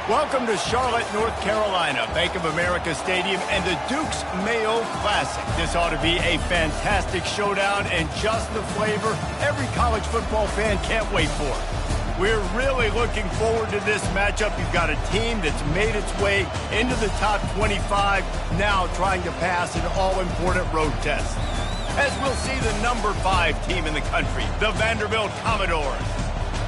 Welcome to Charlotte, North Carolina, Bank of America Stadium, and the Duke's Mayo Classic. This ought to be a fantastic showdown and just the flavor every college football fan can't wait for. We're really looking forward to this matchup. You've got a team that's made its way into the top 25, now trying to pass an all-important road test. As we'll see the number 5 team in the country, the Vanderbilt Commodores,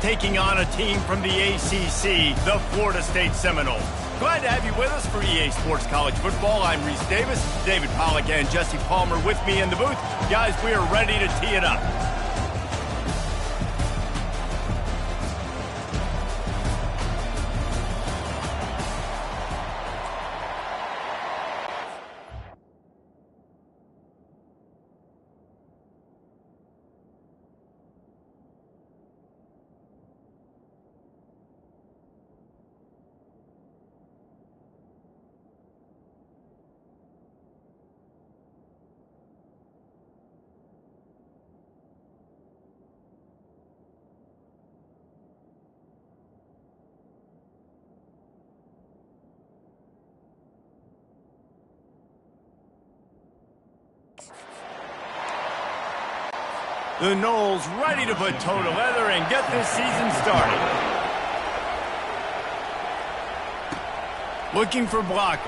taking on a team from the ACC, the Florida State Seminoles. Glad to have you with us for EA Sports College Football. I'm Reese Davis, David Pollack and Jesse Palmer with me in the booth. Guys, we are ready to tee it up. The Noles ready to put toe to leather and get this season started. Looking for blockers.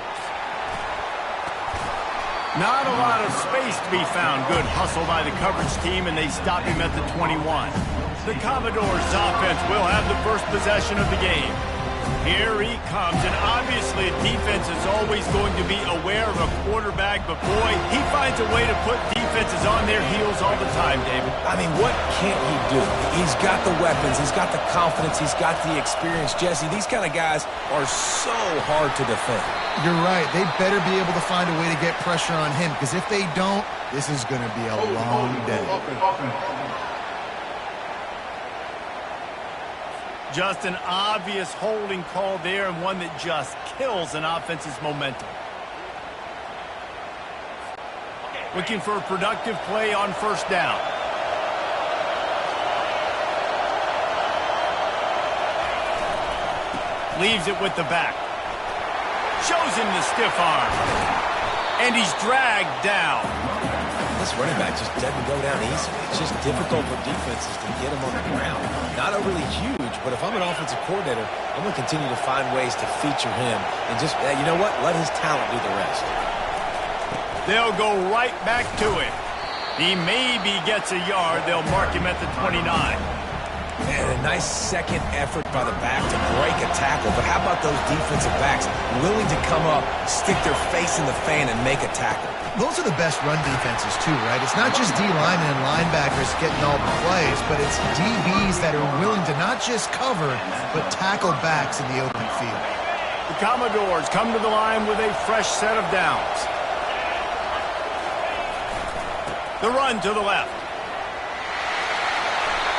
Not a lot of space to be found. Good hustle by the coverage team, and they stop him at the 21. The Commodores' offense will have the first possession of the game. Here he comes, and obviously a defense is always going to be aware of a quarterback, but boy, he finds a way to put defenses on their heels all the time, David. I mean, what can't he do? He's got the weapons, he's got the confidence, he's got the experience. Jesse, these kind of guys are so hard to defend. You're right. They better be able to find a way to get pressure on him, because if they don't, this is going to be a long day. Just an obvious holding call there, and one that just kills an offense's momentum. Looking for a productive play on first down. Leaves it with the back. Shows him the stiff arm. And he's dragged down. This running back just doesn't go down easily. It's just difficult for defenses to get him on the ground. Not overly huge, but if I'm an offensive coordinator, I'm going to continue to find ways to feature him and just, you know what, let his talent do the rest. They'll go right back to him. He maybe gets a yard. They'll mark him at the 29. Man, a nice second effort by the back to break a tackle, but how about those defensive backs willing to come up, stick their face in the fan, and make a tackle? Those are the best run defenses, too, right? It's not just D linemen and linebackers getting all the plays, but it's DBs that are willing to not just cover, but tackle backs in the open field. The Commodores come to the line with a fresh set of downs. The run to the left.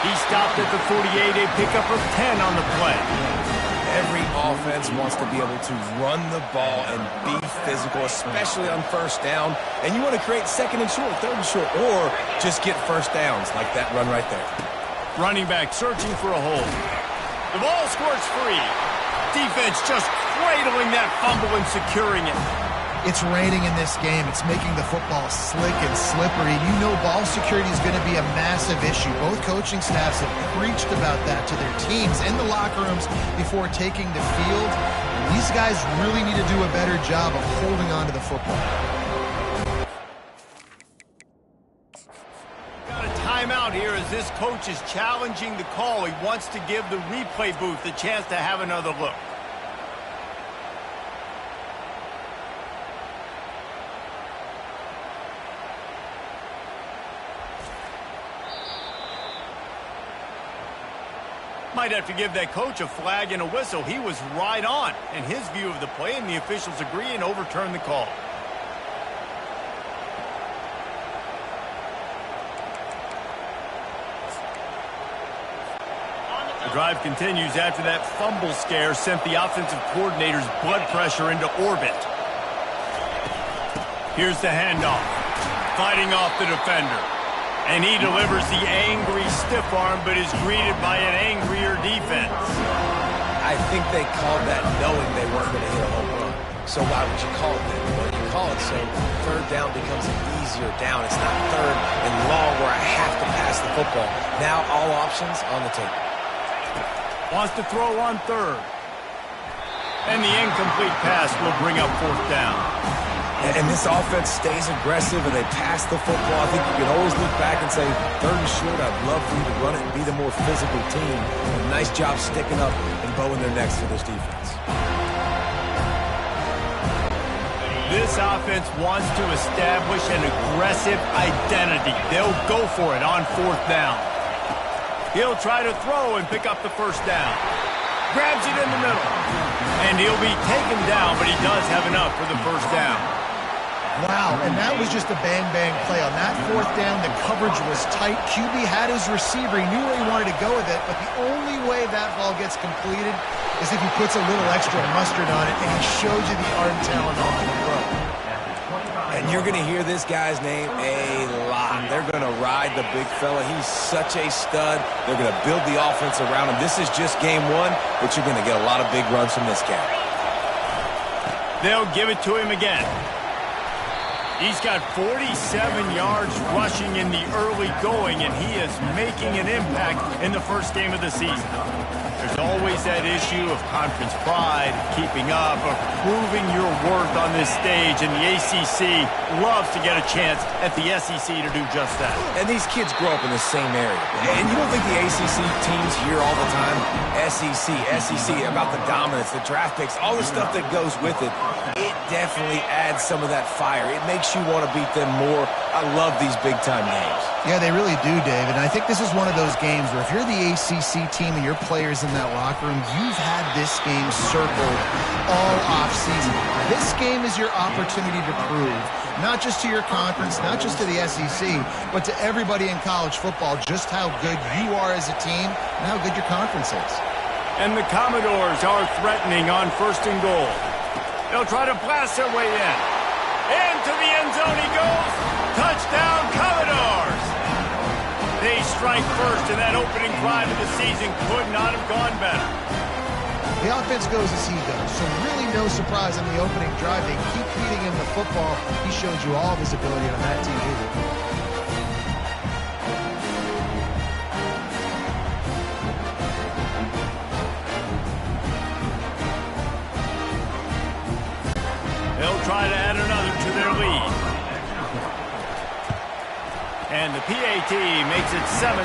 He stopped at the 48, a pickup of 10 on the play. Every offense wants to be able to run the ball and be physical, especially on first down. And you want to create second and short, third and short, or just get first downs like that run right there. Running back searching for a hole. The ball squirts free. Defense just cradling that fumble and securing it. It's raining in this game. It's making the football slick and slippery. You know ball security is going to be a massive issue. Both coaching staffs have preached about that to their teams in the locker rooms before taking the field. And these guys really need to do a better job of holding on to the football. Got a timeout here as this coach is challenging the call. He wants to give the replay booth a chance to have another look. Might have to give that coach a flag and a whistle. He was right on in his view of the play, and the officials agree and overturn the call. The drive continues after that fumble scare sent the offensive coordinator's blood pressure into orbit. Here's the handoff. Fighting off the defender. And he delivers the angry stiff arm, but is greeted by an angrier defense. I think they called that knowing they weren't going to hit a home run. So why would you call it then? Well, you call it so third down becomes an easier down. It's not third and long where I have to pass the football. Now all options on the table. Wants to throw on third. And the incomplete pass will bring up fourth down. And this offense stays aggressive and they pass the football. I think you can always look back and say, third and short, I'd love for you to run it and be the more physical team. But nice job sticking up and bowing their necks for this defense. This offense wants to establish an aggressive identity. They'll go for it on fourth down. He'll try to throw and pick up the first down. Grabs it in the middle. And he'll be taken down, but he does have enough for the first down. Wow, and that was just a bang-bang play. On that fourth down, the coverage was tight. QB had his receiver. He knew where he wanted to go with it, but the only way that ball gets completed is if he puts a little extra mustard on it, and he shows you the art and talent on the throw. And you're going to hear this guy's name a lot. They're going to ride the big fella. He's such a stud. They're going to build the offense around him. This is just game one, but you're going to get a lot of big runs from this guy. They'll give it to him again. He's got 47 yards rushing in the early going, and he is making an impact in the first game of the season. There's always that issue of conference pride, keeping up, of proving your worth on this stage, and the ACC loves to get a chance at the SEC to do just that. And these kids grow up in the same area. And you don't think the ACC teams hear all the time, SEC, about the dominance, the draft picks, all the stuff that goes with it. It definitely adds some of that fire. It makes you want to beat them more. I love these big-time games. Yeah, they really do, David. And I think this is one of those games where if you're the ACC team and your players in that locker room, you've had this game circled all offseason. This game is your opportunity to prove, not just to your conference, not just to the SEC, but to everybody in college football, just how good you are as a team and how good your conference is. And the Commodores are threatening on first and goal. They'll try to blast their way in. Into the end zone he goes. Touchdown, Commodores! They strike first, and that opening drive of the season could not have gone better. The offense goes as he goes, so really no surprise on the opening drive. They keep feeding him the football. He showed you all of his ability on that TV. They'll try to add another to their lead. And the PAT makes it 7-0.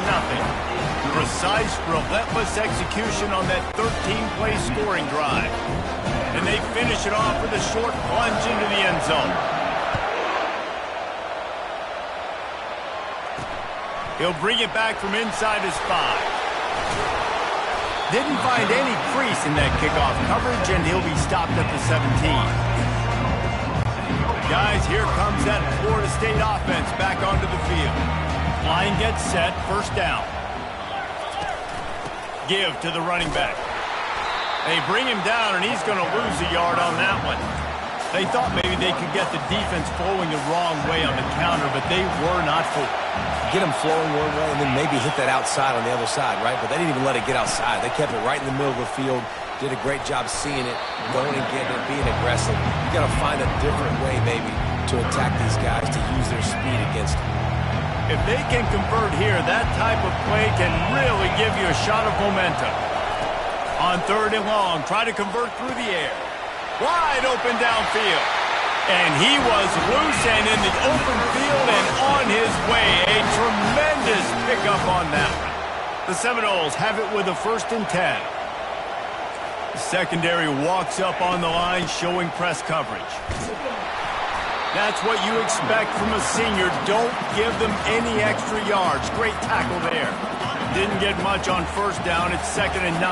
Precise, relentless execution on that 13-play scoring drive. And they finish it off with a short plunge into the end zone. He'll bring it back from inside his 5. Didn't find any crease in that kickoff coverage, and he'll be stopped at the 17. Guys, here comes that Florida State offense back onto the field. Line gets set, first down. Give to the running back. They bring him down, and he's going to lose a yard on that one. They thought maybe they could get the defense flowing the wrong way on the counter, but they were not fooled. Get them flowing one way and then maybe hit that outside on the other side, right? But they didn't even let it get outside. They kept it right in the middle of the field. Did a great job seeing it, going and getting it, being aggressive. You got to find a different way, maybe, to attack these guys, to use their speed against them. If they can convert here, that type of play can really give you a shot of momentum. On third and long, try to convert through the air. Wide open downfield. And he was loose and in the open field and on his way. A tremendous pickup on that one. The Seminoles have it with a 1st and 10. The secondary walks up on the line, showing press coverage. That's what you expect from a senior. Don't give them any extra yards. Great tackle there. Didn't get much on first down. It's 2nd and 9.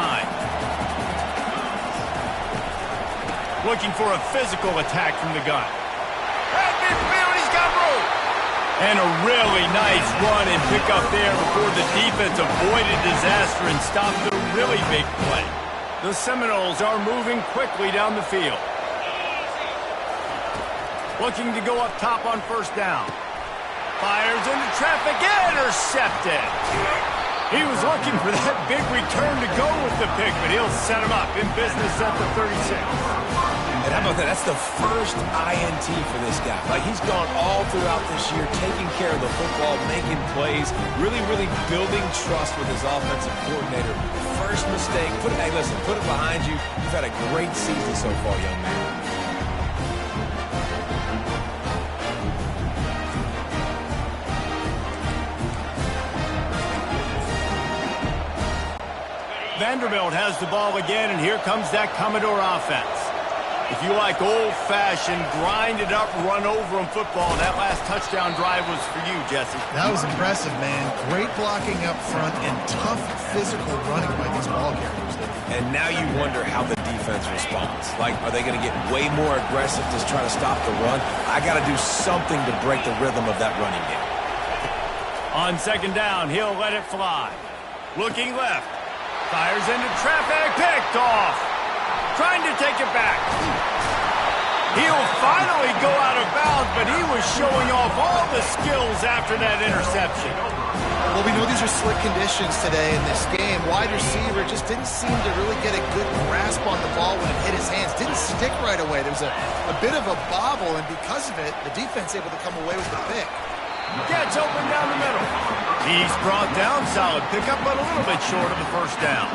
Looking for a physical attack from the gun. At midfield, he's got room. And a really nice run and pick up there before the defense avoided disaster and stopped a really big play. The Seminoles are moving quickly down the field. Looking to go up top on first down. Fires into traffic, intercepted. He was looking for that big return to go with the pick, but he'll set him up in business at the 36. And how about that? That's the first INT for this guy. Like, he's gone all throughout this year, taking care of the football, making plays, really, really building trust with his offensive coordinator. First mistake, hey, listen, put it behind you. You've had a great season so far, young man. Vanderbilt has the ball again, and here comes that Commodore offense. If you like old-fashioned, grind-it-up, run-over-'em football, that last touchdown drive was for you, Jesse. That was impressive, man. Great blocking up front and tough physical running by these ball carriers. And now you wonder how the defense responds. Like, are they going to get way more aggressive to try to stop the run? I got to do something to break the rhythm of that running game. On second down, he'll let it fly. Looking left. Fires into traffic, picked off. Trying to take it back. He'll finally go out of bounds, but he was showing off all the skills after that interception. Well, we know these are slick conditions today in this game. Wide receiver just didn't seem to really get a good grasp on the ball when it hit his hands. Didn't stick right away. There was a bit of a bobble, and because of it, the defense able to come away with the pick. Gets open down the middle. He's brought down, solid pickup, but a little bit short of the first down.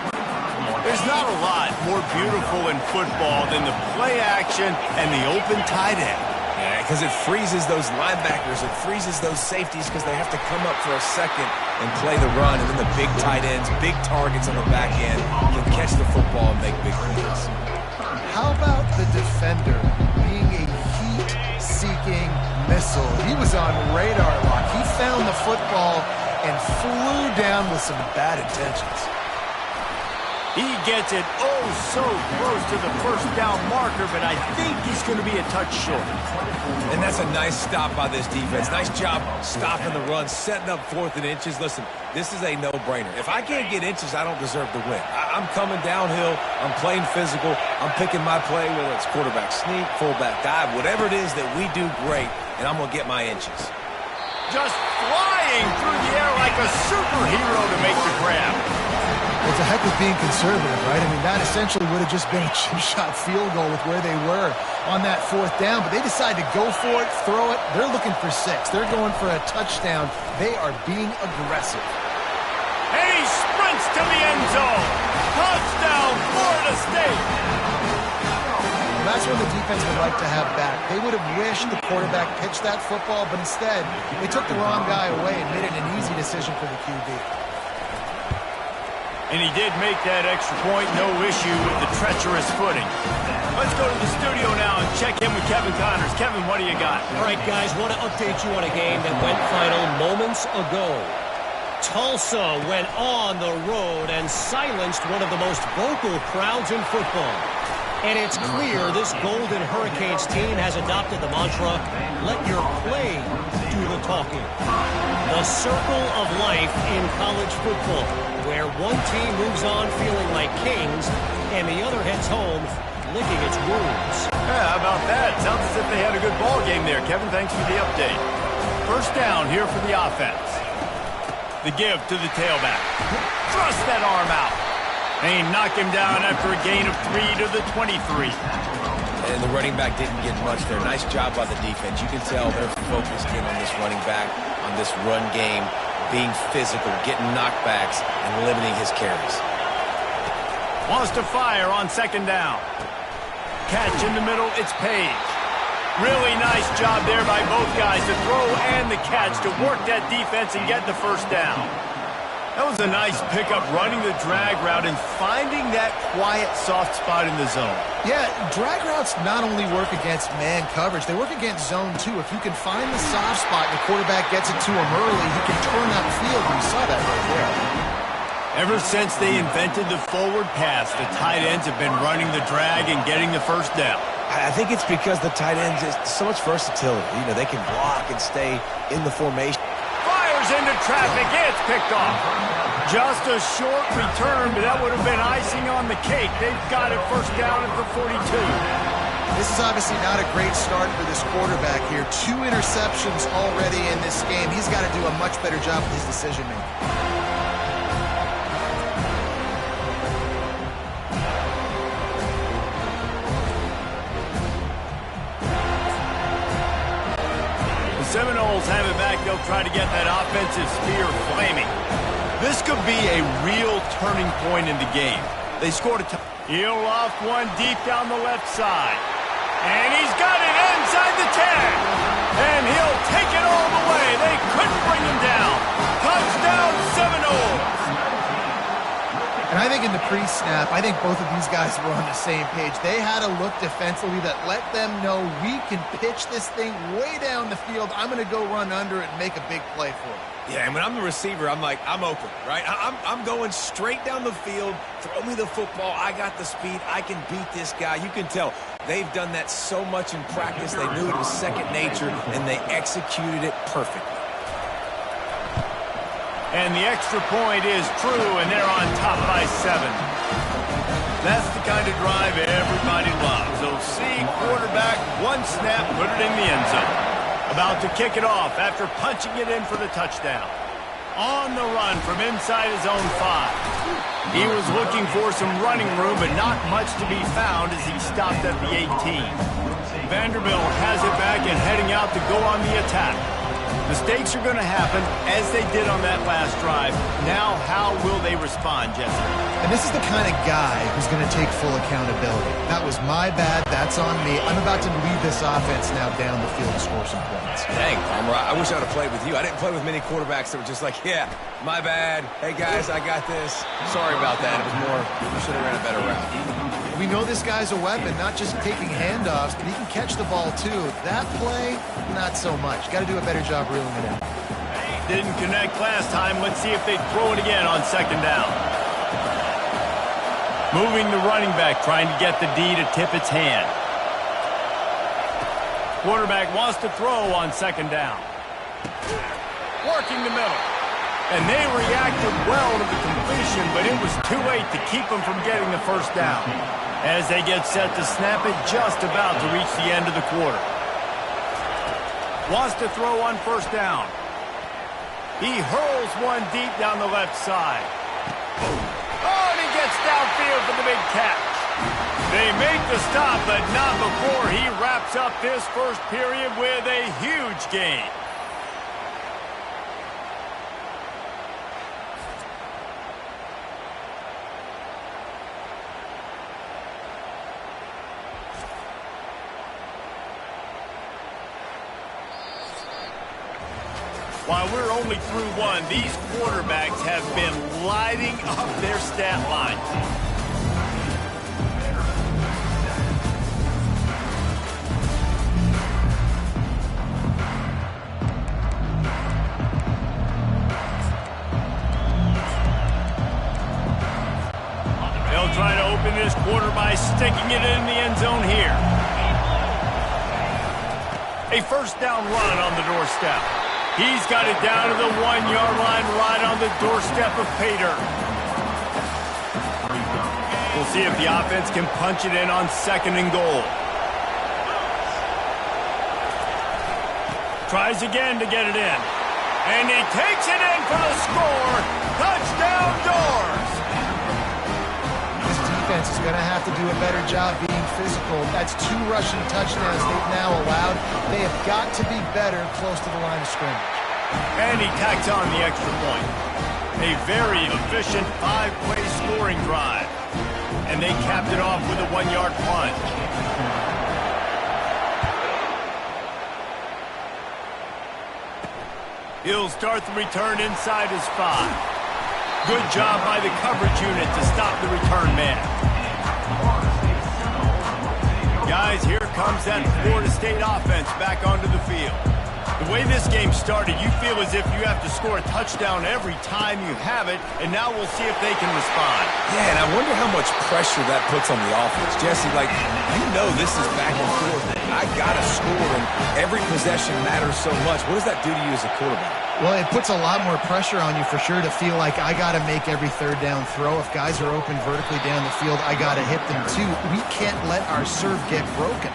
There's not a lot more beautiful in football than the play action and the open tight end. Yeah, because it freezes those linebackers. It freezes those safeties because they have to come up for a second and play the run. And then the big tight ends, big targets on the back end can catch the football and make big plays. How about the defender being a heat-seeking missile? He was on radar lock. He found the football and flew down with some bad intentions. He gets it oh so close to the first down marker, but I think he's going to be a touch short. And that's a nice stop by this defense. Nice job stopping the run, setting up 4th and inches. Listen, this is a no-brainer. If I can't get inches, I don't deserve to win. I'm coming downhill. I'm playing physical. I'm picking my play, whether it's quarterback sneak, fullback dive, whatever it is that we do great, and I'm going to get my inches. Just flying through the air like a superhero to make the grab. It's a heck of being conservative, right? I mean, that essentially would have just been a chip shot field goal with where they were on that 4th down, but they decided to go for it, throw it. They're looking for 6. They're going for a touchdown. They are being aggressive. And he sprints to the end zone. Touchdown, Florida State. Well, that's what the defense would like to have back. They would have wished the quarterback pitched that football, but instead, they took the wrong guy away and made it an easy decision for the QB. And he did make that extra point, no issue with the treacherous footing. Let's go to the studio now and check in with Kevin Connors. Kevin, what do you got? All right, guys, want to update you on a game that went final moments ago. Tulsa went on the road and silenced one of the most vocal crowds in football. And it's clear this Golden Hurricanes team has adopted the mantra, let your play do the talking. The circle of life in college football, where one team moves on feeling like kings and the other heads home licking its wounds. Yeah, how about that? Sounds as if they had a good ball game there. Kevin, thanks for the update. First down here for the offense. The give to the tailback. Thrust that arm out. And he knocked him down after a gain of 3 to the 23. And the running back didn't get much there. Nice job by the defense. You can tell they're focused in on this running back, on this run game, being physical, getting knockbacks, and limiting his carries. Wants to fire on second down. Catch in the middle, it's Page. Really nice job there by both guys, the throw and the catch to work that defense and get the first down. That was a nice pickup, running the drag route and finding that quiet, soft spot in the zone. Yeah, drag routes not only work against man coverage, they work against zone too. If you can find the soft spot and the quarterback gets it to him early, he can turn upfield. You saw that right there. Ever since they invented the forward pass, the tight ends have been running the drag and getting the first down. I think it's because the tight ends is so much versatility. You know, they can block and stay in the formation. Fires into traffic, it's picked off. Just a short return, but that would have been icing on the cake. They've got it first down at the 42. This is obviously not a great start for this quarterback here. 2 interceptions already in this game. He's got to do a much better job with his decision-making. try to get that offensive spear flaming. This could be a real turning point in the game. They scored a He'll off one deep down the left side. And he's got it inside the 10. And he'll take it all the way. They couldn't bring him down. Touchdown, Seminoles. And I think in the pre-snap, I think both of these guys were on the same page. They had a look defensively that let them know we can pitch this thing way down the field. I'm going to go run under it and make a big play for it. Yeah, and when I'm the receiver, I'm like, I'm open, right? I'm going straight down the field. Throw me the football. I got the speed. I can beat this guy. You can tell they've done that so much in practice. They knew it was second nature, and they executed it perfectly. And the extra point is true, and they're on top by 7. That's the kind of drive everybody loves. They'll see quarterback, one snap, put it in the end zone. About to kick it off after punching it in for the touchdown. On the run from inside his own 5. He was looking for some running room, but not much to be found as he stopped at the 18. Vanderbilt has it back and heading out to go on the attack. Mistakes are going to happen, as they did on that last drive. Now, how will they respond, Jesse? And this is the kind of guy who's going to take full accountability. That was my bad. That's on me. I'm about to lead this offense now down the field to score some points. Dang, Palmer, I wish I would have played with you. I didn't play with many quarterbacks that were just like, yeah, my bad. Hey, guys, I got this. Sorry about that. It was more, you should have ran a better route. We know this guy's a weapon, not just taking handoffs, but he can catch the ball too. That play, not so much. Got to do a better job reeling it in. Didn't connect last time. Let's see if they throw it again on second down. Moving the running back, trying to get the D to tip its hand. Quarterback wants to throw on second down. Working the middle. And they reacted well to the completion, but it was too late to keep them from getting the first down. As they get set to snap it, just about to reach the end of the quarter. Wants to throw on first down. He hurls one deep down the left side. Oh, and he gets downfield for the big catch. They make the stop, but not before he wraps up this first period with a huge gain. While we're only through one, these quarterbacks have been lighting up their stat line. They'll try to open this quarter by sticking it in the end zone here. A first down run on the doorstep. He's got it down to the 1-yard line right on the doorstep of Pater. We'll see if the offense can punch it in on second and goal. Tries again to get it in. And he takes it in for the score. Touchdown, Doors! This defense is going to have to do a better job being physical. That's 2 rushing touchdowns they've now allowed. They have got to be better close to the line of scrimmage. And he tacks on the extra point. A very efficient 5-play scoring drive. And they capped it off with a 1-yard plunge. He'll start the return inside his 5. Good job by the coverage unit to stop the return man. Guys, here comes that Florida State offense back onto the field. The way this game started, you feel as if you have to score a touchdown every time you have it, and now we'll see if they can respond. Yeah, and I wonder how much pressure that puts on the offense. Jesse, like, you know this is back and forth. I got to score, and every possession matters so much. What does that do to you as a quarterback? Well, it puts a lot more pressure on you for sure to feel like I got to make every third down throw. If guys are open vertically down the field, I got to hit them too. We can't let our serve get broken.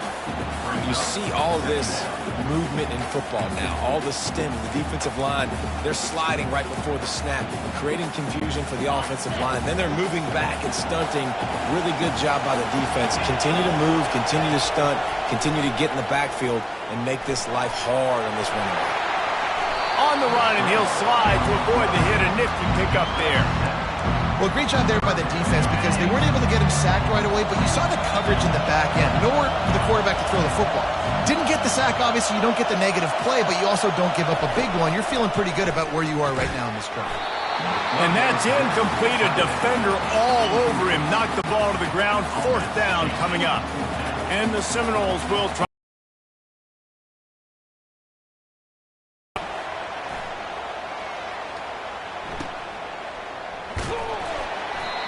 You see all this movement in football now, all the stem, the defensive line, they're sliding right before the snap, creating confusion for the offensive line. Then they're moving back and stunting. Really good job by the defense. Continue to move, continue to stunt, continue to get in the backfield and make this life hard on this running back. On the run, and he'll slide to avoid the hit. A nifty pickup there. Well, great job there by the defense because they weren't able to get him sacked right away, but you saw the coverage in the back end. Nowhere for the quarterback to throw the football. Didn't get the sack, obviously. You don't get the negative play, but you also don't give up a big one. You're feeling pretty good about where you are right now in this drive. And that's incomplete. A defender all over him. Knocked the ball to the ground. 4th down coming up. And the Seminoles will try.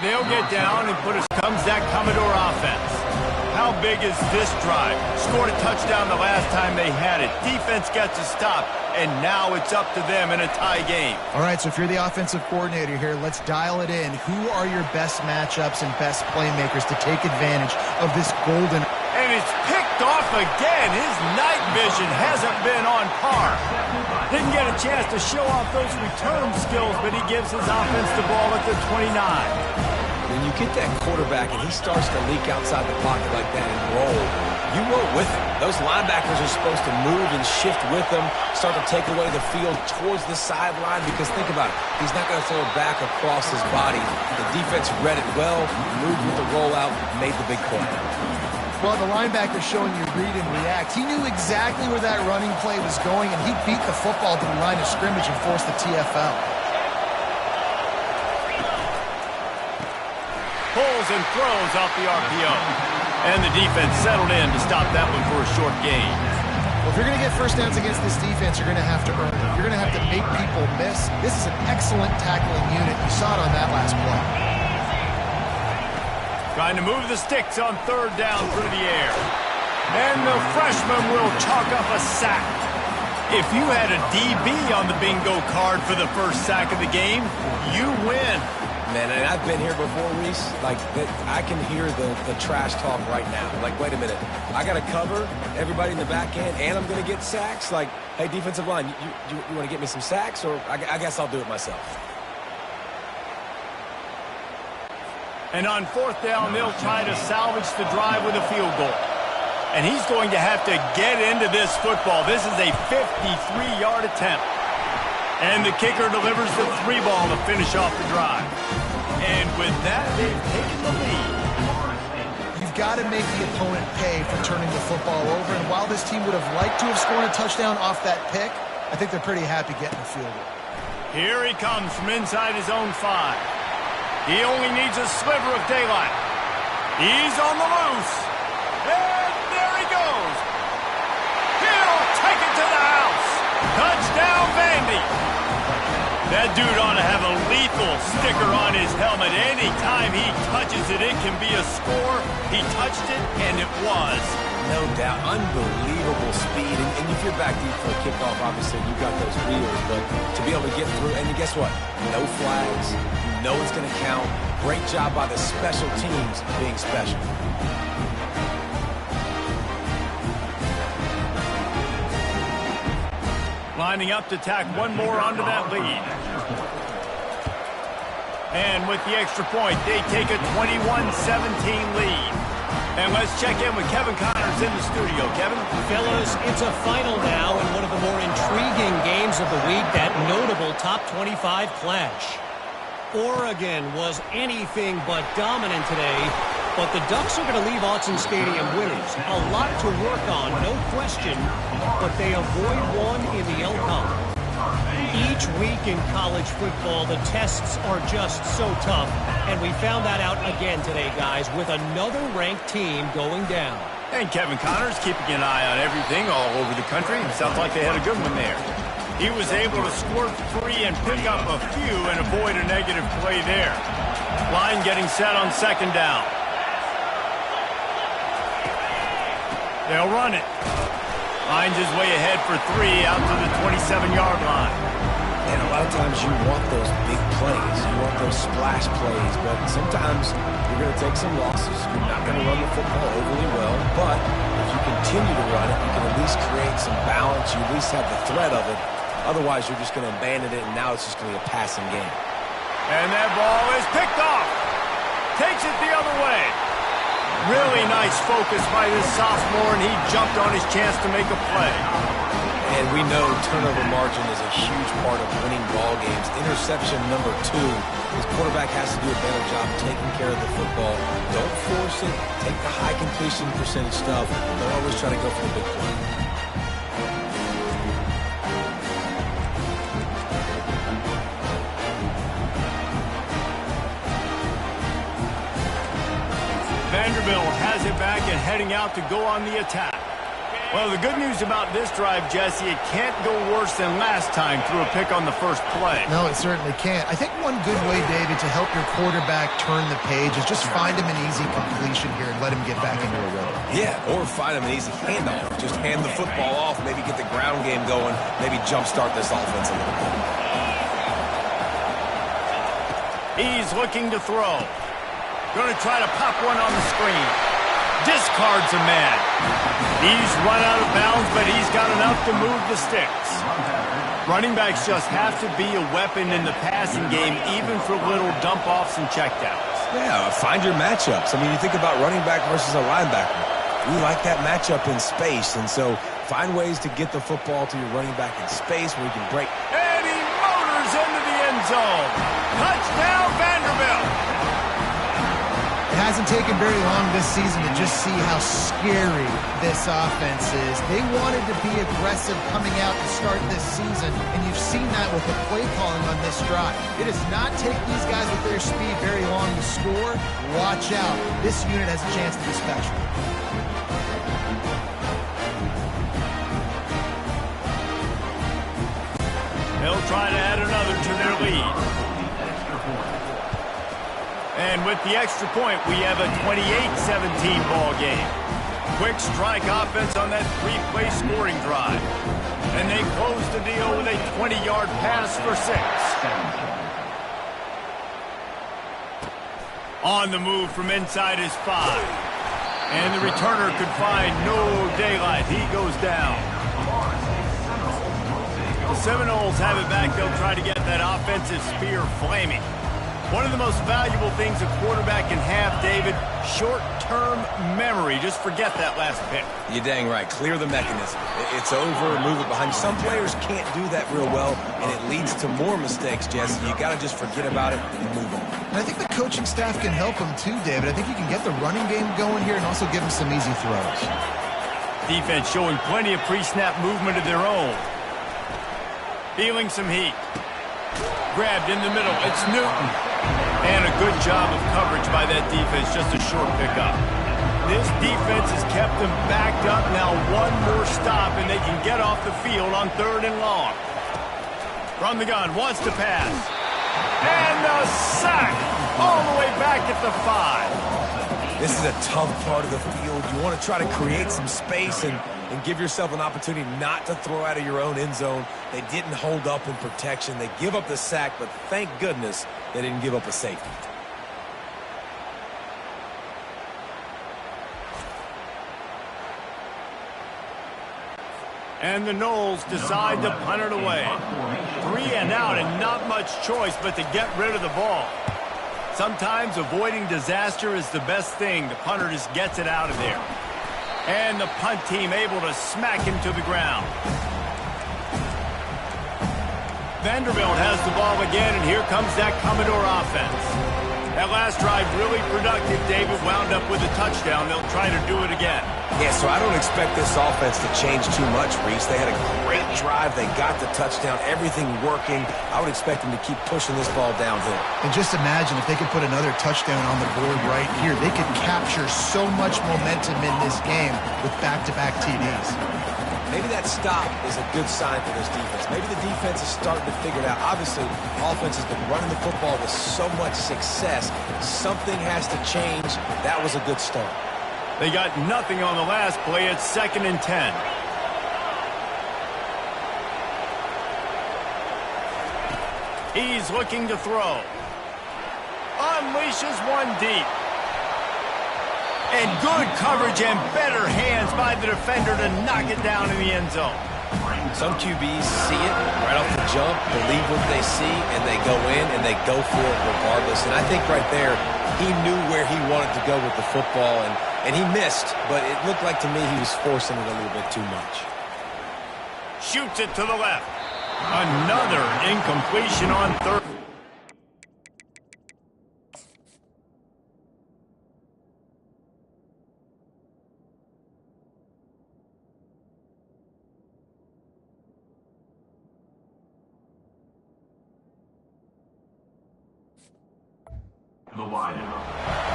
They'll get down and put us. Comes that Commodore offense. How big is this drive? Scored a touchdown the last time they had it. Defense gets a stop, and now it's up to them in a tie game. All right, so if you're the offensive coordinator here, let's dial it in. Who are your best matchups and best playmakers to take advantage of this golden... And it's picked off again. His night vision hasn't been on par. Didn't get a chance to show off those return skills, but he gives his offense the ball at the 29. When you get that quarterback and he starts to leak outside the pocket like that and roll, you roll with him. Those linebackers are supposed to move and shift with him, start to take away the field towards the sideline, because think about it, he's not going to throw it back across his body. The defense read it well, moved with the rollout, made the big play. Well, the linebacker showing you read and react. He knew exactly where that running play was going, and he beat the football to the line of scrimmage and forced the TFL. Pulls and throws off the RPO. And the defense settled in to stop that one for a short gain. Well, if you're going to get first downs against this defense, you're going to have to earn them. You're going to have to make people miss. This is an excellent tackling unit. You saw it on that last play. Trying to move the sticks on 3rd down through the air. And the freshman will chalk up a sack. If you had a DB on the bingo card for the first sack of the game, you win. Man, and I've been here before, Reese. Like, I can hear the trash talk right now. Like, wait a minute. I got to cover everybody in the back end, and I'm going to get sacks? Like, hey, defensive line, you want to get me some sacks? Or I guess I'll do it myself. And on 4th down, they'll try to salvage the drive with a field goal. And he's going to have to get into this football. This is a 53-yard attempt. And the kicker delivers the 3 ball to finish off the drive. And with that, they've taken the lead. You've got to make the opponent pay for turning the football over. And while this team would have liked to have scored a touchdown off that pick, I think they're pretty happy getting the field goal. Here he comes from inside his own 5. He only needs a sliver of daylight. He's on the loose. And there he goes. He'll take it to the house. Touchdown, Vandy. That dude ought to have a lethal sticker on his helmet. Anytime he touches it, it can be a score. He touched it, and it was. No doubt. Unbelievable speed. And if you're back deep for a kickoff, obviously you've got those wheels. But to be able to get through, and guess what? No flags. You know it's going to count. Great job by the special teams being special. Lining up to tack one more onto that lead. And with the extra point, they take a 21-17 lead. And let's check in with Kevin Connors in the studio. Kevin? Fellas, it's a final now in one of the more intriguing games of the week, that notable top 25 clash. Oregon was anything but dominant today, but the Ducks are going to leave Autzen Stadium winners. A lot to work on, no question, but they avoid one in the Elkhorn. Each week in college football, the tests are just so tough, and we found that out again today, guys, with another ranked team going down. And Kevin Connors keeping an eye on everything all over the country. Sounds like they had a good one there. He was able to squirt 3 and pick up a few and avoid a negative play there. Line getting set on 2nd down. They'll run it. Finds his way ahead for 3 out to the 27-yard line. And a lot of times you want those big plays. You want those splash plays. But sometimes you're going to take some losses. You're not going to run the football overly well. But if you continue to run it, you can at least create some balance. You at least have the threat of it. Otherwise, you're just going to abandon it, and now it's just going to be a passing game. And that ball is picked off. Takes it the other way. Really nice focus by this sophomore, and he jumped on his chance to make a play. And we know turnover margin is a huge part of winning ball games. Interception number 2. His quarterback has to do a better job taking care of the football. Don't force it. Take the high completion percentage stuff. Don't always try to go for the big play. Vanderbilt has it back and heading out to go on the attack. Well, the good news about this drive, Jesse, it can't go worse than last time through a pick on the first play. No, it certainly can't. I think one good way, David, to help your quarterback turn the page is just find him an easy completion here and let him get back into a rhythm. Yeah, or find him an easy handoff. Just hand the football off, maybe get the ground game going, maybe jumpstart this offense a little bit. He's looking to throw. Going to try to pop one on the screen. Discards a man. He's run out of bounds, but he's got enough to move the sticks. Running backs just have to be a weapon in the passing game, even for little dump-offs and checkdowns. Yeah, find your matchups. I mean, you think about running back versus a linebacker. We like that matchup in space, and so find ways to get the football to your running back in space where you can break. And he motors into the end zone. Touchdown, Vanderbilt. It hasn't taken very long this season to just see how scary this offense is. They wanted to be aggressive coming out to start this season, and you've seen that with the play calling on this drive. It does not take these guys with their speed very long to score. Watch out. This unit has a chance to be special. They'll try to add another to their lead. And with the extra point, we have a 28-17 ball game. Quick strike offense on that 3-play scoring drive. And they close the deal with a 20-yard pass for 6. On the move from inside his 5. And the returner could find no daylight. He goes down. The Seminoles have it back. They'll try to get that offensive spear flaming. One of the most valuable things a quarterback can have, David, short-term memory. Just forget that last pick. You're dang right. Clear the mechanism. It's over, move it behind. Some players can't do that real well, and it leads to more mistakes, Jesse. You got to just forget about it and move on. And I think the coaching staff can help him too, David. I think you can get the running game going here and also give him some easy throws. Defense showing plenty of pre-snap movement of their own. Feeling some heat. Grabbed in the middle. It's Newton. And a good job of coverage by that defense. Just a short pickup. This defense has kept them backed up. Now one more stop, and they can get off the field on 3rd and long. From the gun. Wants to pass. And the sack. All the way back at the 5. This is a tough part of the field. You want to try to create some space and give yourself an opportunity not to throw out of your own end zone. They didn't hold up in protection. They give up the sack, but thank goodness they didn't give up a safety. And the Noles decide to punt it away. 3 and out, and not much choice but to get rid of the ball. Sometimes avoiding disaster is the best thing. The punter just gets it out of there. And the punt team able to smack him to the ground. Vanderbilt has the ball again, and here comes that Commodore offense. That last drive really productive. David wound up with a touchdown. They'll try to do it again. Yeah, so I don't expect this offense to change too much, Reese. They had a great drive. They got the touchdown. Everything working. I would expect them to keep pushing this ball downhill. And just imagine if they could put another touchdown on the board right here. They could capture so much momentum in this game with back-to-back TDs. Maybe that stop is a good sign for this defense. Maybe the defense is starting to figure it out. Obviously, offense has been running the football with so much success. Something has to change. That was a good start. They got nothing on the last play. It's 2nd and 10. He's looking to throw. Unleashes one deep. And good coverage and better hands by the defender to knock it down in the end zone. Some QBs see it right off the jump, believe what they see, and they go in and they go for it regardless. And I think right there, he knew where he wanted to go with the football, and he missed, but it looked like to me he was forcing it a little bit too much. Shoots it to the left. Another incompletion on third.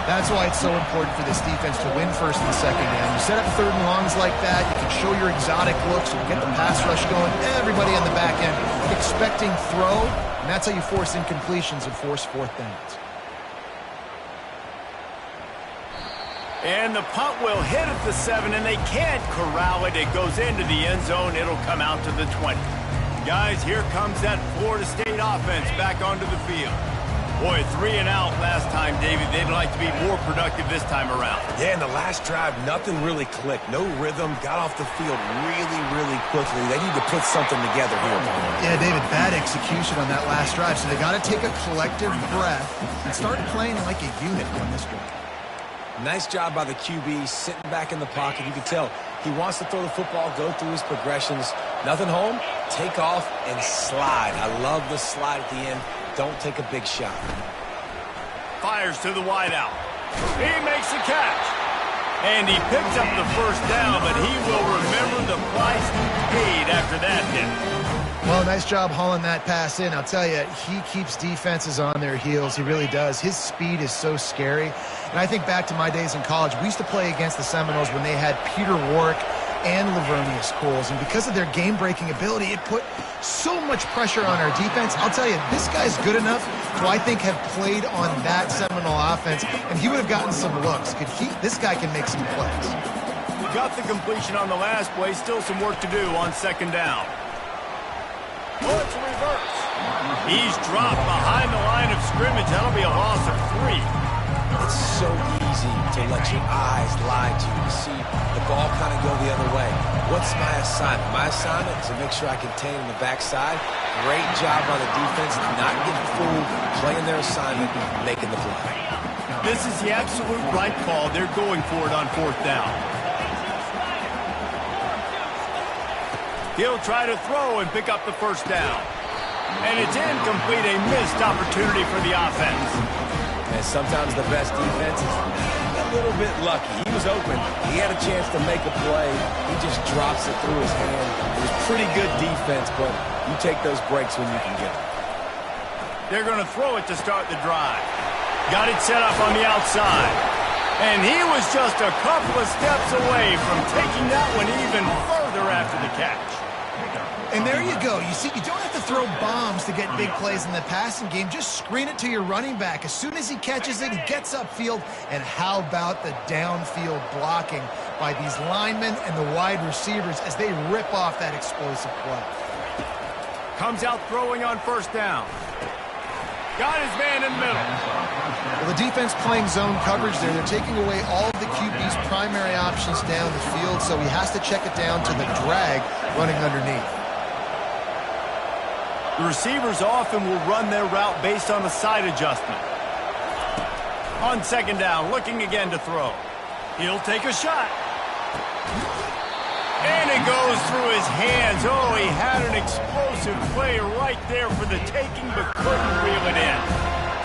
That's why it's so important for this defense to win first and second down. You set up third and longs like that, you can show your exotic looks, you can get the pass rush going, everybody on the back end expecting throw, and that's how you force incompletions and force fourth downs. And the punt will hit at the 7, and they can't corral it. It goes into the end zone. It'll come out to the 20. Guys, here comes that Florida State offense back onto the field. Boy, 3 and out last time, David. They'd like to be more productive this time around. Yeah, in the last drive, nothing really clicked. No rhythm. Got off the field really, really quickly. They need to put something together here. Yeah, David, bad execution on that last drive. So they got to take a collective breath and start playing like a unit on this drive. Nice job by the QB, sitting back in the pocket. You can tell he wants to throw the football, go through his progressions. Nothing home, take off, and slide. I love the slide at the end. Don't take a big shot. Fires to the wideout. He makes the catch. And he picks up the first down, but he will remember the price he paid after that hit. Well, nice job hauling that pass in. I'll tell you, he keeps defenses on their heels. He really does. His speed is so scary. And I think back to my days in college. We used to play against the Seminoles when they had Peter Warrick and Lavernius Coles. And because of their game-breaking ability, it put so much pressure on our defense. I'll tell you, this guy's good enough to, I think, have played on that Seminole offense, and he would have gotten some looks. This guy can make some plays. We got the completion on the last play. Still some work to do on second down. Oh, it's a reverse. He's dropped behind the line of scrimmage. That'll be a loss of 3. It's so easy to let your eyes lie to you, to see the ball kind of go the other way. What's my assignment? My assignment is to make sure I contain in the backside. Great job by the defense, not getting fooled, playing their assignment, making the play. This is the absolute right call. They're going for it on fourth down. He'll try to throw and pick up the first down. And it's incomplete, a missed opportunity for the offense. And sometimes the best defense is a little bit lucky. He was open. He had a chance to make a play. He just drops it through his hand. It was pretty good defense, but you take those breaks when you can get them. They're going to throw it to start the drive. Got it set up on the outside. And he was just a couple of steps away from taking that one even further after the catch. And there you go. You see, you don't have to throw bombs to get big plays in the passing game. Just screen it to your running back. As soon as he catches it, he gets upfield. And how about the downfield blocking by these linemen and the wide receivers as they rip off that explosive play. Comes out throwing on first down. Got his man in the middle. Well, the defense playing zone coverage there. They're taking away all of the QB's primary options down the field, so he has to check it down to the drag running underneath. The receivers often will run their route based on a side adjustment. On second down, looking again to throw. He'll take a shot. And it goes through his hands. Oh, he had an explosive play right there for the taking, but couldn't reel it in.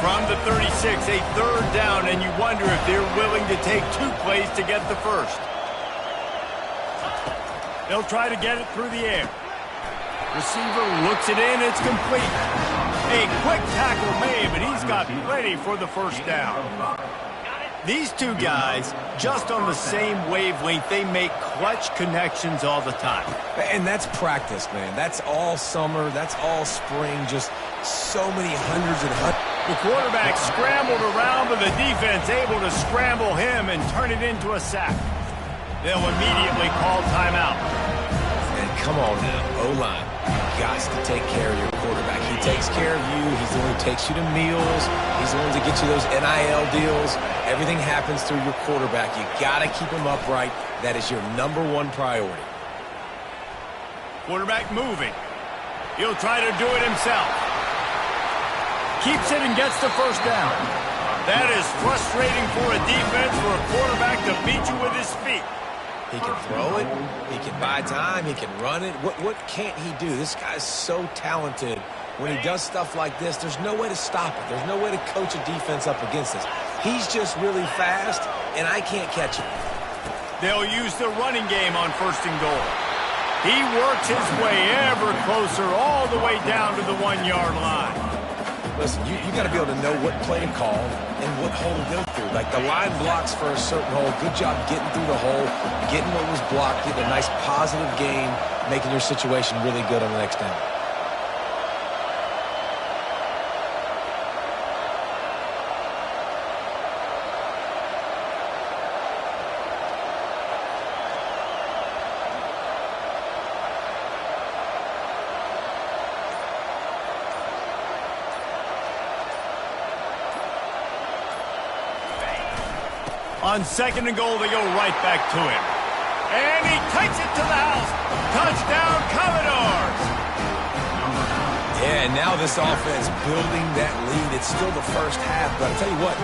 From the 36, a third down, and you wonder if they're willing to take 2 plays to get the first. They'll try to get it through the air. Receiver looks it in, it's complete. A quick tackle made, but he's got plenty for the first down. These two guys, just on the same wavelength, they make clutch connections all the time. And that's practice, man. That's all summer. That's all spring. Just so many hundreds and hundreds. The quarterback scrambled around, but the defense able to scramble him and turn it into a sack. They'll immediately call timeout. And come on now, O-line. You got to take care of your quarterback. He takes care of you. He's the one who takes you to meals. He's the one to get you those NIL deals. Everything happens through your quarterback. You got to keep him upright. That is your #1 priority. Quarterback moving. He'll try to do it himself. Keeps it and gets the first down. That is frustrating for a defense, for a quarterback to beat you with his feet. He can throw it. He can buy time. He can run it. What can't he do? This guy's so talented. When he does stuff like this, there's no way to stop it. There's no way to coach a defense up against this. He's just really fast, and I can't catch him. They'll use the running game on 1st and goal. He works his way ever closer all the way down to the 1-yard line. Listen, you got to be able to know what play to call and what hole to go through. Like the line blocks for a certain hole. Good job getting through the hole, getting what was blocked, getting a nice positive gain, making your situation really good on the next down. On 2nd and goal, they go right back to him. And he takes it to the house. Touchdown, Commodores! Yeah, and now this offense building that lead. It's still the first half, but I'll tell you what,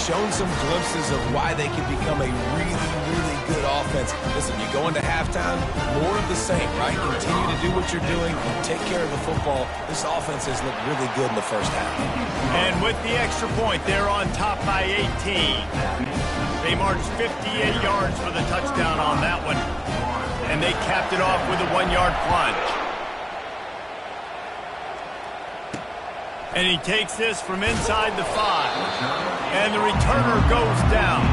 shown some glimpses of why they could become a really, really good offense. Listen, you go into halftime, more of the same, right? Continue to do what you're doing, take care of the football. This offense has looked really good in the first half. And with the extra point, they're on top by 18. They marched 58 yards for the touchdown on that one. And they capped it off with a 1-yard plunge. And he takes this from inside the 5. And the returner goes down.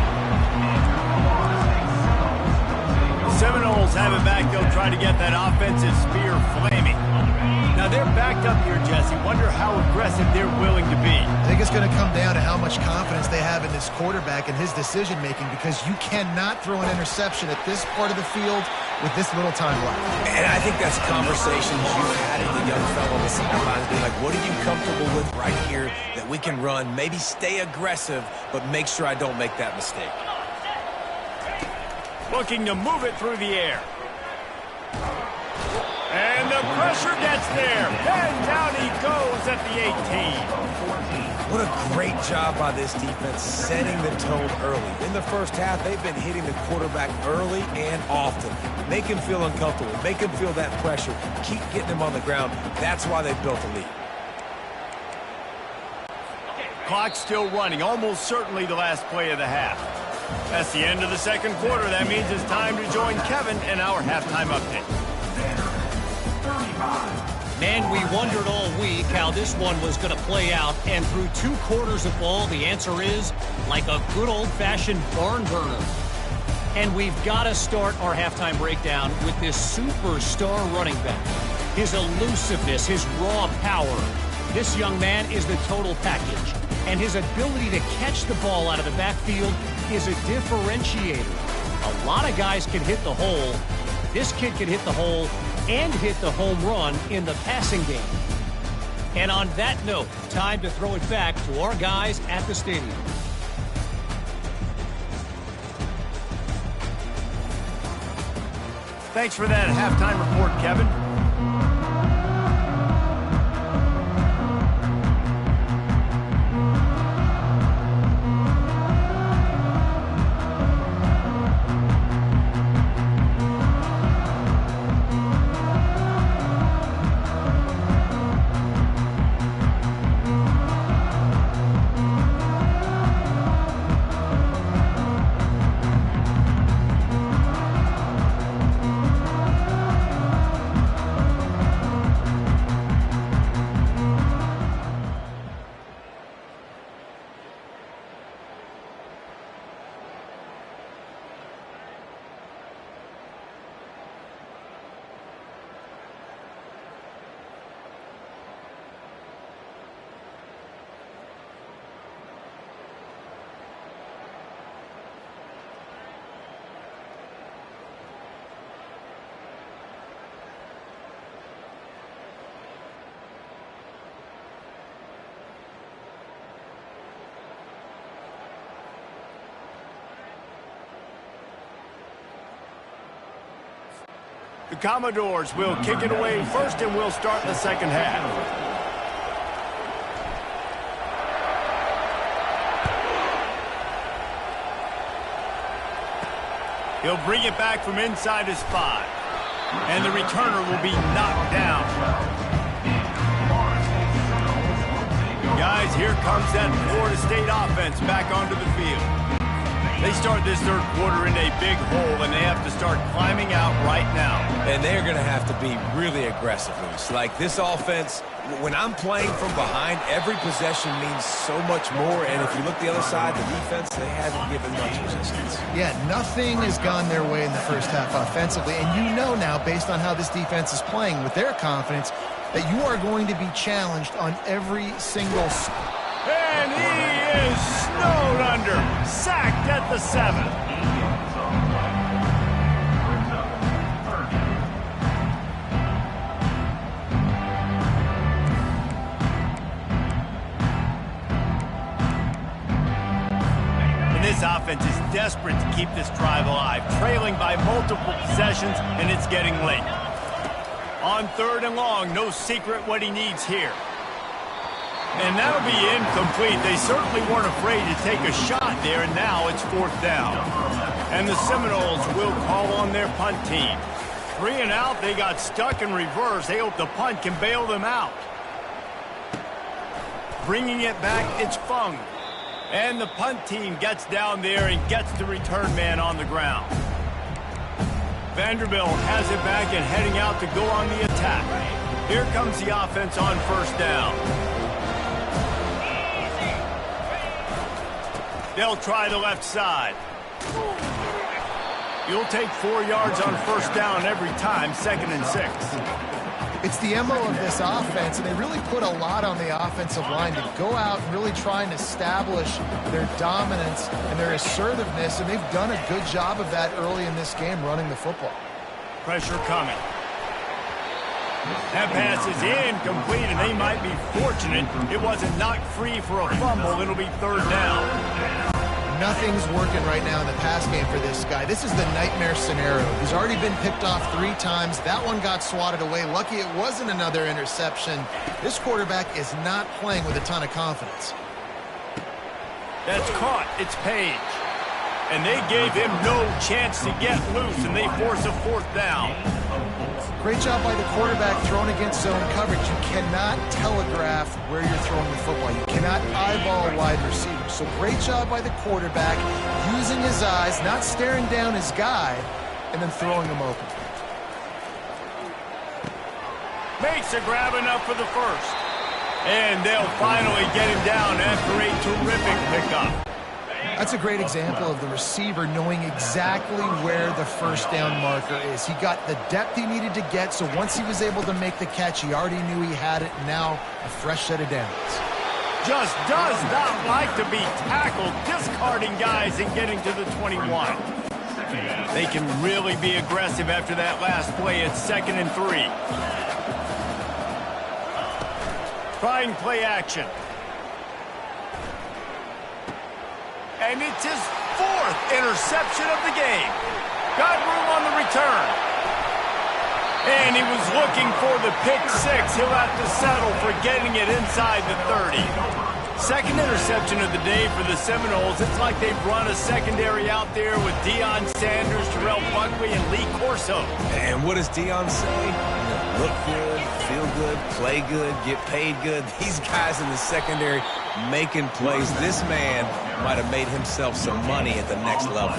The Seminoles have it back. They'll try to get that offensive spear flaming. Now they're backed up here, Jesse. Wonder how aggressive they're willing to be. I think it's going to come down to how much confidence they have in this quarterback and his decision-making, because you cannot throw an interception at this part of the field with this little time left. And I think that's conversations you've had with the young fellow on the sidelines, being like, what are you comfortable with right here that we can run? Maybe stay aggressive, but make sure I don't make that mistake. Looking to move it through the air. And the pressure gets there. And down he goes at the 18. What a great job by this defense setting the tone early. In the first half, they've been hitting the quarterback early and often. Make him feel uncomfortable. Make him feel that pressure. Keep getting him on the ground. That's why they've built a lead. Clock still running. Almost certainly the last play of the half. That's the end of the 2nd quarter. That means it's time to join Kevin in our halftime update. Man, we wondered all week how this one was going to play out, and through 2 quarters of ball, the answer is like a good old-fashioned barn burner. And we've got to start our halftime breakdown with this superstar running back. His elusiveness, his raw power. This young man is the total package, and his ability to catch the ball out of the backfield is a differentiator. A lot of guys can hit the hole. This kid can hit the hole and hit the home run in the passing game. And on that note, time to throw it back to our guys at the stadium. Thanks for that halftime report, Kevin. The Commodores will kick it away first, and we'll start the 2nd half. He'll bring it back from inside his 5. And the returner will be knocked down. Guys, here comes that Florida State offense back onto the field. They start this third quarter in a big hole, and they have to start climbing out right now. And they're going to have to be really aggressive, Luis. Like this offense, when I'm playing from behind, every possession means so much more. And if you look the other side, the defense, they haven't given much resistance. Yeah, nothing has gone their way in the first half offensively. And you know now, based on how this defense is playing with their confidence, that you are going to be challenged on every single... And he is snowed under, sacked at the 7. And this offense is desperate to keep this drive alive, trailing by multiple possessions, and it's getting late. On 3rd and long, no secret what he needs here. And that'll be incomplete. They certainly weren't afraid to take a shot there, and now it's 4th down. And the Seminoles will call on their punt team. 3 and out, they got stuck in reverse. They hope the punt can bail them out. Bringing it back, it's Fung. And the punt team gets down there and gets the return man on the ground. Vanderbilt has it back and heading out to go on the attack. Here comes the offense on 1st down. They'll try the left side. You'll take 4 yards on 1st down every time, 2nd and 6. It's the MO of this offense, and they really put a lot on the offensive line to go out and really try and establish their dominance and their assertiveness, and they've done a good job of that early in this game, running the football. Pressure coming. That pass is incomplete, and they might be fortunate it wasn't knocked free for a fumble. It'll be 3rd down. Nothing's working right now in the pass game for this guy. This is the nightmare scenario. He's already been picked off 3 times. That one got swatted away. Lucky it wasn't another interception. This quarterback is not playing with a ton of confidence. That's caught. It's Page. And they gave him no chance to get loose, and they force a 4th down. Great job by the quarterback throwing against zone coverage. You cannot telegraph where you're throwing the football. You cannot eyeball wide receivers. So great job by the quarterback using his eyes, not staring down his guy, and then throwing him open. Makes a grab enough for the 1st. And they'll finally get him down after a terrific pickup. That's a great example of the receiver knowing exactly where the 1st down marker is. He got the depth he needed to get, so once he was able to make the catch, he already knew he had it, and now a fresh set of downs. Just does not like to be tackled, discarding guys and getting to the 21. They can really be aggressive after that last play. It's 2nd and 3. Trying play action. And it's his 4th interception of the game. Got room on the return. And he was looking for the pick 6. He'll have to settle for getting it inside the 30. 2nd interception of the day for the Seminoles. It's like they've run a secondary out there with Deion Sanders, Terrell Buckley, and Lee Corso. And what does Deion say? Look good, feel good, play good, get paid good. These guys in the secondary making plays. This man might have made himself some money at the next level.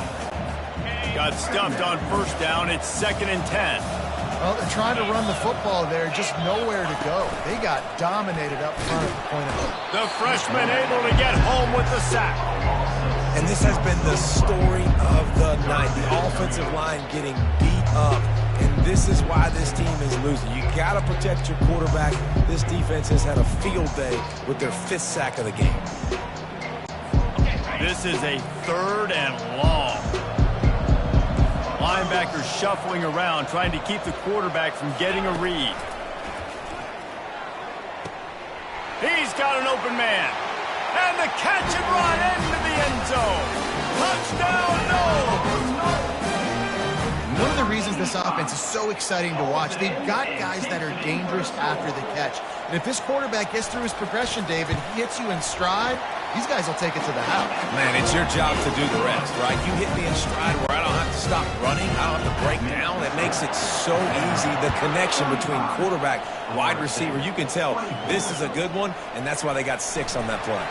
Got stuffed on 1st down. It's 2nd and 10. Well, they're trying to run the football there, just nowhere to go. They got dominated up front at the point of it. The freshman able to get home with the sack. And this has been the story of the night. The offensive line getting beat up. And this is why this team is losing. You got to protect your quarterback. This defense has had a field day with their 5th sack of the game. This is a 3rd and long. Linebackers shuffling around, trying to keep the quarterback from getting a read. He's got an open man. And the catch and run into the end zone. Touchdown, no! One of the reasons this offense is so exciting to watch, they've got guys that are dangerous after the catch. And if this quarterback gets through his progression, David, he hits you in stride, these guys will take it to the house. Man, it's your job to do the rest, right? You hit me in stride where I don't have to stop running. I don't have to break down. It makes it so easy. The connection between quarterback, wide receiver, you can tell this is a good one, and that's why they got 6 on that play.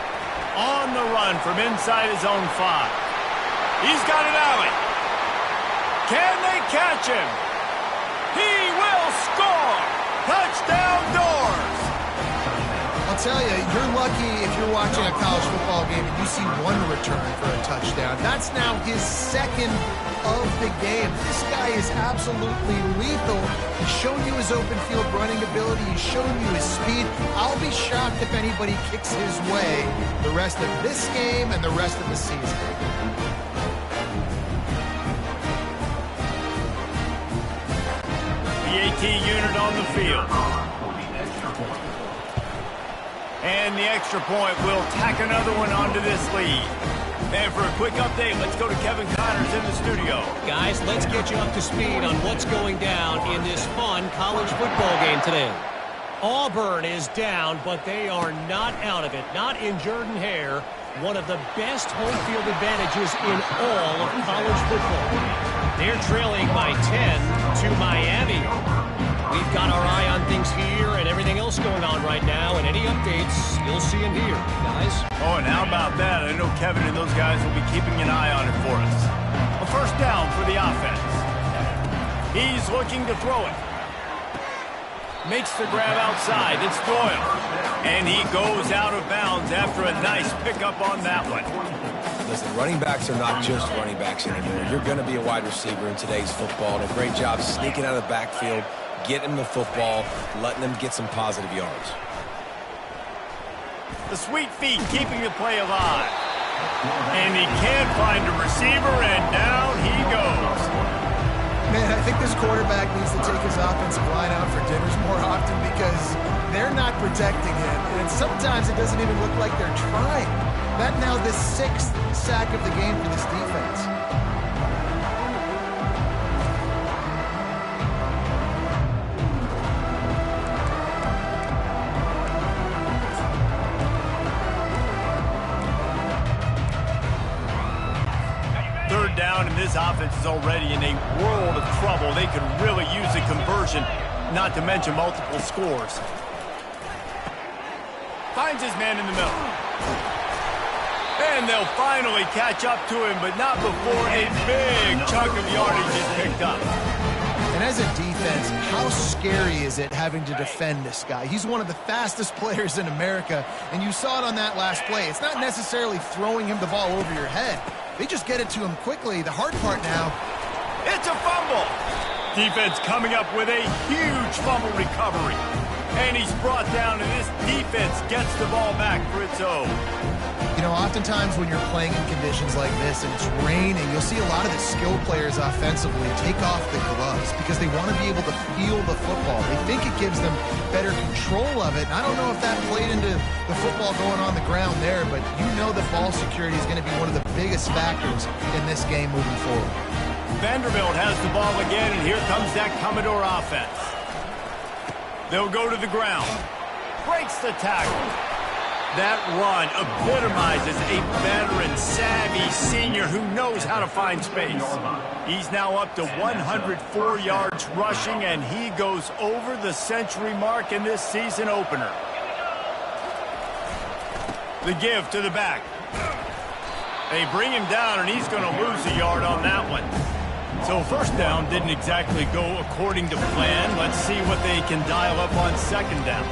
On the run from inside his own 5. He's got an alley. Can they catch him? He will score! Touchdown Doors! I'll tell you, you're lucky if you're watching a college football game and you see one return for a touchdown. That's now his 2nd of the game. This guy is absolutely lethal. He's shown you his open field running ability. He's shown you his speed. I'll be shocked if anybody kicks his way the rest of this game and the rest of the season. The AT unit on the field. And the extra point will tack another one onto this lead. And for a quick update, let's go to Kevin Connors in the studio. Guys, let's get you up to speed on what's going down in this fun college football game today. Auburn is down, but they are not out of it. Not in Jordan-Hare, one of the best home field advantages in all of college football. They're trailing by 10 to Miami. We've got our eye on things here and everything else going on right now, and any updates you'll see and hear, guys. Oh, and how about that? I know Kevin and those guys will be keeping an eye on it for us. A first down for the offense. He's looking to throw it. Makes the grab outside. It's Doyle. And he goes out of bounds after a nice pickup on that one. Listen, running backs are not just running backs anymore. You're going to be a wide receiver in today's football. And a great job sneaking out of the backfield, getting the football, letting them get some positive yards. The sweet feet keeping the play alive. And he can't find a receiver, and down he goes. Man, I think this quarterback needs to take his offensive line out for dinners more often because they're not protecting him. And sometimes it doesn't even look like they're trying. That now the 6th sack of the game for this defense. Third down, and this offense is already in a world of trouble. They could really use a conversion, not to mention multiple scores. Finds his man in the middle. And they'll finally catch up to him, but not before a big chunk of yardage is picked up. And as a defense, how scary is it having to defend this guy? He's one of the fastest players in America, and you saw it on that last play. It's not necessarily throwing him the ball over your head. They just get it to him quickly. The hard part now, it's a fumble. Defense coming up with a huge fumble recovery. And he's brought down, and this defense gets the ball back for its own. you know, oftentimes when you're playing in conditions like this and it's raining, you'll see a lot of the skilled players offensively take off the gloves because they want to be able to feel the football. They think it gives them better control of it. And I don't know if that played into the football going on the ground there, but you know that ball security is going to be one of the biggest factors in this game moving forward. Vanderbilt has the ball again, and here comes that Commodore offense. They'll go to the ground. Breaks the tackle. That run epitomizes a veteran, savvy senior who knows how to find space. He's now up to 104 yards rushing, and he goes over the century mark in this season opener. The give to the back. They bring him down, and he's going to lose a yard on that one. So first down didn't exactly go according to plan. Let's see what they can dial up on second down.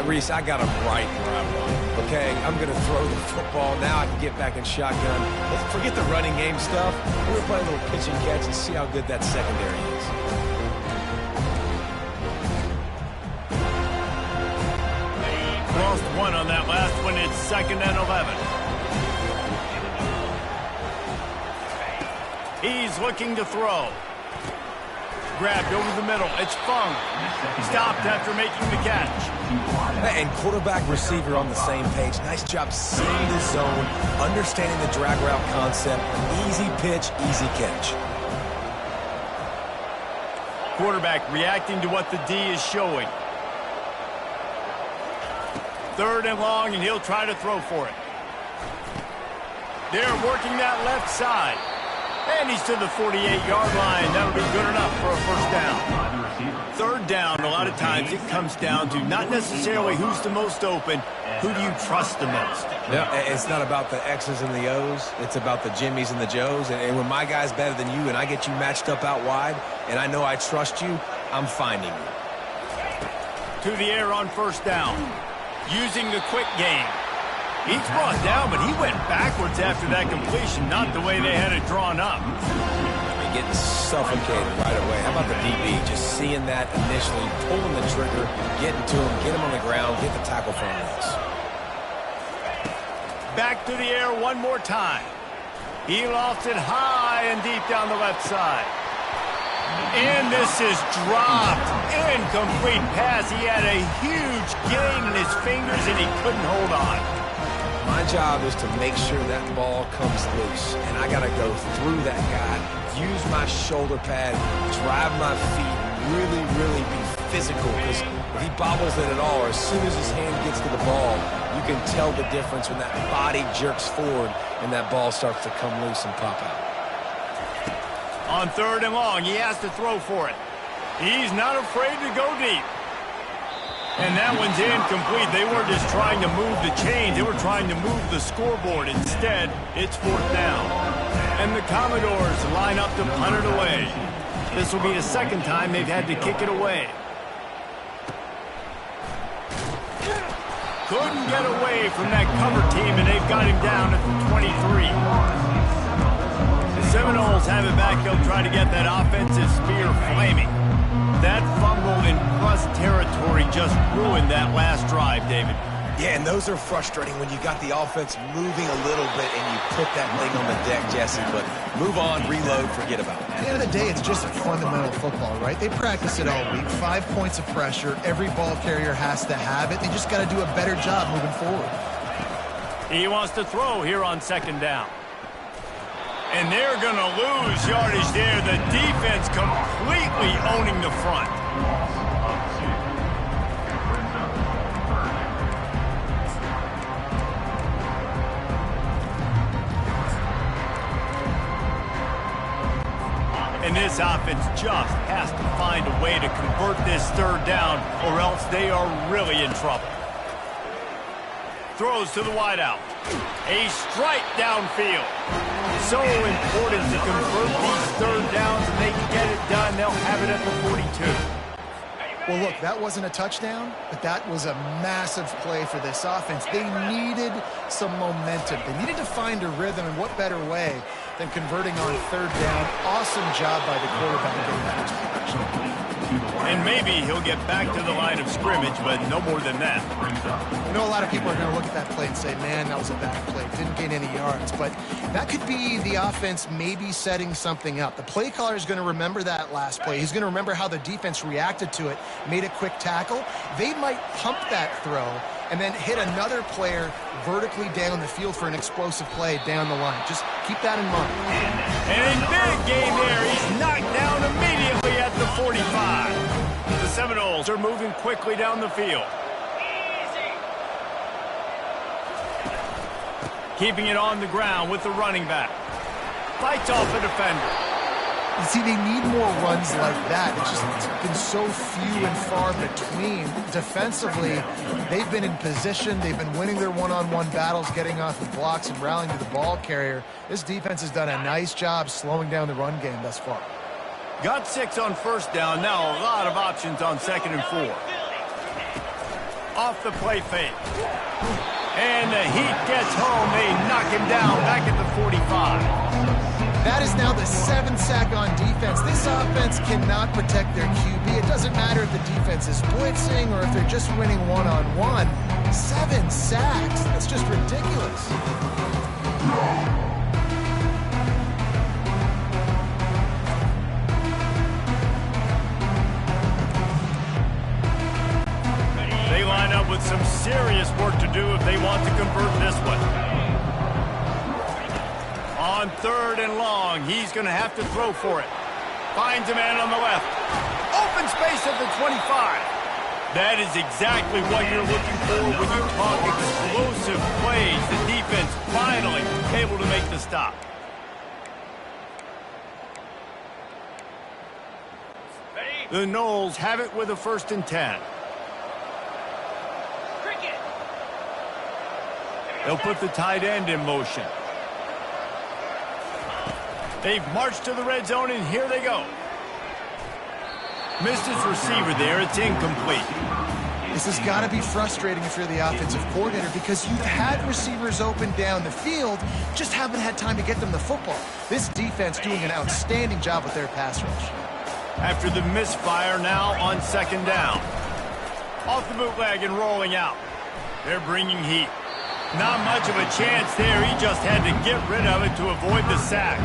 Reese, I got him right where I want him. Okay, I'm going to throw the football. Now I can get back in shotgun. Let's forget the running game stuff. We're playing a little pitch and catch and see how good that secondary is. Lost one on that last one. It's 2nd and 11. He's looking to throw. Grabbed over the middle. It's Fung. Stopped after making the catch. And quarterback receiver on the same page. Nice job seeing the zone, understanding the drag route concept. Easy pitch, easy catch. Quarterback reacting to what the D is showing. 3rd and long, and he'll try to throw for it. They're working that left side. And he's to the 48-yard line. That'll be good enough for a first down. Third down, a lot of times it comes down to not necessarily who's the most open, who do you trust the most? Yeah, it's not about the X's and the O's. It's about the Jimmies and the Joes. And when my guy's better than you and I get you matched up out wide and I know I trust you, I'm finding you. To the air on first down. Using the quick game. He's brought down, but he went backwards after that completion, not the way they had it drawn up. Getting suffocated right away. How about the DB? Just seeing that initially, pulling the trigger, getting to him, get him on the ground, get the tackle from this. Back to the air one more time. He lofts it high and deep down the left side. And this is dropped. Incomplete pass. He had a huge gain in his fingers, and he couldn't hold on. My job is to make sure that ball comes loose, and I got to go through that guy, use my shoulder pad, drive my feet, really, really be physical, because if he bobbles it at all, or as soon as his hand gets to the ball, you can tell the difference when that body jerks forward and that ball starts to come loose and pop out. On third and long, he has to throw for it. He's not afraid to go deep. And that one's incomplete. They weren't just trying to move the chains. They were trying to move the scoreboard. Instead, it's fourth down. And the Commodores line up to punt it away. This will be the second time they've had to kick it away. Couldn't get away from that cover team, and they've got him down at the 23. The Seminoles have it back. They'll try to get that offensive spear flaming. That fumble in plus territory just ruined that last drive, David. Yeah, and those are frustrating when you got the offense moving a little bit and you put that thing on the deck, Jesse. But move on, reload, forget about it. At the end of the day, it's just fundamental football, right? They practice it all week. 5 points of pressure. Every ball carrier has to have it. They just got to do a better job moving forward. He wants to throw here on second down. And they're going to lose yardage there. The defense completely owning the front. And this offense just has to find a way to convert this third down, or else they are really in trouble. Throws to the wideout. A strike downfield. So important to convert these third downs, and they can get it done. They'll have it at the 42. Well, look, that wasn't a touchdown, but that was a massive play for this offense. They needed some momentum. They needed to find a rhythm, and what better way than converting on third down. Awesome job by the quarterback getting that direction. And maybe he'll get back to the line of scrimmage, but no more than that. I know a lot of people are going to look at that play and say, man, that was a bad play. Didn't gain any yards. But that could be the offense maybe setting something up. The play caller is going to remember that last play. He's going to remember how the defense reacted to it, made a quick tackle. They might pump that throw and then hit another player vertically down the field for an explosive play down the line. Just keep that in mind. And in big game there, he's knocked down immediately at the 45. The Seminoles are moving quickly down the field. Keeping it on the ground with the running back. Fights off the defender. You see, they need more runs like that. It's been so few and far between. Defensively, they've been in position. They've been winning their one-on-one battles, getting off the blocks and rallying to the ball carrier. This defense has done a nice job slowing down the run game thus far. Got 6 on first down. Now a lot of options on second and 4. Off the play fake. And the heat gets home. They knock him down back at the 45. That is now the 7th sack on defense. This offense cannot protect their QB. It doesn't matter if the defense is blitzing or if they're just winning one-on-one. 7 sacks. That's just ridiculous. They line up with some serious work to do if they want to convert this one. On third and long, he's going to have to throw for it. Finds a man on the left. Open space at the 25. That is exactly what you're looking for when you talk explosive plays. The defense finally able to make the stop. The Knowles have it with a 1st and 10. They'll put the tight end in motion. They've marched to the red zone, and here they go. Missed his receiver there. It's incomplete. This has got to be frustrating if you're the offensive coordinator because you've had receivers open down the field, just haven't had time to get them the football. This defense doing an outstanding job with their pass rush. After the misfire, now on 2nd down. Off the bootleg and rolling out. They're bringing heat. Not much of a chance there. He just had to get rid of it to avoid the sack.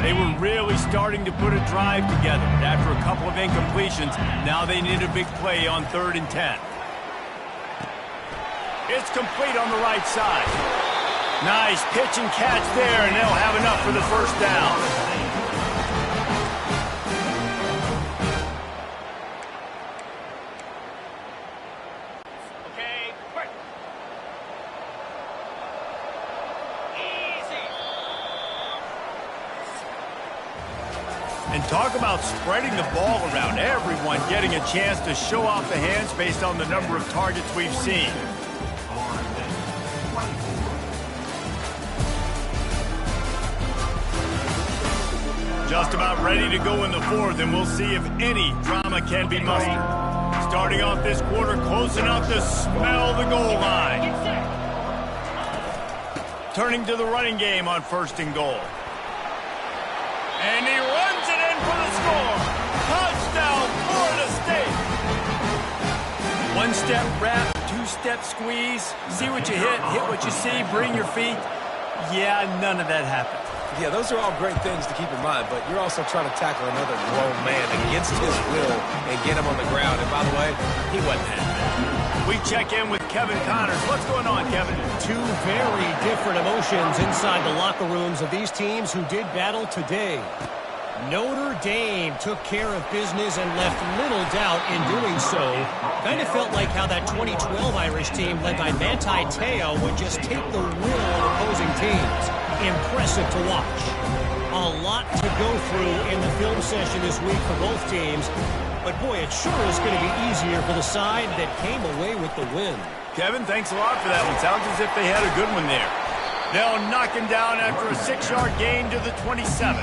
They were really starting to put a drive together. After a couple of incompletions, now they need a big play on 3rd and 10. It's complete on the right side. Nice pitch and catch there, and they'll have enough for the 1st down. Okay, quick. Easy. And talk about spreading the ball around. Everyone getting a chance to show off the hands based on the number of targets we've seen. Just about ready to go in the 4th, and we'll see if any drama can be mustered. Starting off this quarter close enough to smell the goal line. Turning to the running game on 1st and goal. And he runs it in for the score. Touchdown, Florida State. 1-step wrap, 2-step squeeze. See what you hit what you see, bring your feet. Yeah, none of that happened. Yeah, those are all great things to keep in mind, but you're also trying to tackle another grown man against his will and get him on the ground. And by the way, he wasn't happy. We check in with Kevin Connors. What's going on, Kevin? Two very different emotions inside the locker rooms of these teams who did battle today. Notre Dame took care of business and left little doubt in doing so. Kind of felt like how that 2012 Irish team led by Manti Te'o would just take the will of opposing teams. Impressive to watch. A lot to go through in the film session this week for both teams. But boy, it sure is going to be easier for the side that came away with the win. Kevin, thanks a lot for that one. Sounds as if they had a good one there. They'll knock him down after a 6-yard gain to the 27.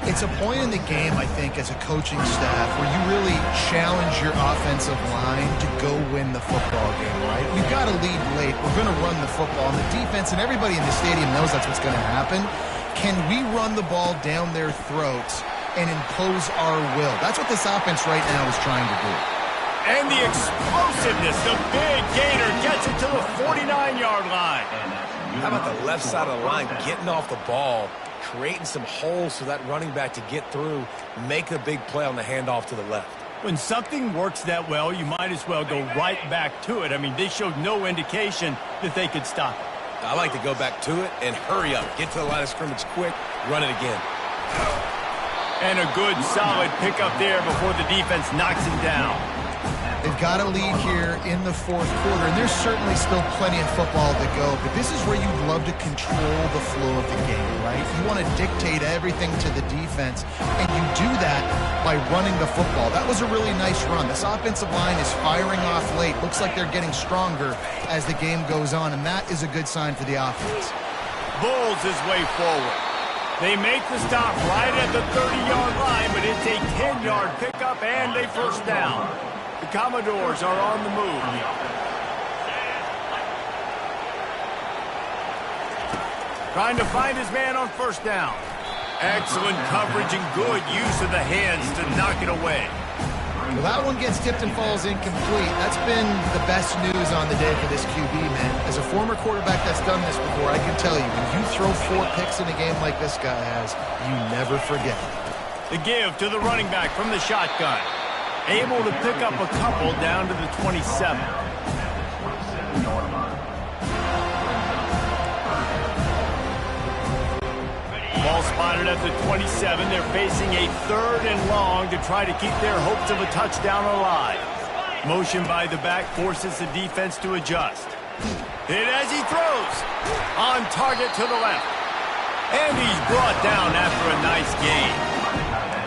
It's a point in the game, I think, as a coaching staff where you really challenge your offensive line to go win the football game, right? We've got to lead late. We're going to run the football. And the defense and everybody in the stadium knows that's what's going to happen. Can we run the ball down their throats and impose our will? That's what this offense right now is trying to do. And the explosiveness, the big gainer gets it to the 49-yard line. How about the left side of the line getting off the ball, creating some holes for that running back to get through, make a big play on the handoff to the left. When something works that well, you might as well go right back to it. I mean, they showed no indication that they could stop it. I like to go back to it and hurry up. Get to the line of scrimmage quick, run it again. And a good, solid pickup there before the defense knocks him down. They've got a lead here in the 4th quarter, and there's certainly still plenty of football to go, but this is where you'd love to control the flow of the game, right? You want to dictate everything to the defense, and you do that by running the football. That was a really nice run. This offensive line is firing off late. Looks like they're getting stronger as the game goes on, and that is a good sign for the offense. Bulls his way forward. They make the stop right at the 30-yard line, but it's a 10-yard pickup and a 1st down. The Commodores are on the move. Trying to find his man on 1st down. Excellent coverage and good use of the hands to knock it away. Well, that one gets tipped and falls incomplete. That's been the best news on the day for this QB, man. As a former quarterback that's done this before, I can tell you, when you throw 4 picks in a game like this guy has, you never forget. The give to the running back from the shotgun. Able to pick up a couple down to the 27. Ball spotted at the 27. They're facing a 3rd and long to try to keep their hopes of a touchdown alive. Motion by the back forces the defense to adjust. Hit as he throws. On target to the left. And he's brought down after a nice gain.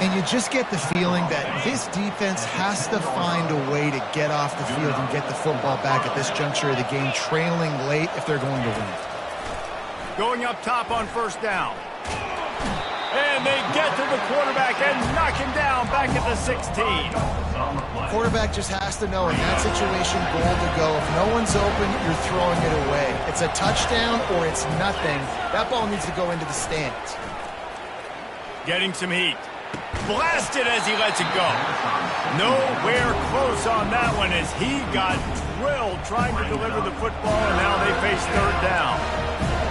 And you just get the feeling that this defense has to find a way to get off the field and get the football back at this juncture of the game, trailing late if they're going to win. Going up top on 1st down. And they get to the quarterback and knock him down back at the 16. Quarterback just has to know in that situation, goal to go. If no one's open, you're throwing it away. It's a touchdown or it's nothing. That ball needs to go into the stands. Getting some heat. Blasted as he lets it go. Nowhere close on that one as he got drilled trying to deliver the football, and now they face 3rd down.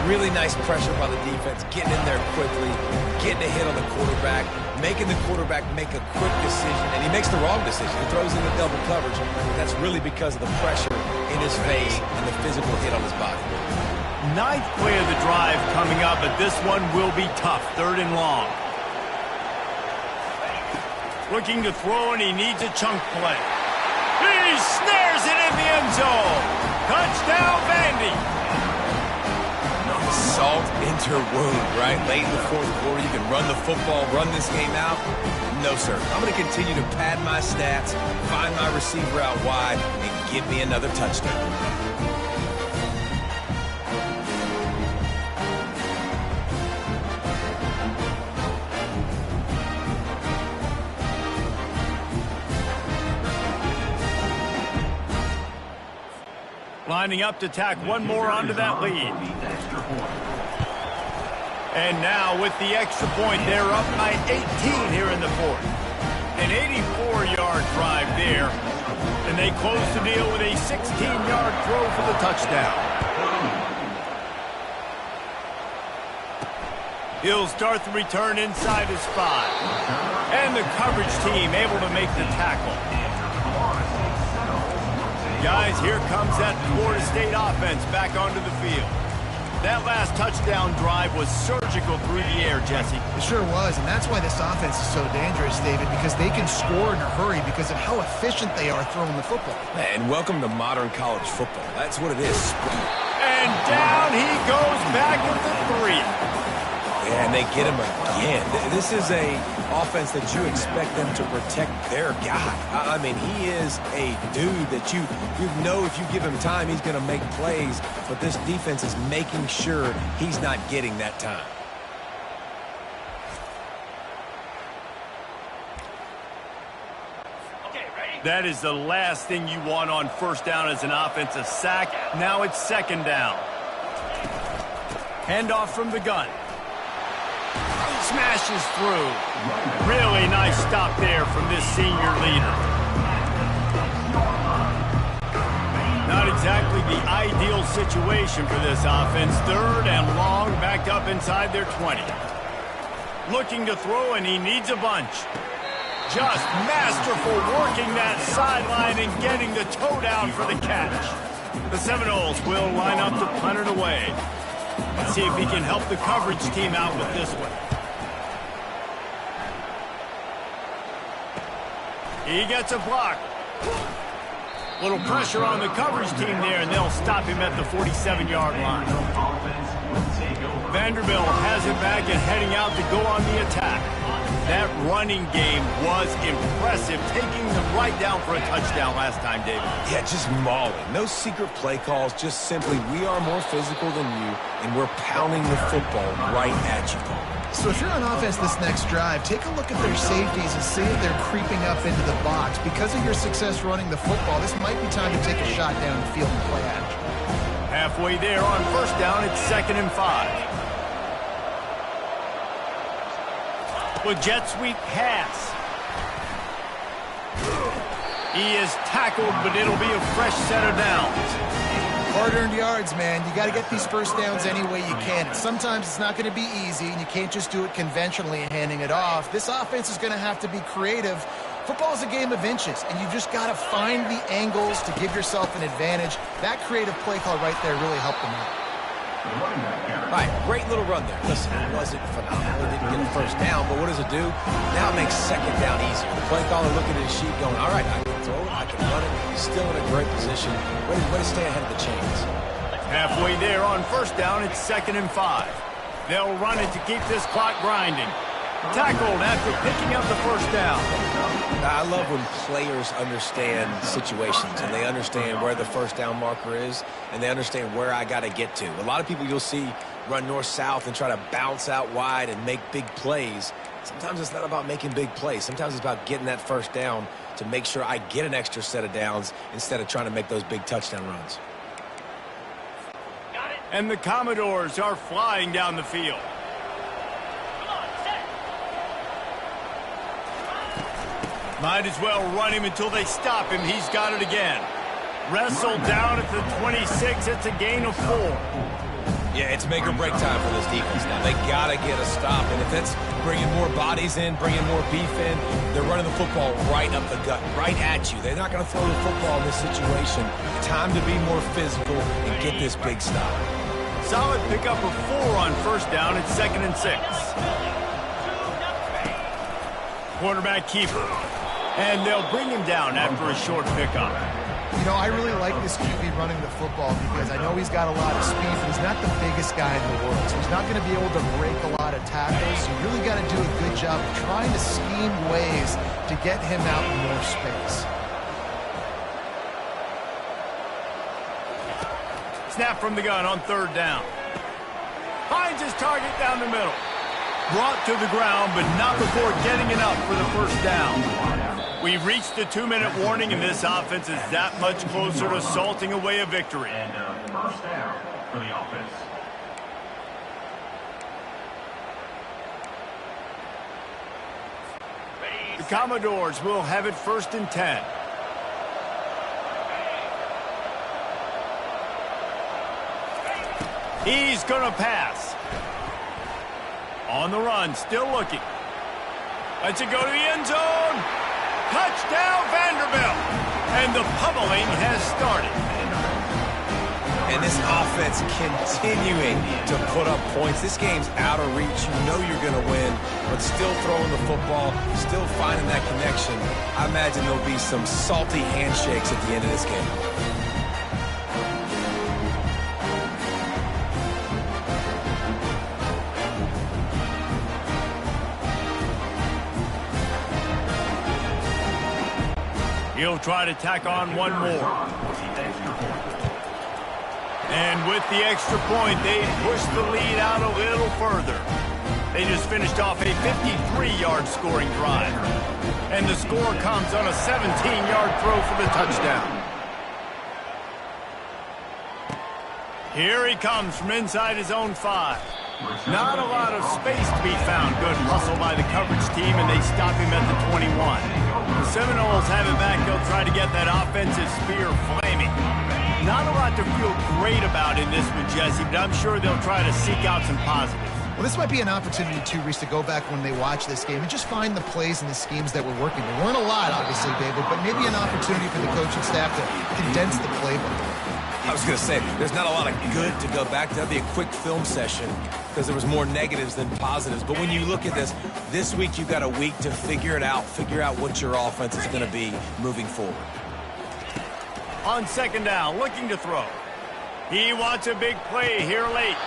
Really nice pressure by the defense, getting in there quickly, getting a hit on the quarterback, making the quarterback make a quick decision, and he makes the wrong decision. He throws into double coverage. That's really because of the pressure in his face and the physical hit on his body. 9th play of the drive coming up, but this one will be tough. 3rd and long. Looking to throw, and he needs a chunk play. He snares it in the end zone. Touchdown, Vandy. Salt into her wound, right? Late in the 4th quarter, you can run the football, run this game out. No, sir. I'm going to continue to pad my stats, find my receiver out wide, and give me another touchdown. Lining up to tack one more onto that lead. And now with the extra point, they're up by 18 here in the 4th. An 84-yard drive there. And they close the deal with a 16-yard throw for the touchdown. He'll start the return inside his 5. And the coverage team able to make the tackle. Guys, here comes that Florida State offense back onto the field. That last touchdown drive was surgical through the air, Jesse. It sure was, and that's why this offense is so dangerous, David, because they can score in a hurry because of how efficient they are throwing the football. And welcome to modern college football. That's what it is. And down he goes back at the 3. Yeah, and they get him again. This is a offense that you expect them to protect their guy. I mean, he is a dude that you know if you give him time, he's going to make plays. But this defense is making sure he's not getting that time. That is the last thing you want on 1st down as an offensive sack. Now it's 2nd down. Handoff from the gun. Smashes through. Really nice stop there from this senior leader. Not exactly the ideal situation for this offense. 3rd and long, backed up inside their 20. Looking to throw, and he needs a bunch. Just masterful working that sideline and getting the toe down for the catch. The Seminoles will line up to punt it away. Let's see if he can help the coverage team out with this one. He gets a block. Little pressure on the coverage team there, and they'll stop him at the 47-yard line. Vanderbilt has it back and heading out to go on the attack. That running game was impressive, taking them right down for a touchdown last time, David. Yeah, just mauling. No secret play calls, just simply we are more physical than you, and we're pounding the football right at you. So if you're on offense this next drive, take a look at their safeties and see if they're creeping up into the box. Because of your success running the football, this might be time to take a shot down the field and play action. Halfway there on 1st down, it's 2nd and 5. With jet sweep pass. He is tackled, but it'll be a fresh set of downs. Hard-earned yards, man. You got to get these first downs any way you can. And sometimes it's not going to be easy, and you can't just do it conventionally handing it off. This offense is going to have to be creative. Football is a game of inches, and you just got to find the angles to give yourself an advantage. That creative play call right there really helped them out. All right, great little run there. Listen, it wasn't phenomenal. It didn't get the first down, but what does it do? Now it makes second down easier. The play caller looking at his sheet going, all right, I can throw it, I can run it. He's still in a great position. Way to stay ahead of the chains. Halfway there on first down, it's 2nd and 5. They'll run it to keep this clock grinding. Tackled after picking up the first down. I love when players understand situations and they understand where the first down marker is and they understand where I got to get to. A lot of people you'll see run north-south and try to bounce out wide and make big plays. Sometimes it's not about making big plays. Sometimes it's about getting that first down to make sure I get an extra set of downs instead of trying to make those big touchdown runs. And the Commodores are flying down the field. Might as well run him until they stop him. He's got it again. Wrestled down at the 26. It's a gain of 4. Yeah, it's make or break time for this defense now. They got to get a stop. And if it's bringing more bodies in, bringing more beef in, they're running the football right up the gut, right at you. They're not going to throw the football in this situation. Time to be more physical and get this big stop. Solid pickup of 4 on first down. It's 2nd and 6. Quarterback keeper. And they'll bring him down after a short pickup. You know, I really like this QB running the football because I know he's got a lot of speed, but he's not the biggest guy in the world. So he's not going to be able to break a lot of tackles. You really got to do a good job of trying to scheme ways to get him out in more space. Snap from the gun on 3rd down. Finds his target down the middle. Brought to the ground, but not before getting enough for the first down. We've reached the 2-minute warning, and this offense is that much closer to salting away a victory. And first down for the offense. The Commodores will have it 1st and 10. He's going to pass. On the run, still looking. Lets it go to the end zone. Touchdown, Vanderbilt. And the pummeling has started. And this offense continuing to put up points. This game's out of reach. You know you're going to win, but still throwing the football, still finding that connection. I imagine there'll be some salty handshakes at the end of this game. He'll try to tack on one more. And with the extra point, they push the lead out a little further. They just finished off a 53-yard scoring drive. And the score comes on a 17-yard throw for the touchdown. Here he comes from inside his own 5. Not a lot of space to be found. Good hustle by the coverage team, and they stop him at the 21. The Seminoles have it back. They'll try to get that offensive spear flaming. Not a lot to feel great about in this one, Jesse, but I'm sure they'll try to seek out some positives. Well, this might be an opportunity, too, Reese, to go back when they watch this game and just find the plays and the schemes that were working. There weren't a lot, obviously, David, but maybe an opportunity for the coaching staff to condense the playbook. I was going to say, there's not a lot of good to go back to. That'd be a quick film session because there was more negatives than positives. But when you look at this week you've got a week to figure it out, figure out what your offense is going to be moving forward. On 2nd down, looking to throw. He wants a big play here late.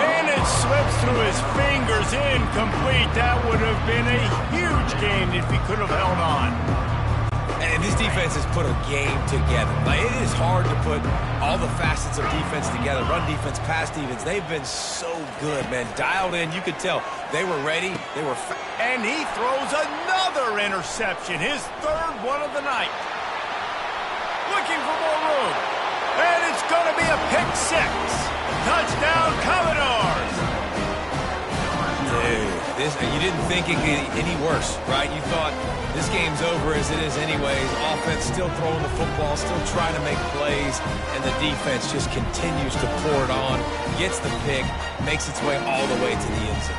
And it slips through his fingers, incomplete. That would have been a huge game if he could have held on. And this defense has put a game together. Like, it is hard to put all the facets of defense together. Run defense, pass defense. They've been so good, man. Dialed in. You could tell they were ready. They were and he throws another interception. His 3rd one of the night. Looking for more room. And it's going to be a pick 6. Touchdown, Commodores. Dude, you didn't think it could get any worse, right? You thought this game's over as it is anyways. Offense still throwing the football, still trying to make plays, and the defense just continues to pour it on, gets the pick, makes its way all the way to the end zone.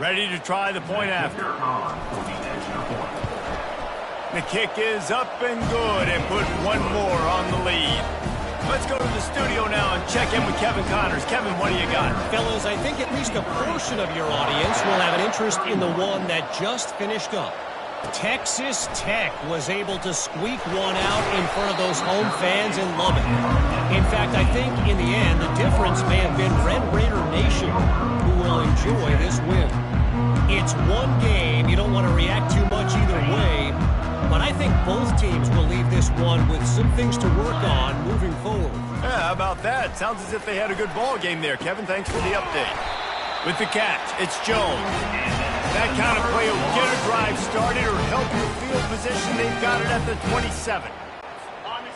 Ready to try the point after. The kick is up and good and put one more on the lead. Let's go to the studio now and check in with Kevin Connors. Kevin, what do you got? Fellas, I think at least a portion of your audience will have an interest in the one that just finished up. Texas Tech was able to squeak one out in front of those home fans in Lubbock. In fact, I think in the end, the difference may have been Red Raider Nation who will enjoy this win. It's one game. You don't want to react too much either way, but I think both teams will leave this one with some things to work on moving forward. Yeah, how about that? Sounds as if they had a good ball game there. Kevin, thanks for the update. With the catch, it's Jones. That kind of play will get a drive started or help your field position. They've got it at the 27.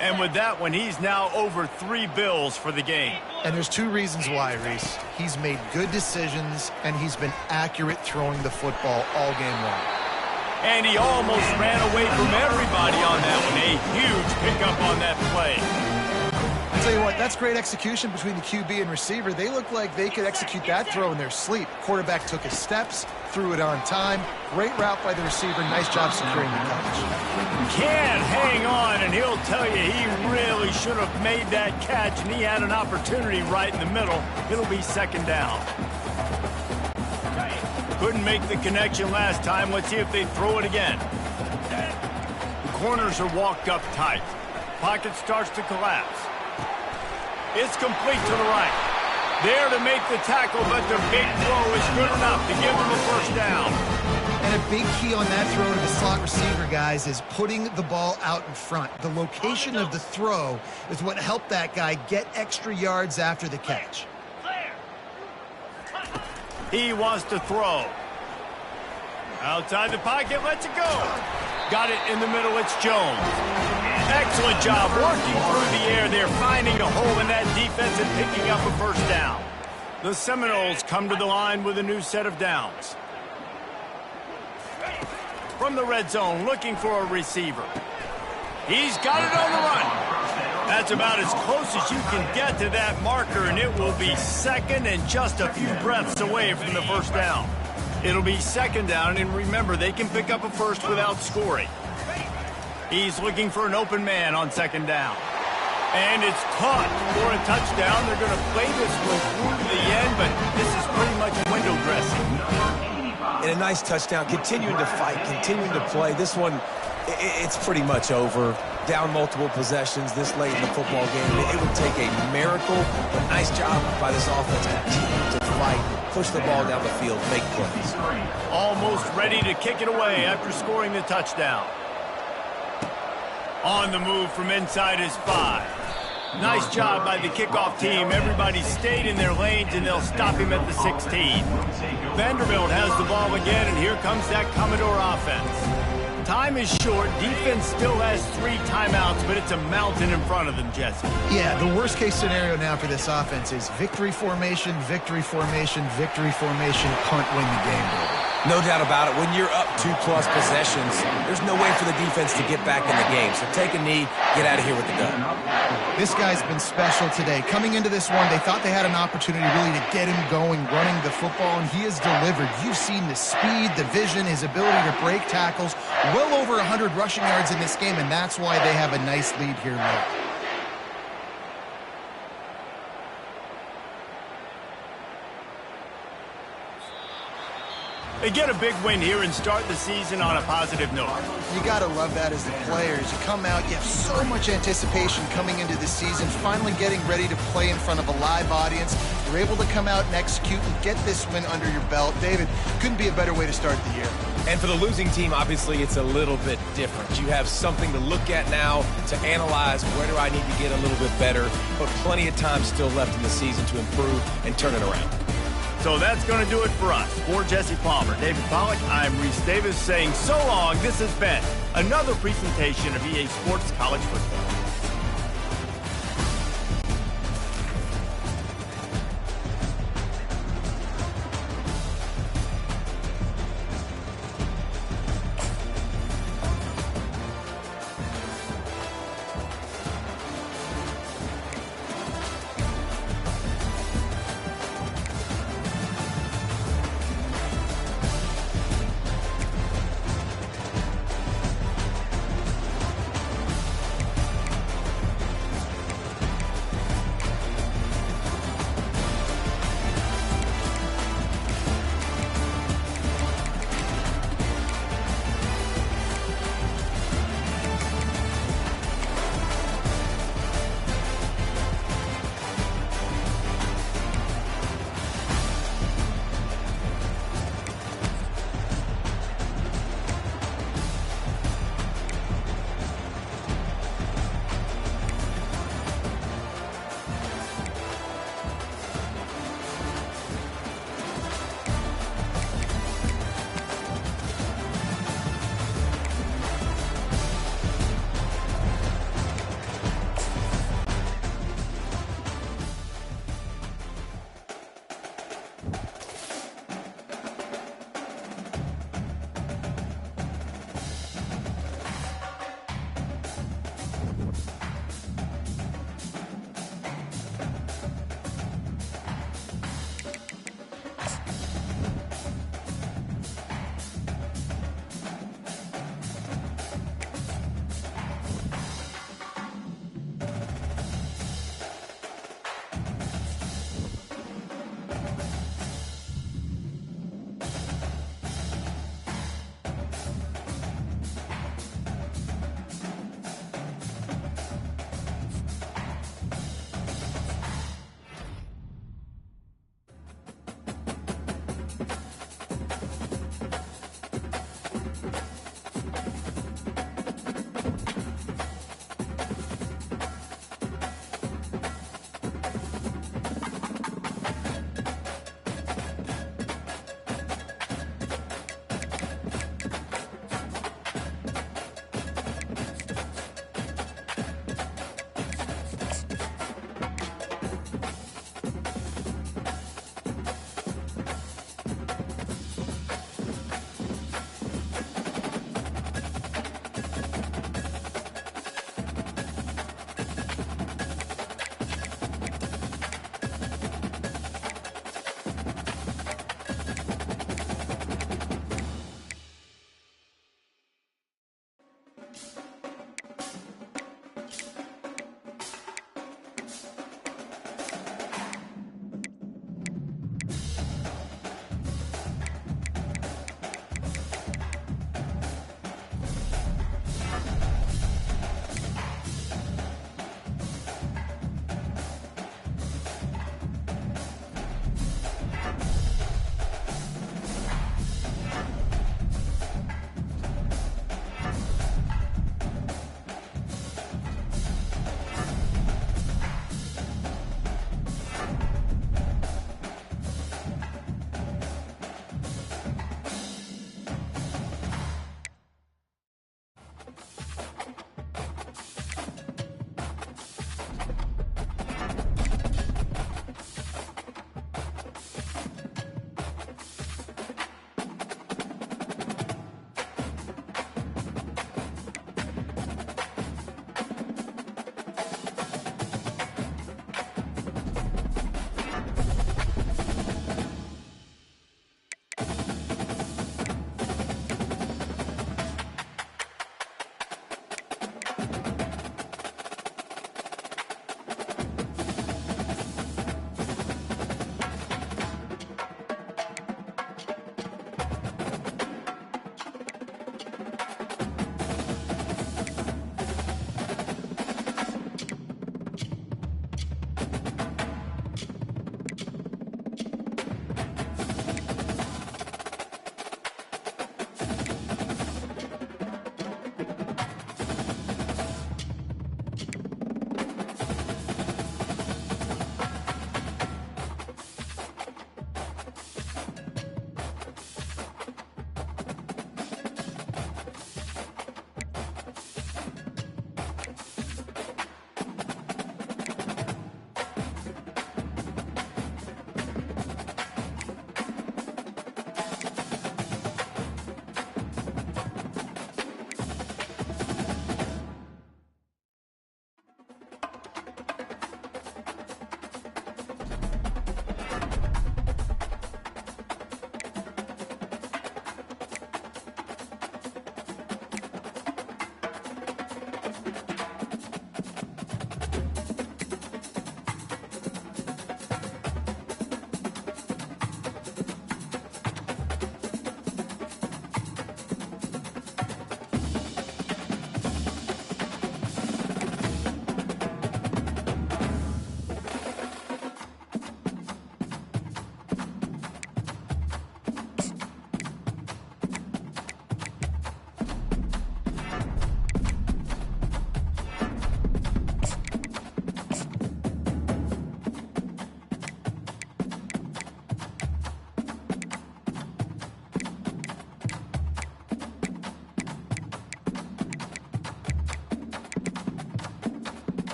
And with that one, he's now over 3 bills for the game. And there's 2 reasons why, Reese. He's made good decisions, and he's been accurate throwing the football all game long. And he almost ran away from everybody on that one. A huge pickup on that play. I'll tell you what, that's great execution between the QB and receiver. They look like they could execute that throw in their sleep. Quarterback took his steps, threw it on time. Great route by the receiver. Nice job securing the catch. Can't hang on, and he'll tell you he really should have made that catch, and he had an opportunity right in the middle. It'll be second down. Couldn't make the connection last time. Let's see if they throw it again. The corners are walked up tight. Pocket starts to collapse. It's complete to the right. There to make the tackle, but the big throw is good enough to give them a first down. And a big key on that throw to the slot receiver, guys, is putting the ball out in front. The location of the throw is what helped that guy get extra yards after the catch. He wants to throw. Outside the pocket, lets it go. Got it in the middle, it's Jones. Excellent job working through the air there, finding a hole in that defense and picking up a first down. The Seminoles come to the line with a new set of downs. From the red zone, looking for a receiver. He's got it on the run. That's about as close as you can get to that marker, and it will be second and just a few breaths away from the first down. It'll be second down, and remember, they can pick up a first without scoring. He's looking for an open man on second down. And it's caught for a touchdown. They're going to play this one through to the end, but this is pretty much window dressing. And a nice touchdown, continuing to fight, continuing to play. This one, it's pretty much over. Down multiple possessions this late in the football game. It would take a miracle, but nice job by this offense. Continue to fight, push the ball down the field, make plays. Almost ready to kick it away after scoring the touchdown. On the move from inside his 5. Nice job by the kickoff team. Everybody stayed in their lanes, and they'll stop him at the 16. Vanderbilt has the ball again, and here comes that Commodore offense. Time is short. Defense still has 3 timeouts, but it's a mountain in front of them, Jesse. Yeah, the worst-case scenario now for this offense is victory formation, victory formation, victory formation, punt, win the game. No doubt about it. When you're up 2+ possessions, there's no way for the defense to get back in the game. So take a knee, get out of here with the gun. This guy's been special today. Coming into this one, they thought they had an opportunity really to get him going, running the football, and he has delivered. You've seen the speed, the vision, his ability to break tackles. Well over 100 rushing yards in this game, and that's why they have a nice lead here late. They get a big win here and start the season on a positive note. You got to love that as the players. You come out, you have so much anticipation coming into the season, finally getting ready to play in front of a live audience. You're able to come out and execute and get this win under your belt. David, couldn't be a better way to start the year. And for the losing team, obviously, it's a little bit different. You have something to look at now, to analyze where do I need to get a little bit better, but plenty of time still left in the season to improve and turn it around. So that's going to do it for us. For Jesse Palmer, David Pollack, I'm Reese Davis saying so long. This has been another presentation of EA Sports College Football.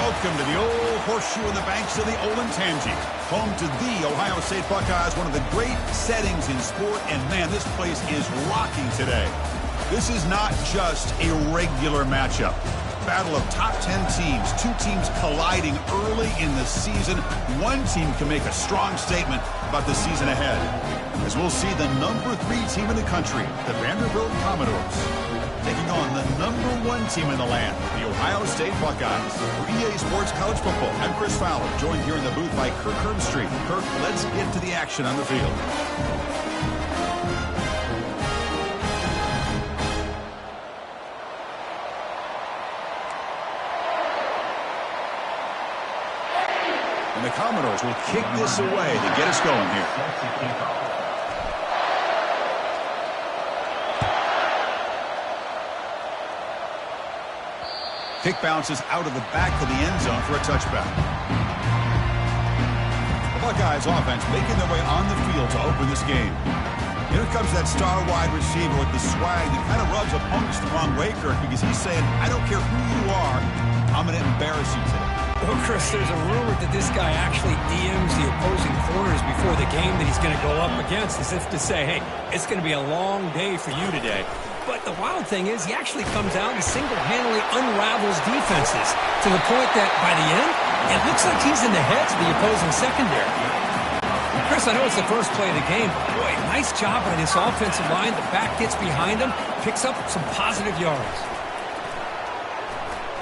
welcome to the old horseshoe in the banks of the Olentangy, home to the Ohio State Buckeyes, one of the great settings in sport, and man, this place is rocking today. This is not just a regular matchup. Battle of top 10 teams, two teams colliding early in the season. One team can make a strong statement about the season ahead, as we'll see the number 3 team in the country, the Vanderbilt Commodores, taking on the number 1 team in the land, the Ohio State Buckeyes. For EA Sports College Football, I'm Chris Fowler, joined here in the booth by Kirk Herbstreit. Kirk, let's get to the action on the field. And the Commodores will kick this away to get us going here. Kick bounces out of the back of the end zone for a touchback. The Buckeyes offense making their way on the field to open this game. Here comes that star wide receiver with the swag that kind of rubs opponents the wrong way, Kirk, because he's saying, I don't care who you are, I'm going to embarrass you today. Well, Chris, there's a rumor that this guy actually DMs the opposing corners before the game that he's going to go up against, as if to say, hey, it's going to be a long day for you today. But the wild thing is he actually comes out and single-handedly unravels defenses to the point that by the end, it looks like he's in the heads of the opposing secondary. Chris, I know it's the first play of the game, but boy, nice job by this offensive line. The back gets behind him, picks up some positive yards.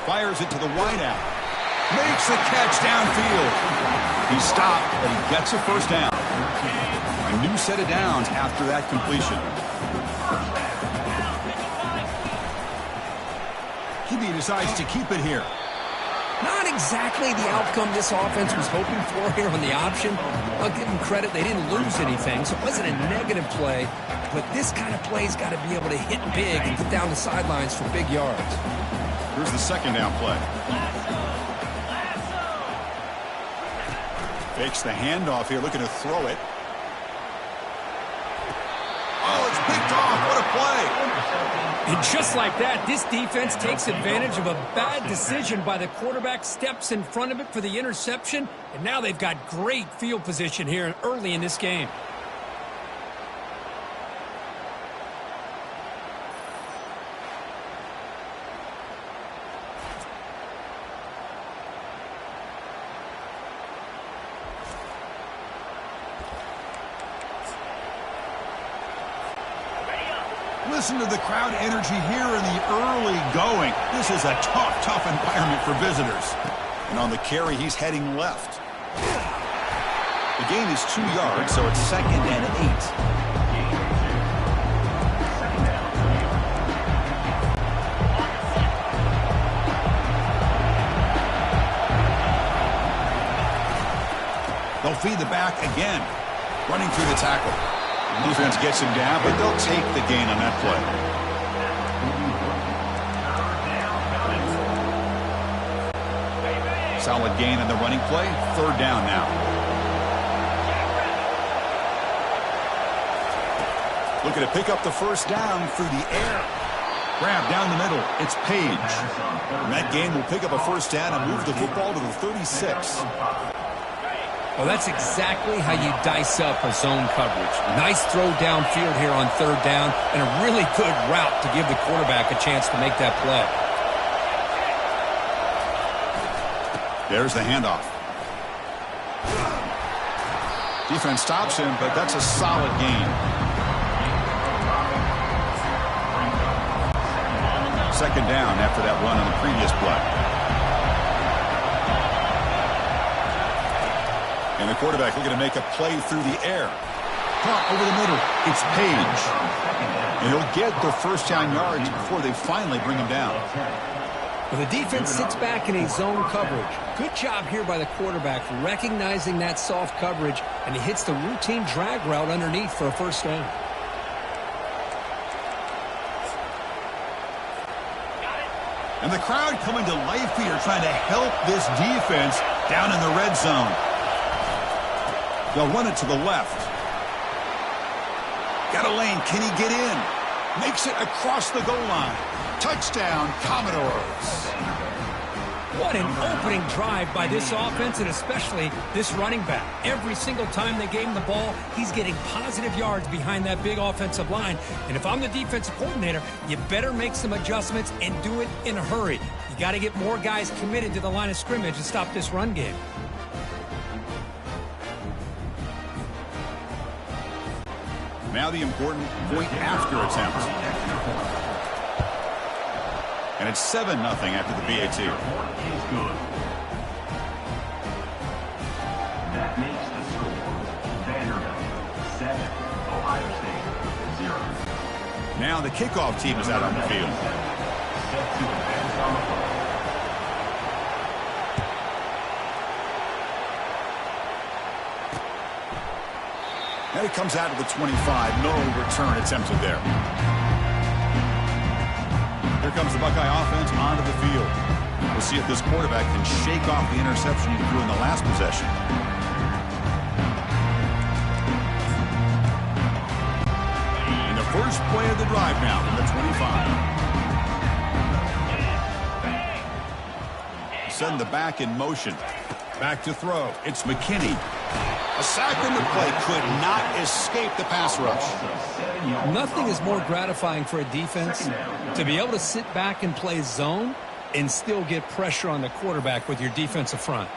Fires it to the wideout. Makes the catch downfield. He stopped, but he gets a first down. A new set of downs after that completion. QB decides to keep it here. Not exactly the outcome this offense was hoping for here on the option. I'll give them credit. They didn't lose anything, so it wasn't a negative play. But this kind of play's got to be able to hit big and get down the sidelines for big yards. Here's the second down play. Fakes the handoff here, looking to throw it. Oh, it's picked off. What a play. And just like that, this defense takes advantage of a bad decision by the quarterback, steps in front of it for the interception, and now they've got great field position here early in this game. Listen to the crowd energy here in the early going. This is a tough environment for visitors. And on the carry, he's heading left. The gain is 2 yards, so it's 2nd and 8. They'll feed the back again, running through the tackle. Defense gets him down, but they'll take the gain on that play. Solid gain on the running play. 3rd down now. Looking to pick up the first down through the air. Grab down the middle. It's Page. And that gain will pick up a first down and move the football to the 36. Well, that's exactly how you dice up a zone coverage. Nice throw downfield here on 3rd down, and a really good route to give the quarterback a chance to make that play. There's the handoff. Defense stops him, but that's a solid gain. 2nd down after that run on the previous play. And the quarterback looking to make a play through the air. Caught over the middle. It's Page. And he'll get the first down yards before they finally bring him down. Well, the defense sits back in a zone coverage. Good job here by the quarterback recognizing that soft coverage, and he hits the routine drag route underneath for a first down. And the crowd coming to life here, trying to help this defense down in the red zone. They'll run it to the left. Got a lane. Can he get in? Makes it across the goal line. Touchdown, Commodores. What an opening drive by this offense, and especially this running back. Every single time they gave him the ball, he's getting positive yards behind that big offensive line. And if I'm the defensive coordinator, you better make some adjustments and do it in a hurry. You got to get more guys committed to the line of scrimmage and stop this run game. Now the important point after attempt. And it's 7-0 after the BAT. Is good. That makes the score Vanderbilt 7, Ohio State 0. Now the kickoff team is out on the field. Set to advance on the play. And it comes out to the 25. No return attempted there. Here comes the Buckeye offense onto the field. We'll see if this quarterback can shake off the interception he threw in the last possession. And the first play of the drive now from the 25. Send the back in motion. Back to throw. It's McKinney. A sack in the play could not escape the pass rush. Nothing is more gratifying for a defense to be able to sit back and play zone and still get pressure on the quarterback with your defensive front.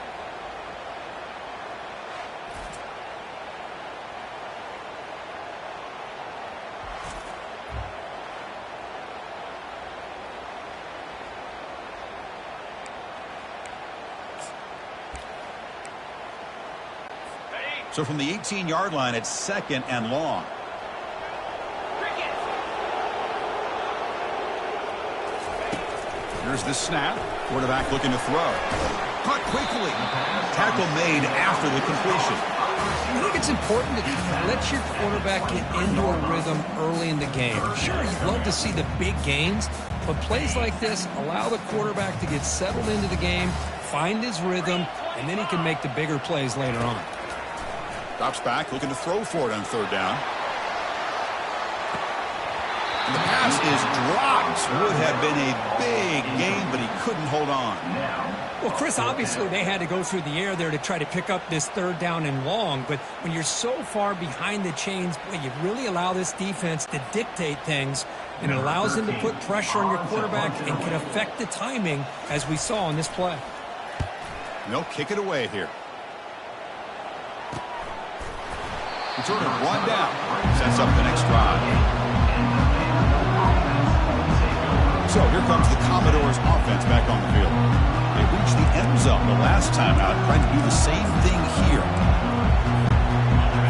So from the 18-yard line, it's 2nd and long. Here's the snap. Quarterback looking to throw. Caught quickly. Tackle made after the completion. I think it's important to let your quarterback get into a rhythm early in the game. Sure, you'd love to see the big gains, but plays like this allow the quarterback to get settled into the game, find his rhythm, and then he can make the bigger plays later on. Drops back, looking to throw for it on 3rd down. And the pass is dropped. Would have been a big gain, but he couldn't hold on. Well, Chris, obviously they had to go through the air there to try to pick up this 3rd down and long, but when you're so far behind the chains, boy, you really allow this defense to dictate things, and it allows them to put pressure on your quarterback and can affect the timing, as we saw on this play. They'll kick it away here. Return of 1 down. Sets up the next drive. So here comes the Commodores offense back on the field. They reached the end zone the last time out, trying to do the same thing here.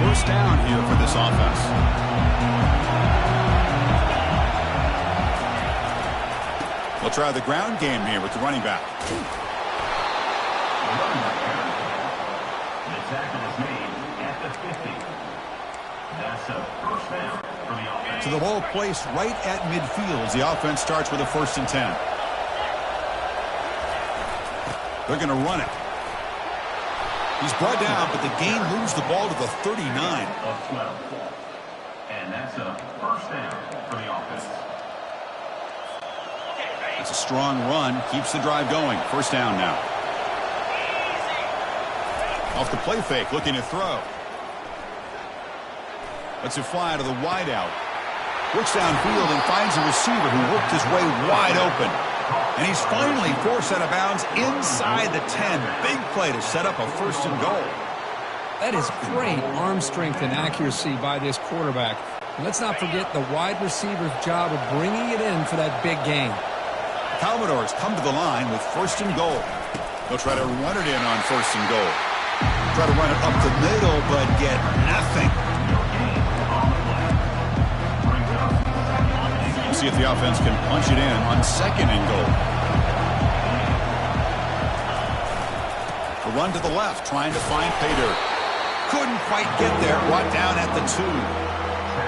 1st down here for this offense. They'll try the ground game here with the running back. The tackle is made at the 50. That's a 1st down for the offense. To the ball placed right at midfield as the offense starts with a 1st and 10. They're going to run it. He's brought down, but the gain moves the ball to the 39. Of 12. And that's a 1st down for the offense. It's a strong run, keeps the drive going. 1st down now. Off the play fake, looking to throw. Lets it fly to the wideout. Looks downfield and finds a receiver who worked his way wide open. And he's finally forced out of bounds inside the 10. Big play to set up a 1st and goal. That is great arm strength and accuracy by this quarterback. And let's not forget the wide receiver's job of bringing it in for that big gain. The Commodores come to the line with 1st and goal. They'll try to run it in on 1st and goal. Try to run it up the middle, but get nothing. See if the offense can punch it in on 2nd and goal. The run to the left, trying to find pay dirt. Couldn't quite get there, brought down at the 2.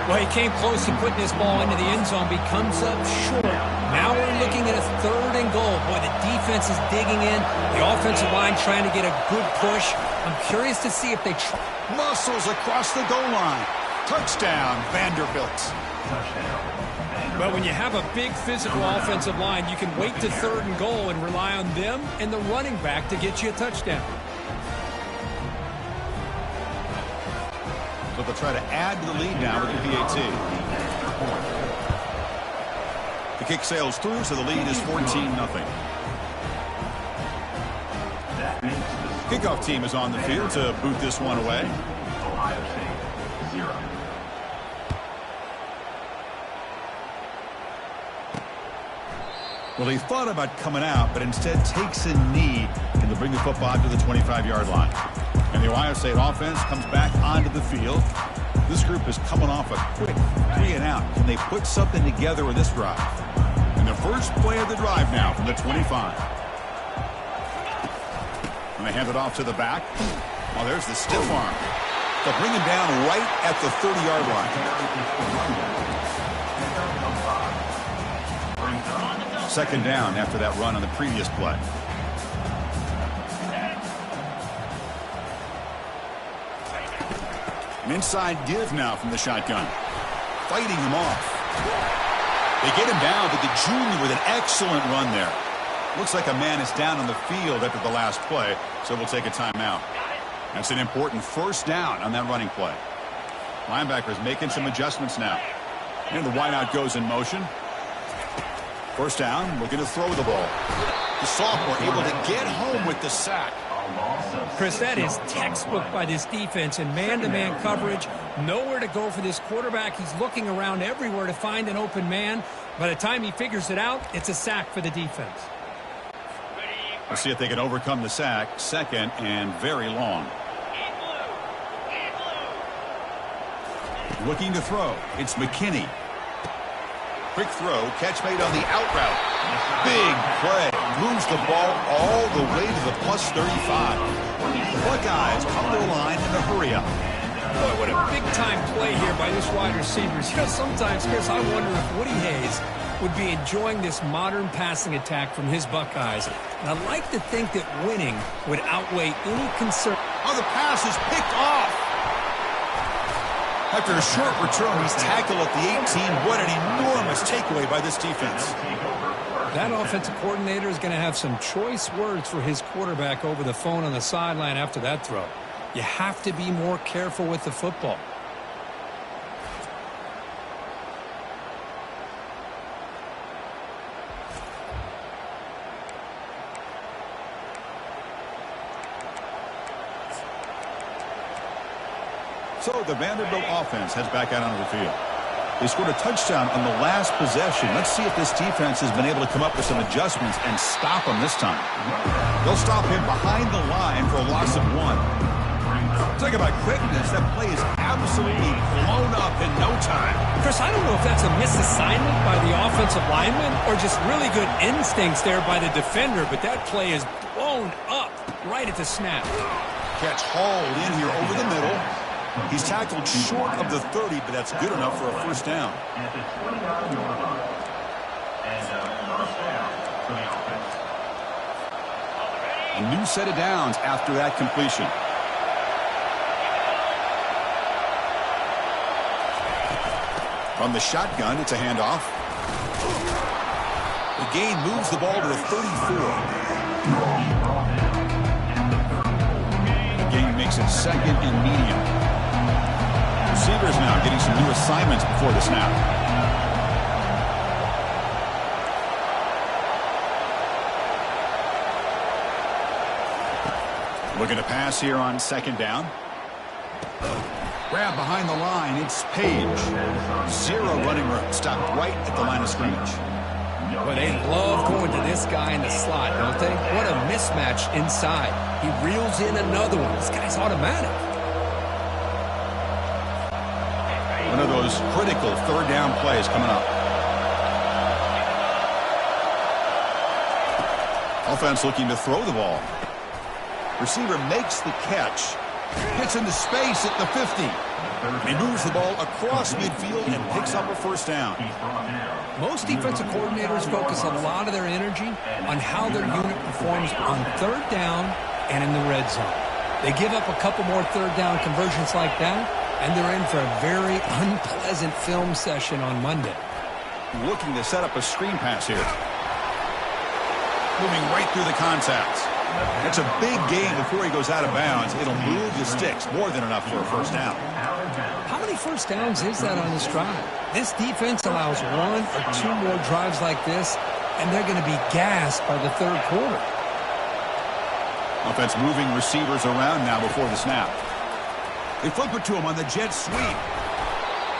Well, he came close to putting this ball into the end zone, but he comes up short. Now we're looking at a 3rd and goal. Boy, the defense is digging in. The offensive line trying to get a good push. I'm curious to see if they try. Muscles across the goal line. Touchdown, Vanderbilt. Touchdown. But when you have a big physical offensive line, you can wait to 3rd and goal and rely on them and the running back to get you a touchdown. So they'll try to add to the lead now with the PAT. The kick sails through, so the lead is 14-0. Kickoff team is on the field to boot this one away. Ohio State, 0. Well, he thought about coming out, but instead takes a knee and to bring the football to the 25-yard line. And the Ohio State offense comes back onto the field. This group is coming off a quick 3-and-out. Can they put something together in this drive? And the first play of the drive now from the 25. And they hand it off to the back. Oh, there's the stiff arm. They'll bring him down right at the 30-yard line. Second down after that run on the previous play. An inside give now from the shotgun. Fighting him off. They get him down, but the junior with an excellent run there. Looks like a man is down on the field after the last play, so we'll take a timeout. That's an important first down on that running play. Linebackers making some adjustments now. And the wideout goes in motion. First down, looking to throw the ball. The sophomore able to get home with the sack. Chris, that is textbook by this defense in man-to-man coverage. Nowhere to go for this quarterback. He's looking around everywhere to find an open man. By the time he figures it out, it's a sack for the defense. We'll see if they can overcome the sack. Second and very long. Looking to throw. It's McKinney. Quick throw, catch made on the out route. Big play. Moves the ball all the way to the plus 35. Buckeyes come to the line in a hurry up. Boy, what a big-time play here by this wide receiver. You know, sometimes, Chris, I wonder if Woody Hayes would be enjoying this modern passing attack from his Buckeyes. And I'd like to think that winning would outweigh any concern. Oh, the pass is picked off. After a short return, he's tackled at the 18. What an enormous takeaway by this defense. That offensive coordinator is going to have some choice words for his quarterback over the phone on the sideline after that throw. You have to be more careful with the football. So the Vanderbilt offense heads back out onto the field. They scored a touchdown on the last possession. Let's see if this defense has been able to come up with some adjustments and stop him this time. They'll stop him behind the line for a loss of 1. Talk about quickness. That play is absolutely blown up in no time. Chris, I don't know if that's a misassignment by the offensive lineman or just really good instincts there by the defender, but that play is blown up right at the snap. Catch hauled in here over the middle. He's tackled short of the 30, but that's good enough for a first down. At the 29-yard line. And first down for the offense. A new set of downs after that completion. From the shotgun, it's a handoff. The gain moves the ball to the 34. The gain makes it second and medium. Receivers now getting some new assignments before the snap. Looking to pass here on second down. Grab behind the line. It's Page. 0 running room. Stopped right at the line of scrimmage. But they love going to this guy in the slot, don't they? What a mismatch inside. He reels in another one. This guy's automatic. One of those critical third down plays coming up. Offense looking to throw the ball. Receiver makes the catch. Hits into space at the 50. He moves the ball across midfield and picks up a first down. Most defensive coordinators focus a lot of their energy on how their unit performs on third down and in the red zone. They give up a couple more third down conversions like that, and they're in for a very unpleasant film session on Monday. looking to set up a screen pass here. Moving right through the contact. It's a big gain before he goes out of bounds. It'll move the sticks. More than enough for a first down. How many first downs is that on this drive? This defense allows 1 or 2 more drives like this, and they're going to be gassed by the third quarter. Offense moving receivers around now before the snap. They flip it to him on the jet sweep.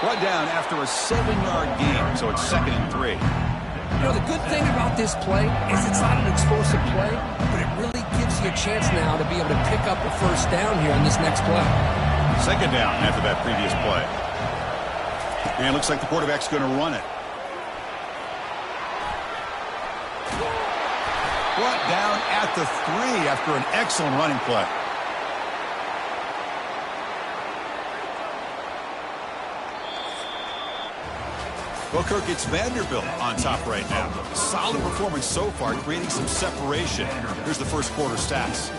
Brought down after a 7-yard gain, so it's 2nd and 3. You know, the good thing about this play is it's not an explosive play, but it really gives you a chance now to be able to pick up a first down here on this next play. 2nd down after that previous play. And it looks like the quarterback's going to run it. Brought down at the 3 after an excellent running play. Well, Kirk, it's Vanderbilt on top right now. Solid performance so far, creating some separation. Here's the first quarter stats.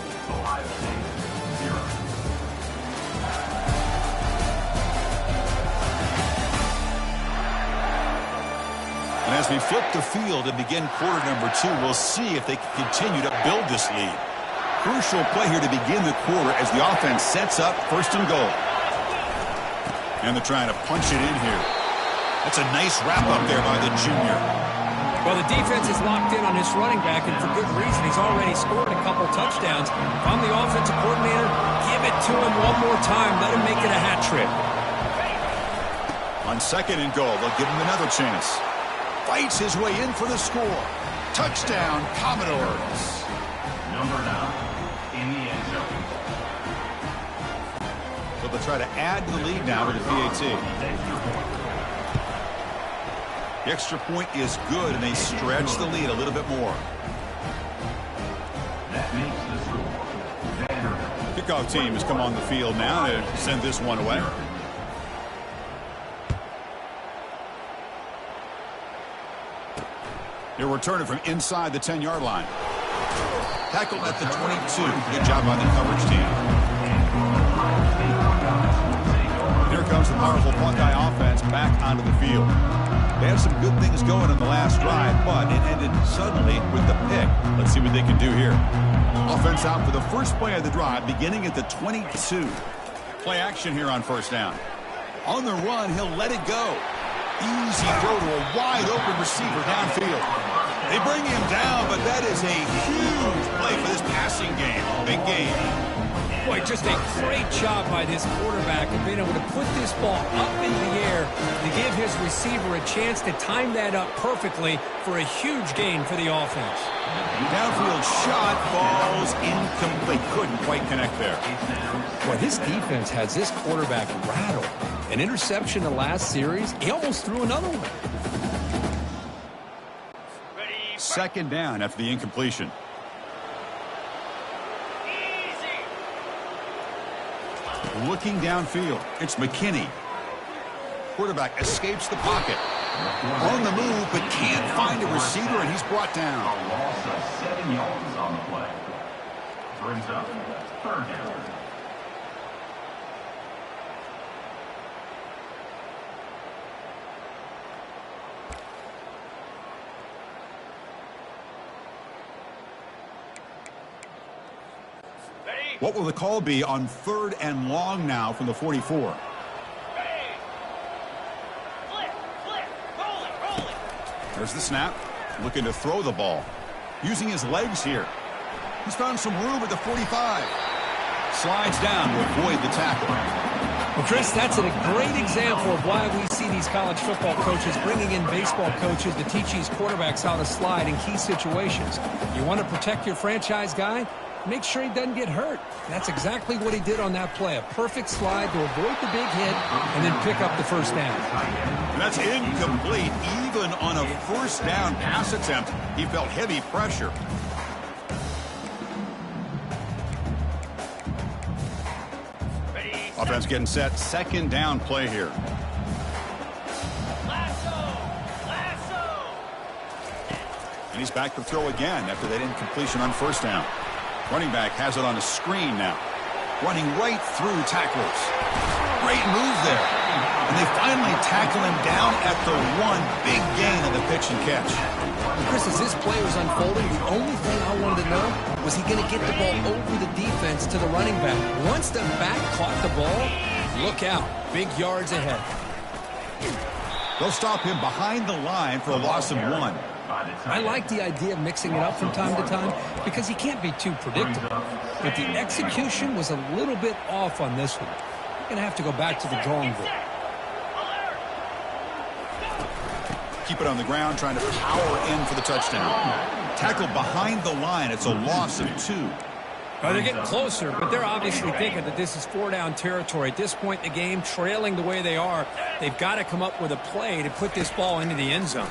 And as we flip the field and begin quarter number 2, we'll see if they can continue to build this lead. Crucial play here to begin the quarter as the offense sets up 1st and goal. And they're trying to punch it in here. That's a nice wrap-up there by the junior. Well, the defense is locked in on his running back, and for good reason. He's already scored a couple touchdowns. If I'm the offensive coordinator, give it to him one more time. Let him make it a hat trick. On 2nd and goal, they'll give him another chance. Fights his way in for the score. Touchdown, Commodores. Number 9 in the end zone. So they'll try to add to the lead now with the PAT. The extra point is good, and they stretch the lead a little bit more. That makes the score. Vanderbilt. Kickoff team has come on the field now to send this one away. They're returning from inside the 10-yard line. Tackled at the 22. Good job by the coverage team. Here comes the powerful Buckeye offense back onto the field. They had some good things going on the last drive, but it ended suddenly with the pick. Let's see what they can do here. Offense out for the first play of the drive, beginning at the 22. Play action here on 1st down. On the run, he'll let it go. Easy throw to a wide-open receiver downfield. They bring him down, but that is a huge play for this passing game. Big game. Boy, just a great job by this quarterback of being able to put this ball up in the air to give his receiver a chance to time that up perfectly for a huge gain for the offense. Downfield shot falls incomplete. Couldn't quite connect there. Boy, this defense has this quarterback rattled. An interception the last series. He almost threw another one. 2nd down after the incompletion. Looking downfield, it's McKinney. Quarterback escapes the pocket. On the move, but can't find a receiver, and he's brought down. A loss of 7 yards on the play. Brings up 3rd down. What will the call be on 3rd and long now from the 44? There's the snap. Looking to throw the ball. Using his legs here. He's found some room at the 45. Slides down to avoid the tackle. Well, Chris, that's a great example of why we see these college football coaches bringing in baseball coaches to teach these quarterbacks how to slide in key situations. You want to protect your franchise guy? Make sure he doesn't get hurt. That's exactly what he did on that play. A perfect slide to avoid the big hit and then pick up the first down. And that's incomplete. Even on a first down pass attempt, he felt heavy pressure. Offense getting set. 2nd down play here. And he's back to throw again after that incompletion on 1st down. Running back has it on a screen now. Running right through tacklers. Great move there. And they finally tackle him down at the 1. Big gain in the pitch and catch. Chris, as this play was unfolding, the only thing I wanted to know was he going to get the ball over the defense to the running back. Once the back caught the ball, look out. Big yards ahead. They'll stop him behind the line for a loss of 1. I like the idea of mixing it up from time to time because he can't be too predictable. But the execution was a little bit off on this one. You're going to have to go back to the drawing board. Keep it on the ground, trying to power in for the touchdown. Tackle behind the line. It's a loss of 2. Well, they're getting closer, but they're obviously thinking that this is 4-down territory. At this point in the game, trailing the way they are, they've got to come up with a play to put this ball into the end zone.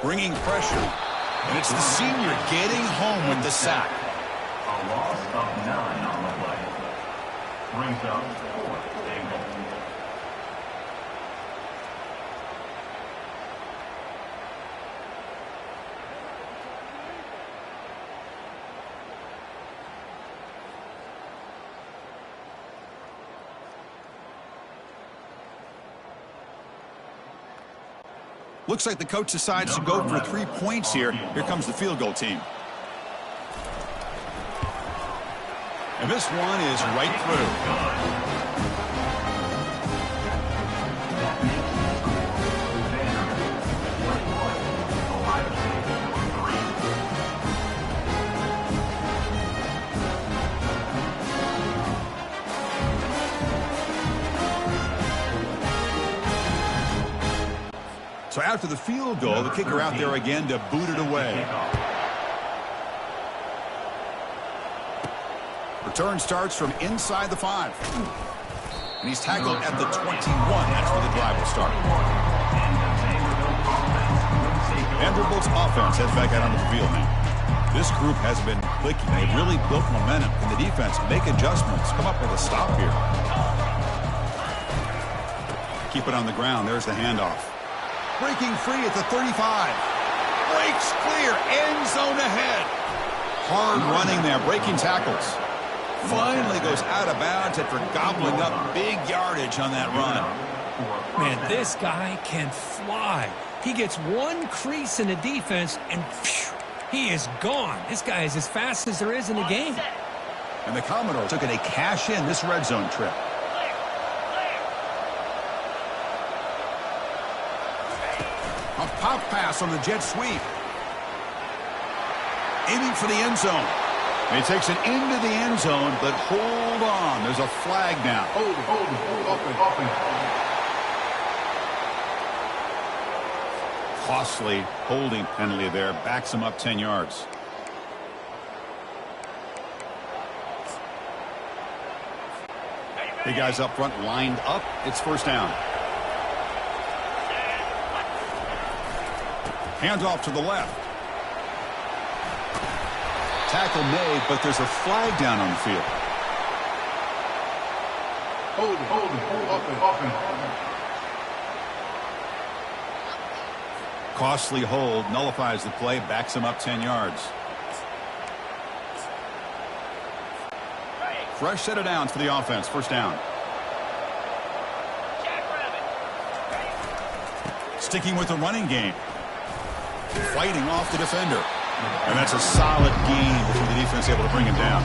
Bringing pressure. And it's the senior getting home with the sack. A loss of 9 on the play. Brings up 4th and goal. Looks like the coach decides to go for 3 points here. Here comes the field goal team. And this one is right through. So after the field goal, the kicker out there again to boot it away. Return starts from inside the 5. And he's tackled at the 21. That's where the drive will start. Vanderbilt's offense heads back out onto the field now. This group has been clicking. They've really built momentum. Can the defense make adjustments? Come up with a stop here. Keep it on the ground. There's the handoff. Breaking free at the 35. Breaks clear. End zone ahead. Hard running there. Breaking tackles. Finally goes out of bounds after gobbling up big yardage on that run. Man, this guy can fly. He gets one crease in the defense, and phew, he is gone. This guy is as fast as there is in the game. And the Commodores looking to cash in this red zone trip. A pop pass on the jet sweep. Aiming for the end zone. He takes it into the end zone, but hold on. There's a flag now. Hold. Costly holding penalty there. Backs him up 10 yards. Big guys up front lined up. It's first down. Handoff to the left. Tackle made, but there's a flag down on the field. Costly hold, nullifies the play, backs him up 10 yards. Fresh set of downs for the offense, first down. Sticking with the running game. Fighting off the defender. And that's a solid gain before the defense able to bring him down.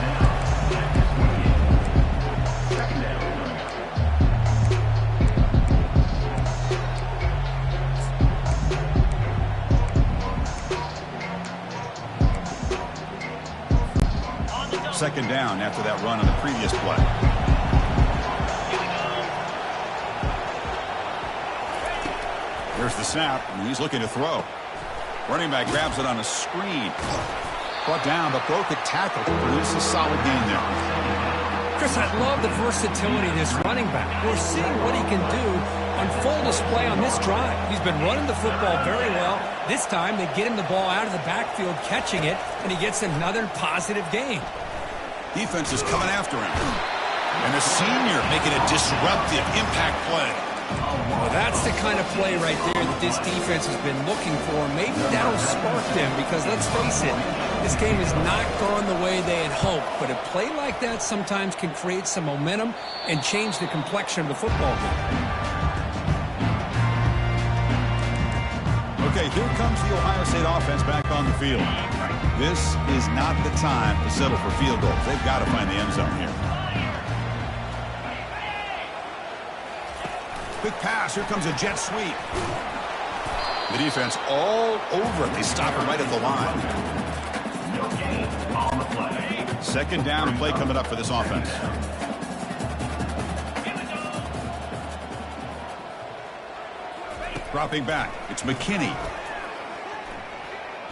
Second down after that run on the previous play. Here's the snap, and he's looking to throw. Running back grabs it on a screen. Brought down, but broke a tackle. Produces a solid gain there. Chris, I love the versatility of this running back. We're seeing what he can do on full display on this drive. He's been running the football very well. This time, they get him the ball out of the backfield, catching it, and he gets another positive gain. Defense is coming after him. And the senior making a disruptive impact play. Well, that's the kind of play right there that this defense has been looking for. Maybe that'll spark them because, let's face it, this game has not gone the way they had hoped. But a play like that sometimes can create some momentum and change the complexion of the football game. the Ohio State offense back on the field. This is not the time to settle for field goals. They've got to find the end zone here. Quick pass. Here comes a jet sweep. The defense all over it. They stop him right at the line. No gain on the play. Second down play coming up for this offense. Dropping back. It's McKinney.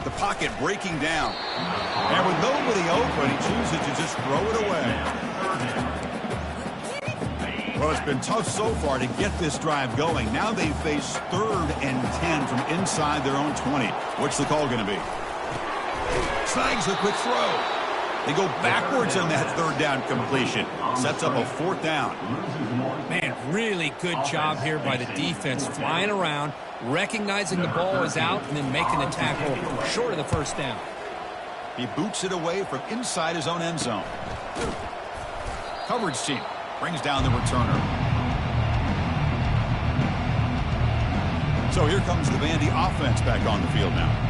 The pocket breaking down. And with nobody open, he chooses to just throw it away. Well, it's been tough so far to get this drive going. Now they face 3rd and 10 from inside their own 20. What's the call going to be? Snags a quick throw. They go backwards on that 3rd down completion. Sets up a 4th down. Man, really good job here by the defense, flying around, recognizing the ball is out, and then making the tackle short of the 1st down. He boots it away from inside his own end zone. Coverage team brings down the returner. So here comes the Vandy offense back on the field now.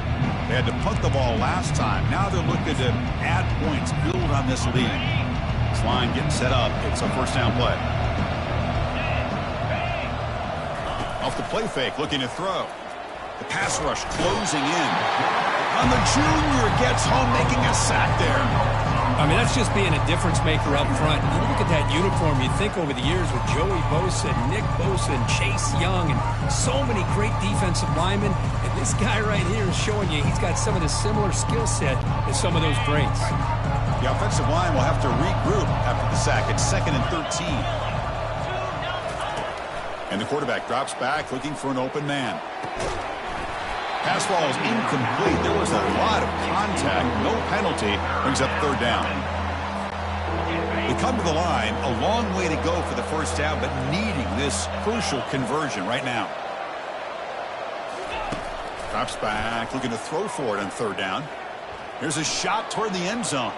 They had to punt the ball last time. Now they're looking to add points, build on this lead. This line getting set up. It's a 1st down play. Off the play fake, looking to throw. The pass rush closing in. On the junior, gets home, making a sack there. I mean, that's just being a difference maker up front. You look at that uniform, you think over the years with Joey Bosa, Nick Bosa, and Chase Young, and so many great defensive linemen. And this guy right here is showing you he's got some of the similar skill set as some of those greats. The offensive line will have to regroup after the sack. It's 2nd and 13. And the quarterback drops back, looking for an open man. Pass ball is incomplete. There was a lot of contact. No penalty. Brings up 3rd down. They come to the line. A long way to go for the 1st down, but needing this crucial conversion right now. Drops back, looking to throw for it on 3rd down. Here's a shot toward the end zone.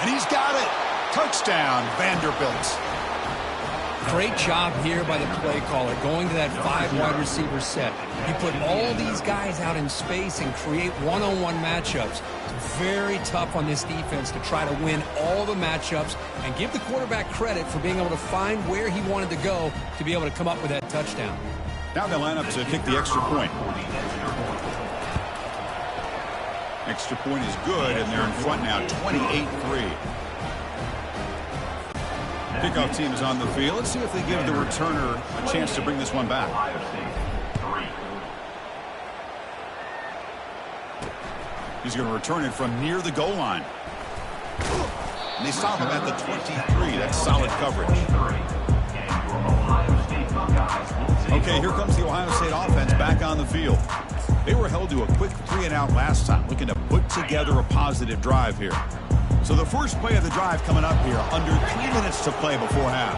And he's got it. Touchdown, Vanderbilt. Great job here by the play caller, going to that 5 wide receiver set. You put all these guys out in space and create one-on-one matchups. It's very tough on this defense to try to win all the matchups and give the quarterback credit for being able to find where he wanted to go to be able to come up with that touchdown. Now they line up to kick the extra point. Extra point is good, and they're in front now, 28-3. Kickoff team is on the field. Let's see if they give the returner a chance to bring this one back. He's going to return it from near the goal line. And they stop him at the 23. That's solid coverage. Okay, here comes the Ohio State offense back on the field. They were held to a quick 3-and-out last time, looking to put together a positive drive here. So the first play of the drive coming up here, under 3 minutes to play before half.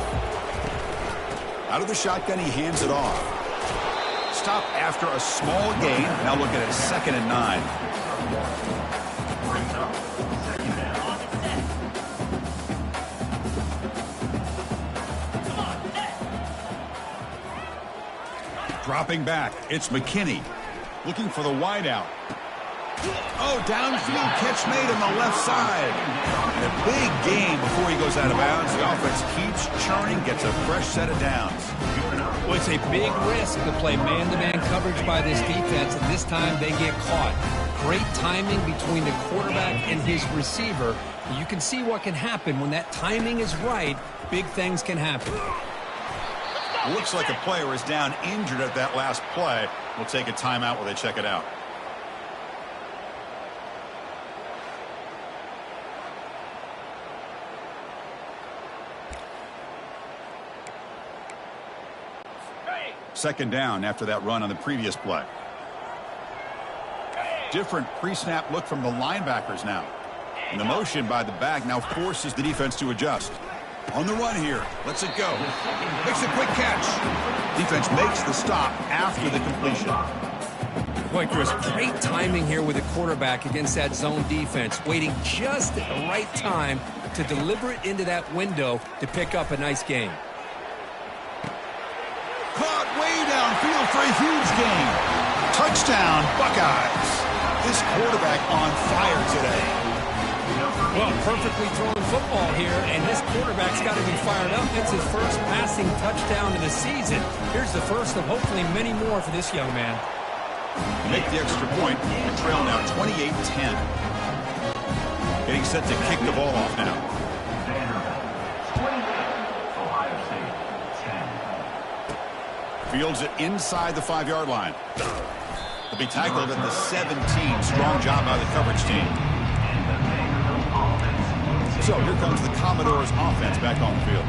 Out of the shotgun, he hands it off. Stop after a small gain. Now looking at 2nd and 9. Dropping back, it's McKinney. Looking for the wideout. Oh, downfield catch made on the left side. And a big gain before he goes out of bounds. The offense keeps churning, gets a fresh set of downs. Well, it's a big risk to play man-to-man coverage by this defense, and this time they get caught. Great timing between the quarterback and his receiver. You can see what can happen when that timing is right. Big things can happen. Looks like a player is down injured at that last play. We'll take a timeout while they check it out. Second down after that run on the previous play. Different pre-snap look from the linebackers now. And the motion by the back now forces the defense to adjust. On the run here. Lets it go. Makes a quick catch. Defense makes the stop after the completion. Boy, Chris, great timing here with the quarterback against that zone defense. Waiting just at the right time to deliver it into that window to pick up a nice gain. Caught way downfield for a huge gain. Touchdown, Buckeyes. This quarterback on fire today. Well, perfectly thrown football here, and this quarterback's got to be fired up. It's his first passing touchdown of the season. Here's the first of hopefully many more for this young man. Make the extra point and trail now 28-10. Getting set to kick the ball off now. Fields it inside the 5-yard line. He'll be tackled at the 17. Strong job by the coverage team. So here comes the Commodores offense back on the field.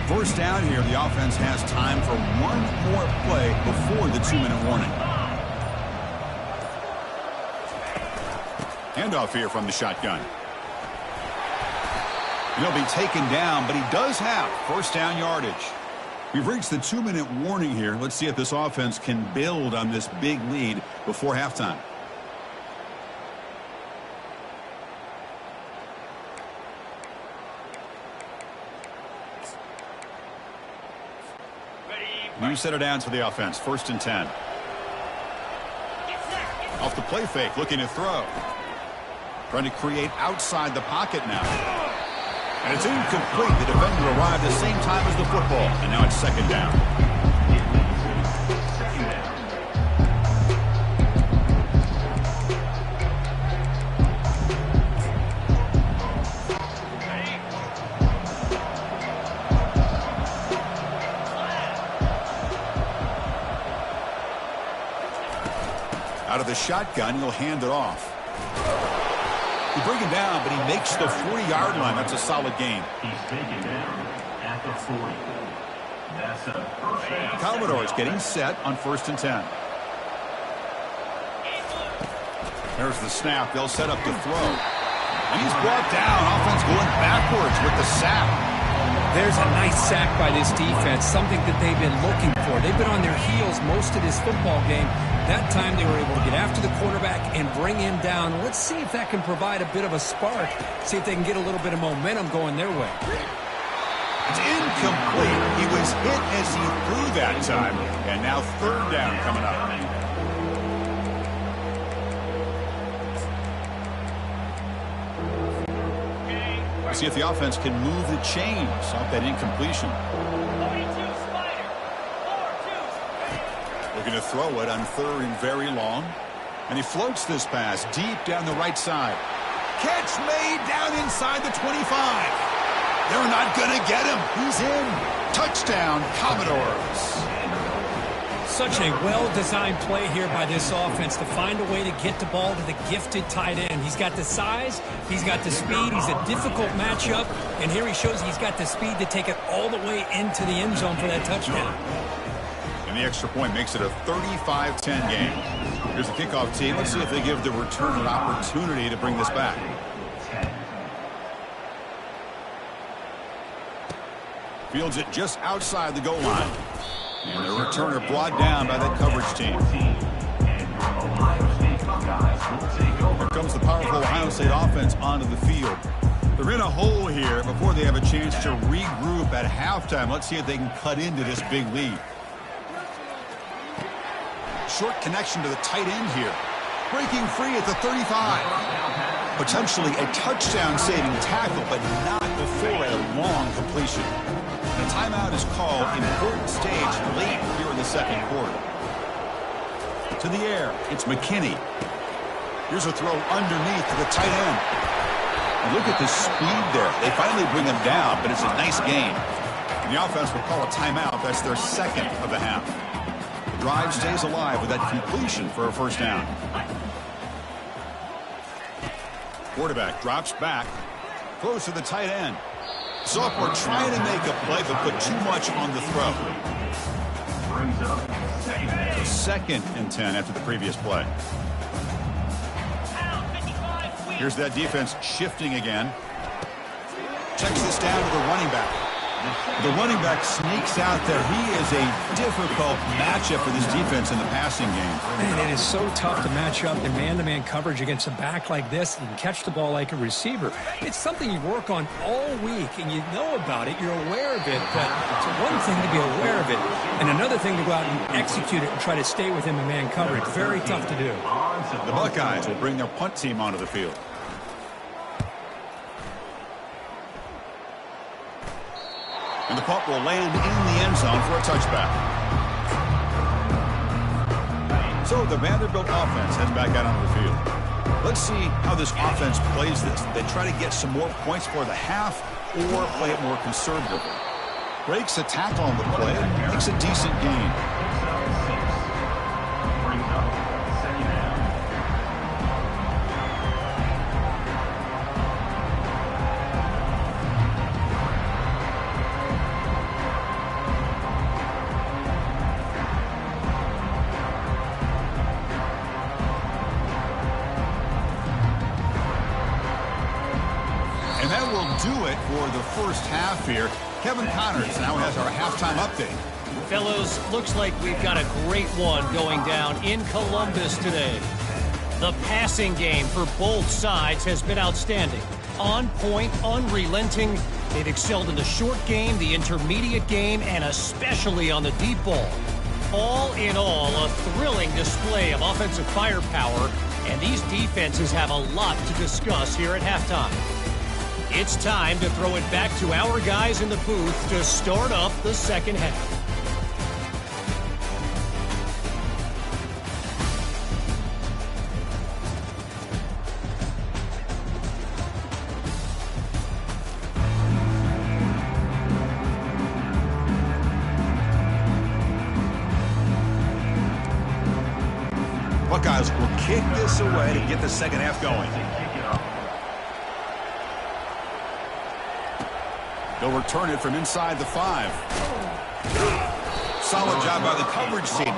First down here, the offense has time for one more play before the 2-minute warning. Handoff here from the shotgun. He'll be taken down, but he does have first down yardage. We've reached the 2-minute warning here. Let's see if this offense can build on this big lead before halftime. New setter down for the offense. First and 10. Off the play fake, looking to throw. Trying to create outside the pocket now. And it's incomplete. The defender arrived the same time as the football. And now it's second down. Out of the shotgun, he'll hand it off. You bring him down, but he makes the 40-yard line. That's a solid gain. He's taken down at the 40. That's a first down. Commodores getting set on first and 10. There's the snap. They'll set up to throw. And he's brought down. Offense going backwards with the sack. There's a nice sack by this defense, something that they've been looking for. They've been on their heels most of this football game. That time they were able to get after the quarterback and bring him down. Let's see if that can provide a bit of a spark. See if they can get a little bit of momentum going their way. It's incomplete. He was hit as he threw that time. And now third down coming up. See if the offense can move the chains off that incompletion. Looking to throw it on third and very long. And he floats this pass deep down the right side. Catch made down inside the 25. They're not going to get him. He's in. Touchdown, Commodores. Such a well-designed play here by this offense to find a way to get the ball to the gifted tight end. He's got the size, he's got the speed, he's a difficult matchup, and here he shows he's got the speed to take it all the way into the end zone for that touchdown. And the extra point makes it a 35-10 game. Here's the kickoff team. Let's see if they give the return an opportunity to bring this back. Fields it just outside the goal line. And the returner brought down by that coverage team. Here comes the powerful Ohio State offense onto the field. They're in a hole here before they have a chance to regroup at halftime. Let's see if they can cut into this big lead. Short connection to the tight end here. Breaking free at the 35. Potentially a touchdown-saving tackle, but not before a long completion. The timeout is called. Important stage late here in the second quarter. To the air, it's McKinney. Here's a throw underneath to the tight end. And look at the speed there. They finally bring him down, but it's a nice gain. And the offense will call a timeout. That's their second of the half. The drive stays alive with that completion for a first down. Quarterback drops back. Throws to the tight end. Sophomore trying to make a play, but put too much on the throw. Second and 10 after the previous play. Here's that defense shifting again. Checks this down to the running back. The running back sneaks out there. He is a difficult matchup for this defense in the passing game. Man, it is so tough to match up in man-to-man coverage against a back like this and catch the ball like a receiver. It's something you work on all week, and you know about it. You're aware of it, but it's one thing to be aware of it, and another thing to go out and execute it and try to stay within the man coverage. Very tough to do. The Buckeyes will bring their punt team onto the field. And the punt will land in the end zone for a touchback. So the Vanderbilt offense heads back out onto the field. Let's see how this offense plays this. They try to get some more points for the half or play it more conservatively. Breaks a tackle on the play and makes a decent gain. And that will do it for the first half here. Kevin Connors now has our halftime update. Fellas, looks like we've got a great one going down in Columbus today. The passing game for both sides has been outstanding. On point, unrelenting. They've excelled in the short game, the intermediate game, and especially on the deep ball. All in all, a thrilling display of offensive firepower, and these defenses have a lot to discuss here at halftime. It's time to throw it back to our guys in the booth to start up the second half. Buckeyes will kick this away to get the second half going. They'll return it from inside the 5. Solid job by the coverage team.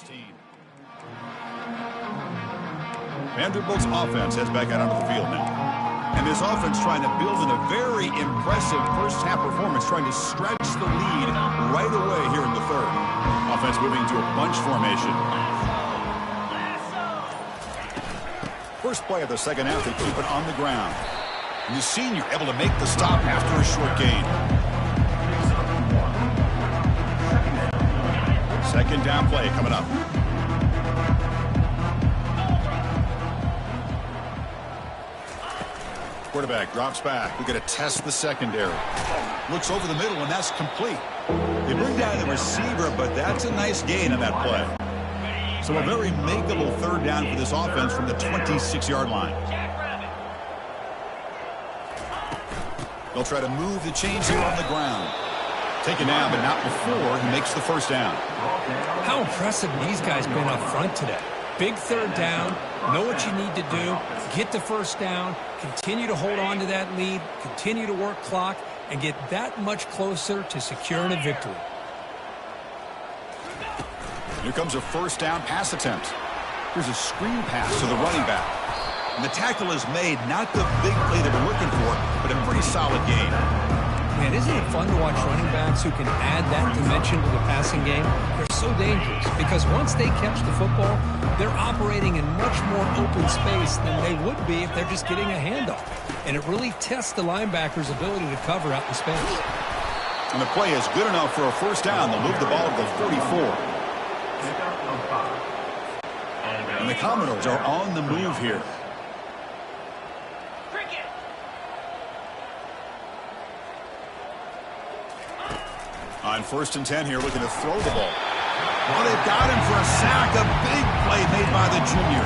16. Vanderbilt's offense heads back out onto the field now. And this offense trying to build in a very impressive first-half performance, trying to stretch the lead right away here in the third. Offense moving to a bunch formation. First play of the second half, they keep it on the ground. And the senior able to make the stop after a short gain. Second down play coming up. Quarterback drops back. We're going to test the secondary. Looks over the middle, and that's complete. They bring down the receiver, but that's a nice gain on that play. So a very makeable third down for this offense from the 26-yard line. They'll try to move the chains here on the ground. Taken down, but not before he makes the first down. How impressive these guys been up front today. Big third down, know what you need to do, get the first down, continue to hold on to that lead, continue to work clock, and get that much closer to securing a victory. Here comes a first down pass attempt. Here's a screen pass to the running back. And the tackle is made, not the big play they were looking for, but a pretty solid gain. Man, isn't it fun to watch running backs who can add that dimension to the passing game? They're so dangerous because once they catch the football, they're operating in much more open space than they would be if they're just getting a handoff. And it really tests the linebacker's ability to cover out in space. And the play is good enough for a first down. They'll move the ball to the 44. And the Commodores are on the move here. On 1st and 10 here, looking to throw the ball. Oh, they've got him for a sack. A big play made by the junior.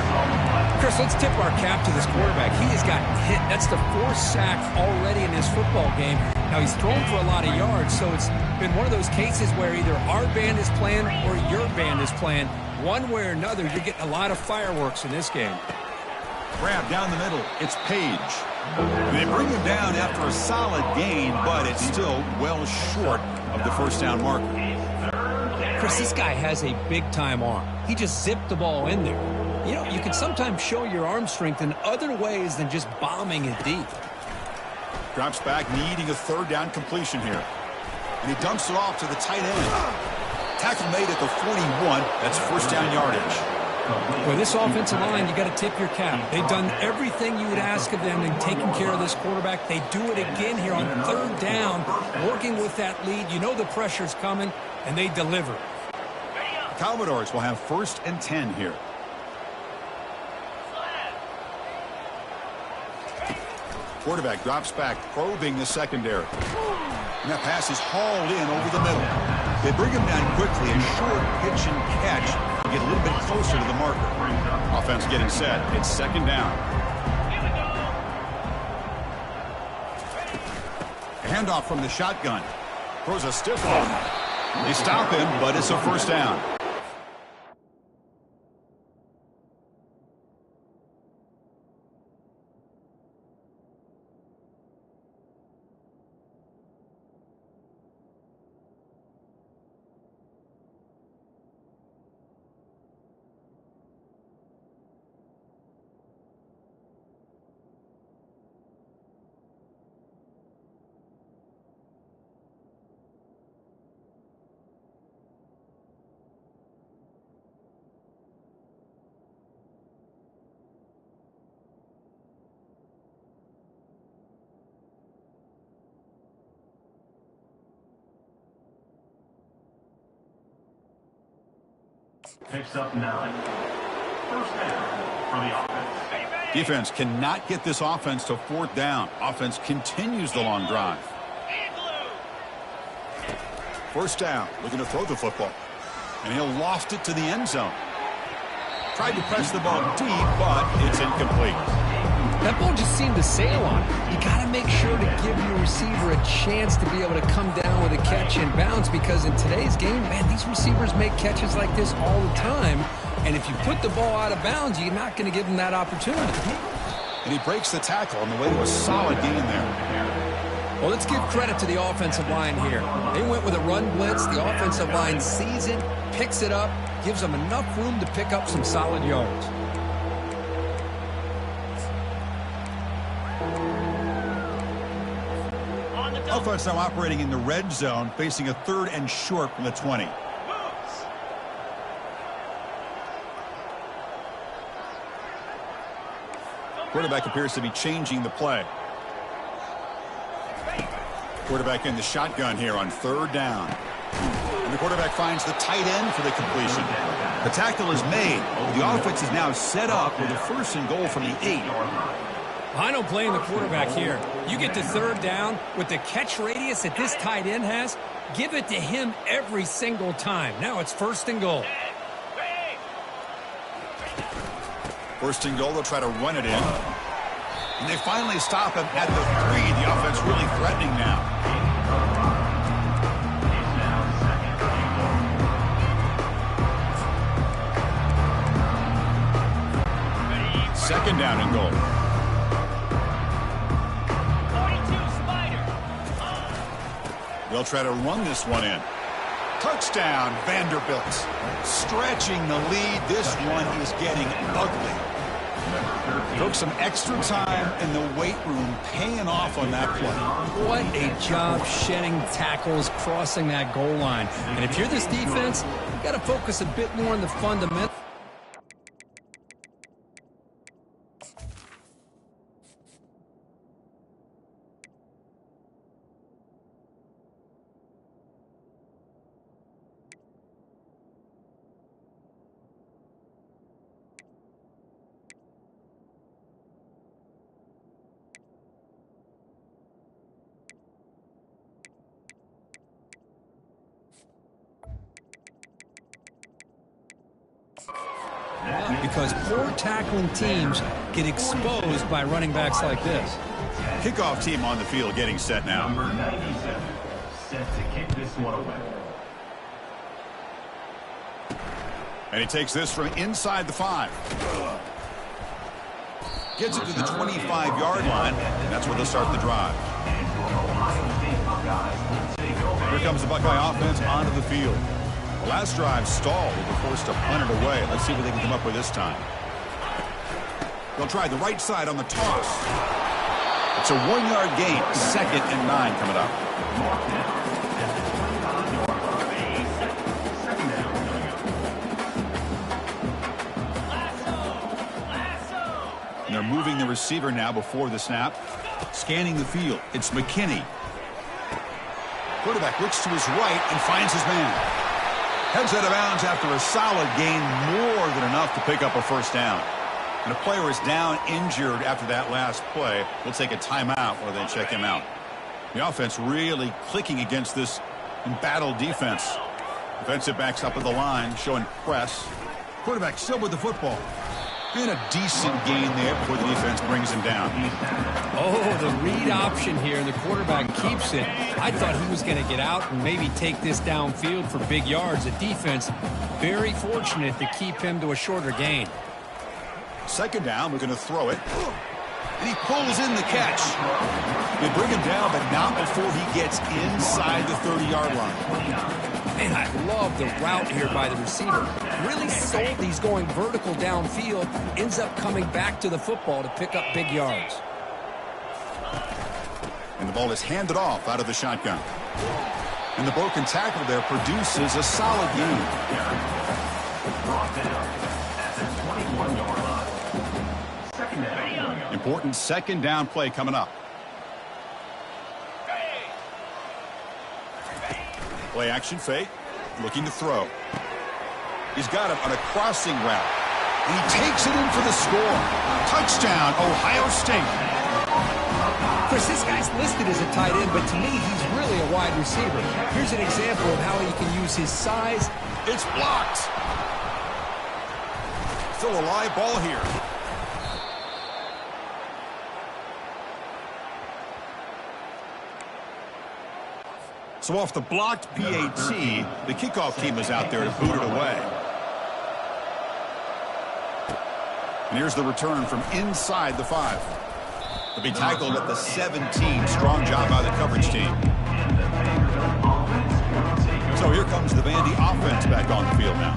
Chris, let's tip our cap to this quarterback. He has gotten hit. That's the 4th sack already in this football game. Now, he's thrown for a lot of yards, so it's been one of those cases where either our band is playing or your band is playing. One way or another, you're getting a lot of fireworks in this game. Grab down the middle. It's Page. They bring him down after a solid gain, but it's still well short of the first down marker. Chris, this guy has a big-time arm. He just zipped the ball in there. You know, you can sometimes show your arm strength in other ways than just bombing it deep. Drops back, needing a third down completion here. And he dumps it off to the tight end. Tackle made at the 41. That's first down yardage. Well, this offensive line, you got to tip your cap. They've done everything you would ask of them in taking care of this quarterback. They do it again here on third down, working with that lead. You know the pressure's coming, and they deliver. The Commodores will have 1st and 10 here. Quarterback drops back, probing the secondary. And that pass is hauled in over the middle. They bring him down quickly, a short pitch and catch to get a little bit closer to the marker. Offense getting set. It's 2nd down. A handoff from the shotgun. Throws a stiff one. They stop him, but it's a first down. Picks up 9. First down for the offense. Defense cannot get this offense to 4th down. Offense continues the long drive. First down, looking to throw the football. And he'll loft it to the end zone. Tried to press the ball deep, but it's incomplete. That ball just seemed to sail on it. You got to make sure to give your receiver a chance to be able to come down with a catch and bounce, because in today's game, man, these receivers make catches like this all the time. And if you put the ball out of bounds, you're not going to give them that opportunity. And he breaks the tackle on the way to a solid gain there. Well, let's give credit to the offensive line here. They went with a run blitz. The offensive line sees it, picks it up, gives them enough room to pick up some solid yards. Offense now operating in the red zone, facing a 3rd and short from the 20. Quarterback appears to be changing the play. Quarterback in the shotgun here on 3rd down. And the quarterback finds the tight end for the completion. The tackle is made. The offense is now set up with a 1st and goal from the 8. I don't blame the quarterback here. You get to 3rd down with the catch radius that this tight end has, give it to him every single time. Now it's 1st and goal. 1st and goal, they'll try to run it in. And they finally stop him at the 3. The offense really threatening now. Second down and goal. They'll try to run this one in. Touchdown, Vanderbilt. Stretching the lead. This one is getting ugly. Took some extra time in the weight room, paying off on that play. What a job shedding tackles, crossing that goal line. And if you're this defense, you got to focus a bit more on the fundamentals. Because poor tackling teams get exposed by running backs like this. Kickoff team on the field getting set now. Number 97, set to kick this one away. And he takes this from inside the 5. Gets it to the 25-yard line, and that's where they'll start the drive. Here comes the Buckeye offense onto the field. The last drive stalled. They were forced to punt it away. Let's see what they can come up with this time. They'll try the right side on the toss. It's a 1-yard gain. 2nd and 9 coming up. And they're moving the receiver now before the snap. Scanning the field. It's McKinney. Quarterback looks to his right and finds his man. Heads out of bounds after a solid gain, more than enough to pick up a 1st down. And a player is down injured after that last play. We'll take a timeout or then check him out. The offense really clicking against this embattled defense. Defensive backs up at the line, showing press. Quarterback still with the football. And a decent gain there before the defense brings him down. Oh, the read option here, and the quarterback keeps it. I thought he was going to get out and maybe take this downfield for big yards. The defense very fortunate to keep him to a shorter gain. 2nd down, we're going to throw it. And he pulls in the catch. They bring him down, but not before he gets inside the 30-yard line. Man, I love the route here by the receiver. Really sold these going vertical downfield. Ends up coming back to the football to pick up big yards. And the ball is handed off out of the shotgun. And the broken tackle there produces a solid gain. Important 2nd down play coming up. Play action fake. Looking to throw. He's got him on a crossing route. And he takes it in for the score. Touchdown, Ohio State. Chris, this guy's listed as a tight end, but to me, he's really a wide receiver. Here's an example of how he can use his size. It's blocked. Still a live ball here. So off the blocked PAT, the kickoff team is out there to boot it away. And here's the return from inside the 5. To be tackled at the 17. Strong job by the coverage team. So here comes the Vandy offense back on the field now.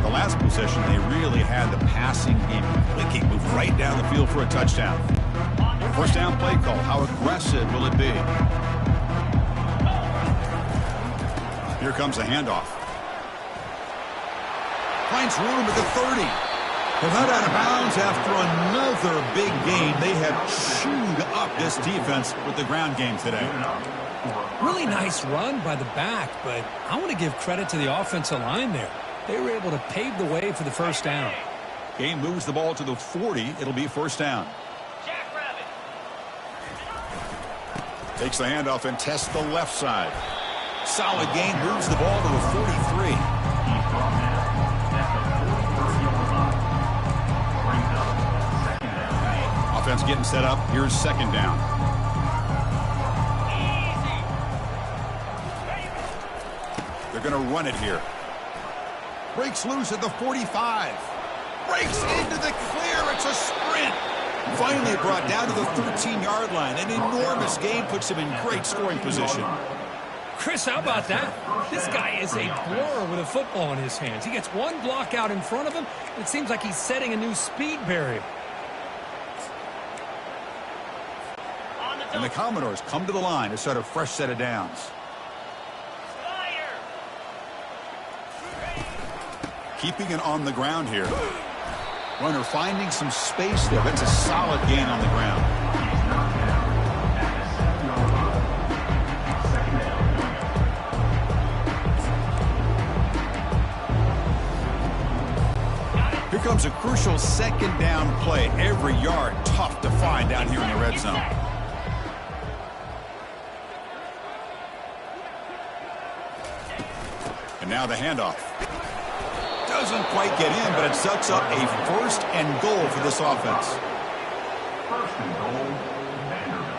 The last possession, they really had the passing game clicking, moved right down the field for a touchdown. First down play call. How aggressive will it be? Here comes a handoff. Finds room at the 30. Well, not out of bounds after another big gain. They have chewed up this defense with the ground game today. Really nice run by the back, but I want to give credit to the offensive line there. They were able to pave the way for the first down. Gain moves the ball to the 40. It'll be first down. Takes the handoff and tests the left side. Solid gain, moves the ball to the 43. Offense getting set up. Here's second down. They're going to run it here. Breaks loose at the 45. Breaks into the clear. It's a sprint. Finally brought down to the 13-yard line. An enormous gain puts him in great scoring position. Chris, how about that? This guy is a blur with a football in his hands. He gets one block out in front of him. It seems like he's setting a new speed barrier. And the Commodores come to the line to start a fresh set of downs. Keeping it on the ground here. Runner finding some space there. That's a solid gain on the ground. Here comes a crucial second down play. Every yard tough to find down here in the red zone. And now the handoff. Doesn't quite get in, but it sets up a first and goal for this offense. First and goal, Vanderbilt.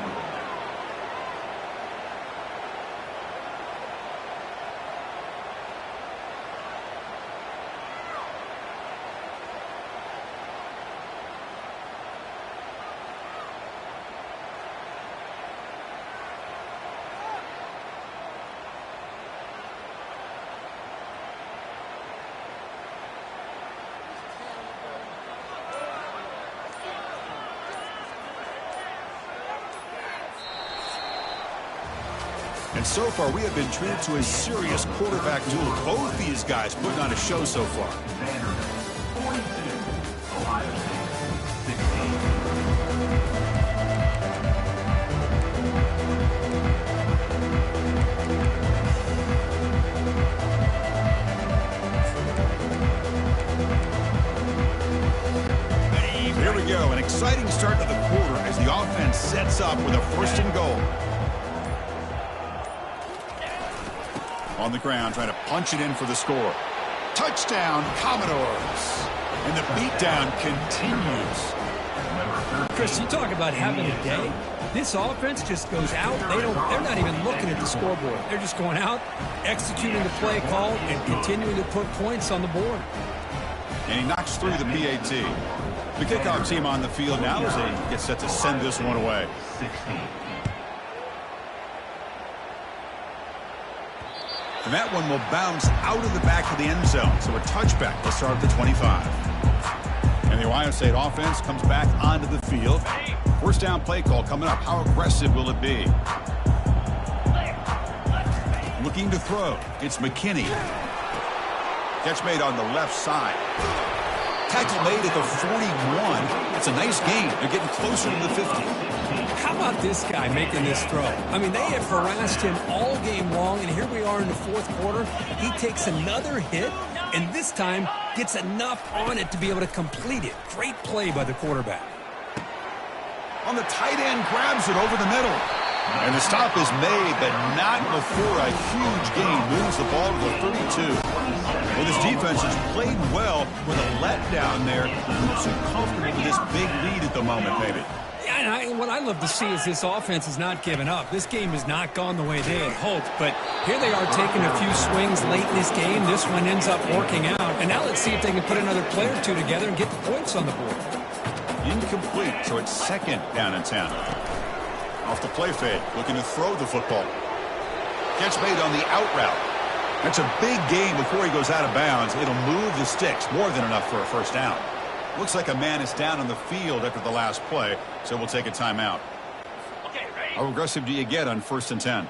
And so far, we have been treated to a serious quarterback duel. Both these guys putting on a show so far. Vanderbilt, 42. Ohio State, 16. Here we go. An exciting start to the quarter as the offense sets up with a first and goal. On the ground, trying to punch it in for the score. Touchdown, Commodores. And the beatdown continues. Chris, you talk about having a day. This offense just goes out. They're not even looking at the scoreboard. They're just going out, executing the play call, and continuing to put points on the board. And he knocks through the PAT. The kickoff team on the field now as they get set to send this one away. 16. And that one will bounce out of the back of the end zone. So a touchback to start the 25. And the Ohio State offense comes back onto the field. First down play call coming up. How aggressive will it be? Looking to throw. It's McKinney. Catch made on the left side. Tackle made at the 41. It's a nice gain. They're getting closer to the 50. How about this guy making this throw? I mean, they have harassed him all game long, and here we are in the fourth quarter. He takes another hit, and this time gets enough on it to be able to complete it. Great play by the quarterback. On the tight end, grabs it over the middle. And the stop is made, but not before a huge gain moves the ball to the 32. Well, this defense has played well with a letdown there. Not so comfortable with this big lead at the moment, maybe. Yeah, and what I love to see is this offense is not giving up. This game has not gone the way they had hoped, but here they are taking a few swings late in this game. This one ends up working out, and now let's see if they can put another play or two together and get the points on the board. Incomplete, so it's second down and 10. Off the play fake, looking to throw the football. Catch made on the out route. That's a big gain before he goes out of bounds. It'll move the sticks, more than enough for a first down. Looks like a man is down on the field after the last play, so we'll take a timeout. Okay, ready? How aggressive do you get on 1st and 10?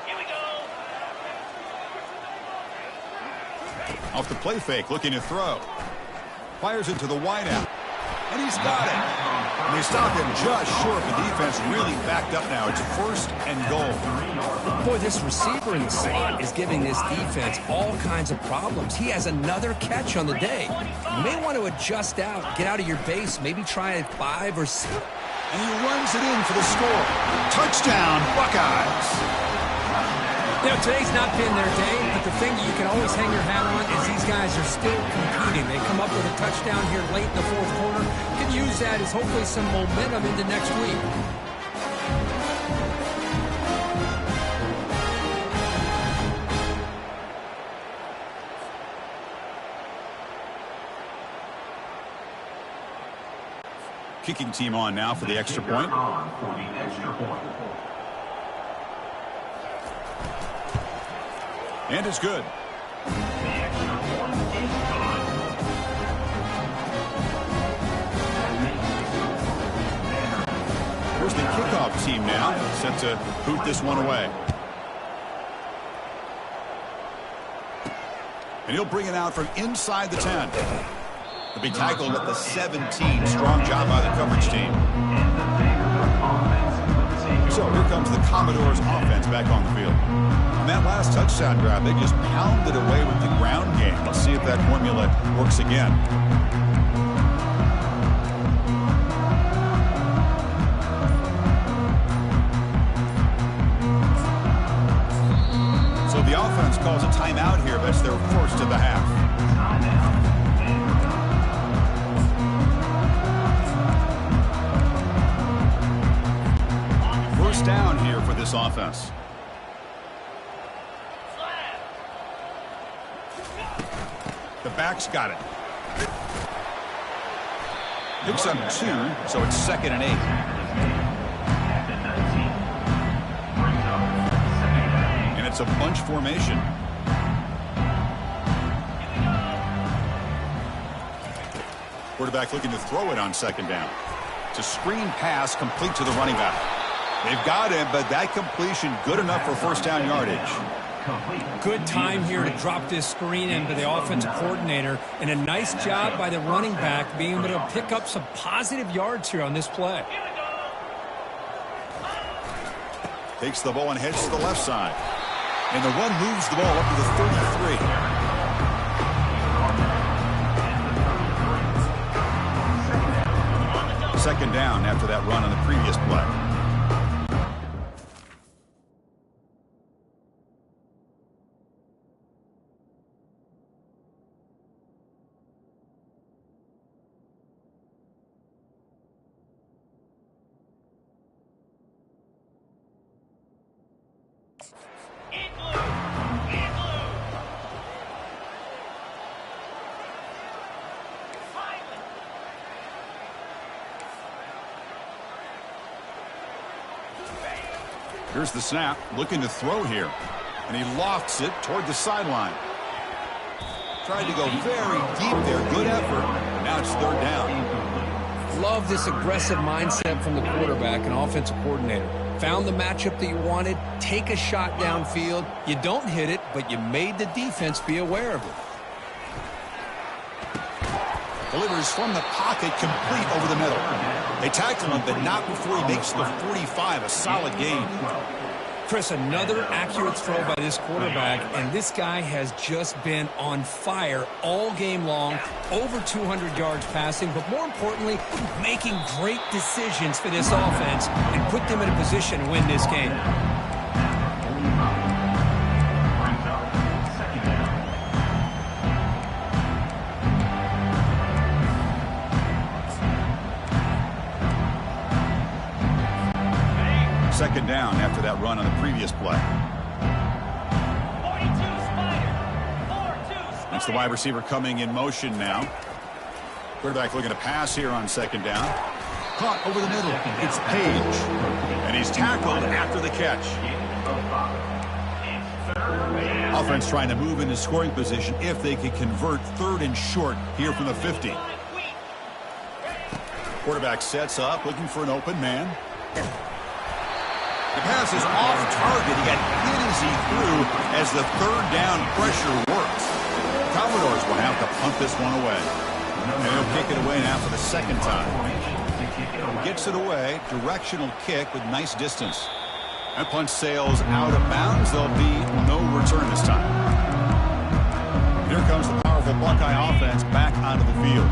Here we go. Off the play fake, looking to throw. Fires it to the wideout. And he's got it. And they stop him just short. The defense really backed up now. It's 1st and goal. Boy, this receiver in the slot is giving this defense all kinds of problems. He has another catch on the day. You may want to adjust out, get out of your base, maybe try a 5 or 6. And he runs it in for the score. Touchdown, Buckeyes. You know, today's not been their day, but the thing you can always hang your hat on is these guys are still competing. They come up with a touchdown here late in the 4th quarter. You can use that as hopefully some momentum into next week. Kicking team on now for the extra point. For the extra point. And it's good. The extra point is good. Here's the kickoff team now, set to boot this one away. And he'll bring it out from inside the 10. He'll be tackled at the 17. Strong job by the coverage team. So here comes the Commodores offense back on the field. On that last touchdown drive, they just pounded away with the ground game. Let's see if that formula works again. So the offense calls a timeout here. That's their first of the half. First down here for this offense. The back's got it. Picks up 2, so it's 2nd and 8. And it's a bunch formation. Quarterback looking to throw it on 2nd down. It's a screen pass complete to the running back. They've got him, but that completion good enough for first down yardage. Good time here to drop this screen in by the offensive coordinator, and a nice job by the running back being able to pick up some positive yards here on this play. Takes the ball and heads to the left side. And the run moves the ball up to the 33. 2nd down after that run on the previous play. Here's the snap, looking to throw here. And he lofts it toward the sideline. Tried to go very deep there. Good effort. Now it's 3rd down. Love this aggressive mindset from the quarterback and offensive coordinator. Found the matchup that you wanted. Take a shot downfield. You don't hit it, but you made the defense be aware of it. Delivers from the pocket, complete over the middle. They tackle him, but not before he makes the 45. A solid gain. Chris, another accurate throw by this quarterback, and this guy has just been on fire all game long. Over 200 yards passing, but more importantly, making great decisions for this offense and put them in a position to win this game. Second down after that run on the previous play. It's the wide receiver coming in motion now. Quarterback looking to pass here on 2nd down. Caught over the middle. It's Page. And he's tackled after the catch. Offense trying to move into scoring position if they can convert 3rd and short here from the 50. Quarterback sets up, looking for an open man. The pass is off target. He got hit as he threw as the 3rd down pressure works. Commodores will have to punt this one away. And they'll kick it away now for the 2nd time. Gets it away. Directional kick with nice distance. That punt sails out of bounds. There'll be no return this time. Here comes the powerful Buckeye offense back onto the field.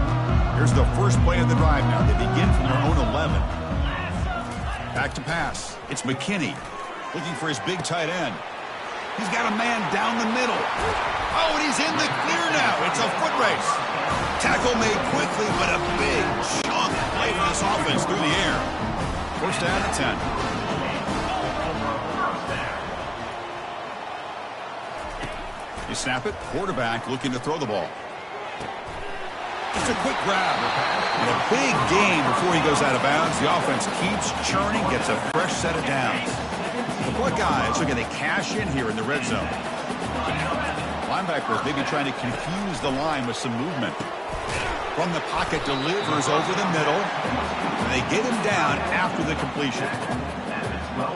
Here's the first play of the drive now. They begin from their own 11. Back to pass. It's McKinney looking for his big tight end. He's got a man down the middle. Oh, and he's in the clear now. It's a foot race. Tackle made quickly, but a big chunk play for this offense through the air. First down and 10. You snap it. Quarterback looking to throw the ball. Just a quick grab. And a big gain before he goes out of bounds. The offense keeps churning, gets a fresh set of downs. The Buckeyes are going to cash in here in the red zone. Linebackers maybe trying to confuse the line with some movement. From the pocket, delivers over the middle. And they get him down after the completion.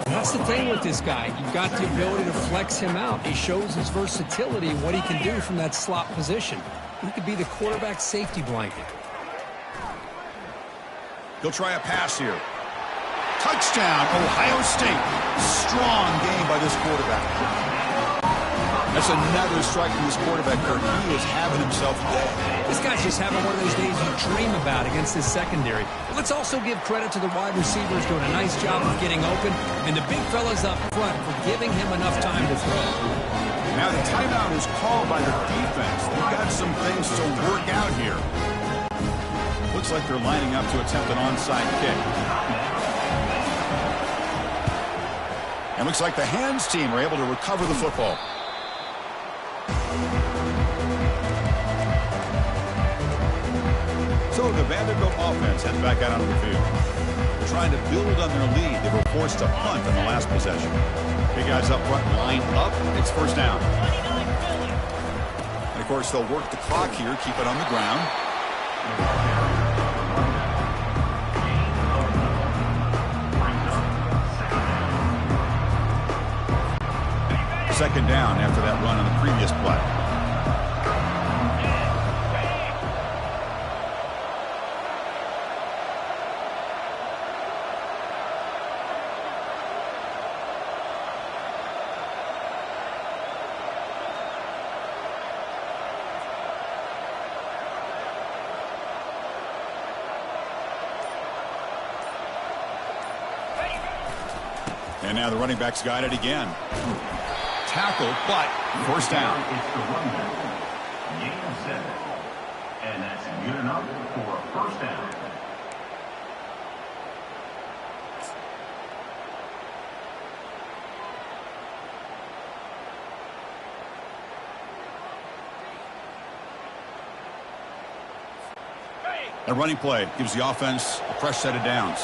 That's the thing with this guy. You've got the ability to flex him out. He shows his versatility and what he can do from that slot position. He could be the quarterback safety blanket. He'll try a pass here. Touchdown, Ohio State. Strong game by this quarterback. That's another strike from this quarterback, Kirk. He is having himself a day. This guy's just having one of those days you dream about against his secondary. But let's also give credit to the wide receivers doing a nice job of getting open, and the big fellas up front for giving him enough time to throw. Now the timeout is called by the defense. They've got some things to work out here. Looks like they're lining up to attempt an onside kick. And looks like the hands team are able to recover the football. So the Vanderbilt offense heads back out onto the field. They're trying to build on their lead. They were forced to punt on the last possession. Big guys up front lined up. It's first down. And of course, they'll work the clock here, keep it on the ground. Second down after that run on the previous play. And now the running back's got it again. Tackle, but first down. It's the running Game 7. And that's good enough for a first down. A running play gives the offense a fresh set of downs.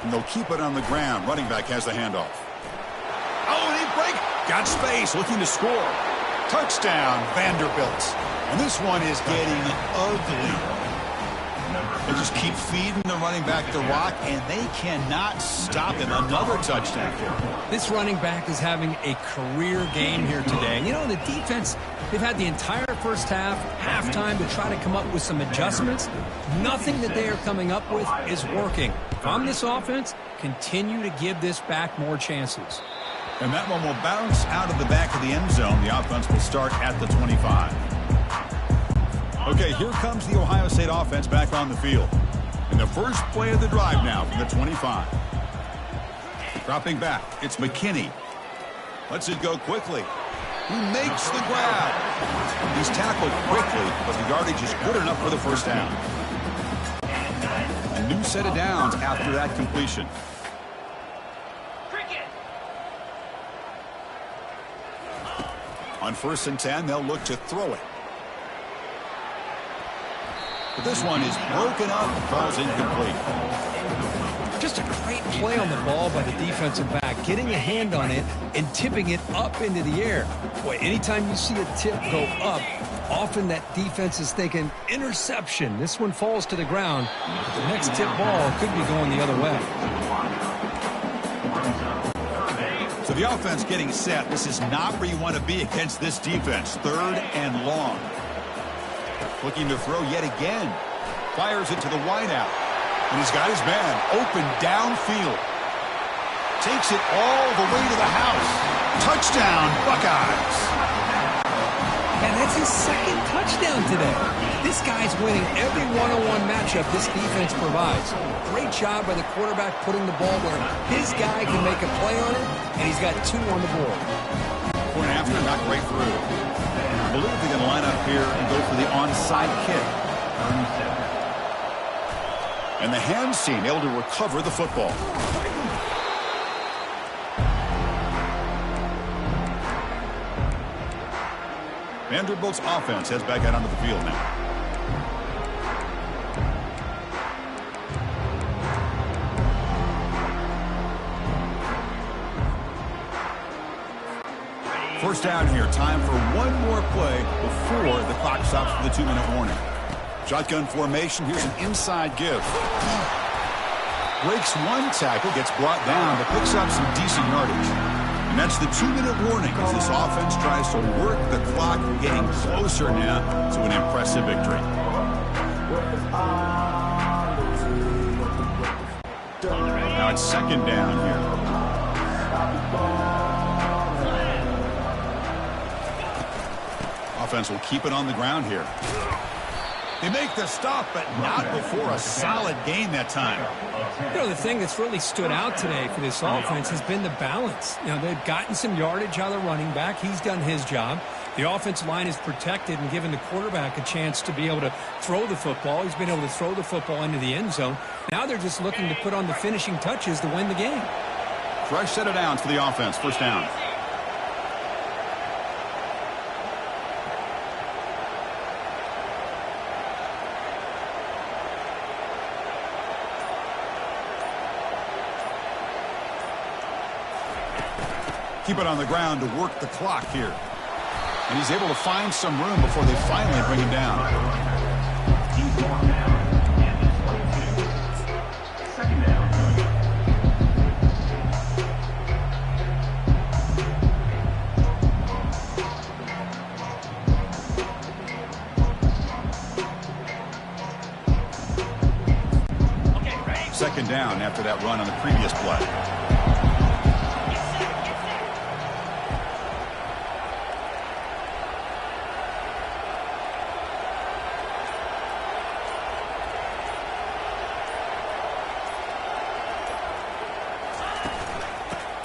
And they'll keep it on the ground. Running back has the handoff. Oh, and he break. Got space, looking to score. Touchdown, Vanderbilt. And this one is getting ugly. They just keep feeding the running back the rock, and they cannot stop him. Another touchdown. This running back is having a career game here today. You know, the defense, they've had the entire first half, halftime to try to come up with some adjustments. Nothing that they are coming up with is working. If I'm this offense, continue to give this back more chances. And that one will bounce out of the back of the end zone. The offense will start at the 25. Okay, here comes the Ohio State offense back on the field. And the first play of the drive now from the 25. Dropping back, it's McKinney. Lets it go quickly. He makes the grab. He's tackled quickly, but the yardage is good enough for the first down. A new set of downs after that completion. On 1st and 10, they'll look to throw it. But this one is broken up and falls incomplete. Just a great play on the ball by the defensive back, getting a hand on it and tipping it up into the air. Boy, anytime you see a tip go up, often that defense is thinking interception. This one falls to the ground. But the next tip ball could be going the other way. So the offense getting set. This is not where you want to be against this defense. 3rd and long. Looking to throw yet again. Fires it to the wideout. And he's got his man open downfield. Takes it all the way to the house. Touchdown, Buckeyes. And that's his 2nd touchdown today. This guy's winning every one-on-one matchup this defense provides. Great job by the quarterback putting the ball where his guy can make a play on it, and he's got 2 on the board. Point after, not right through. I believe they're going to line up here and go for the onside kick. And the hands team able to recover the football. Vanderbilt's offense heads back out onto the field now. First down here. Time for one more play before the clock stops for the 2-minute warning. Shotgun formation. Here's an inside give. Breaks one tackle, gets brought down, but picks up some decent yardage. And that's the 2-minute warning as this offense tries to work the clock, getting closer now to an impressive victory. Now it's 2nd down here. Offense will keep it on the ground here. They make the stop, but not before a solid gain that time. You know, the thing that's really stood out today for this offense has been the balance. You know, they've gotten some yardage out of the running back. He's done his job. The offensive line is protected and given the quarterback a chance to be able to throw the football. He's been able to throw the football into the end zone. Now they're just looking to put on the finishing touches to win the game. Fresh set of downs for the offense. First down. Keep it on the ground to work the clock here. And he's able to find some room before they finally bring him down. He's going down. And it's 22. 2nd down. Okay, ready? 2nd down after that run on the previous play.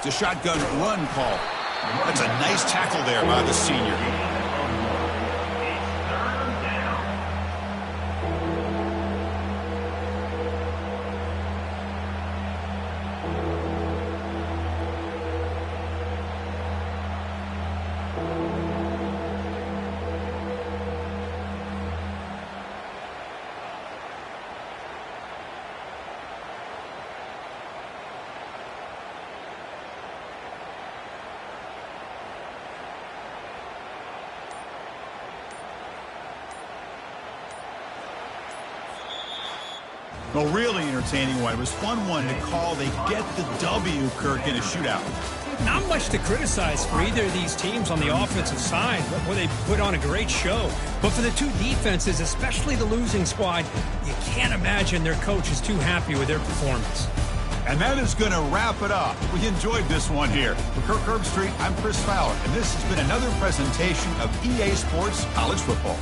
The shotgun run call. That's a nice tackle there by the senior. Well, really entertaining one. It was fun one to call. They get the W, Kirk, in a shootout. Not much to criticize for either of these teams on the offensive side, where they put on a great show. But for the two defenses, especially the losing squad, you can't imagine their coach is too happy with their performance. And that is going to wrap it up. We enjoyed this one here. For Kirk Herbstreit, I'm Chris Fowler, and this has been another presentation of EA Sports College Football.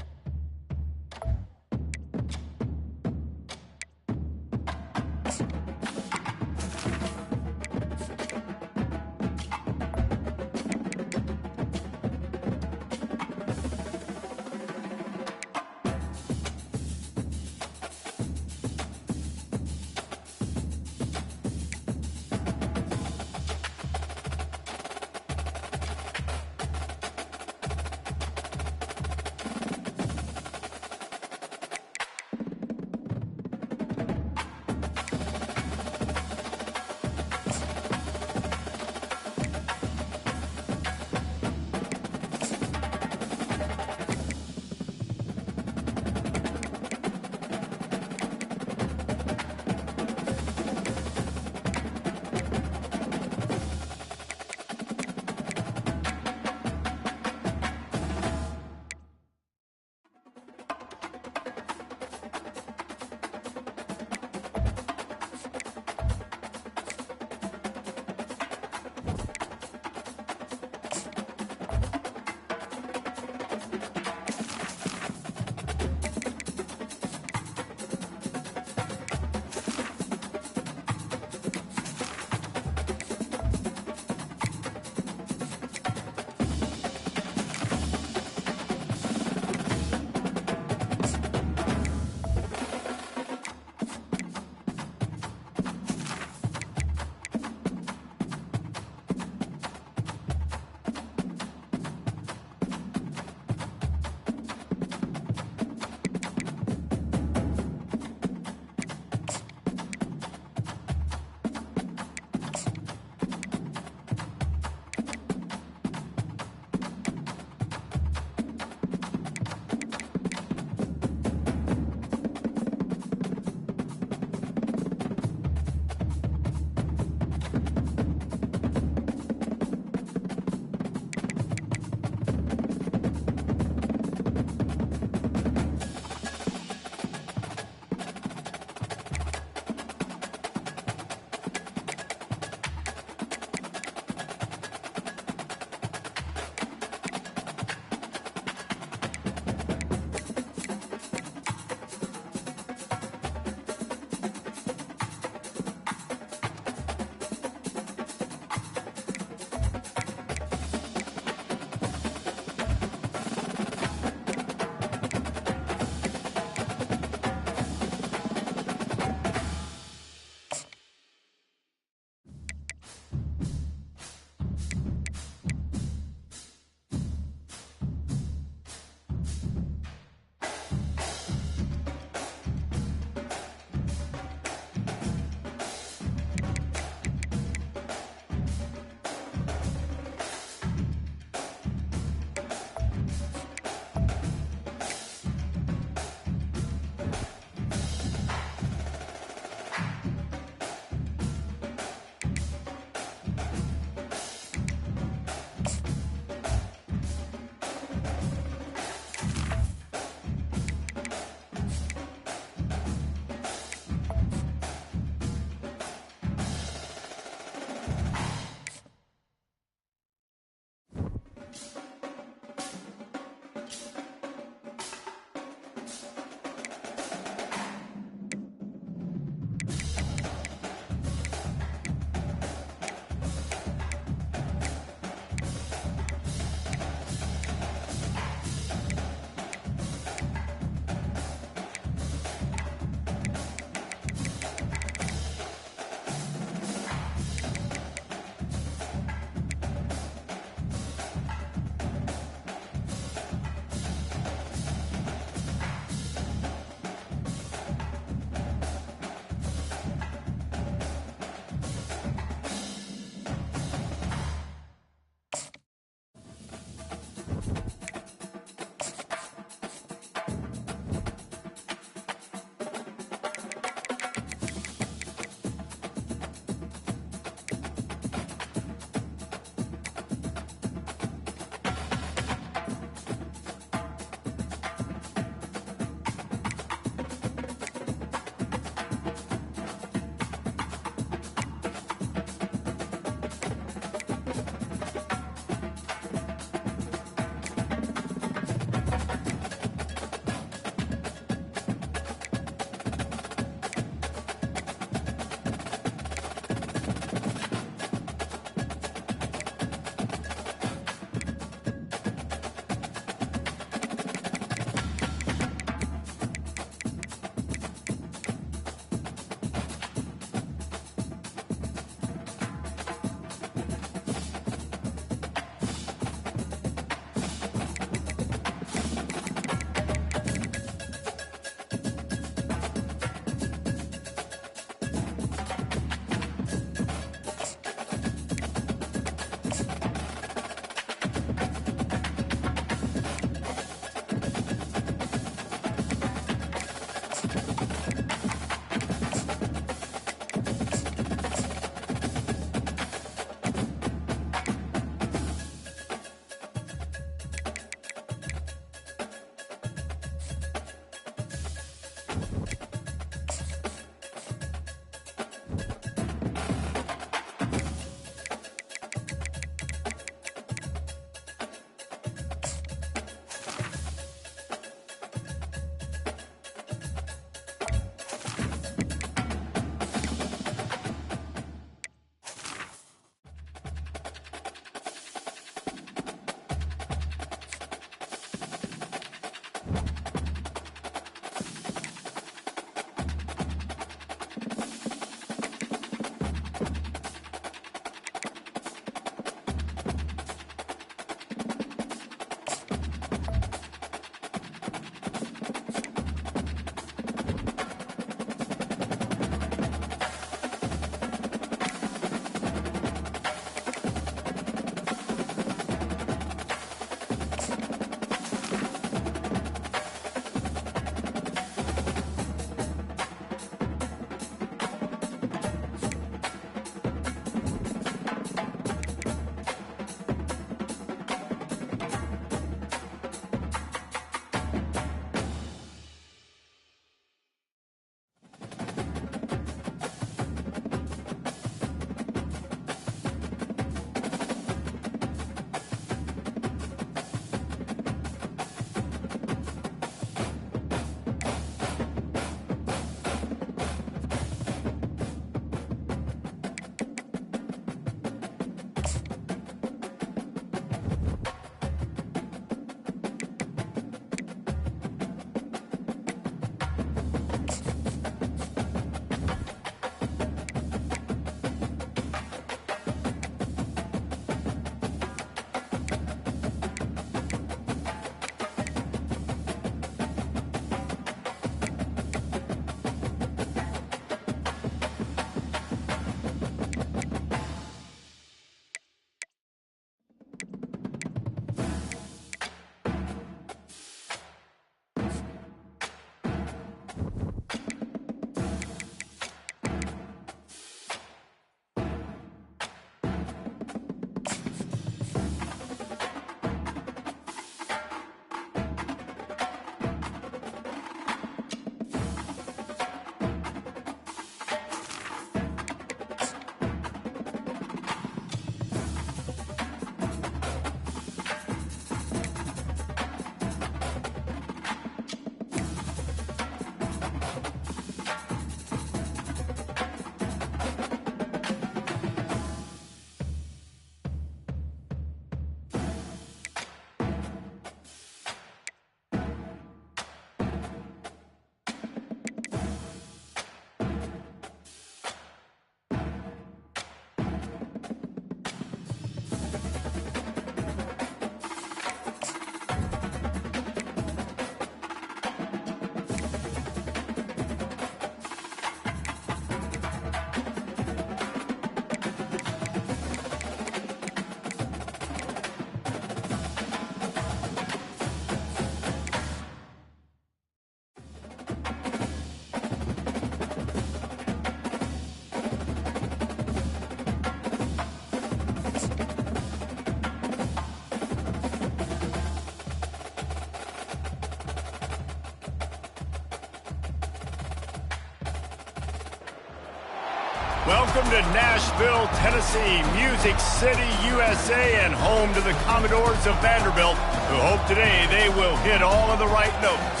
Welcome to Nashville, Tennessee, Music City, USA, and home to the Commodores of Vanderbilt, who hope today they will hit all of the right notes.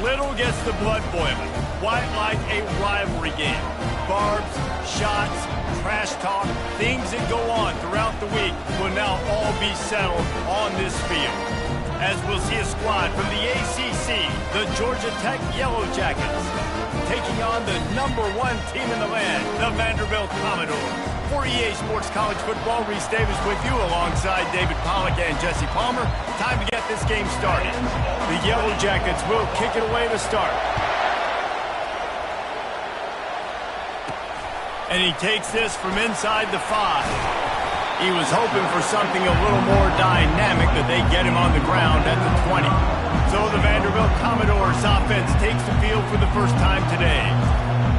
Little gets the blood boiling, quite like a rivalry game. Barbs, shots, trash talk, things that go on throughout the week will now all be settled on this field. As we'll see a squad from the ACC, the Georgia Tech Yellow Jackets, taking on the #1 team in the land, the Vanderbilt Commodores. For EA Sports College Football, Reese Davis with you alongside David Pollack and Jesse Palmer. Time to get this game started. The Yellow Jackets will kick it away to start. And he takes this from inside the 5. He was hoping for something a little more dynamic, that they get him on the ground at the 20. So the Vanderbilt Commodores offense takes the field for the first time today.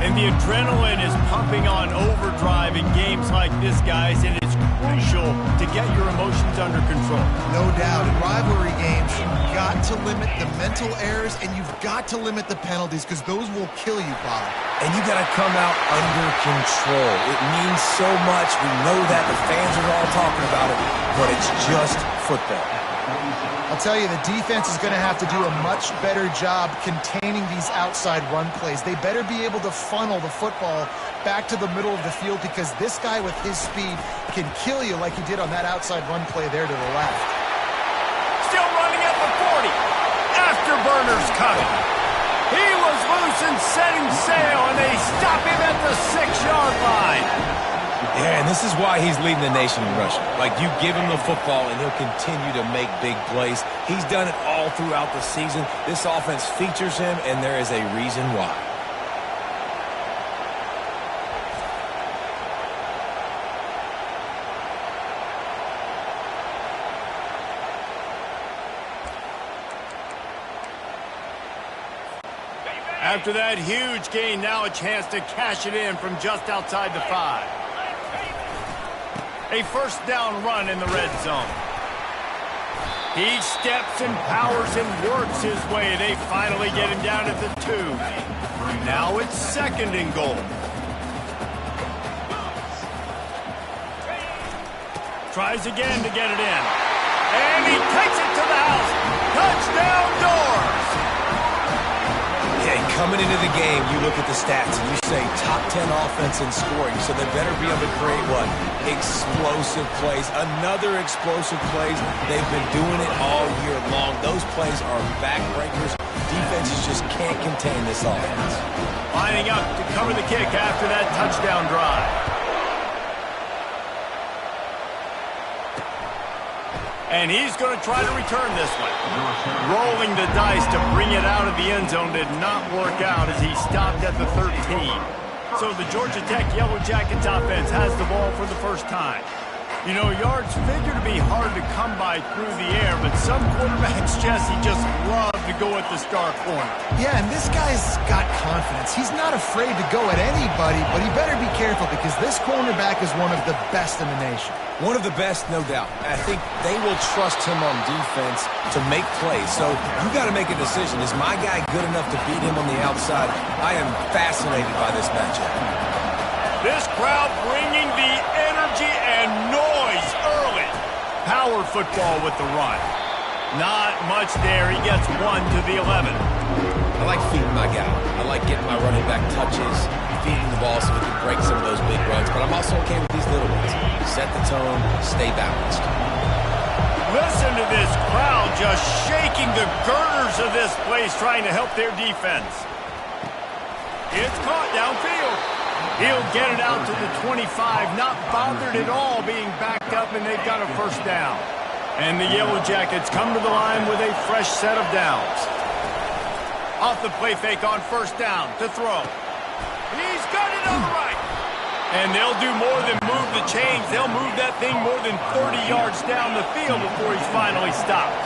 And the adrenaline is pumping on overdrive in games like this, guys, and it's crucial to get your emotions under control. No doubt. In rivalry games, you've got to limit the mental errors, and you've got to limit the penalties, because those will kill you, Bob. And you got to come out under control. It means so much. We know that. The fans are all talking about it, but it's just football. I'll tell you, the defense is going to have to do a much better job containing these outside run plays. They better be able to funnel the football back to the middle of the field, because this guy with his speed can kill you like he did on that outside run play there to the left. Still running at the 40. Afterburners coming. He was loose and setting sail, and they stop him at the 6-yard line. Yeah, and this is why he's leading the nation in rushing. Like, you give him the football, and he'll continue to make big plays. He's done it all throughout the season. This offense features him, and there is a reason why. After that huge gain, now a chance to cash it in from just outside the 5. A first down run in the red zone. He steps and powers and works his way. They finally get him down at the 2. Now it's 2nd and goal. Tries again to get it in. And he takes it to the house. Touchdown Doors! Yeah, coming into the game, you look at the stats and you say top 10 offense in scoring, so they better be able to create what? Explosive plays. Another explosive plays. They've been doing it all year long. Those plays are backbreakers. Defenses just can't contain this offense. Lining up to cover the kick after that touchdown drive. And he's going to try to return this one. Rolling the dice to bring it out of the end zone did not work out as he stopped at the 13. So the Georgia Tech Yellow Jackets offense has the ball for the first time. You know, yards figure to be hard to come by through the air, but some quarterbacks, Jesse, just love to go at the star corner. Yeah, and this guy's got confidence. He's not afraid to go at anybody, but he better be careful, because this cornerback is one of the best in the nation. One of the best, no doubt. I think they will trust him on defense to make plays. So you got to make a decision. Is my guy good enough to beat him on the outside? I am fascinated by this matchup. This crowd bringing the energy and noise early. Power football with the run. Not much there. He gets 1 to the 11. I like feeding my guy. I like getting my running back touches, feeding the ball so we can break some of those big runs. But I'm also okay with these little ones. Set the tone, stay balanced. Listen to this crowd just shaking the girders of this place, trying to help their defense. It's caught downfield. He'll get it out to the 25, not bothered at all being backed up, and they've got a first down. And the Yellow Jackets come to the line with a fresh set of downs. Off the play fake on first down to throw. He's got it all right. And they'll do more than move the chains. They'll move that thing more than 30 yards down the field before he's finally stopped.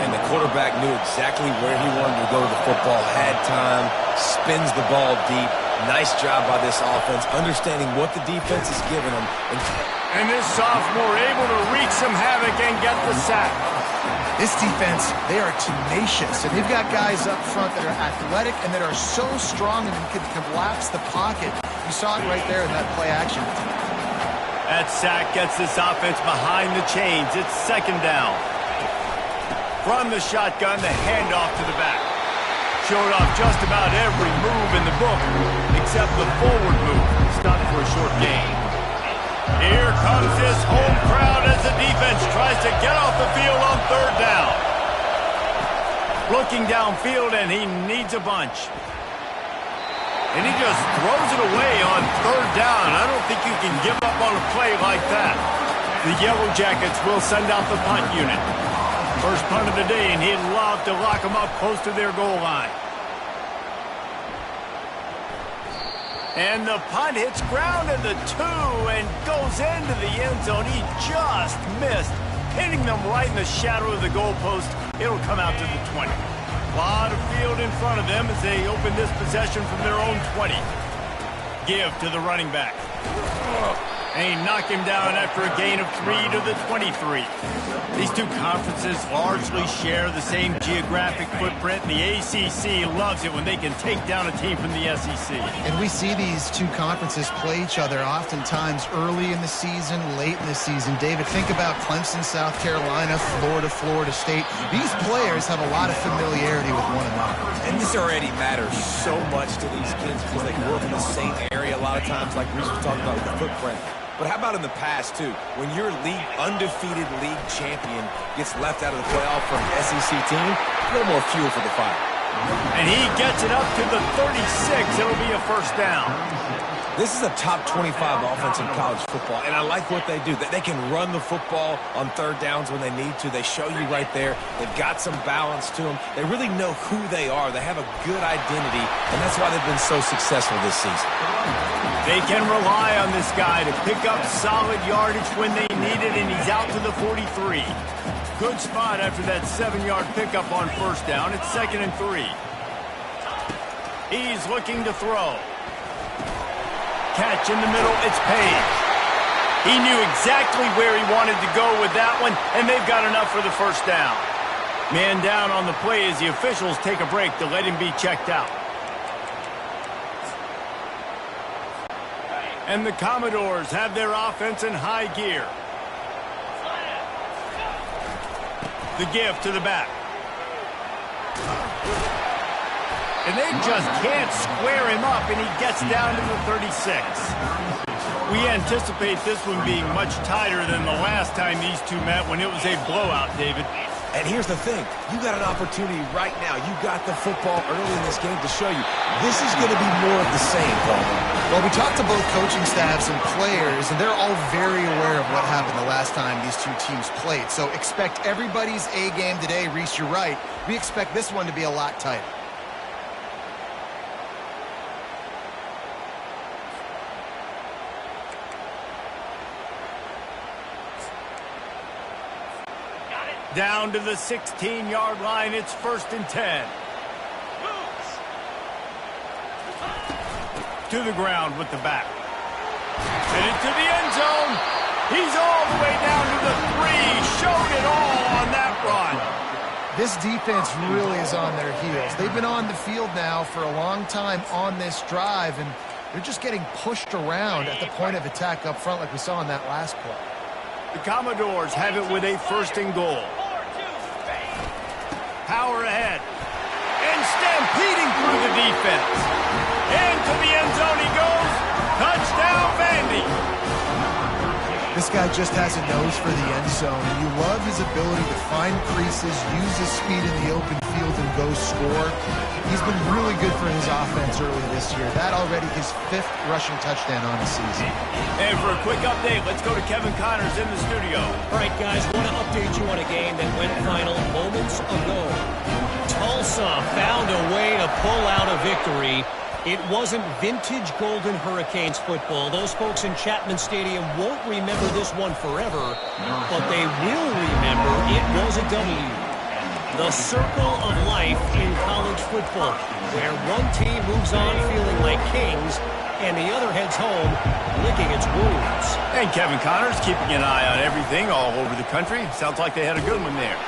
And the quarterback knew exactly where he wanted to go with the football, had time, spins the ball deep. Nice job by this offense, understanding what the defense is giving them. And this sophomore able to wreak some havoc and get the sack. This defense, they are tenacious, and they've got guys up front that are athletic and that are so strong and can collapse the pocket You saw it right there in that play action. That sack gets this offense behind the chains. It's second down. From the shotgun, the handoff to the back. Showed off just about every move in the book, except the forward move. Stopped for a short gain. Here comes this home crowd as the defense tries to get off the field on third down. Looking downfield, and he needs a bunch. And he just throws it away on third down. I don't think you can give up on a play like that. The Yellow Jackets will send out the punt unit. First punt of the day, and he'd love to lock them up close to their goal line. And the punt hits ground at the 2 and goes into the end zone. He just missed, hitting them right in the shadow of the goalpost. It'll come out to the 20. A lot of field in front of them as they open this possession from their own 20. Give to the running back. And he knocked him down after a gain of 3 to the 23. These two conferences largely share the same geographic footprint, and the ACC loves it when they can take down a team from the SEC. And we see these two conferences play each other oftentimes early in the season, late in the season. David, think about Clemson, South Carolina, Florida, Florida State. These players have a lot of familiarity with one another. And this already matters so much to these kids because they grew up in the same area a lot of times, like Reese was talking about with the footprint. But how about in the past, too? When your undefeated league champion gets left out of the playoff from an SEC team, a little more fuel for the fire. And he gets it up to the 36. It'll be a first down. This is a top 25 offense in college football, and I like what they do. They can run the football on third downs when they need to. They show you right there. They've got some balance to them. They really know who they are. They have a good identity, and that's why they've been so successful this season. They can rely on this guy to pick up solid yardage when they need it, and he's out to the 43. Good spot after that 7-yard pickup on first down. It's 2nd and 3. He's looking to throw. Catch in the middle, it's Page. He knew exactly where he wanted to go with that one, and they've got enough for the first down. Man down on the play as the officials take a break to let him be checked out. And the Commodores have their offense in high gear. The give to the back. And they just can't square him up, and he gets down to the 36. We anticipate this one being much tighter than the last time these two met when it was a blowout, David. And here's the thing. You got an opportunity right now. You got the football early in this game to show you this is going to be more of the same, Paul. Well, we talked to both coaching staffs and players, and they're all very aware of what happened the last time these two teams played. So expect everybody's A game today. Reese, you're right. We expect this one to be a lot tighter. Down to the 16-yard line. It's 1st and 10. To the ground with the back. And into the end zone. He's all the way down to the 3. Showed it all on that run. This defense really is on their heels. They've been on the field now for a long time on this drive, and they're just getting pushed around at the point of attack up front like we saw in that last play. The Commodores have it with a 1st and goal. Power ahead. And stampeding through the defense. Into the end zone he goes. Touchdown, Vandy. This guy just has a nose for the end zone, and you love his ability to find creases, use his speed in the open field, and go score. He's been really good for his offense early this year. That already his 5th rushing touchdown on the season. And for a quick update, let's go to Kevin Connors in the studio. All right, guys, want to update you on a game that went final moments ago. Tulsa found a way to pull out a victory. It wasn't vintage Golden Hurricanes football. Those folks in Chapman Stadium won't remember this one forever, but they will remember it was a W. The circle of life in college football, where one team moves on feeling like kings, and the other heads home licking its wounds. And Kevin Connors keeping an eye on everything all over the country. Sounds like they had a good one there.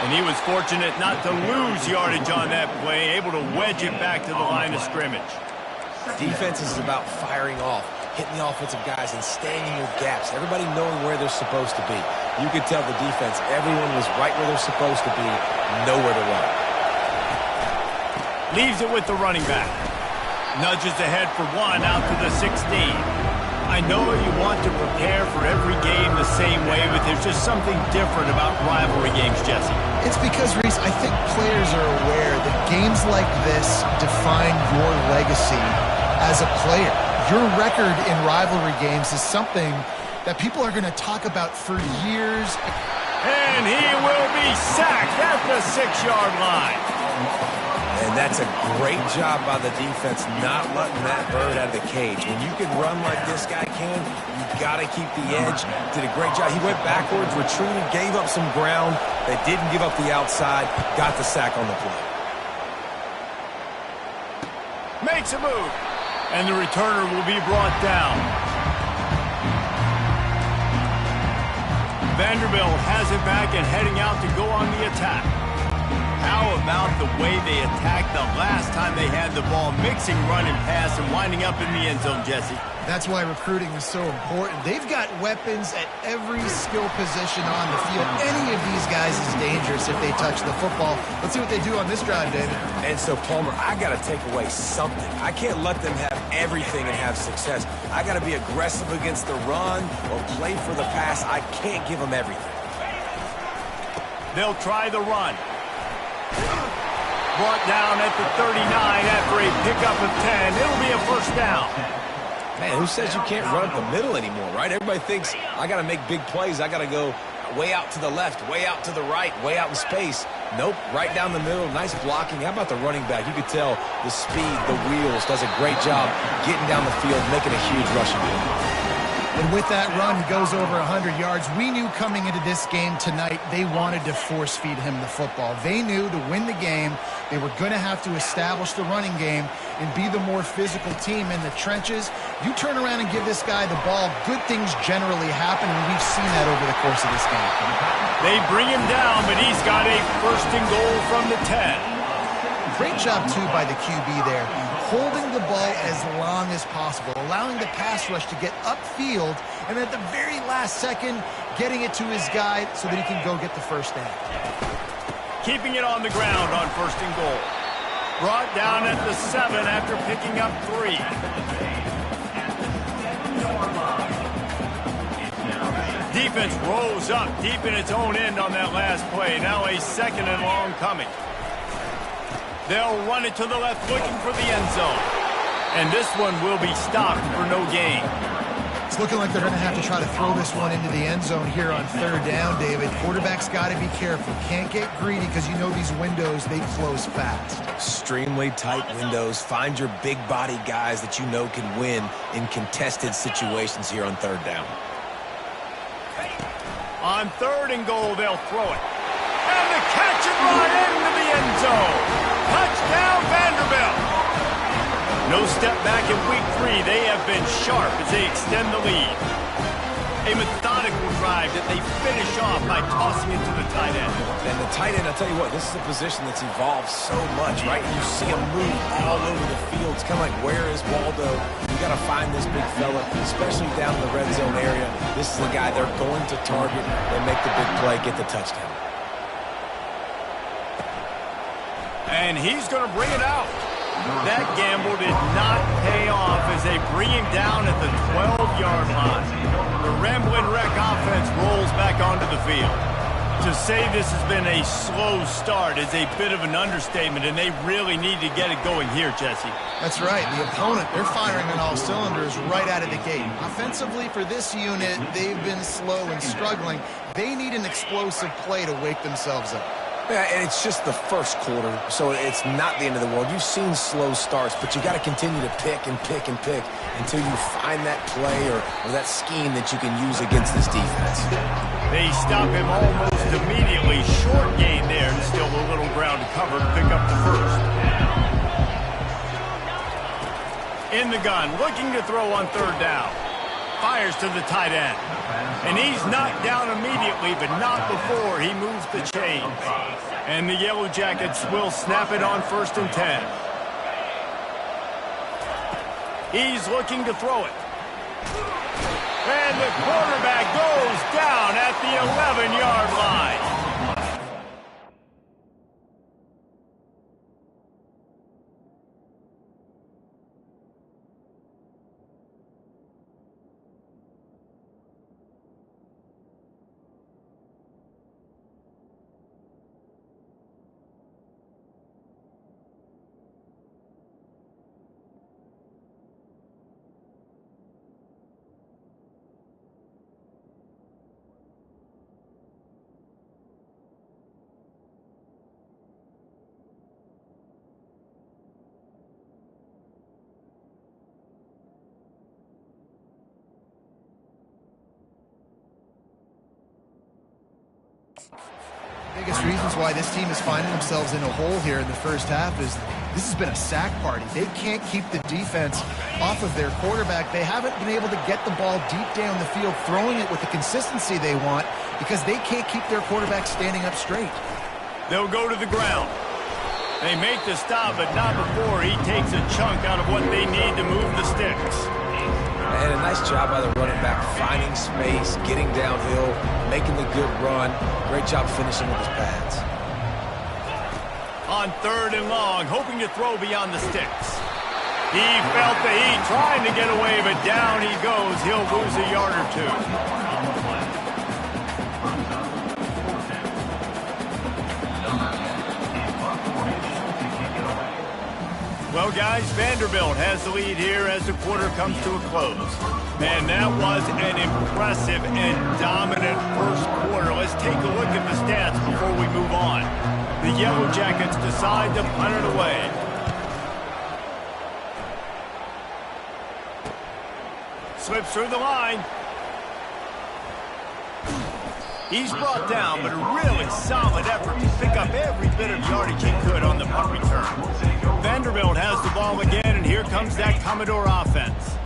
And he was fortunate not to lose yardage on that play, able to wedge it back to the line of scrimmage. Defense is about firing off, hitting the offensive guys, and staying in your gaps. Everybody knowing where they're supposed to be. You could tell the defense, everyone was right where they're supposed to be, nowhere to run. Leaves it with the running back. Nudges ahead for one out to the 16. I know you want to prepare for every game the same way, but there's just something different about rivalry games, Jesse. It's because, Reese, I think players are aware that games like this define your legacy as a player. Your record in rivalry games is something that people are going to talk about for years. And he will be sacked at the 6-yard line. And that's a great job by the defense not letting that bird out of the cage. When you can run like this guy can, you got to keep the edge. Did a great job. He went backwards, retreated, gave up some ground. They didn't give up the outside, got the sack on the play. Makes a move. And the returner will be brought down. Vanderbilt has it back and heading out to go on the attack. How about the way they attacked the last time they had the ball, mixing run and pass and winding up in the end zone, Jesse? That's why recruiting is so important. They've got weapons at every skill position on the field. Any of these guys is dangerous if they touch the football. Let's see what they do on this drive, David. And so, Palmer, I got to take away something. I can't let them have everything and have success. I got to be aggressive against the run or play for the pass. I can't give them everything. They'll try the run. Brought down at the 39 after a pickup of 10. It'll be a first down. Man, who says you can't run up the middle anymore, right? Everybody thinks, I got to make big plays. I got to go way out to the left, way out to the right, way out in space. Nope, right down the middle. Nice blocking. How about the running back? You could tell the speed, the wheels, does a great job getting down the field, making a huge rushing play. And with that run, he goes over 100 yards. We knew coming into this game tonight, they wanted to force feed him the football. They knew to win the game, they were going to have to establish the running game and be the more physical team in the trenches. You turn around and give this guy the ball, good things generally happen, and we've seen that over the course of this game. They bring him down, but he's got a first and goal from the 10. Great job, too, by the QB there, holding the ball as long as possible, allowing the pass rush to get upfield, and at the very last second, getting it to his guy so that he can go get the first down. Keeping it on the ground on first and goal. Brought down at the 7 after picking up 3. Defense rolls up deep in its own end on that last play. Now a second and long coming. They'll run it to the left, looking for the end zone. And this one will be stopped for no gain. It's looking like they're going to have to try to throw this one into the end zone here on third down, David. Quarterback's got to be careful. Can't get greedy because you know these windows, they close fast. Extremely tight windows. Find your big body guys that you know can win in contested situations here on third down. On third and goal, they'll throw it. And the catch and run into the end zone. Touchdown, Vanderbilt. No step back in week 3. They have been sharp as they extend the lead. A methodical drive that they finish off by tossing it to the tight end. And the tight end, I'll tell you what, this is a position that's evolved so much, right? You see him move all over the field. It's kind of like, where is Waldo? You got to find this big fella, especially down in the red zone area. This is the guy they're going to target. They make the big play, get the touchdown. And he's going to bring it out. That gamble did not pay off as they bring him down at the 12-yard line. The Ramblin' Wreck offense rolls back onto the field. To say this has been a slow start is a bit of an understatement, and they really need to get it going here, Jesse. That's right. The opponent, they're firing on all cylinders right out of the gate. Offensively, for this unit, they've been slow and struggling. They need an explosive play to wake themselves up. Yeah, and it's just the first quarter, so it's not the end of the world. You've seen slow starts, but you got to continue to pick and pick and pick until you find that play or that scheme that you can use against this defense. They stop him almost immediately. Short gain there, and still a little ground to cover to pick up the first. In the gun, looking to throw on third down. Fires to the tight end. And he's knocked down immediately, but not before he moves the chains. And the Yellow Jackets will snap it on 1st and 10. He's looking to throw it. And the quarterback goes down at the 11-yard line. Biggest reasons why this team is finding themselves in a hole here in the first half is this has been a sack party. They can't keep the defense off of their quarterback. They haven't been able to get the ball deep down the field, throwing it with the consistency they want because they can't keep their quarterback standing up straight. They'll go to the ground. They make the stop, but not before he takes a chunk out of what they need to move the sticks. And a nice job by the running back, finding space, getting downhill, making the good run. Great job finishing with his pads. On 3rd and long, hoping to throw beyond the sticks. He felt the heat, trying to get away, but down he goes. He'll lose a yard or two. Well, guys, Vanderbilt has the lead here as the quarter comes to a close. Man, that was an impressive and dominant first quarter. Let's take a look at the stats before we move on. The Yellow Jackets decide to punt it away. Slips through the line. He's brought down, but a really solid effort to pick up every bit of yardage he could on the punt return. Vanderbilt has the ball again, and here comes that Commodore offense.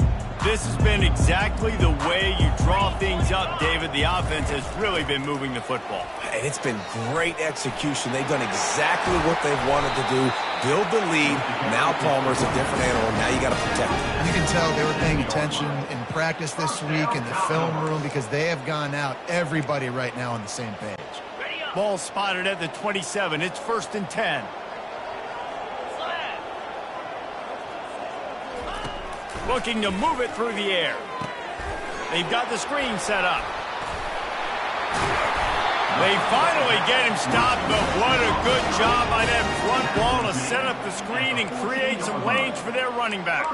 This has been exactly the way you draw things up, David. The offense has really been moving the football. And it's been great execution. They've done exactly what they've wanted to do. Build the lead. Now Palmer's a different animal. Now you got to protect him. You can tell they were paying attention in practice this week in the film room because they have gone out, everybody right now on the same page. Ball spotted at the 27. It's 1st and 10. Looking to move it through the air. They've got the screen set up. They finally get him stopped, but what a good job by that front wall to set up the screen and create some lanes for their running back.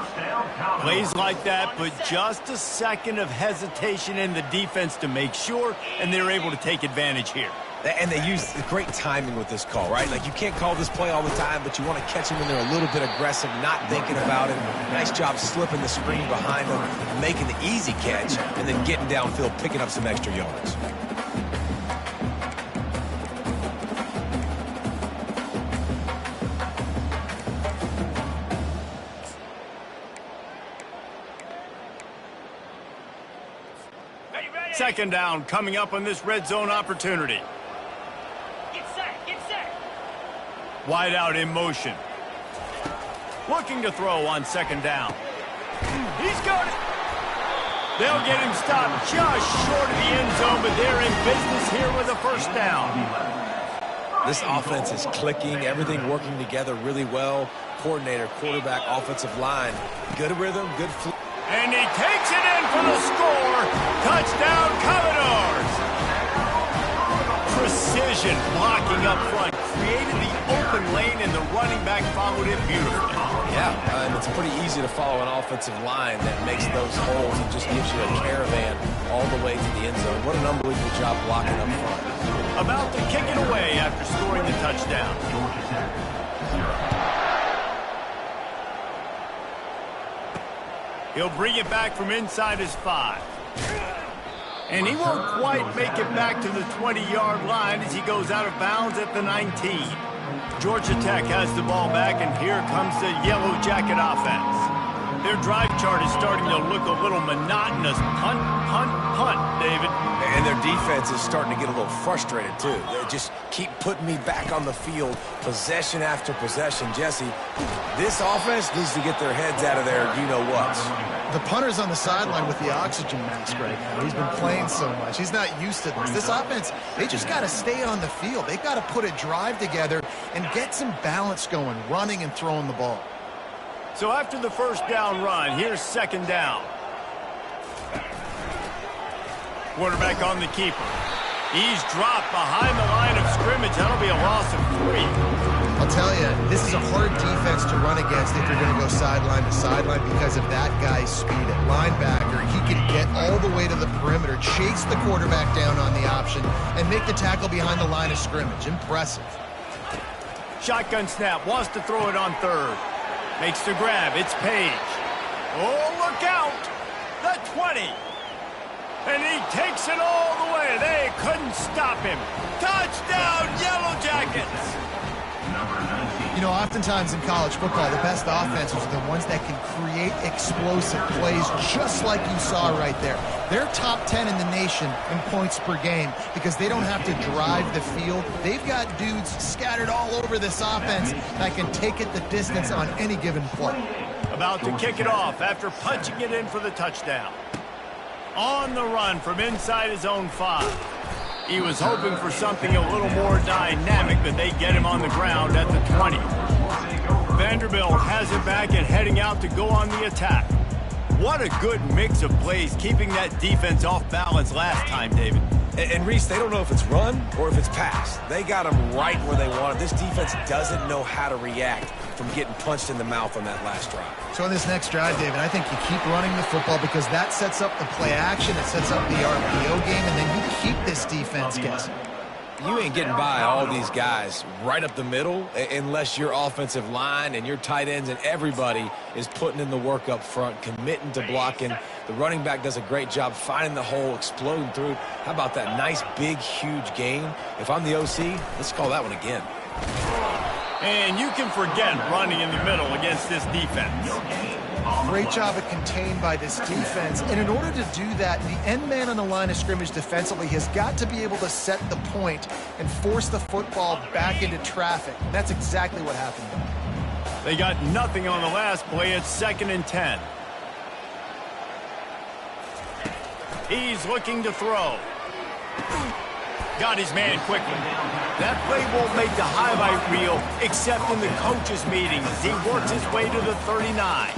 Plays like that, but just a second of hesitation in the defense to make sure, and they're able to take advantage here. And they use great timing with this call, right? Like, you can't call this play all the time, but you want to catch them when they're a little bit aggressive, not thinking about it. Nice job slipping the screen behind them, making the easy catch, and then getting downfield, picking up some extra yards. Second down coming up on this red zone opportunity. Wide out in motion. Looking to throw on 2nd down. He's got it. They'll get him stopped just short of the end zone, but they're in business here with a 1st down. This offense is clicking, everything working together really well. Coordinator, quarterback, offensive line. Good rhythm, good flow. And he takes it in for the score. Touchdown, Commodores. Precision blocking up front. Created the open lane, and the running back followed it beautifully. Yeah, and it's pretty easy to follow an offensive line that makes those holes and just gives you a caravan all the way to the end zone. What an unbelievable job blocking up front. About to kick it away after scoring the touchdown. He'll bring it back from inside his 5. And he won't quite make it back to the 20-yard line as he goes out of bounds at the 19. Georgia Tech has the ball back, and here comes the Yellow Jacket offense. Their drive chart is starting to look a little monotonous. Punt, punt, punt, David. And their defense is starting to get a little frustrated, too. They just keep putting me back on the field, possession after possession. Jesse, this offense needs to get their heads out of there, you-know-whats. The punter's on the sideline with the oxygen mask right now. He's been playing so much. He's not used to this. This offense, they just got to stay on the field. They've got to put a drive together and get some balance going, running and throwing the ball. So after the first down run, here's second down. Quarterback on the keeper. He's dropped behind the line of scrimmage. That'll be a loss of 3. I'll tell you, this is a hard defense to run against if you're going to go sideline to sideline because of that guy's speed at linebacker. He can get all the way to the perimeter, chase the quarterback down on the option, and make the tackle behind the line of scrimmage. Impressive. Shotgun snap, wants to throw it on third. Makes the grab, it's Page. Oh, look out! The 20. And he takes it all the way. They couldn't stop him. Touchdown, Yellow Jackets! You know, oftentimes in college football, the best offenses are the ones that can create explosive plays just like you saw right there. They're top 10 in the nation in points per game because they don't have to drive the field. They've got dudes scattered all over this offense that can take it the distance on any given play. About to kick it off after punching it in for the touchdown. On the run from inside his own 5. He was hoping for something a little more dynamic, but they get him on the ground at the 20. Vanderbilt has it back and heading out to go on the attack. What a good mix of plays, keeping that defense off balance last time, David. And Reese, they don't know if it's run or if it's pass. They got them right where they want it. This defense doesn't know how to react from getting punched in the mouth on that last drive. So in this next drive, David, I think you keep running the football because that sets up the play action, it sets up the RPO game, and then you keep this defense guessing. You ain't getting by all these guys right up the middle unless your offensive line and your tight ends and everybody is putting in the work up front, committing to blocking. The running back does a great job finding the hole, exploding through. How about that nice, big, huge gain? If I'm the OC, let's call that one again. And you can forget running in the middle against this defense. Great job of contained by this defense. And in order to do that, the end man on the line of scrimmage defensively has got to be able to set the point and force the football back into traffic. And that's exactly what happened. They got nothing on the last play. It's 2nd and 10. He's looking to throw. Got his man quickly. That play won't make the highlight reel except in the coaches' meetings as he works his way to the 39.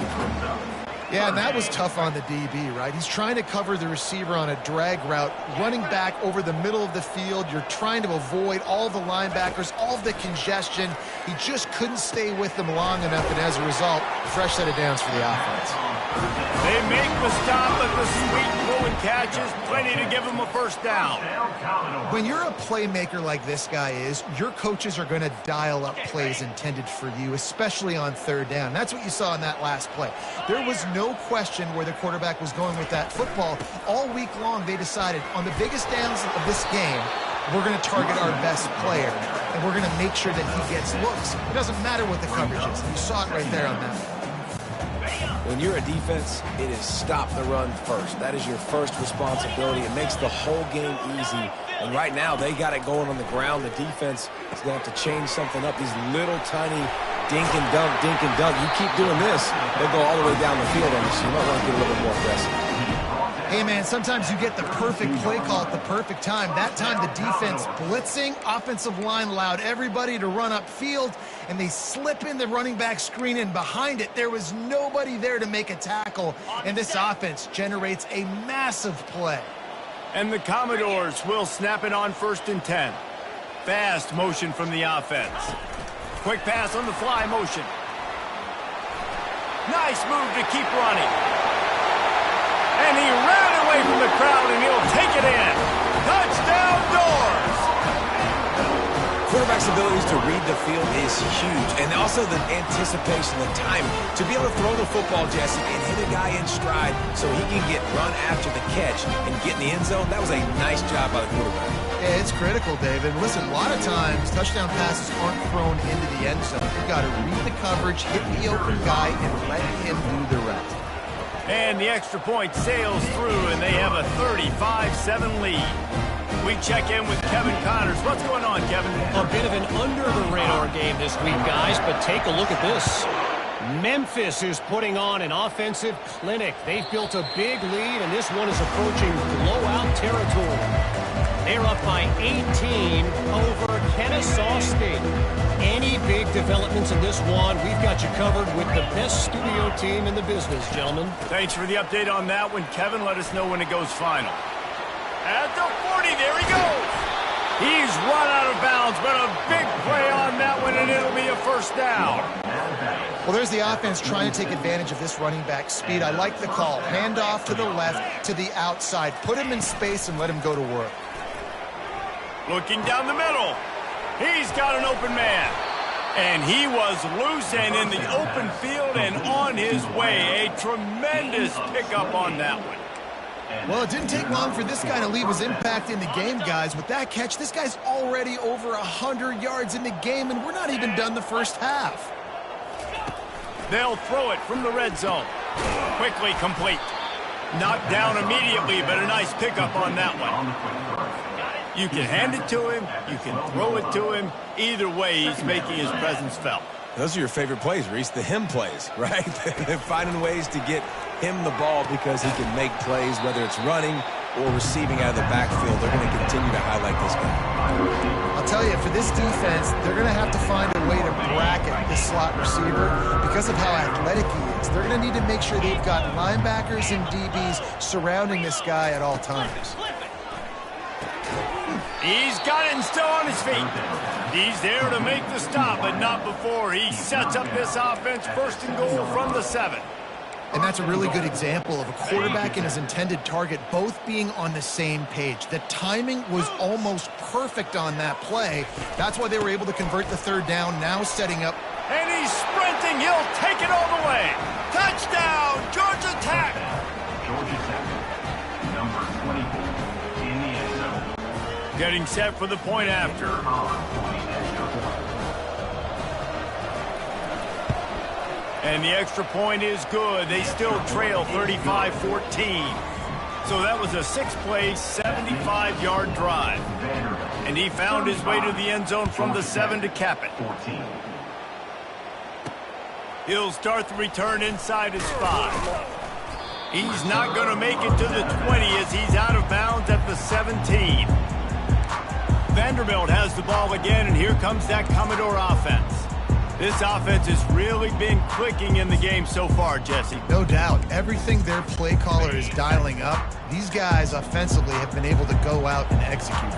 Yeah, and that was tough on the DB, right? He's trying to cover the receiver on a drag route, running back over the middle of the field. You're trying to avoid all the linebackers, all of the congestion. He just couldn't stay with them long enough, and as a result, fresh set of downs for the offense. They make the stop at the sweet throw and catches. Plenty to give him a first down. When you're a playmaker like this guy is, your coaches are going to dial up plays intended for you, especially on 3rd down. That's what you saw in that last play. There was no question where the quarterback was going with that football. All week long, they decided on the biggest downs of this game, we're going to target our best player, and we're going to make sure that he gets looks. It doesn't matter what the coverage is. You saw it right there on that one. When you're a defense, it is stop the run first. That is your first responsibility. It makes the whole game easy. And right now, they got it going on the ground. The defense is going to have to change something up. These little tiny dink and dunk, dink and dunk. You keep doing this, they'll go all the way down the field on you. So you might want to get a little bit more aggressive. Hey, man, sometimes you get the perfect play call at the perfect time. That time, the defense blitzing, offensive line allowed everybody to run upfield, and they slip in the running back screen, and behind it, there was nobody there to make a tackle, and this offense generates a massive play. And the Commodores will snap it on 1st and 10. Fast motion from the offense. Quick pass on the fly motion. Nice move to keep running. And he ran away from the crowd, and he'll take it in. Touchdown, Doors! Quarterback's abilities to read the field is huge, and also the anticipation, the timing. To be able to throw the football, Jesse, and hit a guy in stride so he can get run after the catch and get in the end zone, that was a nice job by the quarterback. Yeah, it's critical, David. Listen, a lot of times, touchdown passes aren't thrown into the end zone. You've got to read the coverage, hit the open guy, and let him do the rest. And the extra point sails through, and they have a 35-7 lead. We check in with Kevin Connors. What's going on, Kevin? A bit of an under-the-radar game this week, guys, but take a look at this. Memphis is putting on an offensive clinic. They've built a big lead, and this one is approaching blowout territory. They're up by 18 over Kennesaw State. Any big developments in this one, we've got you covered with the best studio team in the business, gentlemen. Thanks for the update on that one, Kevin. Let us know when it goes final. At the 40, there he goes. He's run out of bounds, but a big play on that one, and it'll be a first down. Well, there's the offense trying to take advantage of this running back speed. I like the call. Hand off to the left, to the outside. Put him in space and let him go to work. Looking down the middle. He's got an open man. And he was loose and in the open field and on his way. A tremendous pickup on that one. Well, it didn't take long for this guy to leave his impact in the game, guys. With that catch, this guy's already over 100 yards in the game, and we're not even done the first half. They'll throw it from the red zone. Quickly complete. Knocked down immediately, but a nice pickup on that one. You can hand it to him. You can throw it to him. Either way, he's making his presence felt. Those are your favorite plays, Reese, the him plays, right? They're finding ways to get him the ball because he can make plays, whether it's running or receiving out of the backfield. They're going to continue to highlight this guy. I'll tell you, for this defense, they're going to have to find a way to bracket this slot receiver because of how athletic he is. They're going to need to make sure they've got linebackers and DBs surrounding this guy at all times. He's got it and still on his feet. He's there to make the stop, but not before he sets up this offense first and goal from the 7. And that's a really good example of a quarterback and his intended target both being on the same page. The timing was almost perfect on that play. That's why they were able to convert the third down, now setting up. And he's sprinting. He'll take it all the way. Touchdown, Georgia Tech. Georgia Tech, number 24 in the end zone. Getting set for the point after. And the extra point is good. They still trail 35-14. So that was a 6-play, 75-yard drive. And he found his way to the end zone from the 7 to cap it. He'll start the return inside his 5. He's not going to make it to the 20 as he's out of bounds at the 17. Vanderbilt has the ball again, and here comes that Commodore offense. This offense has really been clicking in the game so far, Jesse. No doubt. Everything their play caller is dialing up, these guys offensively have been able to go out and execute.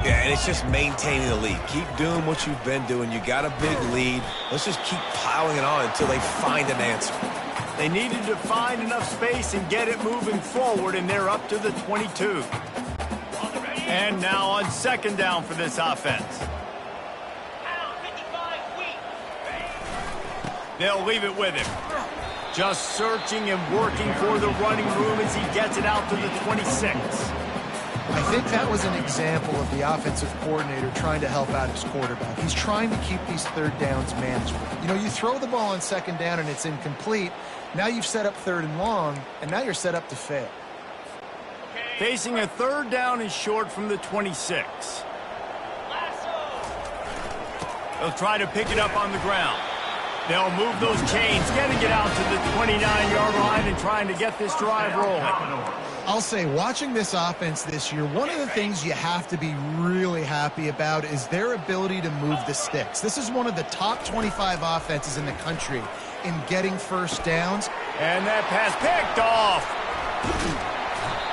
Yeah, and it's just maintaining the lead. Keep doing what you've been doing. You got a big lead. Let's just keep piling it on until they find an answer. They needed to find enough space and get it moving forward, and they're up to the 22. And now on second down for this offense. They'll leave it with him. Just searching and working for the running room as he gets it out to the 26. I think that was an example of the offensive coordinator trying to help out his quarterback. He's trying to keep these third downs manageable. You know, you throw the ball on second down and it's incomplete. Now you've set up third and long, and now you're set up to fail. Facing a third down and short from the 26. They'll try to pick it up on the ground. They'll move those chains, getting it out to the 29-yard line and trying to get this drive rolling. I'll say, watching this offense this year, one of the things you have to be really happy about is their ability to move the sticks. This is one of the top 25 offenses in the country in getting first downs. And that pass picked off.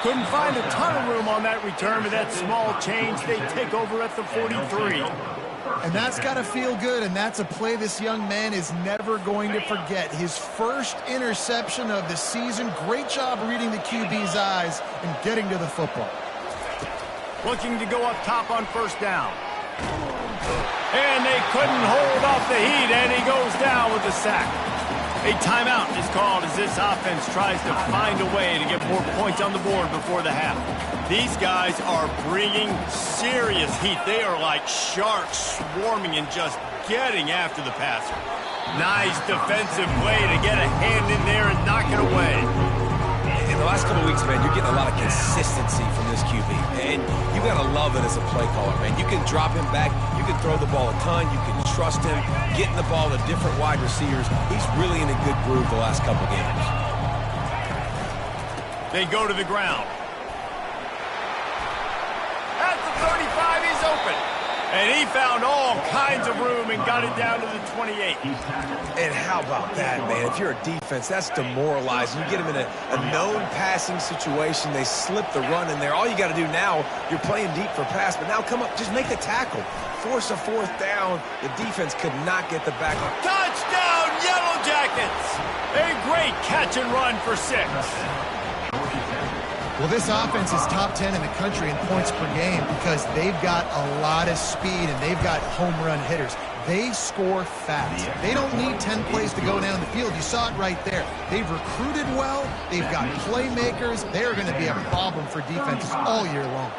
Couldn't find a ton of room on that return, but that small change, they take over at the 43. And that's got to feel good, and that's a play this young man is never going to forget. His first interception of the season. Great job reading the QB's eyes and getting to the football. Looking to go up top on first down. And they couldn't hold off the heat, and he goes down with a sack. A timeout is called as this offense tries to find a way to get more points on the board before the half. These guys are bringing serious heat. They are like sharks swarming and just getting after the passer. Nice defensive play to get a hand in there and knock it away. the last couple of weeks, man, you're getting a lot of consistency from this QB. And you got to love it as a play caller, man. You can drop him back. You can throw the ball a ton. You can trust him, getting the ball to different wide receivers. He's really in a good groove the last couple of games. They go to the ground. At the 35, he's open. And he found all kinds of room and got it down to the 28. And how about that, man? If you're a defense, that's demoralizing. You get them in a known passing situation. They slip the run in there. All you got to do now, you're playing deep for pass, but now come up, just make the tackle. Force a fourth down. The defense could not get the back. Touchdown, Yellow Jackets! A great catch and run for 6. Well, this offense is top 10 in the country in points per game because they've got a lot of speed and they've got home run hitters. They score fast. They don't need 10 plays to go down the field. You saw it right there. They've recruited well. They've got playmakers. They're going to be a problem for defenses all year long.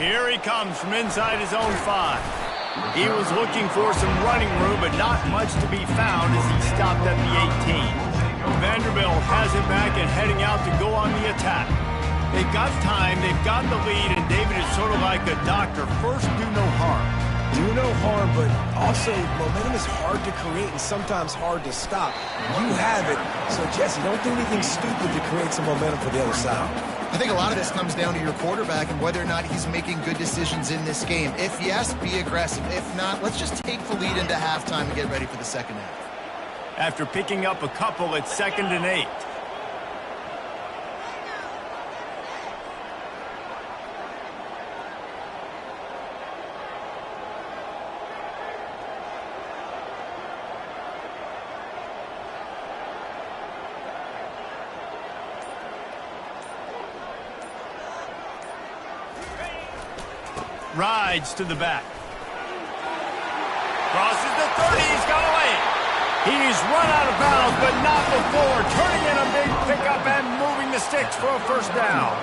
Here he comes from inside his own 5. He was looking for some running room, but not much to be found as he stopped at the 18. Vanderbilt has it back and heading out to go on the attack. They've got time, they've got the lead, and David is sort of like a doctor. First, do no harm. Do no harm, but also momentum is hard to create and sometimes hard to stop. You have it, so Jesse, don't do anything stupid to create some momentum for the other side. I think a lot of this comes down to your quarterback and whether or not he's making good decisions in this game. If yes, be aggressive. If not, let's just take the lead into halftime and get ready for the second half. After picking up a couple at 2nd and 8. Rides to the back. Crosses the 30, he's got away. He's run out of bounds, but not before turning in a big pickup and moving the sticks for a first down.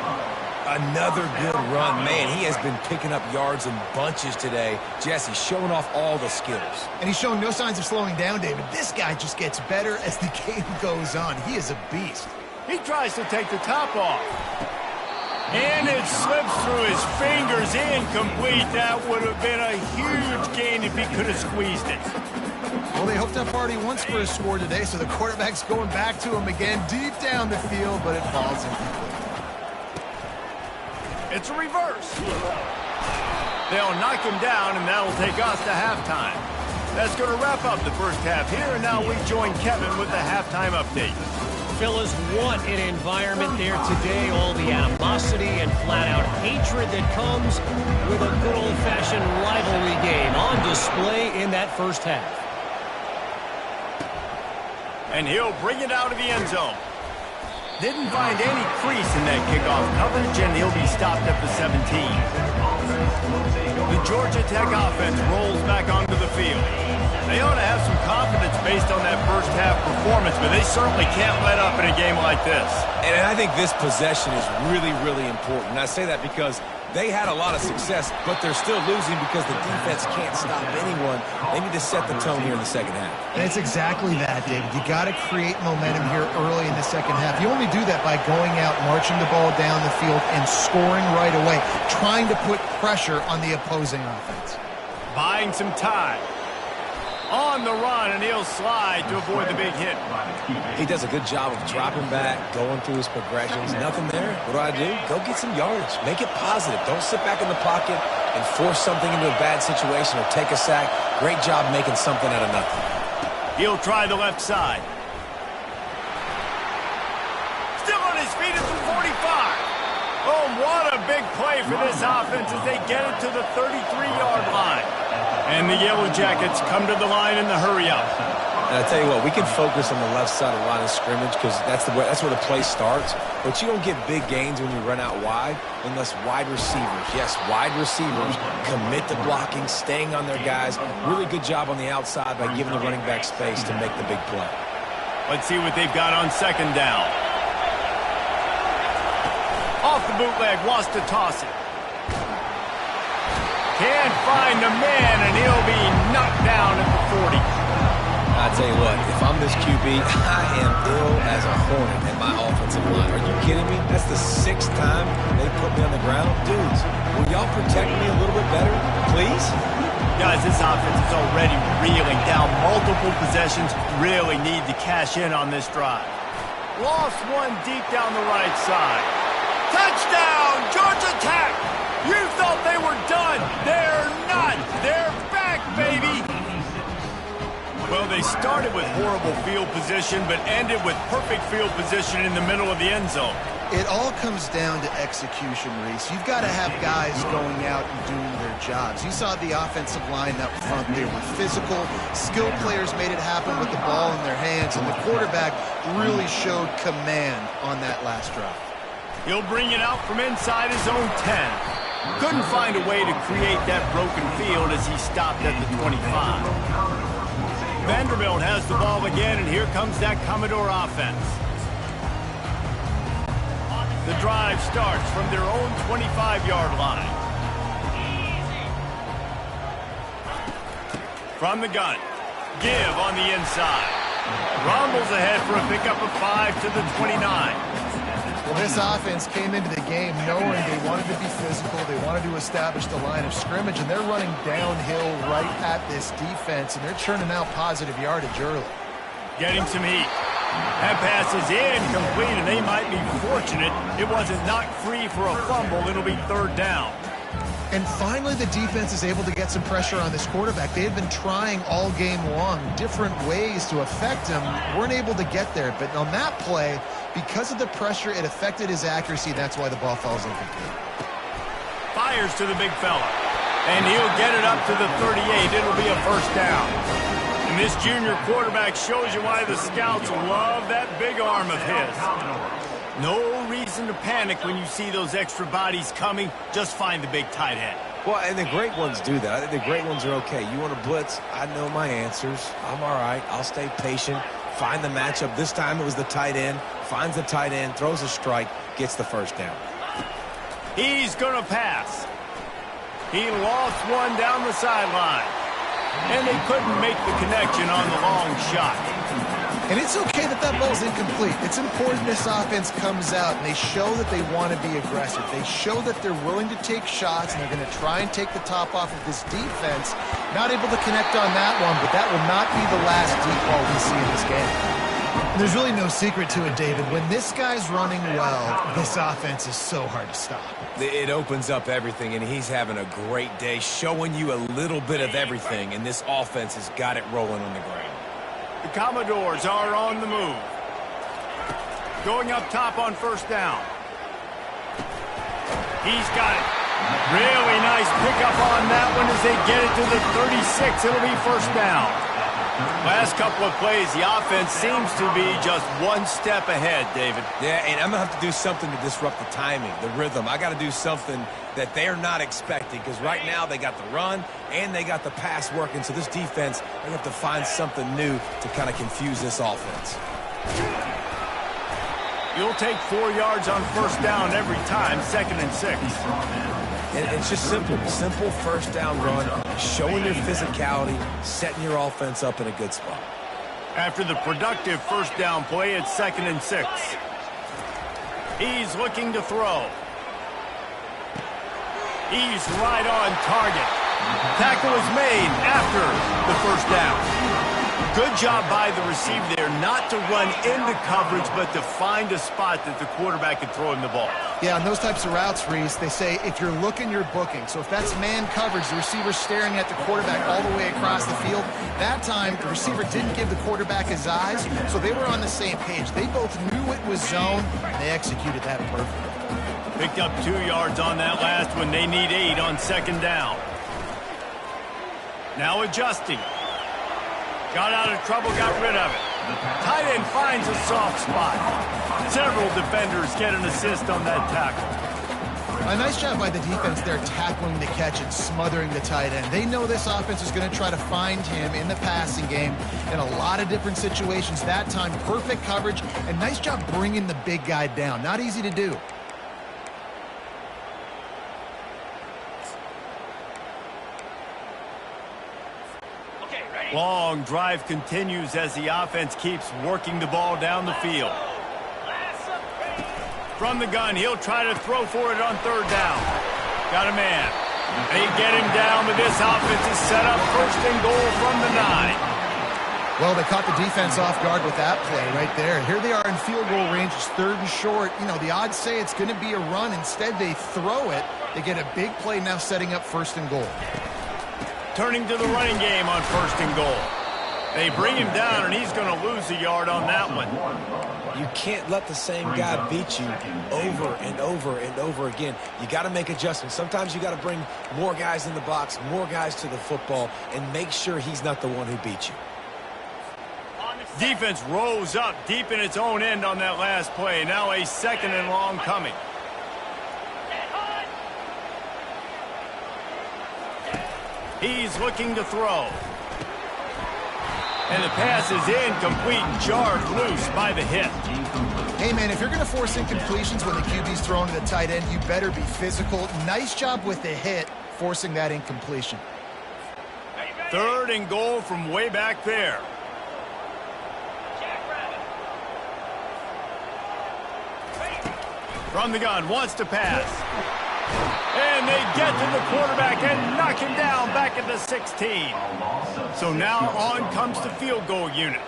Another good run. Man, he has been picking up yards in bunches today. Jesse showing off all the skills. And he's showing no signs of slowing down, David. This guy just gets better as the game goes on. He is a beast. He tries to take the top off. And it slips through his fingers, incomplete. That would have been a huge gain if he could have squeezed it. Well, they hoped up already once for a score today, so the quarterback's going back to him again deep down the field, but it falls incomplete. It's a reverse. They'll knock him down, and that'll take us to halftime. That's going to wrap up the first half here, and now we join Kevin with the halftime update. Fellas, what an environment there today. All the animosity and flat-out hatred that comes with a good old-fashioned rivalry game on display in that first half. And he'll bring it out of the end zone. Didn't find any crease in that kickoff coverage, and he'll be stopped at the 17. The Georgia Tech offense rolls back onto the field. They ought to have some confidence based on that first half performance, but they certainly can't let up in a game like this. And I think this possession is really, really important. And I say that because they had a lot of success, but they're still losing because the defense can't stop anyone. They need to set the tone here in the second half. And it's exactly that, David. You got to create momentum here early in the second half. You only do that by going out, marching the ball down the field, and scoring right away, trying to put pressure on the opposing offense. Buying some time. On the run, and he'll slide to avoid the big hit. He does a good job of dropping back, going through his progressions. Nothing there. What do? Go get some yardage. Make it positive. Don't sit back in the pocket and force something into a bad situation or take a sack. Great job making something out of nothing. He'll try the left side. Still on his feet at the 45. Oh, what a big play for this offense as they get it to the 33-yard line. And the Yellow Jackets come to the line in the hurry-up. And I tell you what, we can focus on the left side of the line of scrimmage because that's where the play starts. But you don't get big gains when you run out wide unless wide receivers, yes, wide receivers, commit to blocking, staying on their guys. Really good job on the outside by giving the running back space to make the big play. Let's see what they've got on second down. Off the bootleg, wants to toss it. Can't find the man, and he'll be knocked down at the 40. I tell you what, if I'm this QB, I am ill as a hornet in my offensive line. Are you kidding me? That's the 6th time they put me on the ground. Dudes, will y'all protect me a little bit better, please? Guys, this offense is already reeling down multiple possessions. Really need to cash in on this drive. Lost one deep down the right side. Touchdown, Georgia Tech! You thought they were done. They're not. They're back, baby. Well, they started with horrible field position, but ended with perfect field position in the middle of the end zone. It all comes down to execution, Reese. You've got to have guys going out and doing their jobs. You saw the offensive line up front. They were physical. Skilled players made it happen with the ball in their hands, and the quarterback really showed command on that last drive. He'll bring it out from inside his own 10. Couldn't find a way to create that broken field as he stopped at the 25. Vanderbilt has the ball again, and here comes that Commodore offense. The drive starts from their own 25-yard line. From the gun, give on the inside. Rumbles ahead for a pickup of 5 to the 29. Well, this offense came into the game knowing they wanted to be physical, they wanted to establish the line of scrimmage, and they're running downhill right at this defense, and they're churning out positive yardage early. Getting some heat. That pass is incomplete, and they might be fortunate it wasn't knocked free for a fumble. It'll be 3rd down. And finally, the defense is able to get some pressure on this quarterback. They had been trying all game long different ways to affect him, weren't able to get there. But on that play, because of the pressure, it affected his accuracy. That's why the ball falls incomplete. Fires to the big fella. And he'll get it up to the 38. It'll be a 1st down. And this junior quarterback shows you why the scouts love that big arm of his. No reason to panic when you see those extra bodies coming. Just find the big tight end. Well, and the great ones do that. I think the great ones are okay. You want to blitz? I know my answers. I'm all right. I'll stay patient. Find the matchup. This time it was the tight end. Finds the tight end, throws a strike, gets the 1st down. He's going to pass. He lost one down the sideline. And they couldn't make the connection on the long shot. And it's okay that that ball's incomplete. It's important this offense comes out and they show that they want to be aggressive. They show that they're willing to take shots and they're going to try and take the top off of this defense. Not able to connect on that one, but that will not be the last deep ball we see in this game. And there's really no secret to it, David. When this guy's running well, this offense is so hard to stop. It opens up everything, and he's having a great day, showing you a little bit of everything, and this offense has got it rolling on the ground. The Commodores are on the move. Going up top on 1st down. He's got it. Really nice pickup on that one as they get it to the 36. It'll be 1st down. Last couple of plays, the offense seems to be just one step ahead, David. Yeah, and I'm going to have to do something to disrupt the timing, the rhythm. I got to do something that they're not expecting because right now they got the run and they got the pass working. So this defense, they have to find something new to kind of confuse this offense. You'll take 4 yards on 1st down every time, 2nd and 6. And it's just simple 1st down run, showing your physicality, setting your offense up in a good spot. After the productive 1st down play, it's 2nd and 6. He's looking to throw. He's right on target. Tackle is made after the 1st down. Good job by the receiver there not to run into coverage, but to find a spot that the quarterback can throw him the ball. Yeah, on those types of routes, Reese, they say if you're looking, you're booking. So if that's man coverage, the receiver's staring at the quarterback all the way across the field. That time, the receiver didn't give the quarterback his eyes, so they were on the same page. They both knew it was zone, and they executed that perfectly. Picked up 2 yards on that last one. They need 8 on 2nd down. Now adjusting. Got out of trouble, got rid of it. Tight end finds a soft spot. Several defenders get an assist on that tackle. A nice job by the defense there tackling the catch and smothering the tight end. They know this offense is going to try to find him in the passing game in a lot of different situations. That time, perfect coverage, and nice job bringing the big guy down. Not easy to do. Long drive continues as the offense keeps working the ball down the field. From the gun, he'll try to throw for it on third down. Got a man. They get him down, but this offense is set up first and goal from the 9. Well, they caught the defense off guard with that play right there. Here they are in field goal range. It's third and short. You know, the odds say it's going to be a run. Instead, they throw it. They get a big play now setting up first and goal. Turning to the running game on first and goal. They bring him down, and he's going to lose a yard on that one. You can't let the same guy beat you over and over and over again. You got to make adjustments. Sometimes you got to bring more guys in the box, more guys to the football, and make sure he's not the one who beat you. Defense rose up deep in its own end on that last play. Now a second and long coming. He's looking to throw. And the pass is incomplete, jarred loose by the hit. Hey, man, if you're going to force incompletions when the QB's thrown to the tight end, you better be physical. Nice job with the hit, forcing that incompletion. Third and goal from way back there. From the gun, wants to pass. And they get to the quarterback and knock him down back at the 16. So now on comes the field goal unit.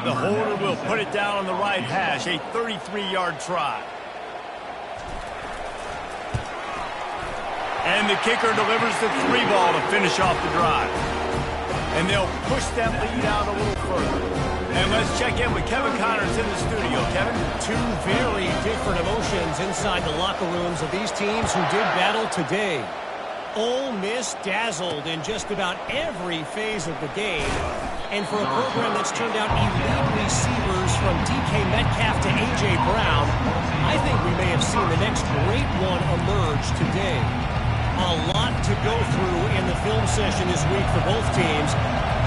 The holder will put it down on the right hash, a 33-yard try. And the kicker delivers the 3 ball to finish off the drive. And they'll push that lead out a little further. And let's check in with Kevin Connors in the studio. Kevin? Two very different emotions inside the locker rooms of these teams who did battle today. Ole Miss dazzled in just about every phase of the game. And for a program that's turned out elite receivers from DK Metcalf to A.J. Brown, I think we may have seen the next great one emerge today. A lot to go through in the film session this week for both teams.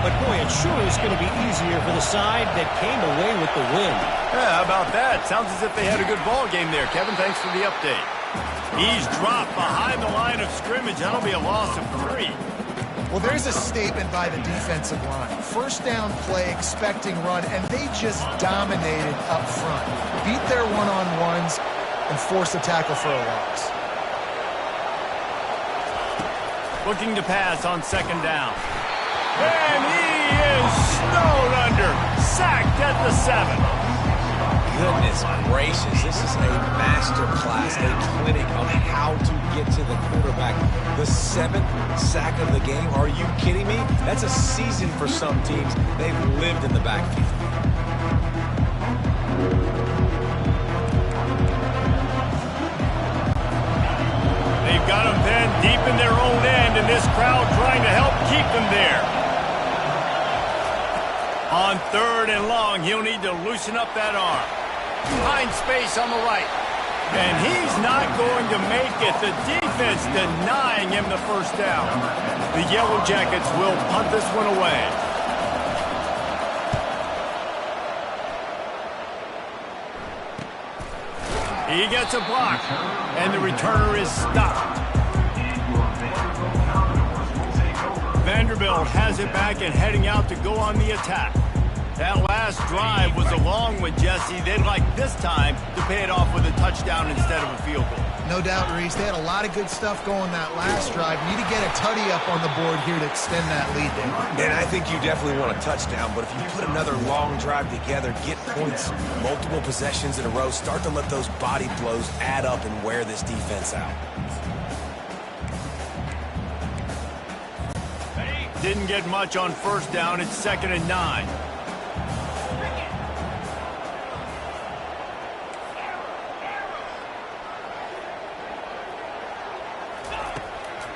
But, boy, it sure is going to be easier for the side that came away with the win. Yeah, how about that? Sounds as if they had a good ball game there. Kevin, thanks for the update. He's dropped behind the line of scrimmage. That'll be a loss of 3. Well, there's a statement by the defensive line. First down play, expecting run, and they just dominated up front. Beat their one-on-ones and forced a tackle for a loss. Looking to pass on second down. And he is snowed under. Sacked at the 7. Goodness gracious, this is a master class, a clinic on how to get to the quarterback. The 7th sack of the game, are you kidding me? That's a season for some teams. They've lived in the backfield. They've got them then deep in their own end, and this crowd trying to help keep them there. On third and long, he'll need to loosen up that arm. Find space on the right. And he's not going to make it. The defense denying him the first down. The Yellow Jackets will punt this one away. He gets a block, and the returner is stopped. Vanderbilt has it back and heading out to go on the attack. That last drive was a long one, Jesse. They'd like this time to pay it off with a touchdown instead of a field goal. No doubt, Reese. They had a lot of good stuff going that last drive. Need to get a tutty up on the board here to extend that lead there. And I think you definitely want a touchdown, but if you put another long drive together, get points, multiple possessions in a row, start to let those body blows add up and wear this defense out. Didn't get much on first down. It's 2nd and 9.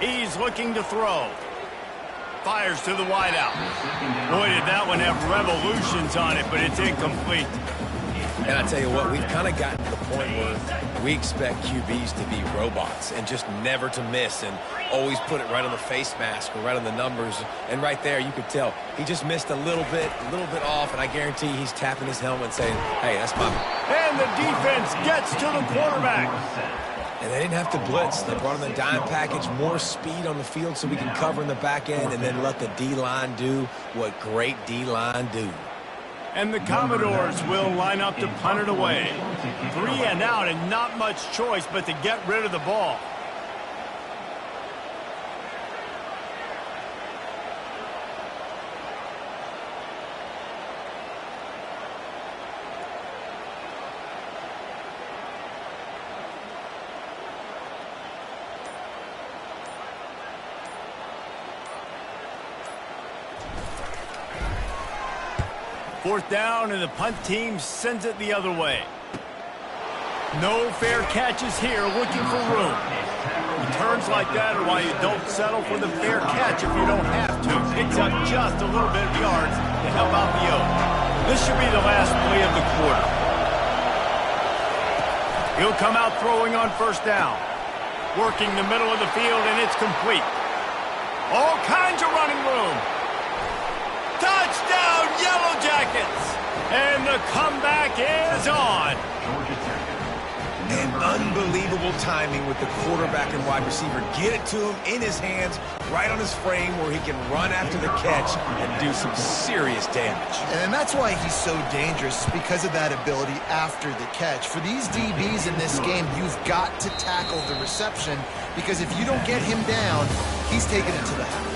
He's looking to throw. Fires to the wideout. Boy, did that one have revolutions on it, but it's incomplete. And I tell you what, we've kind of gotten to the point where we expect QBs to be robots and just never to miss and always put it right on the face mask or right on the numbers. And right there, you could tell he just missed a little bit off, and I guarantee he's tapping his helmet saying, hey, that's my... And the defense gets to the quarterback. And they didn't have to blitz. They brought in the dime package, more speed on the field so we can cover in the back end and then let the D-line do what great D-line do. And the Commodores will line up to punt it away. 3 and out and not much choice but to get rid of the ball. Fourth down, and the punt team sends it the other way. No fair catches here, looking for room. Returns like that are why you don't settle for the fair catch if you don't have to. Picks up just a little bit of yards to help out the Oak. This should be the last play of the quarter. He'll come out throwing on first down. Working the middle of the field, and it's complete. All kinds of running room. Touchdown, Yellow Jackets! And the comeback is on. And unbelievable timing with the quarterback and wide receiver. Get it to him in his hands, right on his frame where he can run after the catch and do some serious damage. And that's why he's so dangerous, because of that ability after the catch. For these DBs in this game, you've got to tackle the reception, because if you don't get him down, he's taking it to the house.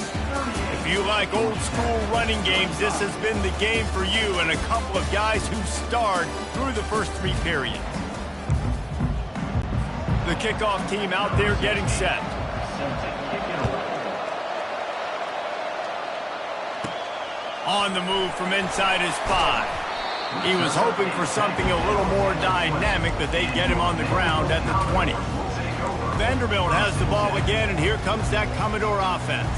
If you like old-school running games, this has been the game for you and a couple of guys who starred through the first 3 periods. The kickoff team out there getting set. On the move from inside his 5. He was hoping for something a little more dynamic, but they'd get him on the ground at the 20. Vanderbilt has the ball again, and here comes that Commodore offense.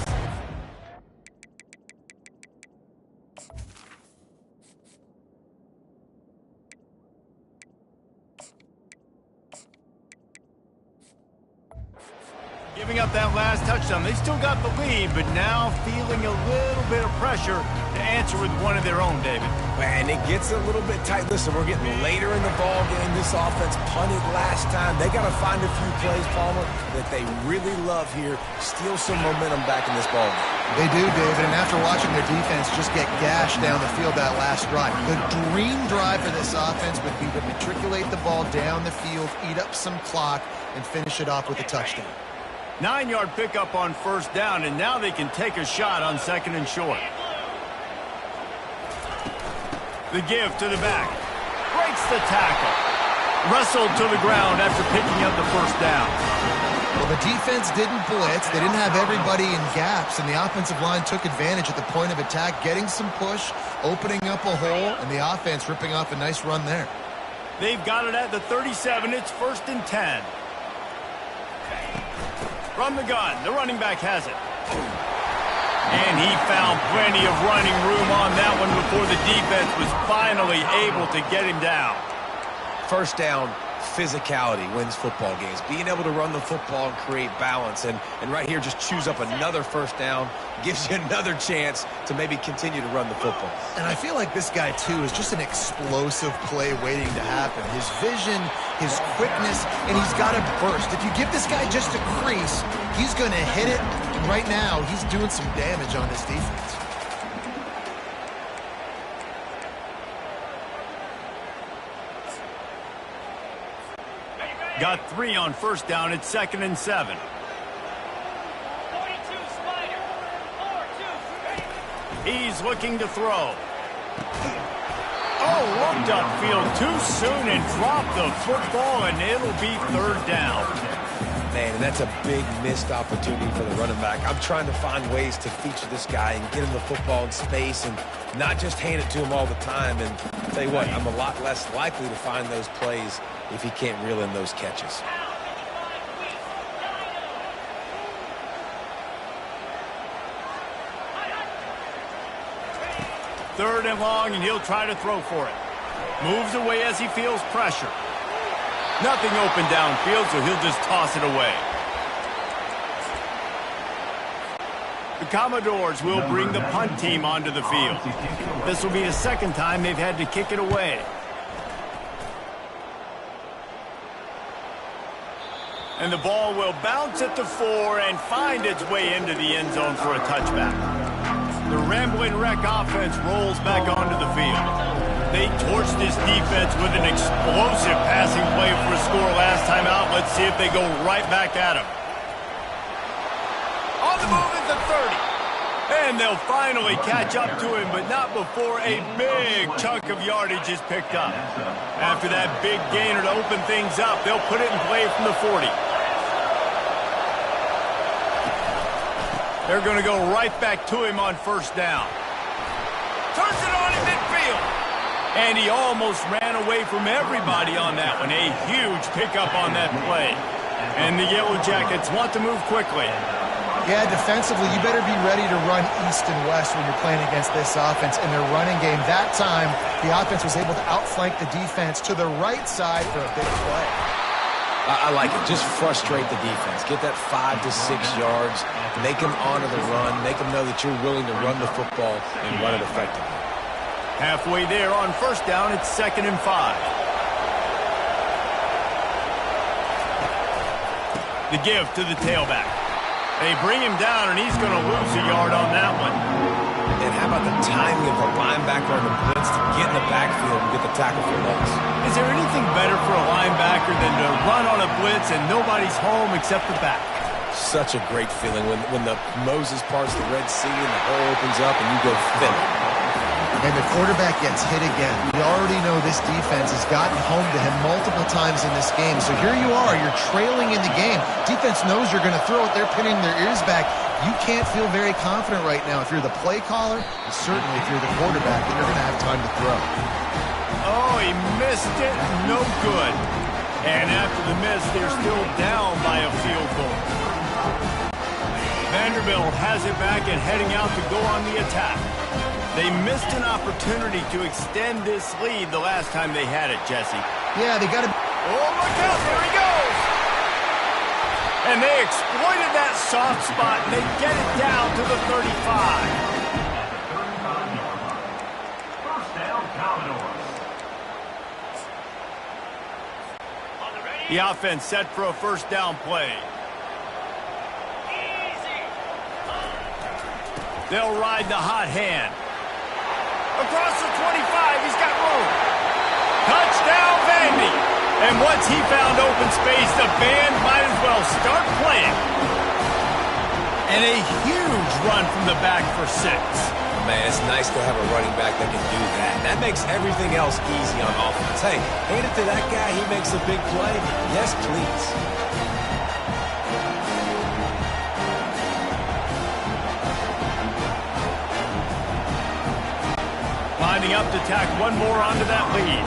Giving up that last touchdown. They still got the lead, but now feeling a little bit of pressure to answer with one of their own, David. And it gets a little bit tight. Listen, we're getting later in the ball game. This offense punted last time. They got to find a few plays, Palmer, that they really love here. Steal some momentum back in this ball game. They do, David, and after watching their defense just get gashed down the field that last drive, the dream drive for this offense would be to matriculate the ball down the field, eat up some clock, and finish it off with a touchdown. 9-yard pickup on first down, and now they can take a shot on second and short. The give to the back. Breaks the tackle. Wrestled to the ground after picking up the first down. Well, the defense didn't blitz. They didn't have everybody in gaps, and the offensive line took advantage at the point of attack, getting some push, opening up a hole, and the offense ripping off a nice run there. They've got it at the 37. It's 1st and 10. From the gun, the running back has it. And he found plenty of running room on that one before the defense was finally able to get him down. First down, physicality wins football games. Being able to run the football and create balance. And right here, just choose up another first down. Gives you another chance to maybe continue to run the football. And I feel like this guy, too, is just an explosive play waiting to happen. His vision, his quickness, and he's got a burst. If you give this guy just a crease, he's going to hit it. And right now, he's doing some damage on this defense. Got 3 on first down. It's 2nd and 7. He's looking to throw. Oh, looked upfield too soon and dropped the football, and it'll be 3rd down. Man, and that's a big missed opportunity for the running back. I'm trying to find ways to feature this guy and get him the football in space and not just hand it to him all the time. And I'll tell you what, I'm a lot less likely to find those plays if he can't reel in those catches. Third and long, and he'll try to throw for it. Moves away as he feels pressure. Nothing open downfield, so he'll just toss it away. The Commodores will bring the punt team onto the field. This will be the 2nd time they've had to kick it away. And the ball will bounce at the 4 and find its way into the end zone for a touchback. The Rambling Wreck offense rolls back onto the field. They torched this defense with an explosive passing play for a score last time out. Let's see if they go right back at him. On the move at the 30. And they'll finally catch up to him, but not before a big chunk of yardage is picked up. After that big gainer to open things up, they'll put it in play from the 40. They're going to go right back to him on first down. Turns it on in midfield. And he almost ran away from everybody on that one. A huge pickup on that play. And the Yellow Jackets want to move quickly. Yeah, defensively, you better be ready to run east and west when you're playing against this offense in their running game. That time, the offense was able to outflank the defense to the right side for a big play. I like it. Just frustrate the defense. Get that 5 to 6 yards. Make them honor the run. Make them know that you're willing to run the football and run it effectively. Halfway there on first down, it's 2nd and 5. The give to the tailback. They bring him down, and he's going to lose a yard on that one. And how about the timing of the linebacker on the blitz to get in the backfield and get the tackle for loss? Is there anything better for a linebacker than to run on a blitz and nobody's home except the back? Such a great feeling when the Moses parts the Red Sea and the hole opens up and you go thin. And the quarterback gets hit again. We already know this defense has gotten home to him multiple times in this game. So here you are, you're trailing in the game. Defense knows you're going to throw it. They're pinning their ears back. You can't feel very confident right now if you're the play caller, and certainly if you're the quarterback, that you're going to have time to throw. Oh, he missed it. No good. And after the miss, they're still down by a field goal. Vanderbilt has it back and heading out to go on the attack. They missed an opportunity to extend this lead the last time they had it, Jesse. Yeah, they got to... Oh, look out, there he goes! And they exploited that soft spot, and they get it down to the 35. First down, Commodores. The offense set for a first down play. They'll ride the hot hand. Across the 25, he's got room. Touchdown, Vandy. And once he found open space, the band might as well start playing. And a huge run from the back for 6. Man, it's nice to have a running back that can do that. That makes everything else easy on offense. Hey, hand it to that guy. He makes a big play. Yes, please. Lining up to tack one more onto that lead.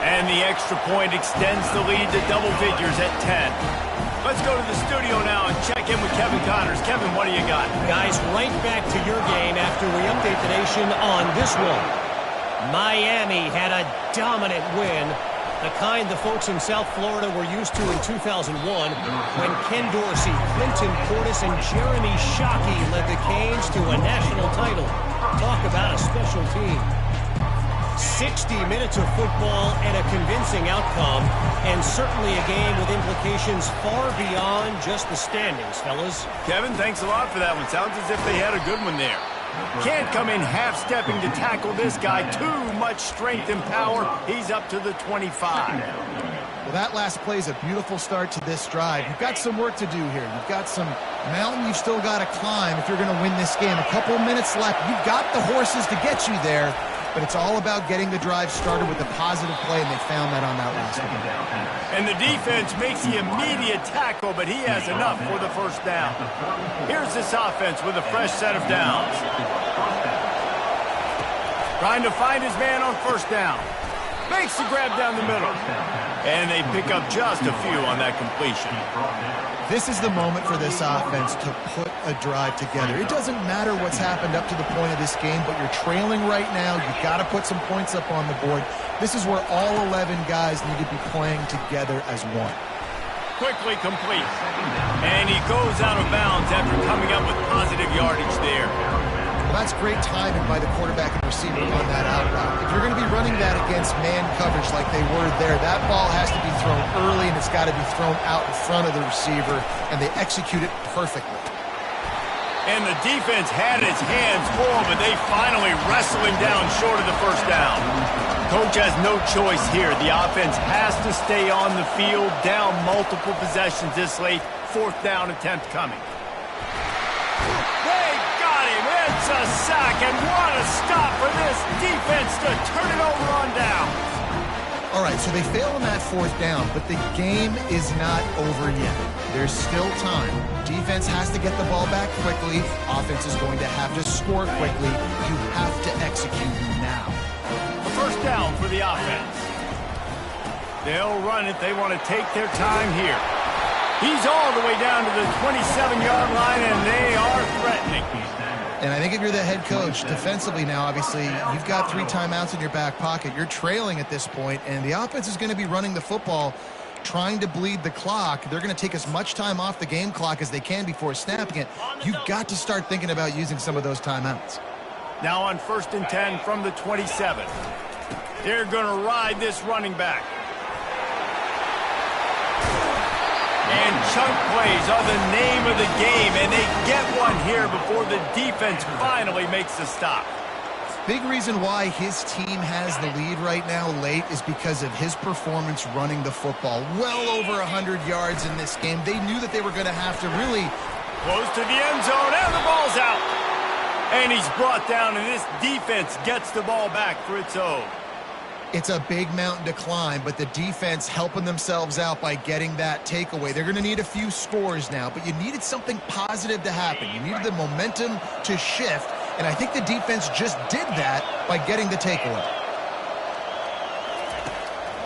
And the extra point extends the lead to double figures at 10. Let's go to the studio now and check in with Kevin Connors. Kevin, what do you got? Guys, right back to your game after we update the nation on this one. Miami had a dominant win, the kind the folks in South Florida were used to in 2001 when Ken Dorsey, Clinton Portis, and Jeremy Shockey led the Canes to a national title. Talk about a special team. 60 minutes of football and a convincing outcome, and certainly a game with implications far beyond just the standings, fellas. Kevin, thanks a lot for that one. Sounds as if they had a good one there. Can't come in half-stepping to tackle this guy. Too much strength and power. He's up to the 25. Well, that last play is a beautiful start to this drive. You've got some work to do here. You've got some mountain you've still got to climb if you're going to win this game. A couple minutes left. You've got the horses to get you there. But it's all about getting the drive started with a positive play, and they found that on that last one. And the defense makes the immediate tackle, but he has enough for the first down. Here's this offense with a fresh set of downs. Trying to find his man on first down. Makes the grab down the middle. And they pick up just a few on that completion. This is the moment for this offense to put a drive together. It doesn't matter what's happened up to the point of this game, but you're trailing right now. You've got to put some points up on the board. This is where all 11 guys need to be playing together as one. Quickly complete. And he goes out of bounds after coming up with positive yardage there. Well, that's great timing by the quarterback and receiver on that out route. If you're going to be running that against man coverage like they were there, that ball has to be thrown early, and it's got to be thrown out in front of the receiver, and they execute it perfectly. And the defense had its hands full, but they finally wrestle him down short of the first down. Coach has no choice here. The offense has to stay on the field, down multiple possessions this late. Fourth down attempt coming. They got him. It's a sack, and what a stop for this defense to turn it over on down. All right, so they fail on that fourth down, but the game is not over yet. There's still time. Defense has to get the ball back quickly. Offense is going to have to score quickly. You have to execute now. A first down for the offense. They'll run it. They want to take their time here. He's all the way down to the 27-yard line, and they are threatening. And I think if you're the head coach, defensively now, obviously, you've got 3 timeouts in your back pocket. You're trailing at this point, and the offense is going to be running the football, trying to bleed the clock. They're going to take as much time off the game clock as they can before snapping it. You've got to start thinking about using some of those timeouts. Now on 1st and 10 from the 27. They're going to ride this running back. And chunk plays are the name of the game, and they get one here before the defense finally makes the stop. Big reason why his team has the lead right now late is because of his performance running the football. Well over 100 yards in this game. They knew that they were going to have to really... Close to the end zone, and the ball's out. And he's brought down, and this defense gets the ball back for its own. It's a big mountain to climb, but the defense helping themselves out by getting that takeaway. They're going to need a few scores now, but you needed something positive to happen. You needed the momentum to shift, and I think the defense just did that by getting the takeaway.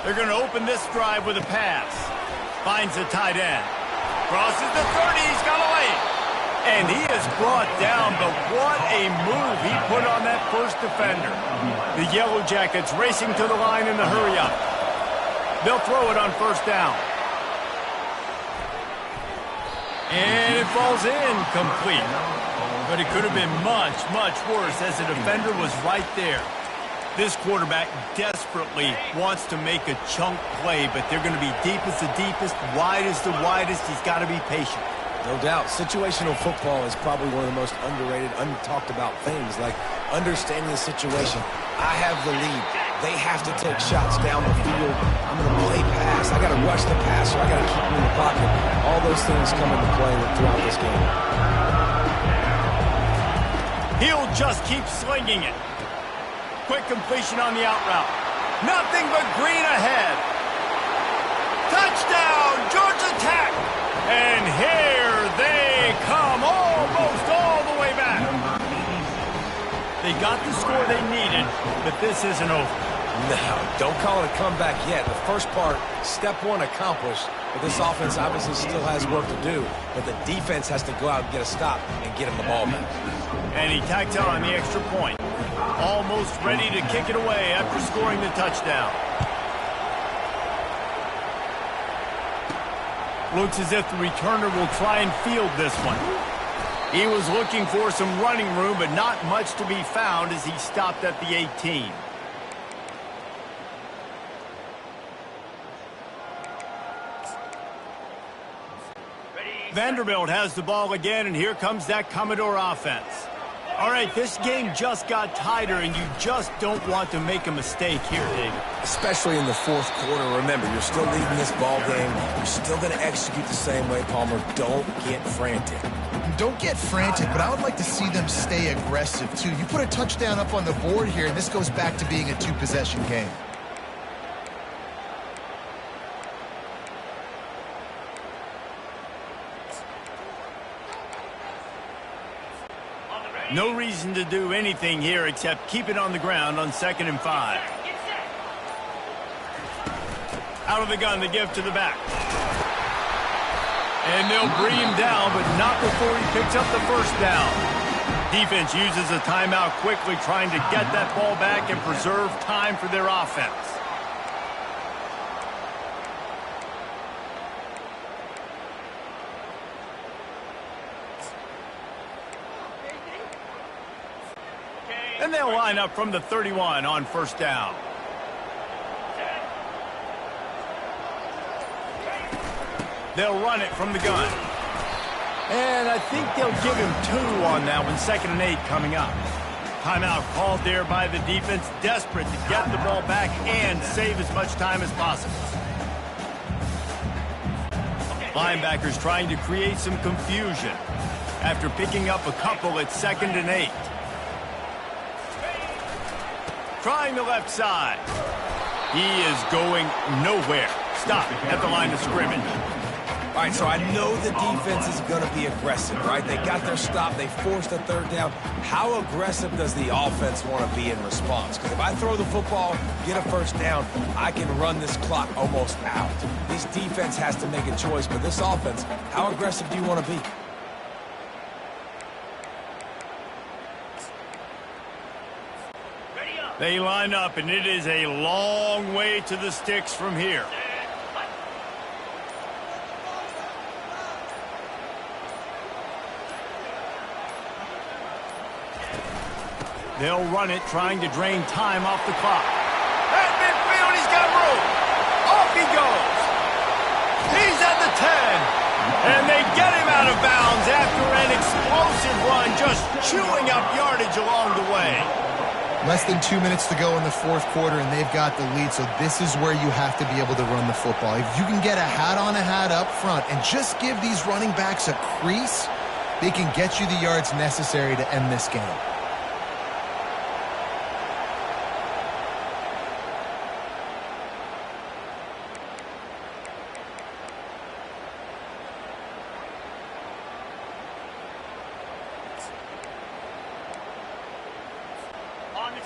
They're going to open this drive with a pass. Finds the tight end. Crosses the 30. He's got away. And he is brought down, but what a move he put on that first defender. The Yellow Jackets racing to the line in the hurry-up. They'll throw it on first down. And it falls incomplete. But it could have been much, much worse as the defender was right there. This quarterback desperately wants to make a chunk play, but they're going to be deep as the deepest, wide as the widest. He's got to be patient. No doubt. Situational football is probably one of the most underrated, untalked about things, like understanding the situation. I have the lead. They have to take shots down the field. I'm going to play pass. I got to rush the passer. I got to keep him in the pocket. All those things come into play throughout this game. He'll just keep slinging it. Quick completion on the out route. Nothing but green ahead. Touchdown, Georgia Tech. And here they come, almost all the way back. They got the score they needed, but this isn't over. No, don't call it a comeback yet. The first part, step one accomplished, but this offense obviously still has work to do, but the defense has to go out and get a stop and get him the ball back. And he tacked on the extra point. Almost ready to kick it away after scoring the touchdown. Looks as if the returner will try and field this one. He was looking for some running room, but not much to be found as he stopped at the 18. Vanderbilt has the ball again, and here comes that Commodore offense. All right, this game just got tighter, and you just don't want to make a mistake here, David. Especially in the fourth quarter. Remember, you're still leading this ball game. You're still going to execute the same way, Palmer. Don't get frantic. Don't get frantic, but I would like to see them stay aggressive, too. You put a touchdown up on the board here, and this goes back to being a two-possession game. No reason to do anything here except keep it on the ground on 2nd and 5. Out of the gun, the give to the back. And they'll bring him down, but not before he picks up the first down. Defense uses a timeout quickly, trying to get that ball back and preserve time for their offense. And they'll line up from the 31 on first down. They'll run it from the gun. And I think they'll give him 2 on that one. 2nd and 8 coming up. Timeout called there by the defense, desperate to get the ball back and save as much time as possible. Linebackers trying to create some confusion after picking up a couple at 2nd and 8. Trying the left side. He is going nowhere. Stop at the line of scrimmage. All right, so I know the defense is going to be aggressive, right? They got their stop. They forced a 3rd down. How aggressive does the offense want to be in response? Because if I throw the football, get a 1st down, I can run this clock almost out. This defense has to make a choice, but this offense, how aggressive do you want to be? They line up, and it is a long way to the sticks from here. They'll run it, trying to drain time off the clock. At midfield, he's got room. Off he goes. He's at the 10. And they get him out of bounds after an explosive run, just chewing up yardage along the way. Less than 2 minutes to go in the 4th quarter, and they've got the lead, so this is where you have to be able to run the football. If you can get a hat on a hat up front and just give these running backs a crease, they can get you the yards necessary to end this game.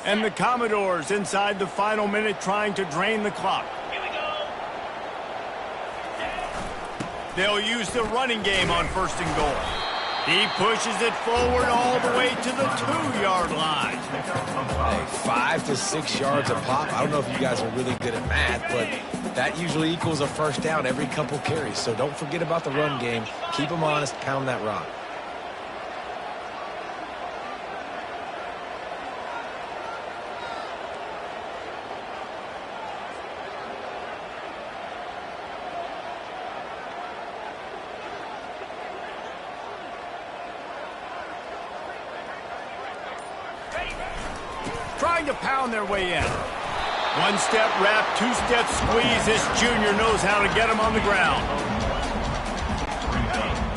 And the Commodores inside the final minute trying to drain the clock. Here we go. They'll use the running game on 1st and goal. He pushes it forward all the way to the 2-yard line. Hey, 5 to 6 yards a pop. I don't know if you guys are really good at math, but that usually equals a 1st down every couple carries. So don't forget about the run game. Keep them honest. Pound that rock. Trying to pound their way in. 1-step wrap, 2-step squeeze. This junior knows how to get him on the ground.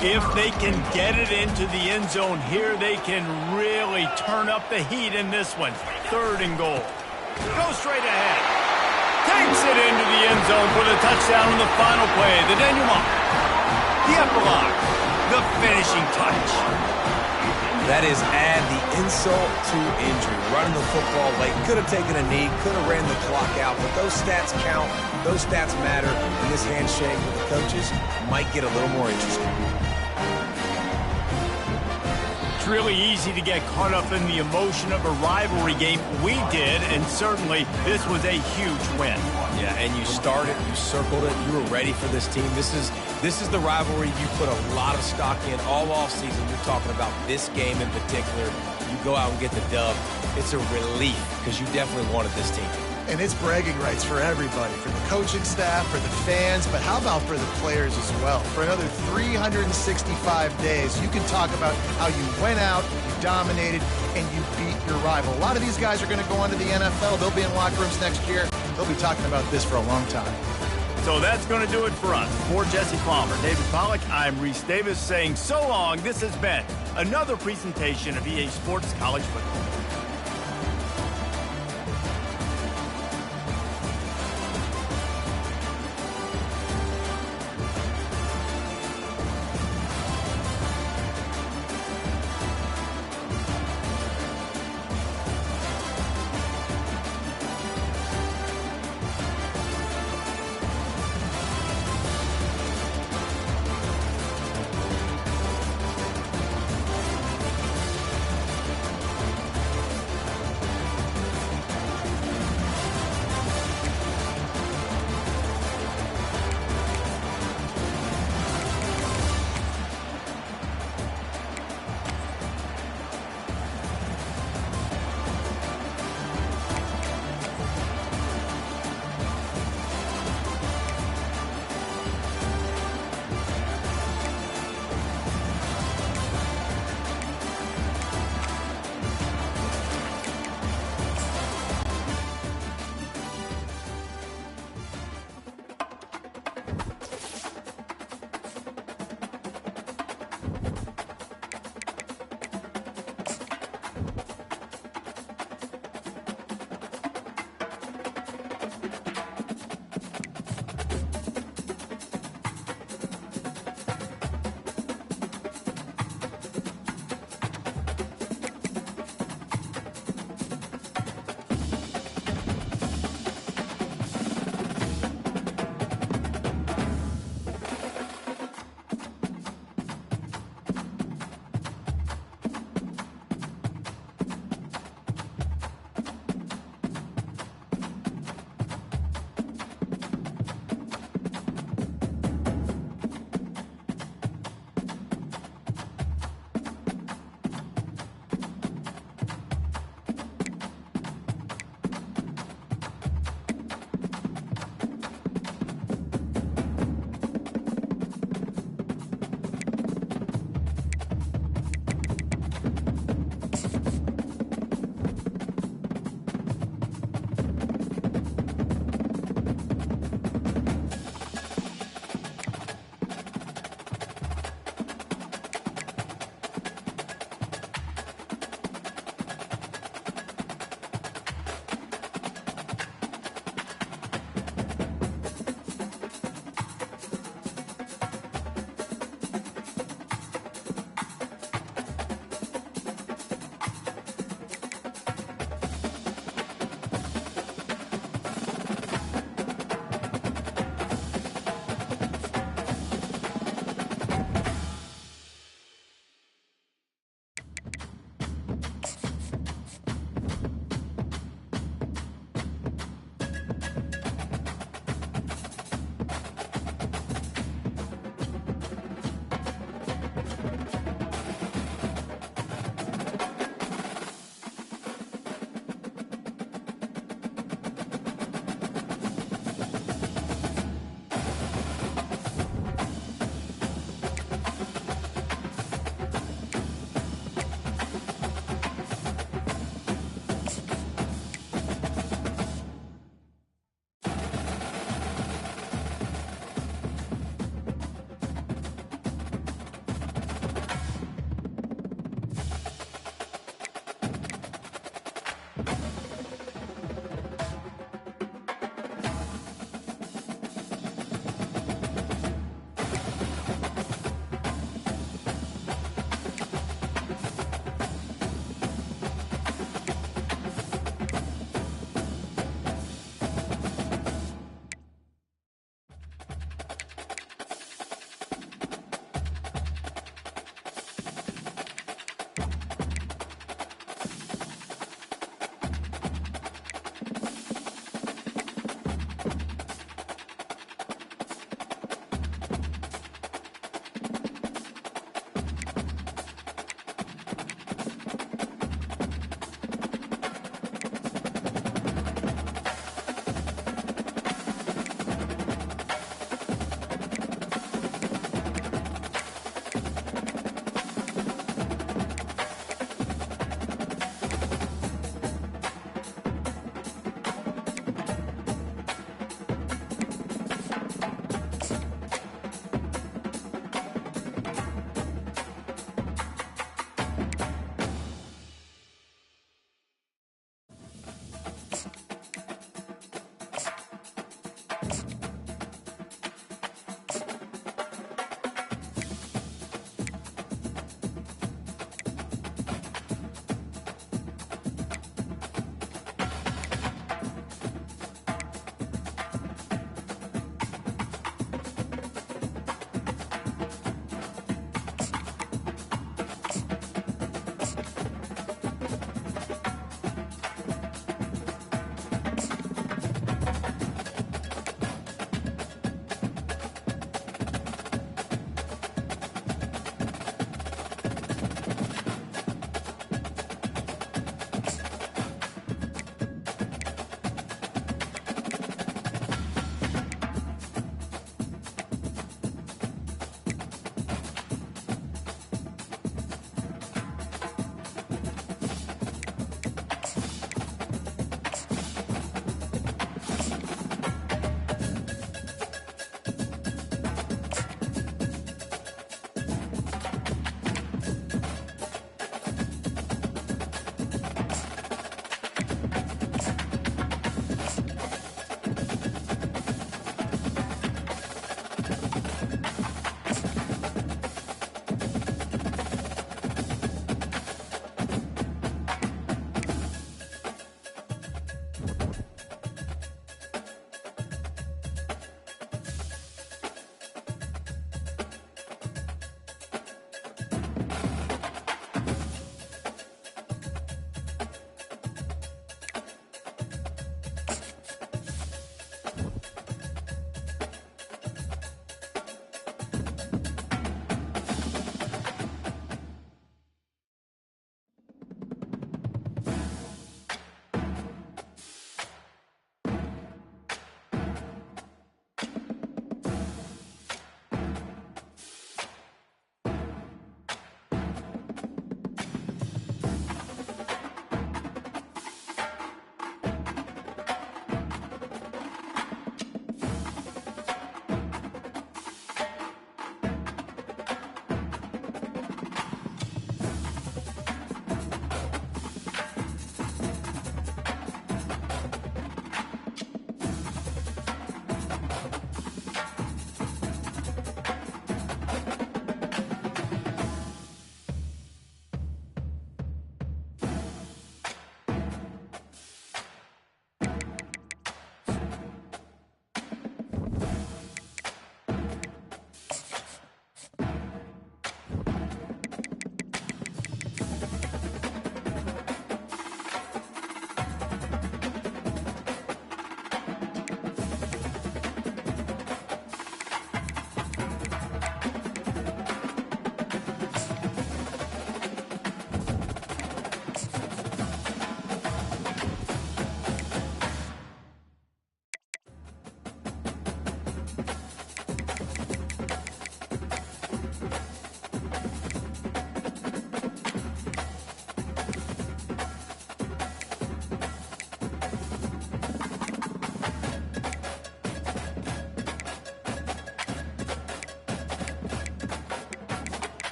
If they can get it into the end zone here, they can really turn up the heat in this one. 3rd and goal. Go straight ahead. Takes it into the end zone for the touchdown on the final play. The denouement. The epilogue. The finishing touch. That is add the insult to injury. Running the football late. Could have taken a knee. Could have ran the clock out. But those stats count. Those stats matter. And this handshake with the coaches might get a little more interesting. It's really easy to get caught up in the emotion of a rivalry game. We did, and certainly this was a huge win. Yeah, and you started, you circled it, you were ready for this team. This is the rivalry you put a lot of stock in all offseason. You're talking about this game in particular. You go out and get the dub. It's a relief because you definitely wanted this team. And it's bragging rights for everybody, for the coaching staff, for the fans, but how about for the players as well? For another 365 days, you can talk about how you went out, you dominated, and you beat your rival. A lot of these guys are going to go on to the NFL. They'll be in locker rooms next year. They'll be talking about this for a long time. So that's going to do it for us. For Jesse Palmer, David Pollack, I'm Reese Davis saying so long. This has been another presentation of EA Sports College Football.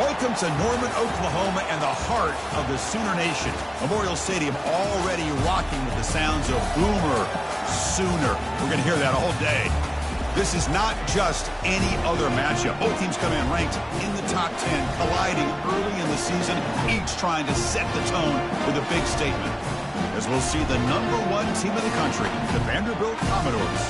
Welcome to Norman, Oklahoma, and the heart of the Sooner Nation. Memorial Stadium already rocking with the sounds of Boomer Sooner. We're going to hear that all day. This is not just any other matchup. Both teams come in ranked in the top 10, colliding early in the season, each trying to set the tone with a big statement. As we'll see the #1 team in the country, the Vanderbilt Commodores,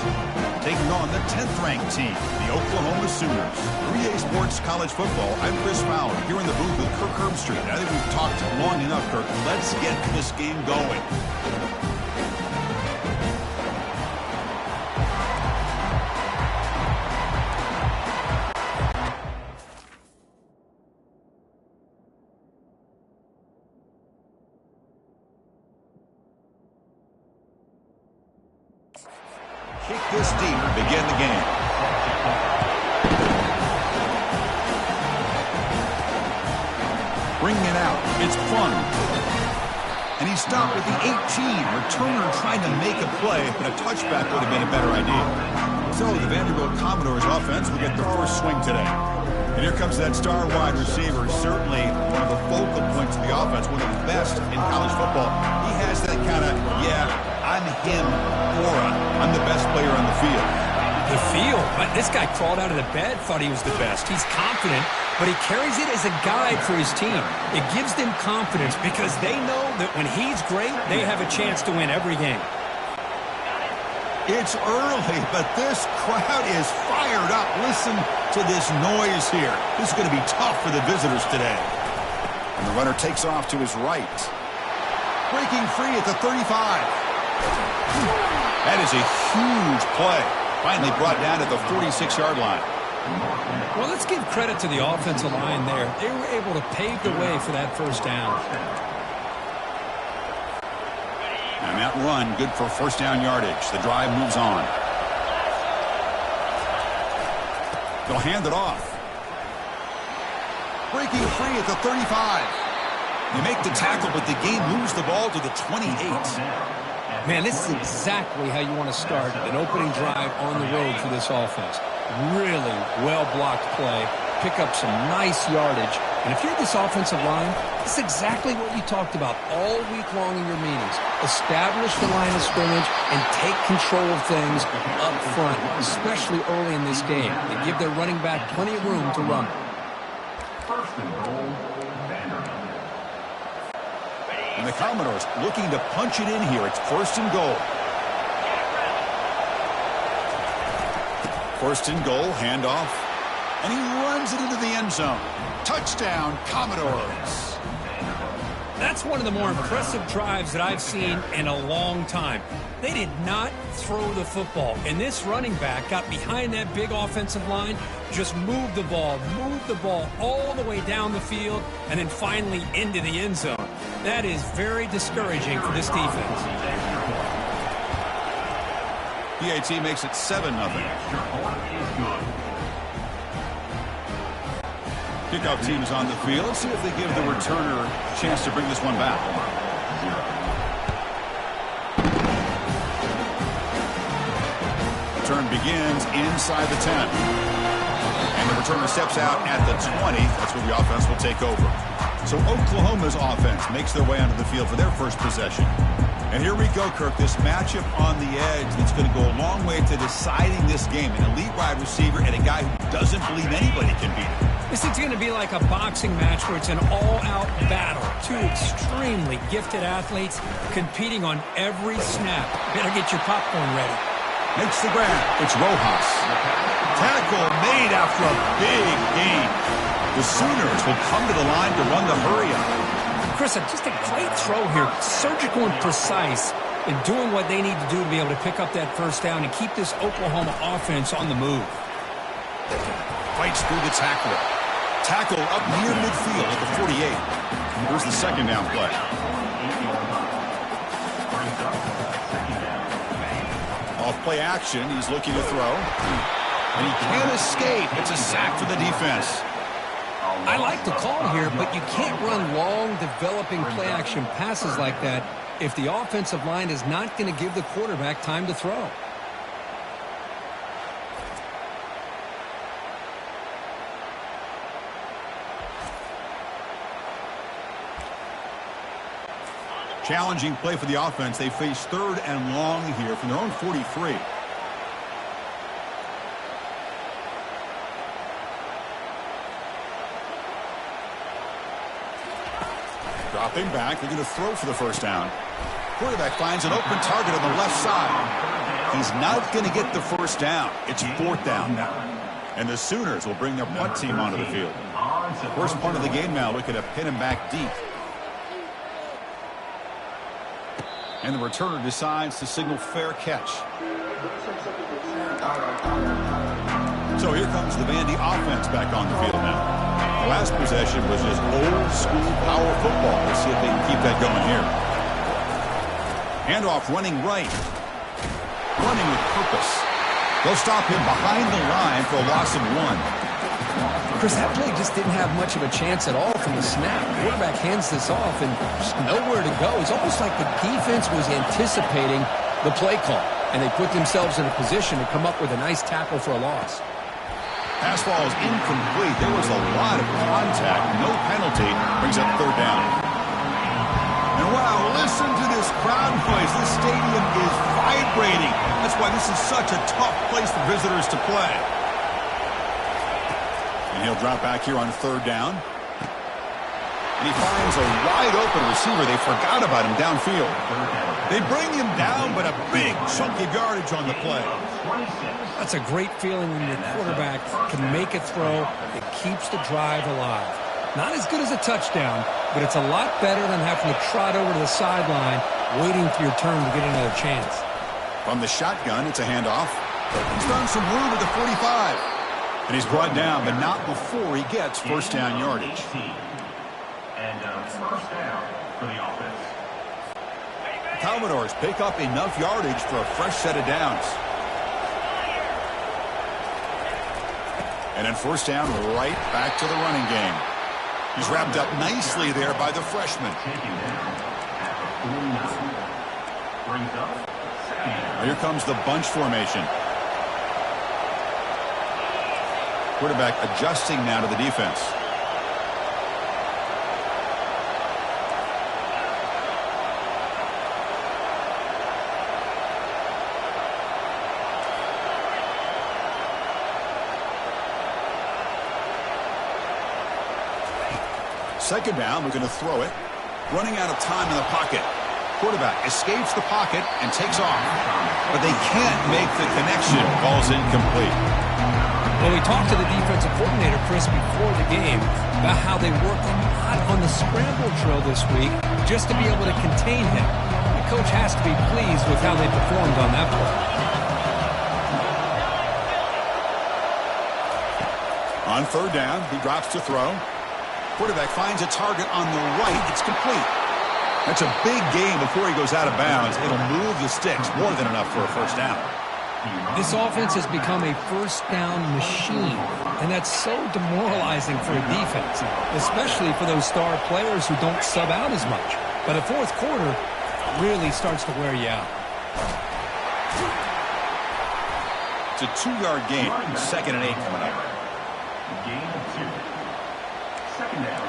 taking on the 10th-ranked team, the Oklahoma Sooners. 3A Sports College Football, I'm Chris Fowler, here in the booth with Kirk Herbstreit. I think we've talked long enough, Kirk. Let's get this game going. Kick this deep and begin the game. Bringing it out. It's Plum. And he stopped with the 18. Returner trying to make a play, but a touchback would have been a better idea. So the Vanderbilt Commodores offense will get the first swing today. And here comes that star wide receiver, certainly one of the focal points of the offense, one of the best in college football. He has that kind of, I'm him aura. I'm the best player on the field. The field? This guy crawled out of the bed, thought he was the best. He's confident, but he carries it as a guide for his team. It gives them confidence because they know that when he's great, they have a chance to win every game. It's early, but this crowd is fired up. Listen to this noise here. This is going to be tough for the visitors today. And the runner takes off to his right. Breaking free at the 35. That is a huge play. Finally brought down at the 46-yard line. Well, let's give credit to the offensive line there. They were able to pave the way for that first down. And that run, good for first down yardage. The drive moves on. They'll hand it off. Breaking free at the 35. They make the tackle, but the game moves the ball to the 28. Man, this is exactly how you want to start an opening drive on the road for this offense. Really well-blocked play, pick up some nice yardage. And if you're this offensive line, this is exactly what you talked about all week long in your meetings. Establish the line of scrimmage and take control of things up front, especially early in this game. They give their running back plenty of room to run. First and goal, Vanderbilt. And the Commodores looking to punch it in here. It's first and goal. First and goal, handoff. And he runs it into the end zone. Touchdown, Commodores. That's one of the more impressive drives that I've seen in a long time. They did not throw the football. And this running back got behind that big offensive line, just moved the ball all the way down the field, and then finally into the end zone. That is very discouraging for this defense. PAT makes it 7-0. Kickoff team is on the field. Let's see if they give the returner a chance to bring this one back. Return begins inside the 10. And the returner steps out at the 20. That's where the offense will take over. So Oklahoma's offense makes their way onto the field for their first possession. And here we go, Kirk, this matchup on the edge that's going to go a long way to deciding this game. An elite wide receiver and a guy who doesn't believe anybody can beat him. This is going to be like a boxing match where it's an all-out battle. Two extremely gifted athletes competing on every snap. Better get your popcorn ready. Makes the grab. It's Rojas. Tackle made after a big gain. The Sooners will come to the line to run the hurry-up. Chris, just a great throw here. Surgical and precise in doing what they need to do to be able to pick up that first down and keep this Oklahoma offense on the move. Fights through the tackler. Tackle up near midfield at the 48. Here's the second down play. Off play action, he's looking to throw. And he can't escape. It's a sack for the defense. I like the call here, but you can't run long, developing play-action passes like that if the offensive line is not going to give the quarterback time to throw. Challenging play for the offense. They face 3rd and long here from their own 43. Dropping back. They're going to throw for the first down. Quarterback finds an open target on the left side. He's not going to get the first down. It's 4th down now. And the Sooners will bring their punt team onto the field. First punt of the game now, looking to pin him back deep. And the returner decides to signal fair catch. So here comes the Vandy offense back on the field now. The last possession was just old school power football. Let's see if they can keep that going here. Handoff running right. Running with purpose. They'll stop him behind the line for a loss of 1. Chris, that play just didn't have much of a chance at all from the snap. The quarterback hands this off and just nowhere to go. It's almost like the defense was anticipating the play call, and they put themselves in a position to come up with a nice tackle for a loss. Pass ball is incomplete. There was a lot of contact. No penalty. Brings up 3rd down. And wow, listen to this crowd noise. This stadium is vibrating. That's why this is such a tough place for visitors to play. And he'll drop back here on 3rd down. And he finds a wide open receiver. They forgot about him downfield. They bring him down, but a big chunk of yardage on the play. That's a great feeling when your quarterback can make a throw that keeps the drive alive. Not as good as a touchdown, but it's a lot better than having to trot over to the sideline waiting for your turn to get another chance. From the shotgun, it's a handoff. He's found some room at the 45. And he's brought down, but not before he gets first down yardage. And first down for the offense. Commodores pick up enough yardage for a fresh set of downs. And then first down, right back to the running game. He's wrapped up nicely there by the freshman. Here comes the bunch formation. Quarterback adjusting now to the defense. Second down, we're going to throw it. Running out of time in the pocket. Quarterback escapes the pocket and takes off. But they can't make the connection. Ball's incomplete. Well, we talked to the defensive coordinator, Chris, before the game about how they worked a lot on the scramble drill this week just to be able to contain him. The coach has to be pleased with how they performed on that play. On 3rd down, he drops to throw. Quarterback finds a target on the right. It's complete. That's a big gain before he goes out of bounds. It'll move the sticks. More than enough for a first down. This offense has become a first down machine, and that's so demoralizing for a defense, especially for those star players who don't sub out as much. But the fourth quarter really starts to wear you out. It's a 2-yard gain. 2nd and 8 coming up. Gain of 2. Second down.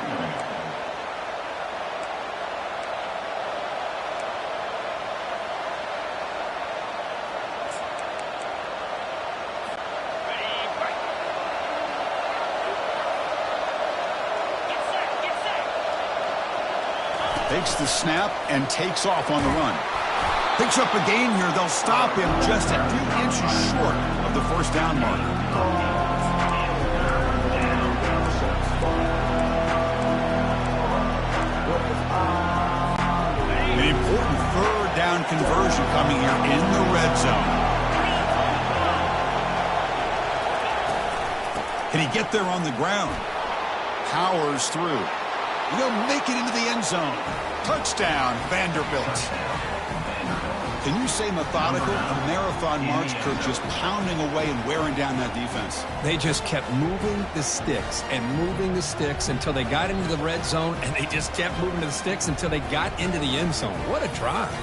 Takes the snap and takes off on the run. Picks up a gain here. They'll stop him just a few inches short of the first down mark. An important 3rd down conversion coming here in the red zone. Can he get there on the ground? Powers through. He'll make it into the end zone. Touchdown, Vanderbilt. Can you say methodical? A marathon march, Kirk, just pounding away and wearing down that defense. They just kept moving the sticks and moving the sticks until they got into the red zone, and they just kept moving the sticks until they got into the end zone. What a drive.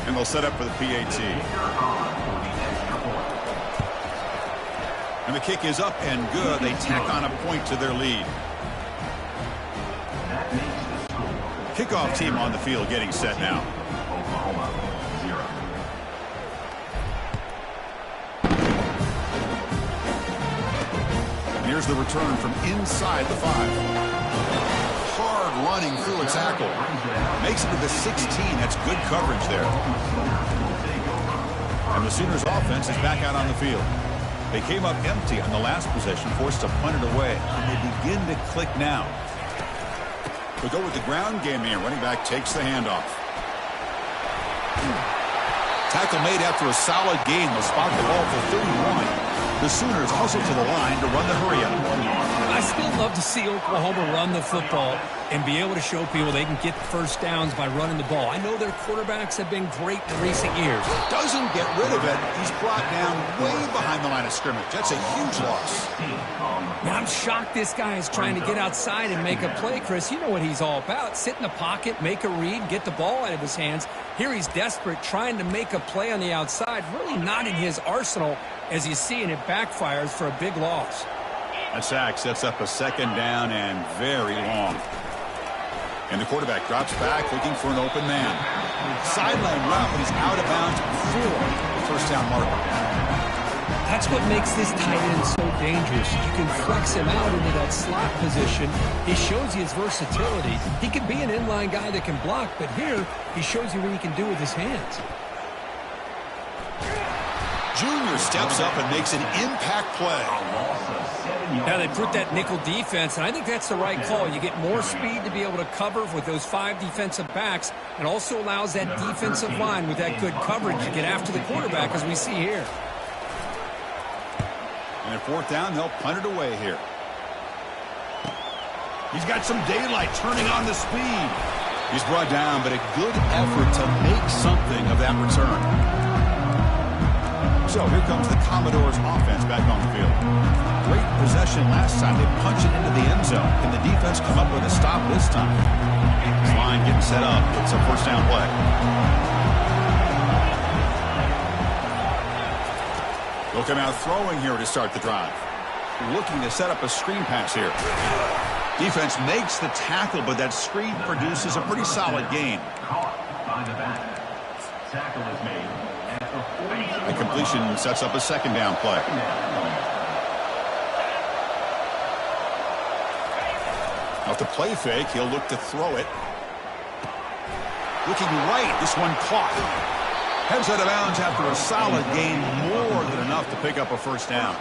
And they'll set up for the PAT. And the kick is up and good. They tack on a point to their lead. That makes the score. Kickoff team on the field getting set now. Oklahoma, 0. Here's the return from inside the 5. Hard running through a tackle. Makes it to the 16. That's good coverage there. And the Sooners offense is back out on the field. They came up empty on the last possession, forced to punt it away. And they begin to click now. We'll go with the ground game here. Running back takes the handoff. Tackle made after a solid gain. They'll spot the ball for 31. The Sooners hustle to the line to run the hurry-up. I still love to see Oklahoma run the football and be able to show people they can get first downs by running the ball. I know their quarterbacks have been great in recent years. Doesn't get rid of it. He's brought down way behind the line of scrimmage. That's a huge loss. Now, I'm shocked this guy is trying to get outside and make a play, Chris. You know what he's all about. Sit in the pocket, make a read, get the ball out of his hands. Here he's desperate, trying to make a play on the outside. Really not in his arsenal, as you see, and it backfires for a big loss. That sack sets up a second down and very long. And the quarterback drops back looking for an open man. Sideline route, but he's out of bounds before the first down marker. That's what makes this tight end so dangerous. You can flex him out into that slot position. He shows you his versatility. He can be an inline guy that can block, but here he shows you what he can do with his hands. Junior steps up and makes an impact play. Now they put that nickel defense, and I think that's the right call. You get more speed to be able to cover with those 5 defensive backs, and also allows that defensive line with that good coverage to get after the quarterback, as we see here. And at fourth down, they'll punt it away here. He's got some daylight turning on the speed. He's brought down, but a good effort to make something of that return. So here comes the Commodores offense back on the field. Great possession last time. They punch it into the end zone. Can the defense come up with a stop this time? This line getting set up. It's a first down play. They'll come out throwing here to start the drive. Looking to set up a screen pass here. Defense makes the tackle, but that screen produces a pretty solid gain. Caught by the back. Tackle is made. The completion sets up a second down play. Off the play fake, he'll look to throw it. Looking right, this one caught. Heads out of bounds after a solid gain, more than enough to pick up a first down.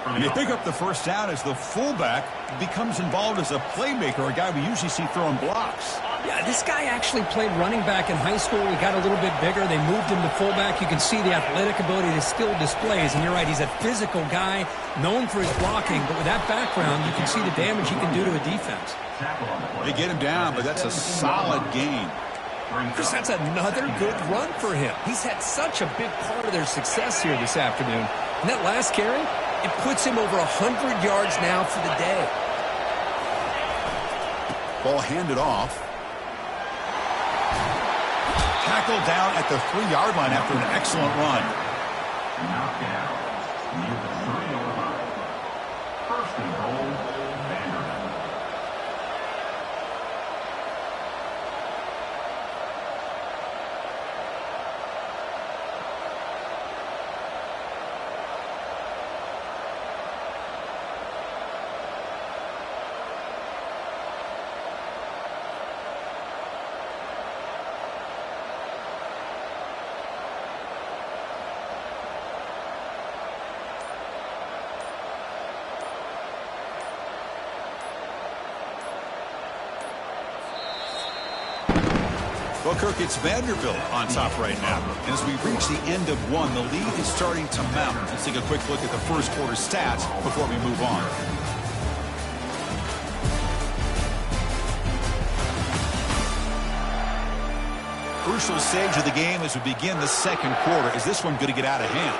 And you pick up the first down as the fullback becomes involved as a playmaker, a guy we usually see throwing blocks. Yeah, this guy actually played running back in high school. He got a little bit bigger. They moved him to fullback. You can see the athletic ability that still displays. And you're right, he's a physical guy, known for his blocking. But with that background, you can see the damage he can do to a defense. They get him down, but that's a solid gain. Chris, that's another good run for him. He's had such a big part of their success here this afternoon. And that last carry, it puts him over 100 yards now for the day. Ball handed off. Tackled down at the 3-yard line after an excellent run. Knocked down near the 3-yard line. First and goal, Vanderbilt. Well, Kirk, it's Vanderbilt on top right now. And as we reach the end of one, the lead is starting to mount. Let's take a quick look at the first quarter stats before we move on. Crucial stage of the game as we begin the second quarter. Is this one going to get out of hand?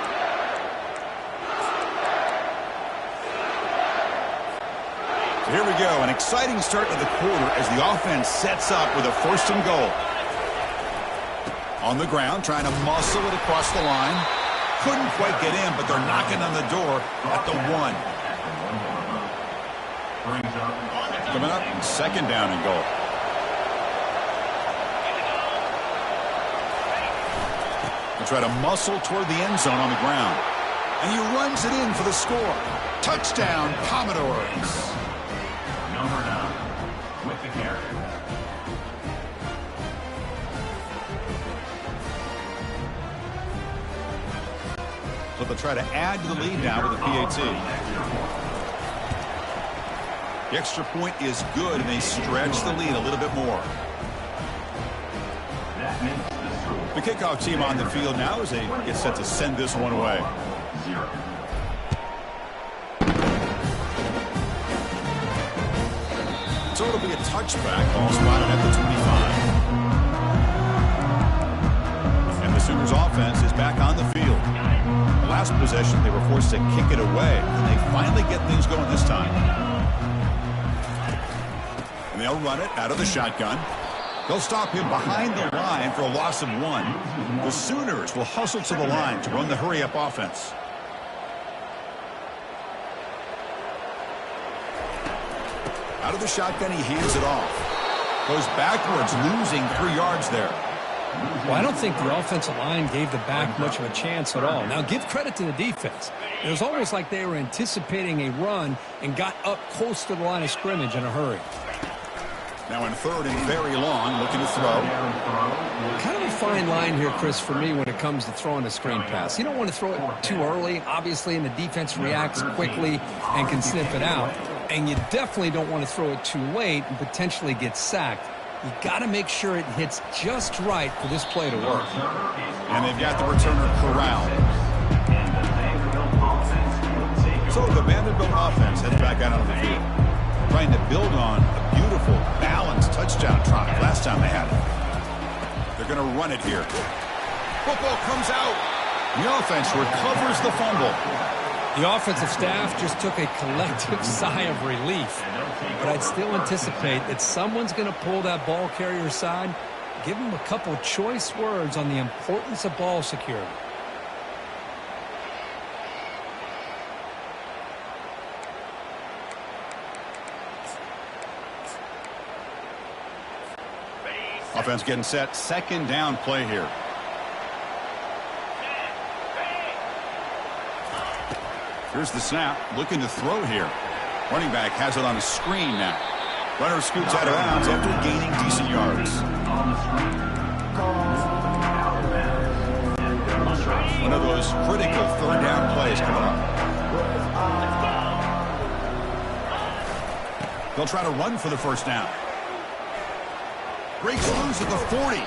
So here we go. An exciting start to the quarter as the offense sets up with a first and goal. On the ground, trying to muscle it across the line. Couldn't quite get in, but they're knocking on the door at the 1. Coming up, second down and goal. They try to muscle toward the end zone on the ground. And he runs it in for the score. Touchdown, Commodores. Number 9 with the carry. So they'll try to add to the lead now with the PAT. The extra point is good, and they stretch the lead a little bit more. That makes the score. The kickoff team on the field now as they get set to send this one away. 0. So it'll be a touchback, ball spotted at the 25. And the Sooners offense is back on the field. The last possession, they were forced to kick it away, and they finally get things going this time. And they'll run it out of the shotgun. They'll stop him behind the line for a loss of 1. The Sooners will hustle to the line to run the hurry-up offense. Out of the shotgun, he hands it off. Goes backwards, losing 3 yards there. Well, I don't think the offensive line gave the back much of a chance at all. Now, give credit to the defense. It was almost like they were anticipating a run and got up close to the line of scrimmage in a hurry. Now in third and very long, looking to throw. Kind of a fine line here, Chris, for me when it comes to throwing a screen pass. You don't want to throw it too early, obviously, and the defense reacts quickly and can sniff it out. And you definitely don't want to throw it too late and potentially get sacked. You got to make sure it hits just right for this play to work. And they've got the returner corralled. So the Vanderbilt offense heads back out on the field, trying to build on a beautiful, balanced touchdown drive last time they had it. They're going to run it here. Football comes out. The offense recovers the fumble. The offensive staff just took a collective sigh of relief. But I'd still anticipate that someone's going to pull that ball carrier aside, give him a couple choice words on the importance of ball security. Offense getting set. Second down play here. Here's the snap. Looking to throw here. Running back has it on a screen now. Runner scoots out of bounds after gaining decent yards. One of those critical third down plays coming up. They'll try to run for the first down. Breaks loose at the 40.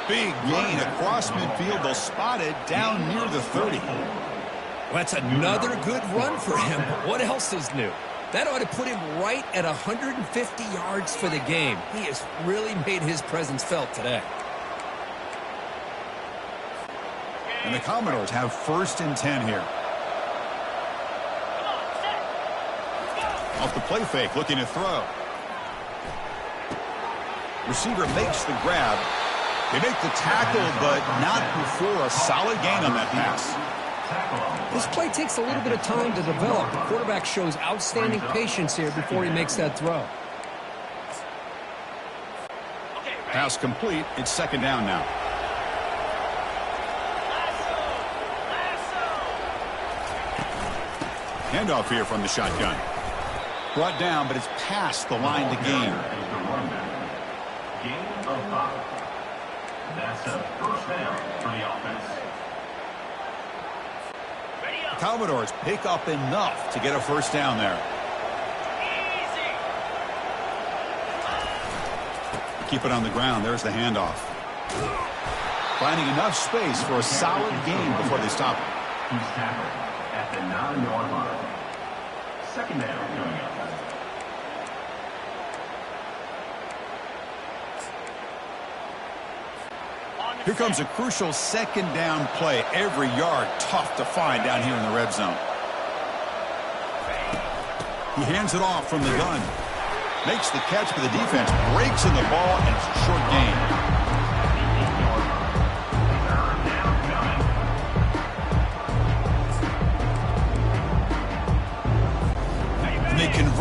Big gain across midfield. They'll spot it down near the 30. Well, that's another good run for him. What else is new? That ought to put him right at 150 yards for the game. He has really made his presence felt today. And the Commodores have first and 10 here. Off the play fake, looking to throw. Receiver makes the grab. They make the tackle, but not before a solid gain on that pass. This play takes a little bit of time to develop. The quarterback shows outstanding patience here before he makes that throw. Pass complete. It's second down now. Handoff here from the shotgun. Brought down, but it's past the line to gain. Gain of 5. That's a first down for the offense. Commodores pick up enough to get a first down there. Keep it on the ground. There's the handoff. Finding enough space for a solid gain before they stop it. He's tackled at the 9-yard line. Second down coming up. Here comes a crucial second down play. Every yard tough to find down here in the red zone. He hands it off from the gun. Makes the catch, but the defense breaks in the ball, and it's a short gain.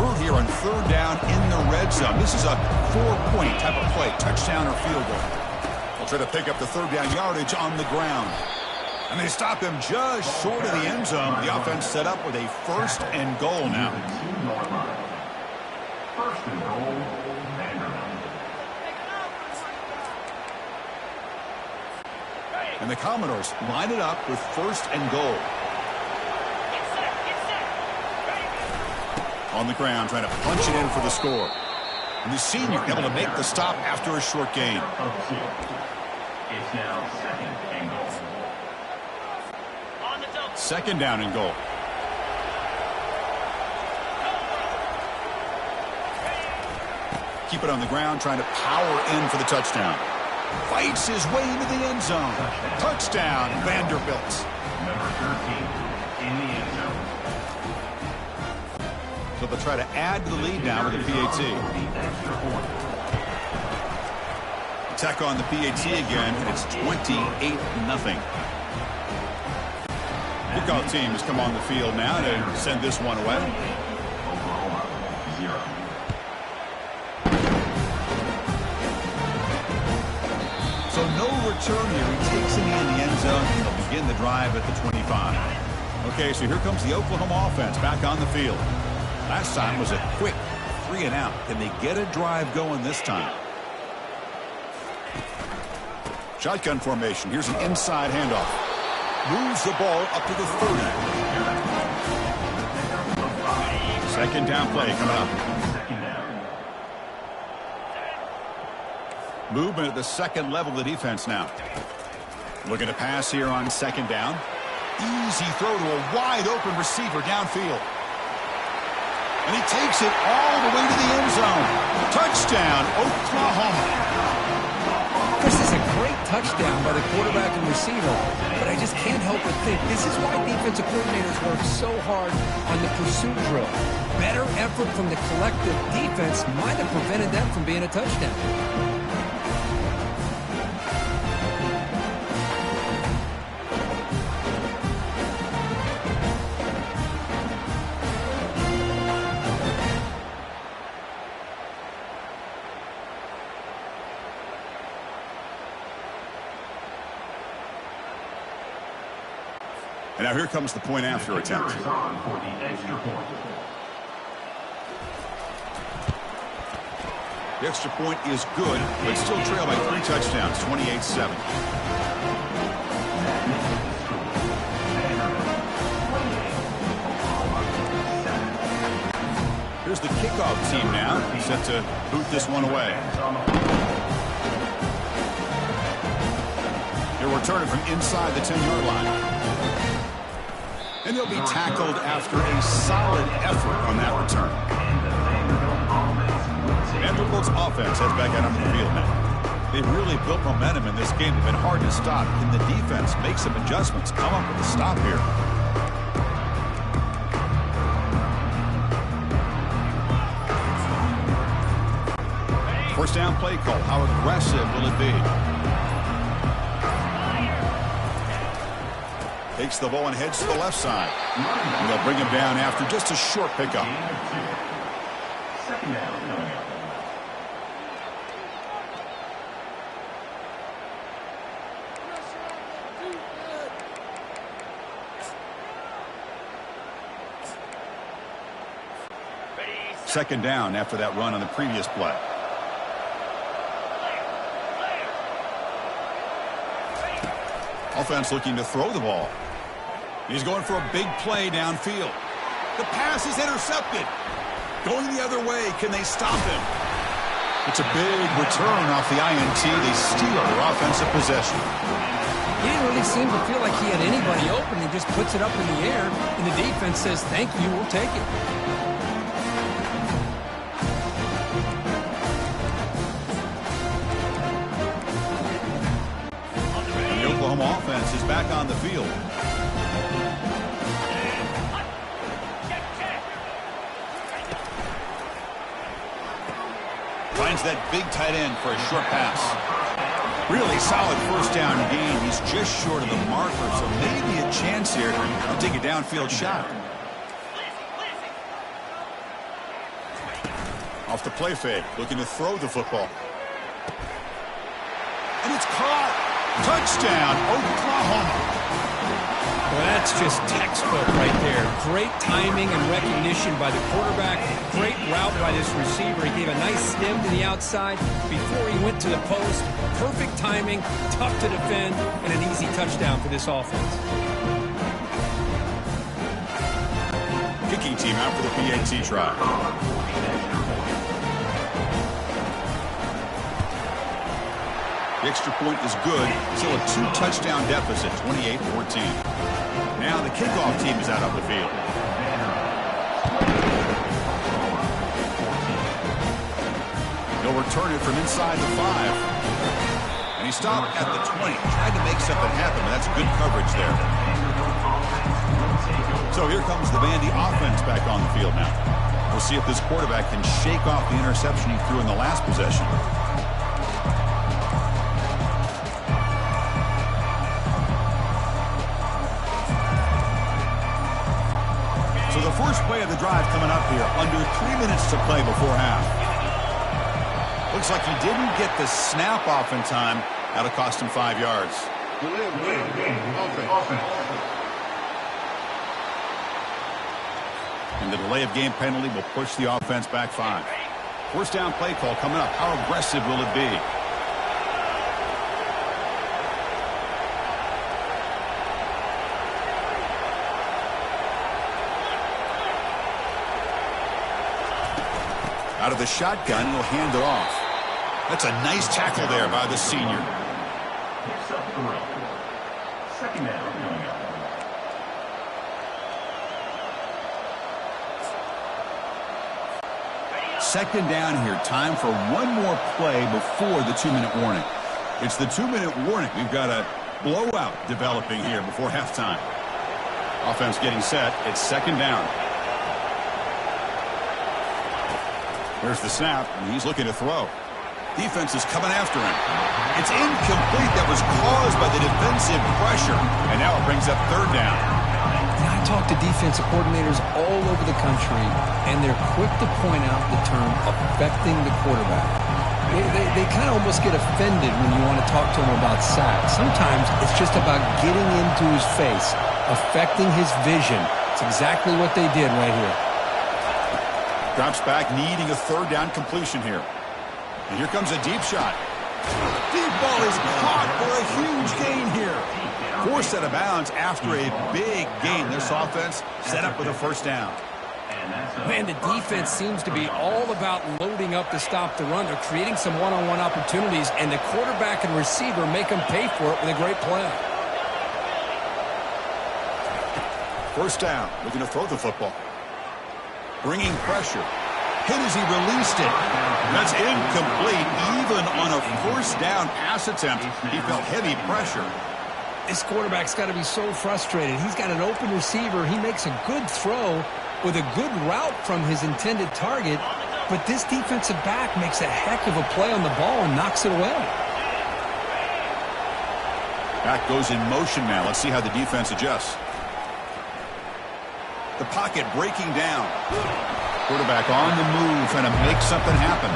convert here on third down in the red zone. This is a 4-point type of play, touchdown or field goal. They'll try to pick up the third down yardage on the ground. And they stop him just short of the end zone. The offense set up with a 1st and goal now. 1st and goal, Vanderbilt. And the Commodores line it up with 1st and goal. On the ground, trying to punch it in for the score. And the senior able to make the stop after a short gain. It's now 2nd and goal. 2nd down and goal. Keep it on the ground, trying to power in for the touchdown. Fights his way into the end zone. Touchdown, Vanderbilt. Number 13 in the end zone. So they'll try to add to the lead now with the PAT. Attack on the PAT again, and it's 28-0. Kickoff team has come on the field now to send this one away. Oklahoma, 0. So no return here. He takes it in the end zone, and they'll begin the drive at the 25. Okay, so here comes the Oklahoma offense back on the field. Last time was a quick 3 and out. Can they get a drive going this time? Shotgun formation. Here's an inside handoff. Moves the ball up to the 30. 2nd down play coming up. Movement at the 2nd level of the defense now. Looking to pass here on 2nd down. Easy throw to a wide open receiver downfield. And he takes it all the way to the end zone. Touchdown, Oklahoma. This is a great touchdown by the quarterback and receiver, but I just can't help but think this is why defensive coordinators work so hard on the pursuit drill. Better effort from the collective defense might have prevented that from being a touchdown. And now here comes the point after attempt. Is on for the extra point. The extra point is good, but still trail by 3 touchdowns, 28-7. Here's the kickoff team now, set to boot this one away. They're returning from inside the 10-yard line. And they'll be tackled after a solid effort on that return. Vanderbilt's offense heads back out onto the field now. They've really built momentum in this game. They've been hard to stop. Can the defense make some adjustments, come up with a stop here? First down play call. How aggressive will it be? Takes the ball and heads to the left side. And they'll bring him down after just a short pickup. 2nd down coming up. Second down after that run on the previous play. Offense looking to throw the ball. He's going for a big play downfield. The pass is intercepted. Going the other way. Can they stop him? It's a big return off the INT. They steal their offensive possession. He didn't really seem to feel like he had anybody open. He just puts it up in the air, and the defense says, thank you, we'll take it. The Oklahoma offense is back on the field. Finds that big tight end for a short pass. Really solid first down gain. He's just short of the marker, so maybe a chance here to take a downfield shot. Off the play fake, looking to throw the football. And it's caught. Touchdown, Oklahoma. Well, that's just textbook right there. Great timing and recognition by the quarterback. Great route by this receiver. He gave a nice stem to the outside before he went to the post. Perfect timing, tough to defend, and an easy touchdown for this offense. Kicking team out for the PAT try. The extra point is good. Still a 2-touchdown deficit, 28-14. Now the kickoff team is out of the field. They'll return it from inside the 5. And he stopped at the 20. Tried to make something happen, but that's good coverage there. So here comes the Vandy offense back on the field now. We'll see if this quarterback can shake off the interception he threw in the last possession. So the first play of the drive coming up here, under 3 minutes to play before half. Looks like he didn't get the snap off in time. That'll cost him 5 yards. And the delay of game penalty will push the offense back 5. First down play call coming up. How aggressive will it be? Out of the shotgun, he'll hand it off. That's a nice tackle there by the senior. Picks up 3. Second down coming up. Second down here. Time for one more play before the 2-minute warning. It's the 2-minute warning. We've got a blowout developing here before halftime. Offense getting set. It's second down. There's the snap, and he's looking to throw. Defense is coming after him. It's incomplete. That was caused by the defensive pressure. And now it brings up third down. I talk to defensive coordinators all over the country, and they're quick to point out the term affecting the quarterback. They kind of almost get offended when you want to talk to them about sacks. Sometimes it's just about getting into his face, affecting his vision. It's exactly what they did right here. Drops back, needing a third down completion here. And here comes a deep shot. Deep ball is caught for a huge gain here. Forced out of bounds after a big gain. This offense set up with a first down. Man, the defense seems to be all about loading up to stop the run. They're creating some one-on-one opportunities, and the quarterback and receiver make them pay for it with a great play. First down, looking to throw the football. Bringing pressure. Hit as he released it. That's incomplete. Even on a first down pass attempt, he felt heavy pressure. This quarterback's got to be so frustrated. He's got an open receiver. He makes a good throw with a good route from his intended target, but this defensive back makes a heck of a play on the ball and knocks it away. Back goes in motion now. Let's see how the defense adjusts. The pocket breaking down. Quarterback on the move, trying to make something happen.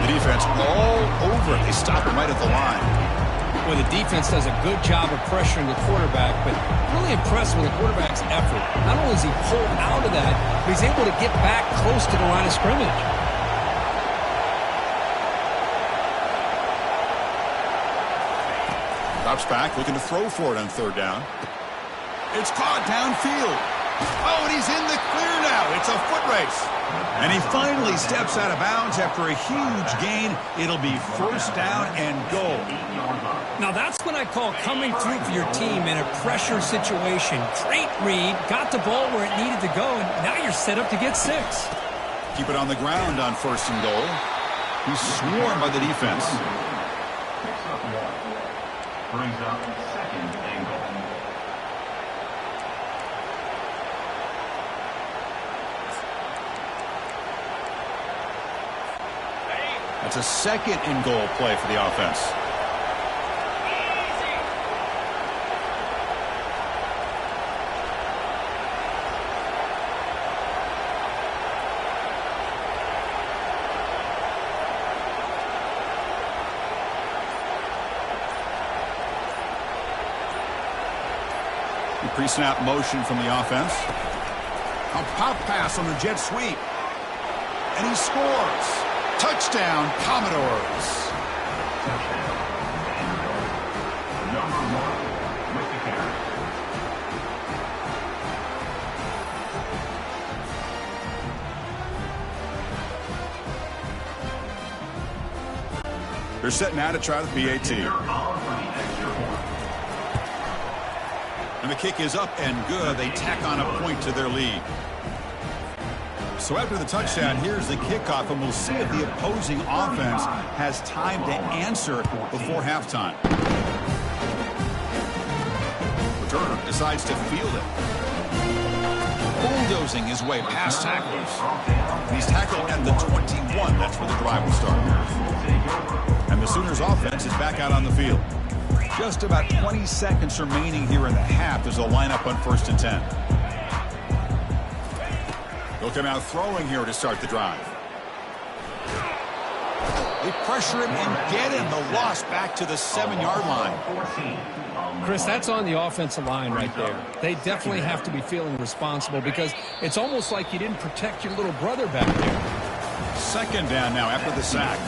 The defense all over it. They stop him right at the line. Well, the defense does a good job of pressuring the quarterback, but really impressed with the quarterback's effort. Not only is he pulled out of that, but he's able to get back close to the line of scrimmage. Drops back, looking to throw for it on third down. It's caught downfield. Oh, and he's in the clear now. It's a foot race. And he finally steps out of bounds after a huge gain. It'll be first down and goal. Now that's what I call coming through for your team in a pressure situation. Great read, got the ball where it needed to go, and now you're set up to get 6. Keep it on the ground on first and goal. He's swarmed by the defense. Picks up 1. Brings up second and goal. That's a second and goal play for the offense. pre-snap motion from the offense. A pop pass on the jet sweep. And he scores. Touchdown, Commodores. Number 1 with the carry. They're set now to try the PAT. And the kick is up and good. They tack on a point to their lead. So after the touchdown, here's the kickoff, and we'll see if the opposing offense has time to answer before halftime. Returner decides to field it. Bulldozing his way past tacklers. And he's tackled at the 21. That's where the drive will start. And the Sooners offense is back out on the field. Just about 20 seconds remaining here in the half as they'll line up on 1st and 10. They'll come out throwing here to start the drive. They pressure him and get him. The loss back to the 7-yard line. Chris, that's on the offensive line right there. They definitely have to be feeling responsible because it's almost like you didn't protect your little brother back there. 2nd down now after the sack.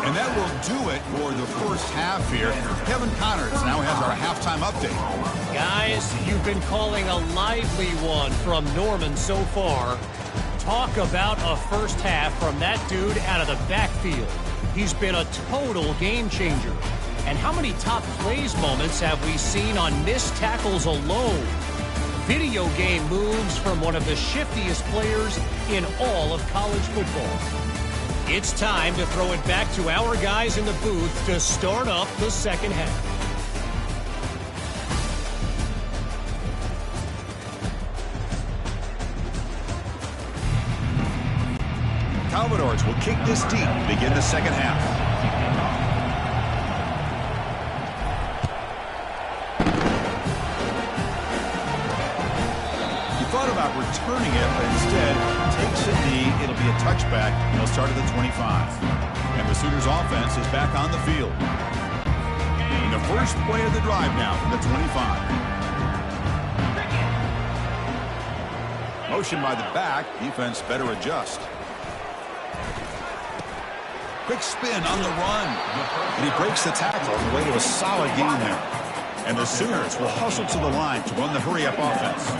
And that will do it for the first half here. Kevin Connors now has our halftime update. Guys, you've been calling a lively one from Norman so far. Talk about a first half from that dude out of the backfield. He's been a total game changer. And how many top plays moments have we seen on missed tackles alone? Video game moves from one of the shiftiest players in all of college football. It's time to throw it back to our guys in the booth to start up the second half. Commodores will kick this deep to begin the second half. He thought about returning it, but instead takes a knee. It'll be a touchback, and they'll start at the 25. And the Sooners offense is back on the field. And the first play of the drive now from the 25. Motion by the back. Defense better adjust. Quick spin on the run. And he breaks the tackle on the way to a solid gain there. And the Sooners will hustle to the line to run the hurry-up offense.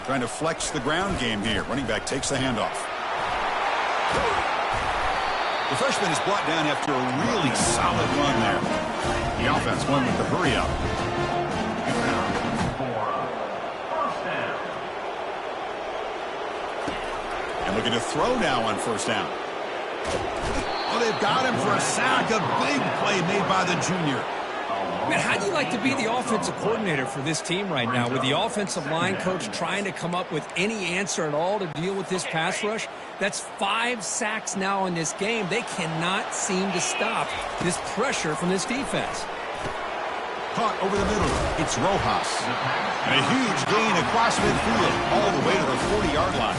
Trying to flex the ground game here. Running back takes the handoff. The freshman is brought down after a really solid run there. The offense going with the hurry-up. And looking to throw now on 1st down. Oh, they've got him for a sack. A big play made by the junior. Man, how do you like to be the offensive coordinator for this team right now with the offensive line coach trying to come up with any answer at all to deal with this pass rush? That's 5 sacks now in this game. They cannot seem to stop this pressure from this defense. Caught over the middle. It's Rojas. And a huge gain across midfield all the way to the 40-yard line.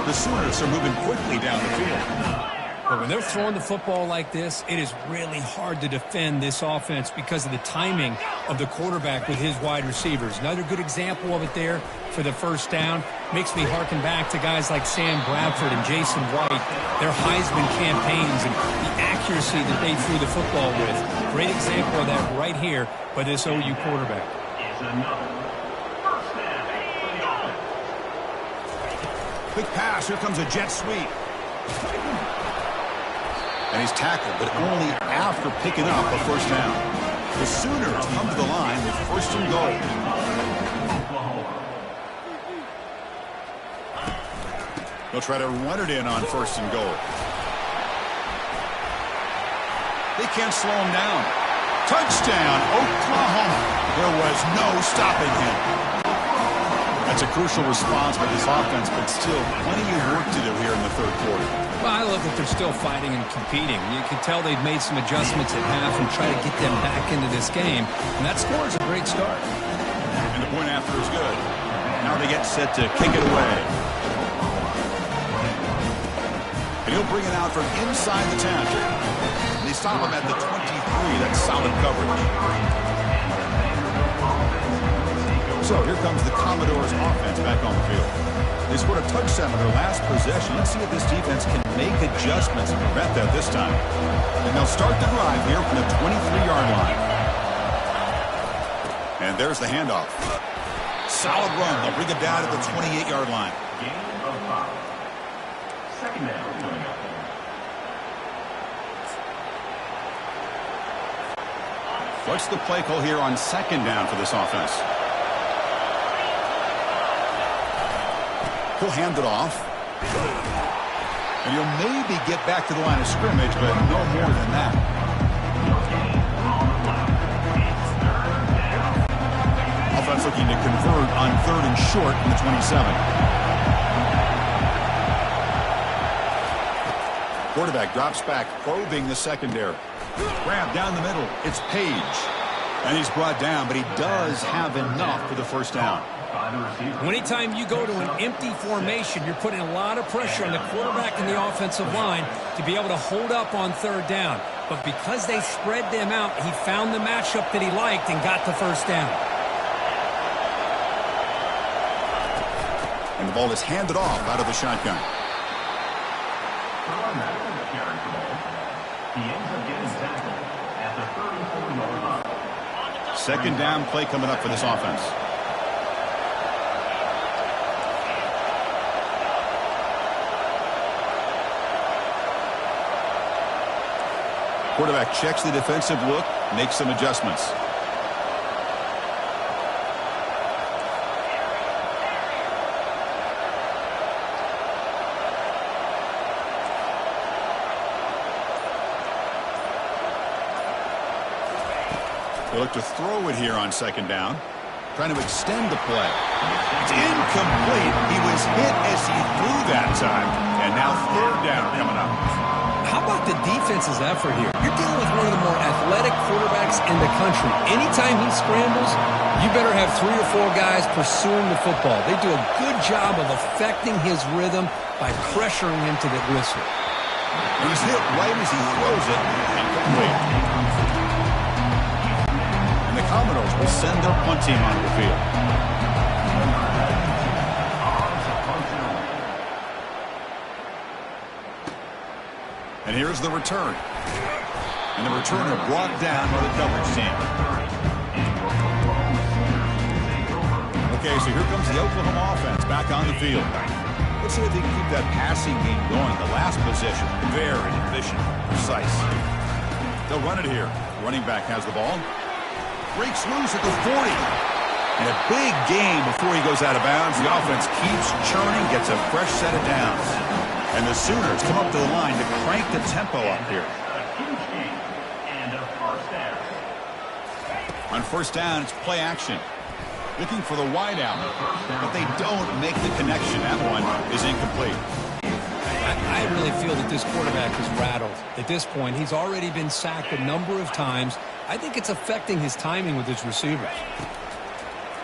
The Sooners are moving quickly down the field. But when they're throwing the football like this, it is really hard to defend this offense because of the timing of the quarterback with his wide receivers. Another good example of it there for the 1st down. Makes me harken back to guys like Sam Bradford and Jason White, their Heisman campaigns and the accuracy that they threw the football with. Great example of that right here by this OU quarterback. Quick pass. Here comes a jet sweep. And he's tackled, but only after picking up a 1st down. The Sooners come to the line with 1st and goal. They'll try to run it in on 1st and goal. They can't slow him down. Touchdown, Oklahoma. There was no stopping him. That's a crucial response by this offense, but still plenty of work to do here in the 3rd quarter. Well, I love that they're still fighting and competing. You can tell they've made some adjustments at half and try to get them back into this game. And that score is a great start. And the point after is good. Now they get set to kick it away. And he'll bring it out from inside the 10. And they stop him at the 23. That's solid coverage. So here comes the Commodores offense back on the field. They scored a touchdown on their last possession. Let's see if this defense can make adjustments and prevent that this time. And they'll start the drive here from the 23-yard line. And there's the handoff. Solid run. They'll bring it down to the 28-yard line. Gain of 5. Second down coming up. What's the play call here on second down for this offense? He'll hand it off. And he'll maybe get back to the line of scrimmage, but no more than that. Offense looking to convert on 3rd and short from the 27. Quarterback drops back, probing the secondary. Grab down the middle. It's Page. And he's brought down, but he does have enough for the first down. Anytime you go to an empty formation, you're putting a lot of pressure on the quarterback and the offensive line to be able to hold up on 3rd down. But because they spread them out, he found the matchup that he liked and got the first down. And the ball is handed off out of the shotgun. He ends up getting tackled at the 34-yard line. Second down play coming up for this offense. Quarterback checks the defensive look, makes some adjustments. They look to throw it here on second down. Trying to extend the play. It's incomplete. He was hit as he threw that time. And now 3rd down coming up. How about the defense's effort here? You're dealing with one of the more athletic quarterbacks in the country. Anytime he scrambles, you better have 3 or 4 guys pursuing the football. They do a good job of affecting his rhythm by pressuring him to the whistle. He's hit right as he throws it. Incomplete. And the Commodores will send their punt team onto the field. And here's the return. And the returner brought down by the coverage team. Okay, so here comes the Oklahoma offense back on the field. Let's see if they can keep that passing game going. The last possession, very efficient, precise. They'll run it here. Running back has the ball. Breaks loose at the 40. And a big game before he goes out of bounds. The offense keeps churning, gets a fresh set of downs. And the Sooners come up to the line to crank the tempo up here. A huge game and a first down. On first down, it's play action. Looking for the wide out, but they don't make the connection. That one is incomplete. I really feel that this quarterback is rattled. At this point, he's already been sacked a number of times. I think it's affecting his timing with his receivers.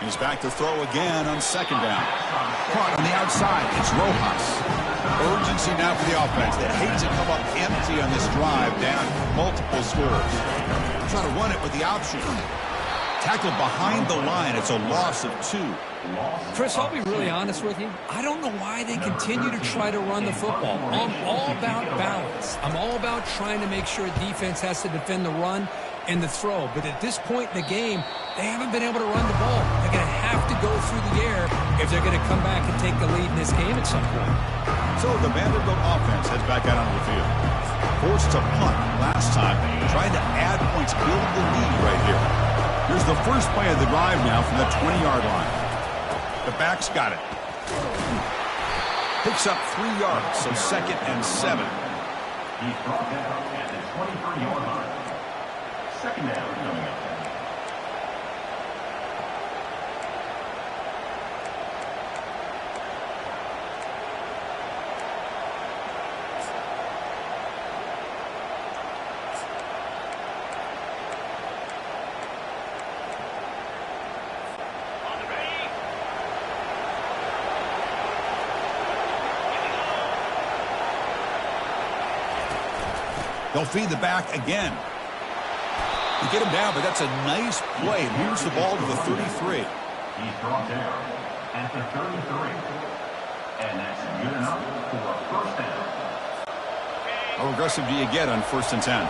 He's back to throw again on second down. Caught on the outside. It's Rojas. Urgency now for the offense. They hate to come up empty on this drive, down multiple scores. Try to run it with the option. Tackled behind the line. It's a loss of 2. Chris, I'll be really honest with you. I don't know why they continue to try to run the football. I'm all about balance. I'm all about trying to make sure defense has to defend the run and the throw. But at this point in the game, they haven't been able to run the ball. They're going to have to go through the air if they're going to come back and take the lead in this game at some point. So the Vanderbilt offense heads back out onto the field. Forced to punt last time, trying to add points, build the lead right here. Here's the first play of the drive now from the 20-yard line. The back's got it. Picks up 3 yards, so 2nd and 7. He's brought down at the 23-yard line. Second down coming up. They'll feed the back again. They get him down, but that's a nice play. Moves the ball to the 33. He's brought down at the 33. And that's good enough for a first down. How aggressive do you get on 1st and 10?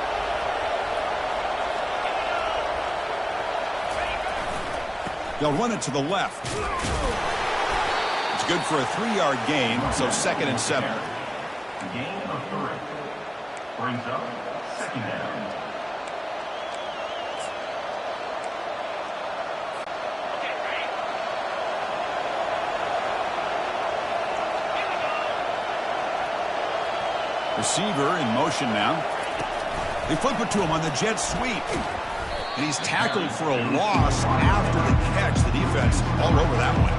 They'll run it to the left. It's good for a 3-yard gain, so 2nd and 7. Gain of 3. Brings up 2nd down. Receiver in motion now. They flip it to him on the jet sweep. And he's tackled for a loss after the catch. The defense all over that one.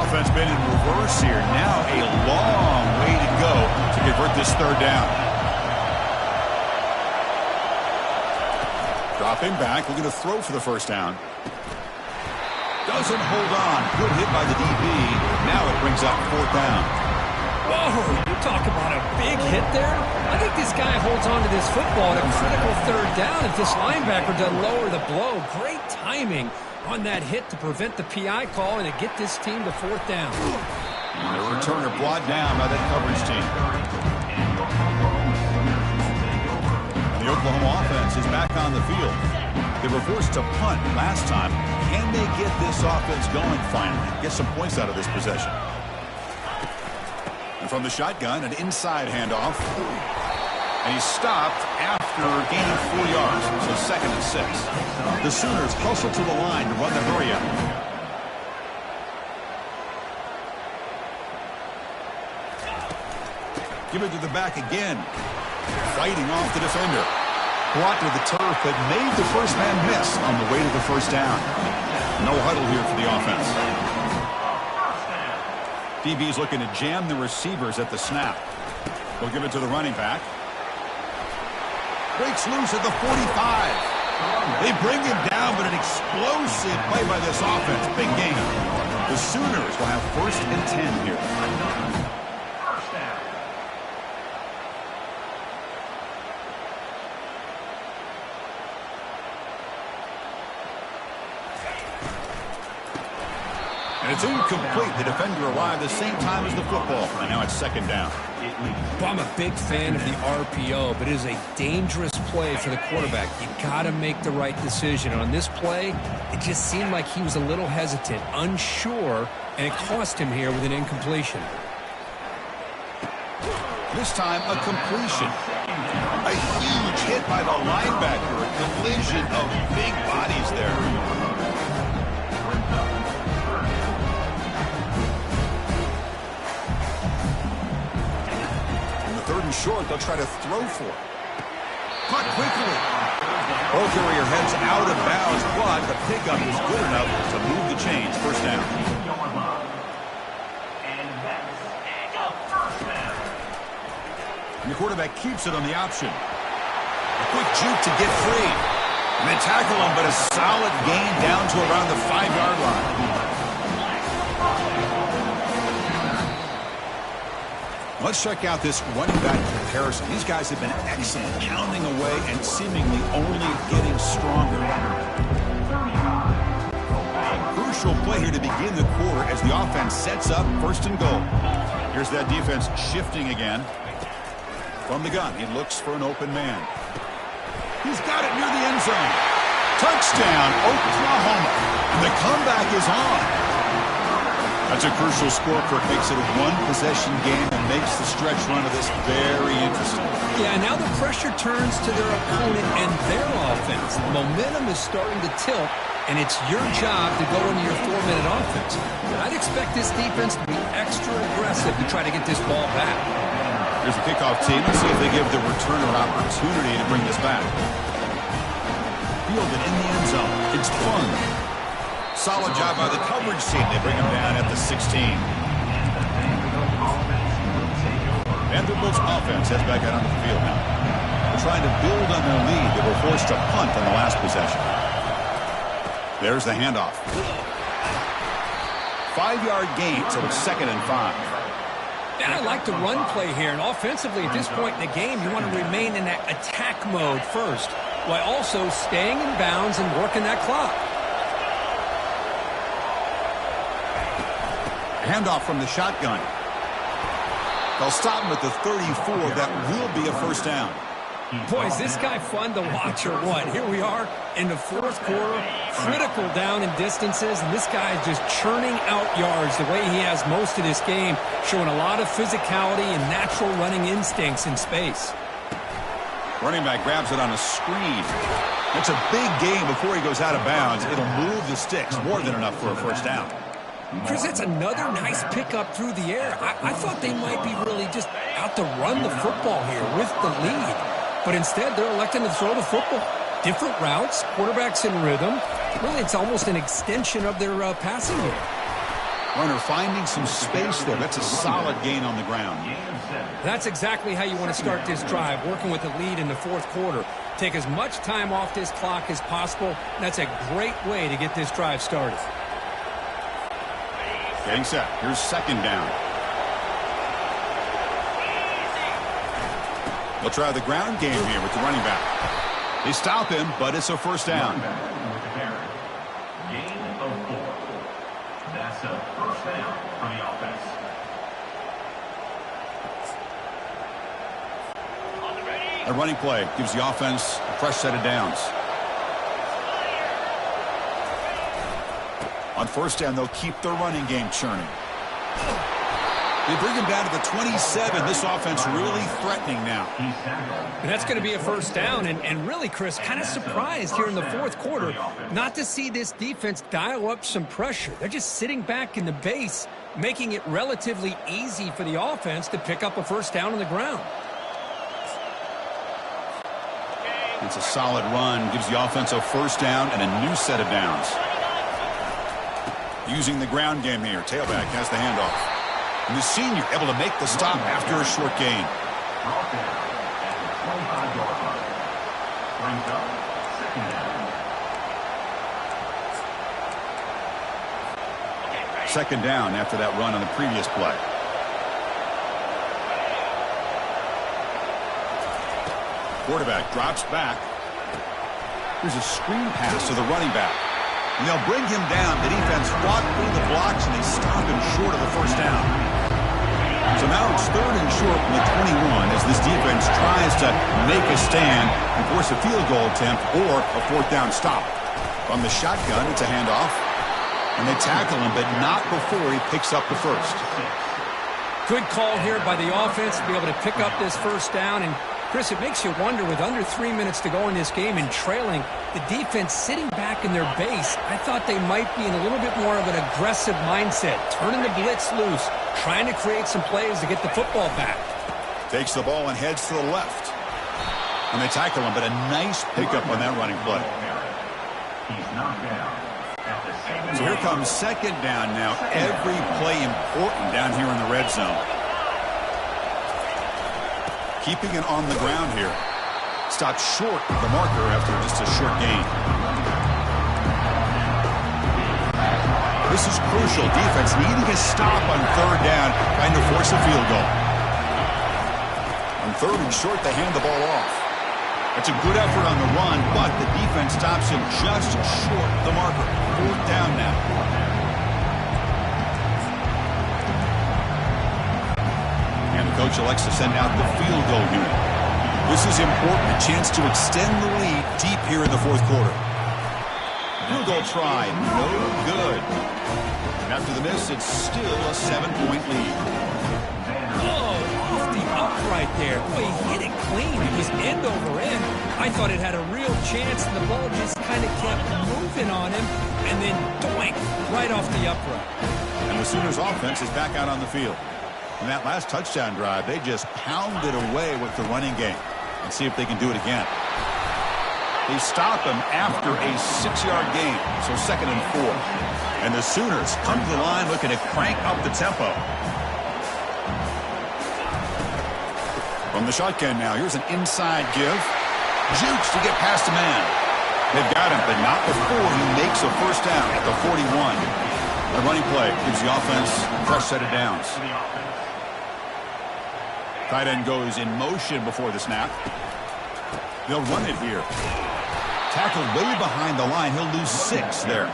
Offense been in reverse here. Now a long way to go to convert this 3rd down. Dropping back, looking to throw for the 1st down. Doesn't hold on. Good hit by the DB. Now it brings up 4th down. Whoa, you talk about a big hit there. I think this guy holds on to this football at a critical 3rd down if this linebacker doesn't lower the blow. Great timing on that hit to prevent the PI call and to get this team to 4th down. The returner brought down by that coverage team. The Oklahoma offense is back on the field. They were forced to punt last time. Can they get this offense going finally? Get some points out of this possession. And from the shotgun, an inside handoff. And he's stopped after gaining 4 yards. So 2nd and 6. The Sooners hustle to the line to run the hurry up. Give it to the back again. Fighting off the defender. Brought to the turf, but made the first man miss on the way to the 1st down. No huddle here for the offense. DB's looking to jam the receivers at the snap. They'll give it to the running back. Breaks loose at the 45. They bring him down, but an explosive play by this offense. Big gain. The Sooners will have 1st and 10 here. And it's incomplete. The defender arrived the same time as the football. And now it's 2nd down. Well, I'm a big fan of the RPO, but it is a dangerous play for the quarterback. You got to make the right decision. On this play, it just seemed like he was a little hesitant, unsure, and it cost him here with an incompletion. This time, a completion. A huge hit by the linebacker. A collision of big bodies there. Short, they'll try to throw for it. Caught quickly. Ball carrier heads out of bounds, but the pickup is good enough to move the chains. 1st down. And the quarterback keeps it on the option. A quick juke to get free. And they tackle him, but a solid gain down to around the 5-yard line. Let's check out this running back comparison. These guys have been excellent, pounding away and seemingly only getting stronger. Crucial play here to begin the quarter as the offense sets up 1st and goal. Here's that defense shifting again. From the gun, he looks for an open man. He's got it near the end zone. Touchdown, Oklahoma. And the comeback is on. That's a crucial score, Kirk. Makes it a 1-possession game and makes the stretch run of this very interesting. Yeah, now the pressure turns to their opponent and their offense. The momentum is starting to tilt, and it's your job to go into your 4-minute offense. And I'd expect this defense to be extra aggressive to try to get this ball back. Here's the kickoff team. Let's see if they give the returner opportunity to bring this back. Fielded in the end zone. It's fun. Solid job by the coverage team. They bring him down at the 16. Vanderbilt's offense heads back out onto the field now. They're trying to build on their lead. They were forced to punt on the last possession. There's the handoff. 5-yard gain, so it's 2nd and 5. And I like the run play here, and offensively at this point in the game, you want to remain in that attack mode first, while also staying in bounds and working that clock. Handoff from the shotgun. They'll stop him at the 34. That will be a first down. Boy, is this guy fun to watch or what? Here we are in the fourth quarter, critical down in distances, and this guy is just churning out yards the way he has most of this game, showing a lot of physicality and natural running instincts in space. Running back grabs it on a screen. It's a big game before he goes out of bounds. It'll move the sticks, more than enough for a first down. Chris, that's another nice pickup through the air. I thought they might be really just out to run the football here with the lead. But instead, they're electing to throw the football. Different routes, quarterbacks in rhythm. Really, it's almost an extension of their passing game. Runner finding some space there. That's a solid gain on the ground. That's exactly how you want to start this drive, working with the lead in the fourth quarter. Take as much time off this clock as possible. That's a great way to get this drive started. Getting set. Here's 2nd down. They'll try the ground game here with the running back. They stop him, but it's a first down. Gain of 4. That's a first down for the offense. A running play gives the offense a fresh set of downs. On first down, they'll keep their running game churning. They bring him down to the 27. This offense really threatening now. And that's going to be a first down. And really, Chris, kind of surprised here in the fourth quarter not to see this defense dial up some pressure. They're just sitting back in the base, making it relatively easy for the offense to pick up a first down on the ground. It's a solid run. Gives the offense a first down and a new set of downs. Using the ground game here. Tailback has the handoff. And the senior able to make the stop after a short gain. Brought down at the 25-yard line. Brings up 2nd down. 2nd down after that run on the previous play. Quarterback drops back. Here's a screen pass to the running back. And they'll bring him down. The defense fought through the blocks, and they stop him short of the first down. So now it's 3rd and short from the 21 as this defense tries to make a stand and force a field goal attempt or a 4th down stop. From the shotgun, it's a handoff. And they tackle him, but not before he picks up the first. Good call here by the offense to be able to pick up this first down. And, Chris, it makes you wonder, with under 3 minutes to go in this game and trailing, the defense sitting back in their base, I thought they might be in a little bit more of an aggressive mindset, turning the blitz loose, trying to create some plays to get the football back. Takes the ball and heads to the left. And they tackle him, but a nice pickup on that running play. He's knocked down at the 7. So here comes 2nd down now. Every play important down here in the red zone. Keeping it on the ground here. Stopped short of the marker after just a short gain. This is crucial. Defense needing a stop on 3rd down, trying to force a field goal. On 3rd and short, they hand the ball off. It's a good effort on the run, but the defense stops him just short of the marker. 4th down now. And the coach elects to send out the field goal unit. This is important, a chance to extend the lead deep here in the fourth quarter. Field goal try, no good. And after the miss, it's still a 7-point lead. Oh, off the upright there. Boy, he hit it clean. It was end over end. I thought it had a real chance, and the ball just kind of kept moving on him, and then doink, right off the upright. And the Sooners offense is back out on the field. In that last touchdown drive, they just pounded away with the running game. And see if they can do it again. They stop him after a 6-yard gain, so 2nd and 4. And the Sooners come to the line looking to crank up the tempo. From the shotgun now, here's an inside give. Jukes to get past a man. They've got him, but not before he makes a first down at the 41. The running play gives the offense a fresh set of downs. Tight end goes in motion before the snap. They'll run it here. Tackled way behind the line. He'll lose 6 there.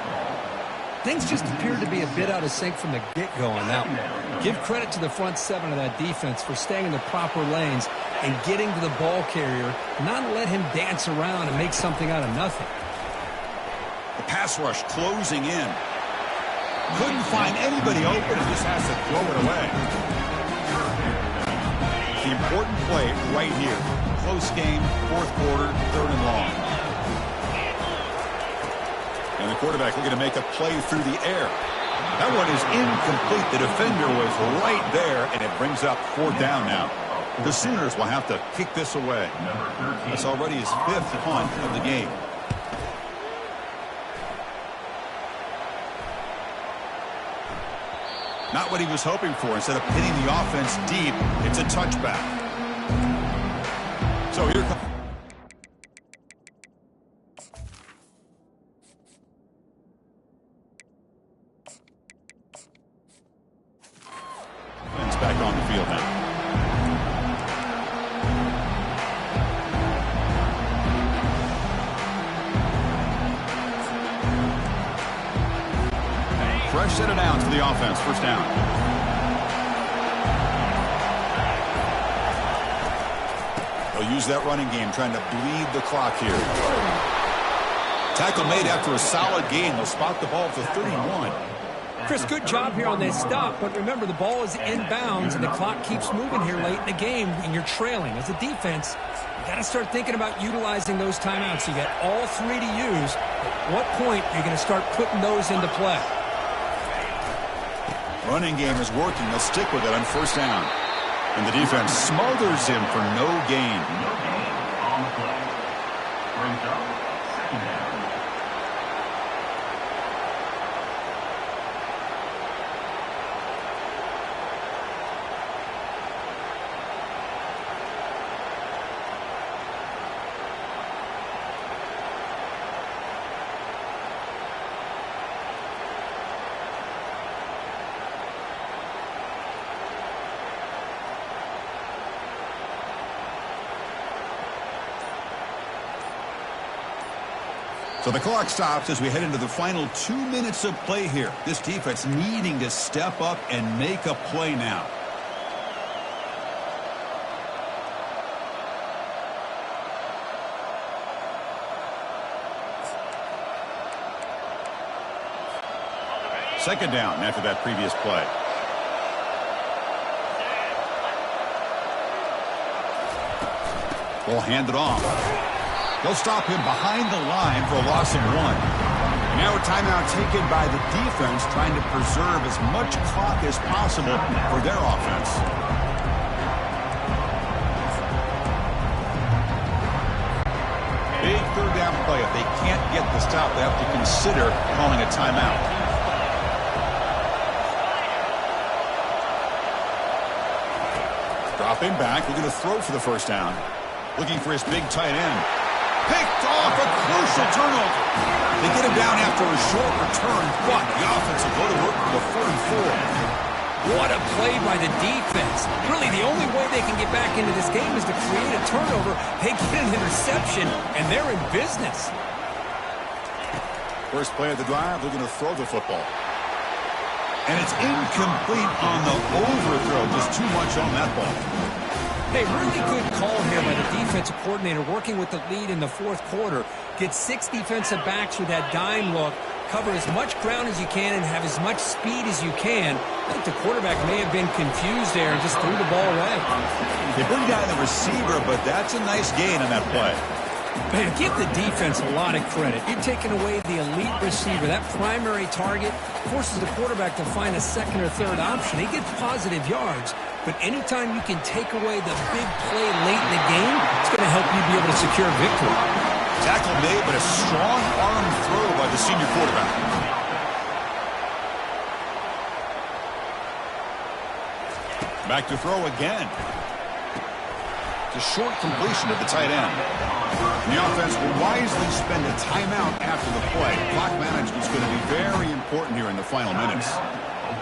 Things just appeared to be a bit out of sync from the get-go on that one. Give credit to the front 7 of that defense for staying in the proper lanes and getting to the ball carrier, not let him dance around and make something out of nothing. The pass rush closing in. Couldn't find anybody open and just has to throw it away. The important play right here. Close game, 4th quarter, 3rd and long. And the quarterback looking to make a play through the air. That one is incomplete. The defender was right there, and it brings up 4th down now. The Sooners will have to kick this away. That's already his 5th punt of the game. Not what he was hoping for. Instead of pinning the offense deep, it's a touchback. So here comes... It's back on the field now. Fresh set of downs for the offense. First down. They'll use that running game, trying to bleed the clock here. Tackle made after a solid gain. They'll spot the ball at the 31. Chris, good job here on this stop, but remember the ball is inbounds and the clock keeps moving here late in the game and you're trailing. As a defense, you got to start thinking about utilizing those timeouts. You got all 3 to use. At what point are you going to start putting those into play? Running game is working. They'll stick with it on first down. And the defense smothers him for no gain. No gain on the play. Brings up 2nd down. So the clock stops as we head into the final 2 minutes of play here. This defense needing to step up and make a play now. Second down after that previous play. Ball handed off. They'll stop him behind the line for a loss of 1. Now a timeout taken by the defense, trying to preserve as much clock as possible for their offense. Big 3rd down play. If they can't get the stop, they have to consider calling a timeout. Dropping back, looking to throw for the first down. Looking for his big tight end. Picked off, a crucial turnover. They get him down after a short return, but the offense will go to work for the 44. What a play by the defense. Really, the only way they can get back into this game is to create a turnover. They get an interception, and they're in business. First play of the drive, looking to throw the football. And it's incomplete on the overthrow. Just too much on that ball. Hey, really good call here by the defensive coordinator working with the lead in the 4th quarter. Get 6 defensive backs with that dime look. Cover as much ground as you can and have as much speed as you can. I think the quarterback may have been confused there and just threw the ball away. They bring down the receiver, but that's a nice gain on that play. Man, give the defense a lot of credit. You're taking away the elite receiver. That primary target forces the quarterback to find a 2nd or 3rd option. He gets positive yards, but anytime you can take away the big play late in the game, it's going to help you be able to secure victory. Tackle made, but a strong arm throw by the senior quarterback. Back to throw again. It's a short completion to the tight end. And the offense will wisely spend a timeout after the play. Clock management is going to be very important here in the final minutes.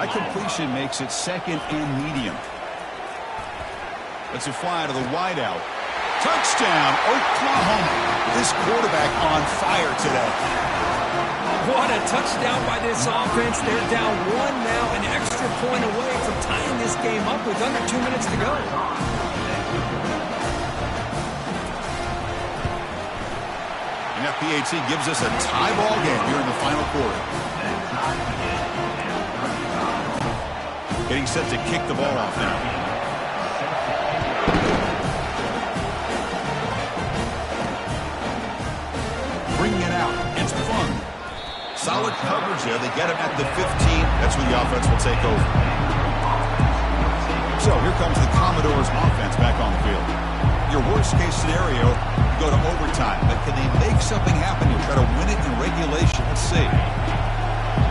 That completion makes it second and medium. Let's fly to the wideout. Touchdown, Oklahoma. This quarterback on fire today. What a touchdown by this offense. They're down one now, an extra point away from tying this game up with under 2 minutes to go. And FPAT gives us a tie ball game here in the final quarter. Getting set to kick the ball off now. Bringing it out. It's fun. Solid coverage there. They get him at the 15. That's when the offense will take over. So here comes the Commodores offense back on the field. Your worst case scenario, you go to overtime. But can they make something happen here? Try to win it in regulation. Let's see.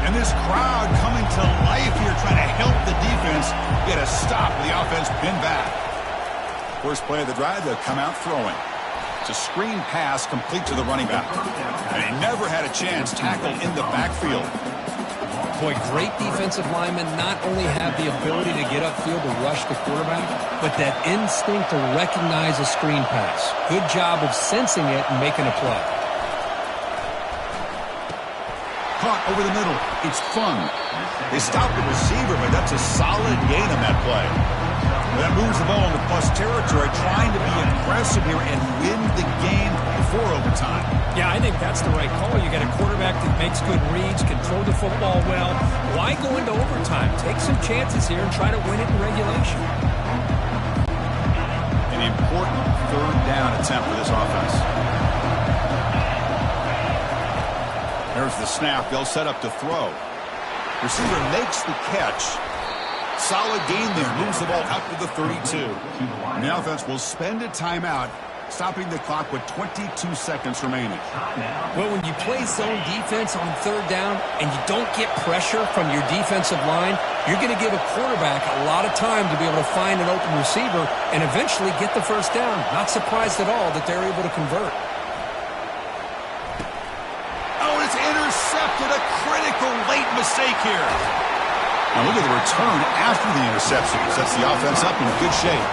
And this crowd coming to life here trying to help the defense get a stop. The offense been back. First play of the drive, they'll come out throwing. It's a screen pass complete to the running back. And he never had a chance tackled in the backfield. Boy, great defensive linemen not only have the ability to get upfield to rush the quarterback, but that instinct to recognize a screen pass. Good job of sensing it and making a play. Caught over the middle. It's fun. They stopped the receiver, but that's a solid gain on that play. That moves the ball into plus territory, trying to be aggressive here and win the game before overtime. Yeah, I think that's the right call. You got a quarterback that makes good reads, can throw the football well. Why go into overtime? Take some chances here and try to win it in regulation. An important third down attempt for this offense. There's the snap. They'll set up to throw. Receiver makes the catch. Solid gain there. Moves the ball out to the 32. And the offense will spend a timeout, stopping the clock with 22 seconds remaining. Well, when you play zone defense on third down and you don't get pressure from your defensive line, you're going to give a quarterback a lot of time to be able to find an open receiver and eventually get the first down. Not surprised at all that they're able to convert. Oh, it's intercepted. A critical late mistake here. Now look at the return after the interception. Sets the offense up in good shape.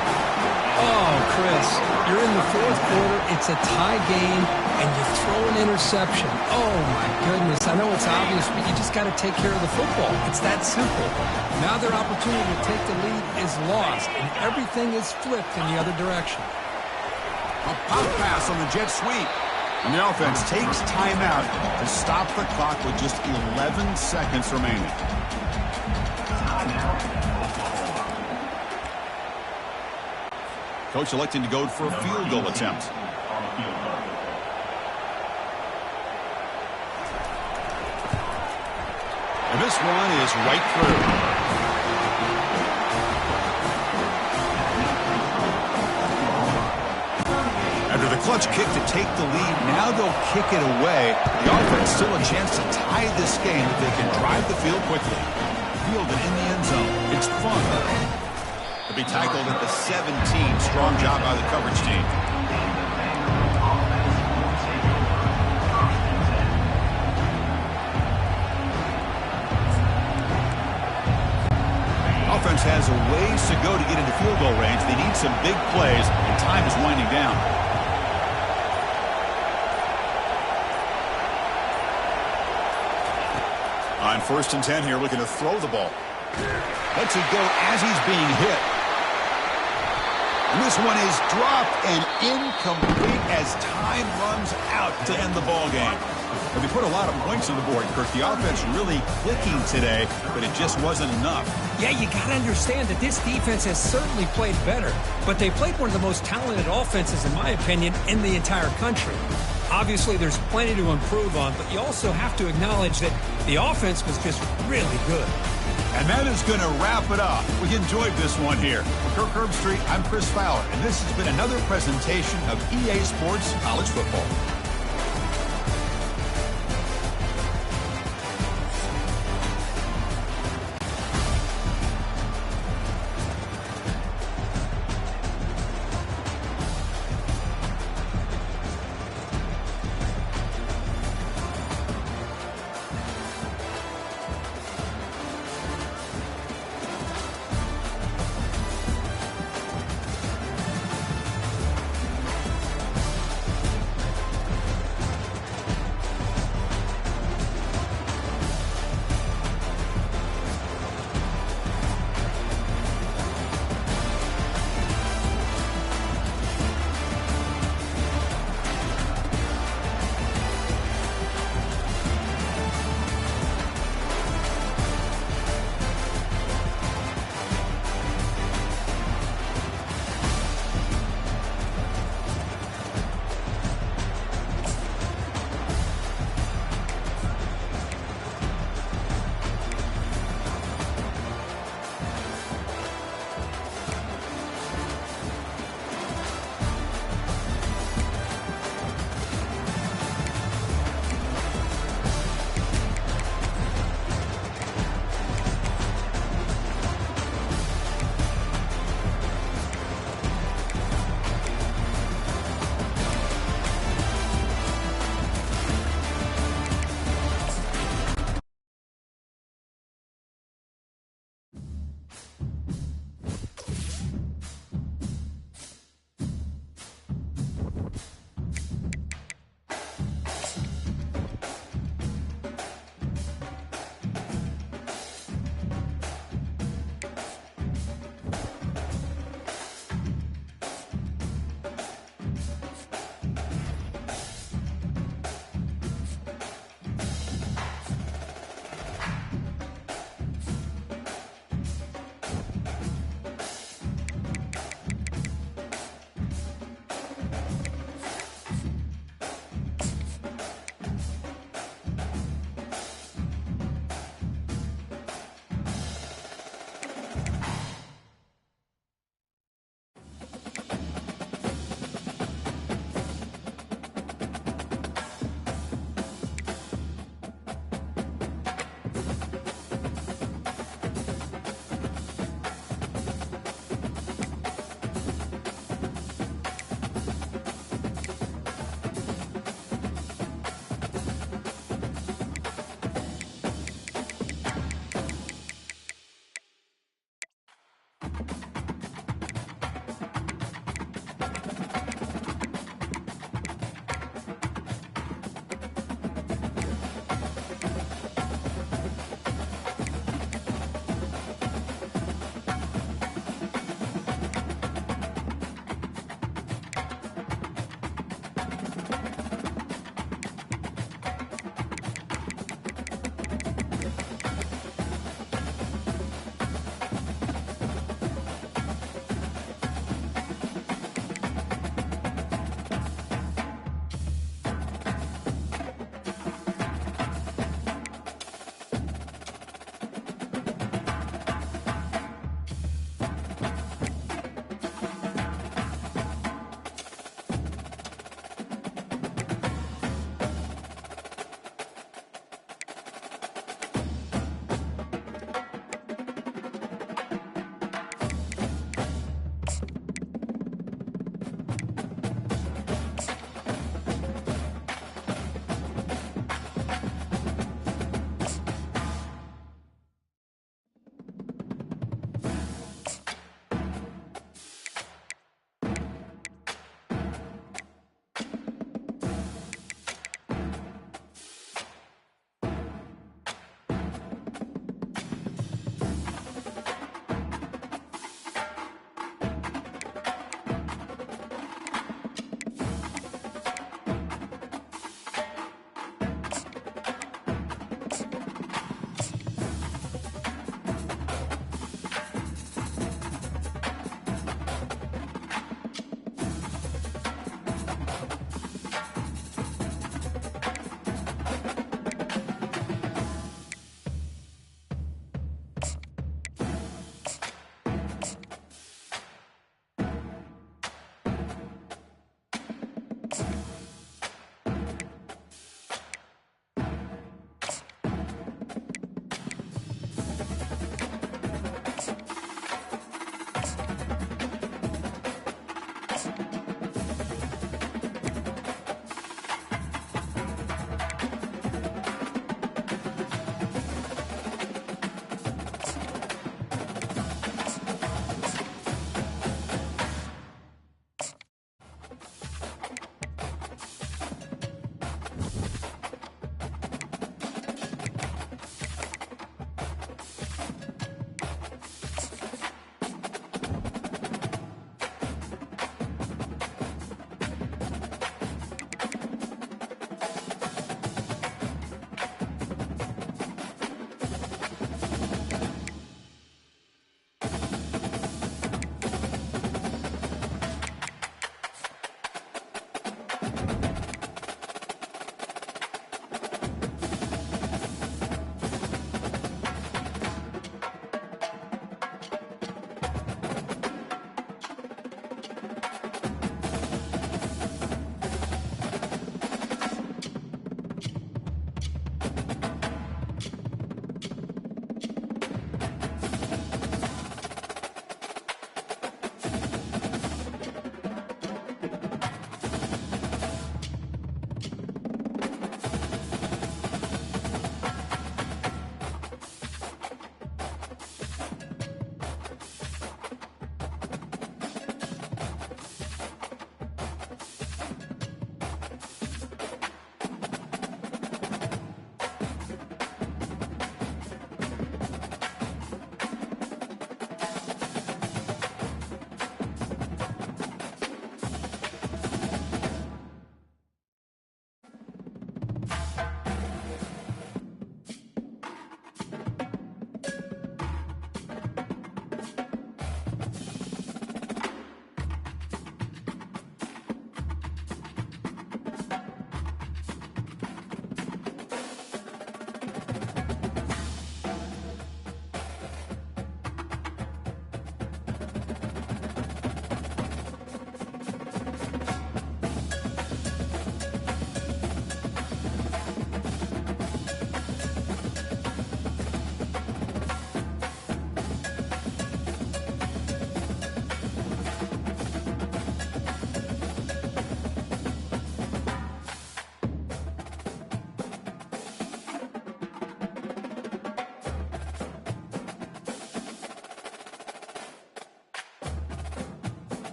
Oh, Chris, you're in the fourth quarter. It's a tie game, and you throw an interception. Oh, my goodness. I know it's obvious, but you just got to take care of the football. It's that simple. Now their opportunity to take the lead is lost, and everything is flipped in the other direction. A pop pass on the jet sweep. And the offense takes timeout to stop the clock with just 11 seconds remaining. Coach electing to go for a field goal attempt. And this one is right through. After the clutch kick to take the lead, now they'll kick it away. The offense still a chance to tie this game if they can drive the field quickly. Fielded in the end zone. It's fun. To be tackled at the 17. Strong job by the coverage team. Offense has a ways to go to get into field goal range. They need some big plays, and time is winding down. On 1st and 10 here, looking to throw the ball. Lets it go as he's being hit. And this one is dropped and incomplete as time runs out to end the ball game. But they put a lot of points on the board, Kirk. The offense really clicking today, but it just wasn't enough. Yeah, you got to understand that this defense has certainly played better, but they played one of the most talented offenses, in my opinion, in the entire country. Obviously, there's plenty to improve on, but you also have to acknowledge that the offense was just really good. And that is going to wrap it up. We enjoyed this one here. For Kirk Herbstreit, I'm Chris Fowler, and this has been another presentation of EA Sports College Football.